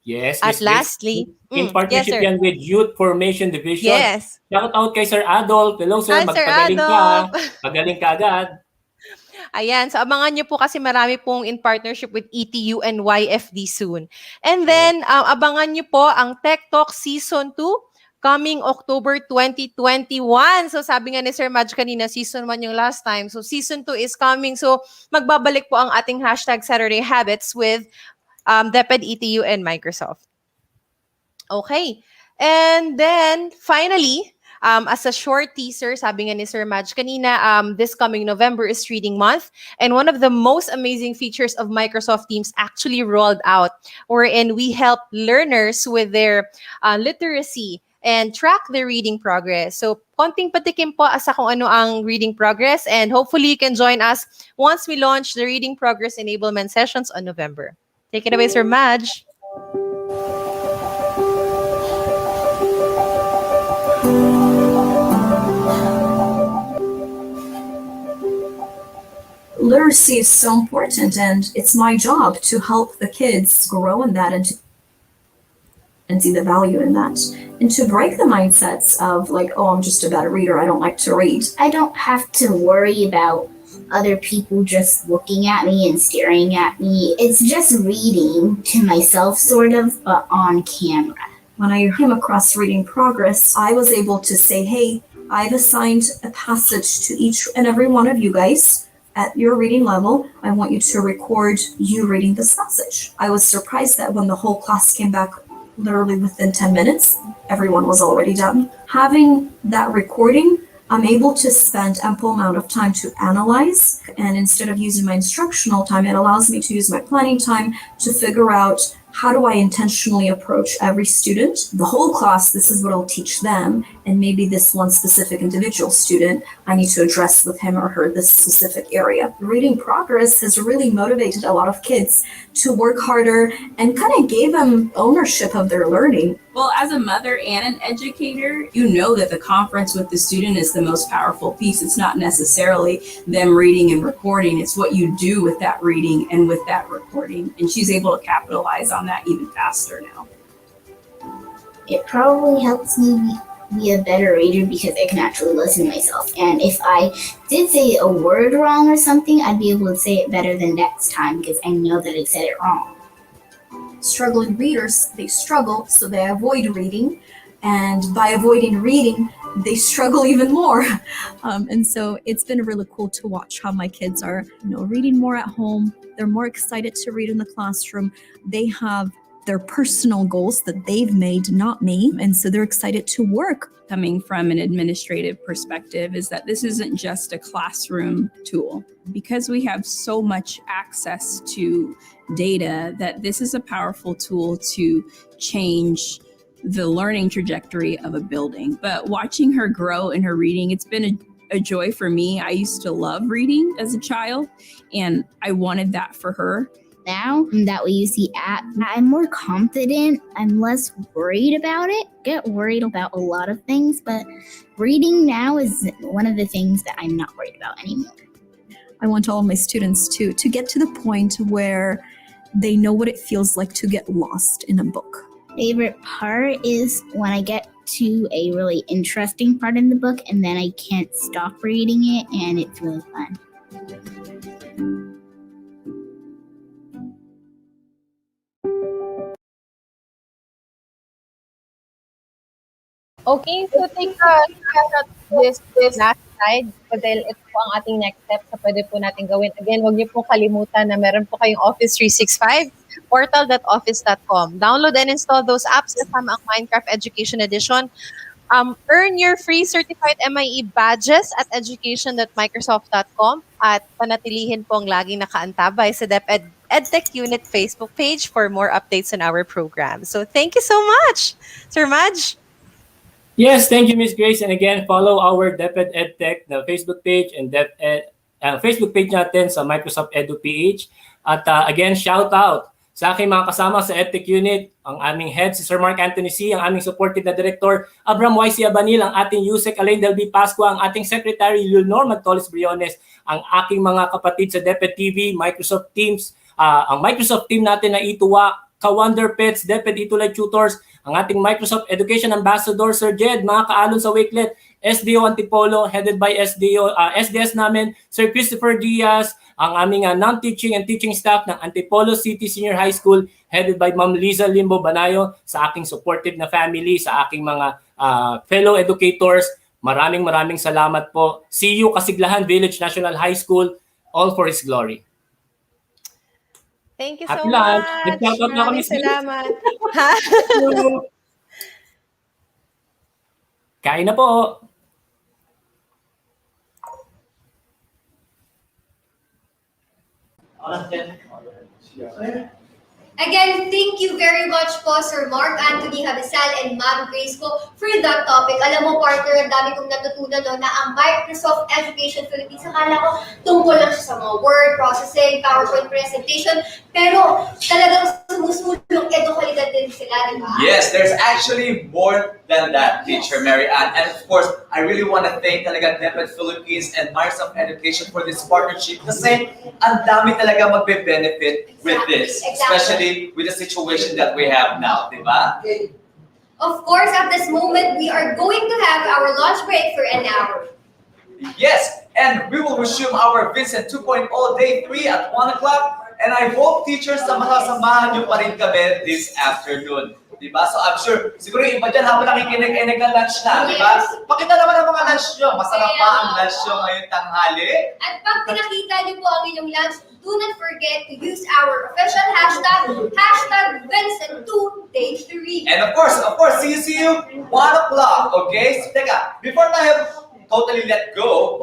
Yes, At Miss Grace. lastly, In yes, partnership sir. yan with Youth Formation Division. Yes. Shout out kay Sir Adolf. Hello, sir. Hi, Sir Magpagaling ka. Adolf. Magaling ka agad. Ayan, so abangan nyo po kasi marami pong in partnership with ETU and YFD soon. And then, abangan nyo po ang Tech Talk Season 2 coming October 2021. So sabi nga ni Sir Madge kanina, Season 1 yung last time. So Season 2 is coming. So magbabalik po ang ating hashtag Saturday Habits with DepEd, ETU, and Microsoft. Okay. And then, finally, as a short teaser, sabi nga ni Sir Madge kanina, this coming November is Reading Month. And one of the most amazing features of Microsoft Teams actually rolled out, wherein we help learners with their literacy and track their reading progress. So, konting patikim po sa kung ano ang reading progress. And hopefully, you can join us once we launch the Reading Progress Enablement Sessions on November. Take it away, Sir Madge. Literacy is so important, and it's my job to help the kids grow in that and see the value in that, and to break the mindsets of like, oh, I'm just a bad reader, I don't like to read. I don't have to worry about other people just looking at me and staring at me. It's just reading to myself, sort of, but on camera. When I came across Reading Progress, I was able to say, hey, I've assigned a passage to each and every one of you guys at your reading level. I want you to record you reading this passage. I was surprised that when the whole class came back, literally within 10 minutes, everyone was already done. Having that recording, I'm able to spend ample amount of time to analyze, and instead of using my instructional time, it allows me to use my planning time to figure out how do I intentionally approach every student, the whole class, this is what I'll teach them, and maybe this one specific individual student, I need to address with him or her this specific area. Reading Progress has really motivated a lot of kids to work harder and kind of gave them ownership of their learning. Well, as a mother and an educator, you know that the conference with the student is the most powerful piece. It's not necessarily them reading and recording. It's what you do with that reading and with that recording. And she's able to capitalize on that even faster now. It probably helps me be a better reader because I can actually listen to myself. And if I did say a word wrong or something, I'd be able to say it better the next time because I know that I said it wrong. Struggling readers, they struggle, so they avoid reading. And by avoiding reading, they struggle even more. And so it's been really cool to watch how my kids are, reading more at home. They're more excited to read in the classroom. They have their personal goals that they've made, not me. And so they're excited to work. Coming from an administrative perspective is that this isn't just a classroom tool. Because we have so much access to data, that this is a powerful tool to change the learning trajectory of a building. But watching her grow in her reading, it's been a joy for me. I used to love reading as a child, and I wanted that for her. Now that we use the app, I'm more confident. I'm less worried about it. Get worried about a lot of things, but reading now is one of the things that I'm not worried about anymore. I want all my students to get to the point where they know what it feels like to get lost in a book. Favorite part is when I get to a really interesting part in the book and then I can't stop reading it, and it's really fun. Okay, so take a screenshot of this last slide dahil ito po ang ating next step sa pwede po natin gawin. Again, huwag niyo po kalimutan na meron po kayong Office 365, portal.office.com. Download and install those apps kasama ang Minecraft Education Edition. Earn your free certified MIE badges at education.microsoft.com at panatilihin po ang laging nakaantabay sa DepEd EdTech Unit Facebook page for more updates on our program. So thank you so much, Sir Madge. Yes, thank you, Miss Grace. And again, follow our DepEd EdTech, the Facebook page, and DepEd Facebook page natin sa Microsoft Edu PH. At again, shout out Sa aking mga kasama sa EdTech Unit, ang aming head si Sir Mark Anthony C., ang aming supported na director, Abram Y.C. Abanil, ang ating USEC Alain Del B. Pascua, ang ating secretary Leonor Magtolis Briones, ang aking mga kapatid sa DepEd TV, Microsoft Teams, ang Microsoft team natin na ETULAY, Ka-Wonder Pets, DepEd ETULAY Tutors, ang ating Microsoft Education Ambassador, Sir Jed, mga kaalon sa Wakelet, SDO Antipolo, headed by SDS namin, Sir Christopher Diaz, ang aming non-teaching and teaching staff ng Antipolo City Senior High School, headed by Ma'am Liza Limbo Banayo, sa aking supportive na family, sa aking mga fellow educators, maraming salamat po. See you Kasiglahan Village National High School, all for His glory. Thank you Happy so lunch. much. Nag-shoutout na kami, Maraming salamat. Ha? Kain na po. Again, thank you very much po, Sir Mark Anthony Habisal and Ma'am Grace po for that topic. Alam mo, partner, ang dami kong natutunan no, na ang Microsoft Education Philippines, akala ko tungkol lang siya sa mga word processing, PowerPoint presentation, pero talagang sumusulong edukalidad din sila, di ba? Yes, there's actually more than that, Teacher Mary Ann. And of course, I really want to thank talaga DepEd Philippines and Microsoft Education for this partnership kasi ang dami talaga magbe-benefit with this, especially with the situation that we have now, di ba? Of course, at this moment, we are going to have our lunch break for an hour. Yes, and we will resume our VINSET 2.0 Day 3 at 1 o'clock. And I hope, teachers, na makasamahan nyo pa rin kami this afternoon. Diba? So I'm sure, siguro yung iba dyan habang nakikinig ay nagka-lunch na, diba? Pakita naman ang mga lunch nyo. Masarap ba ang lunch nyo ngayong tanghali? At pag pinakita nyo po ang inyong lunch, do not forget to use our official hashtag VINSET2Day3. And of course, see you 1 o'clock, okay? So, teka, before tayo totally let go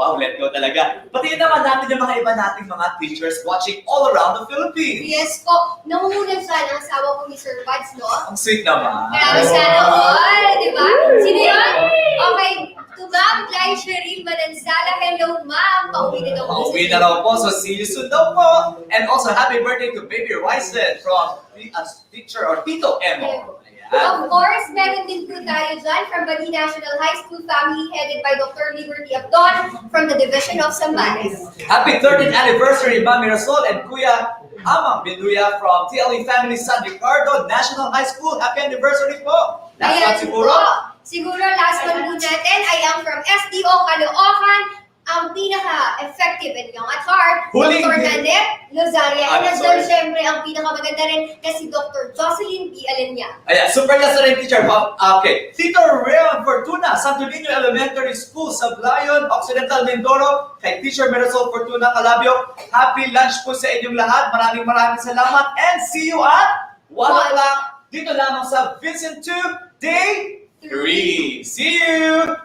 talaga. Patiin naman natin yung mga iba nating mga teachers watching all around the Philippines. Yes po, nangungunan sana ang asawa ko ni Sir Buds, no? Ang sweet naman. Maraming sana all, di ba? Sino yun? Okay, to Ma'am Clyde Shereen Manansala, hello ma'am. Pauwi na daw po. Pauwi na daw po, so see you soon daw po. And also, happy birthday to Baby Ryzen from teacher or Tito Emo. Of course, meron din po tayo dyan from Bani National High School family headed by Dr. Liberty Abdon from the Division of Zambales. Happy 30th anniversary, Ma'am Mirasol and Kuya Amang Biduya from TLE Family San Ricardo National High School. Happy anniversary po! Last one siguro? Siguro last one po natin ay ang from SDO Caloocan, ang pinaka-effective and young at heart, Dr. Nanette Lozaria. And nandun syempre ang pinaka-maganda rin kasi Dr. Jocelyn B. Alenya. Ayan, super nice rin, teacher. Okay. Tito Real Fortuna, Santo Niño Elementary School, Sablayon, Occidental Mindoro, kay Teacher Mirasol Fortuna Calabio. Happy lunch po sa inyong lahat. Maraming salamat. And see you at 1 o'clock dito lamang sa VINSET 2 Day 3. See you!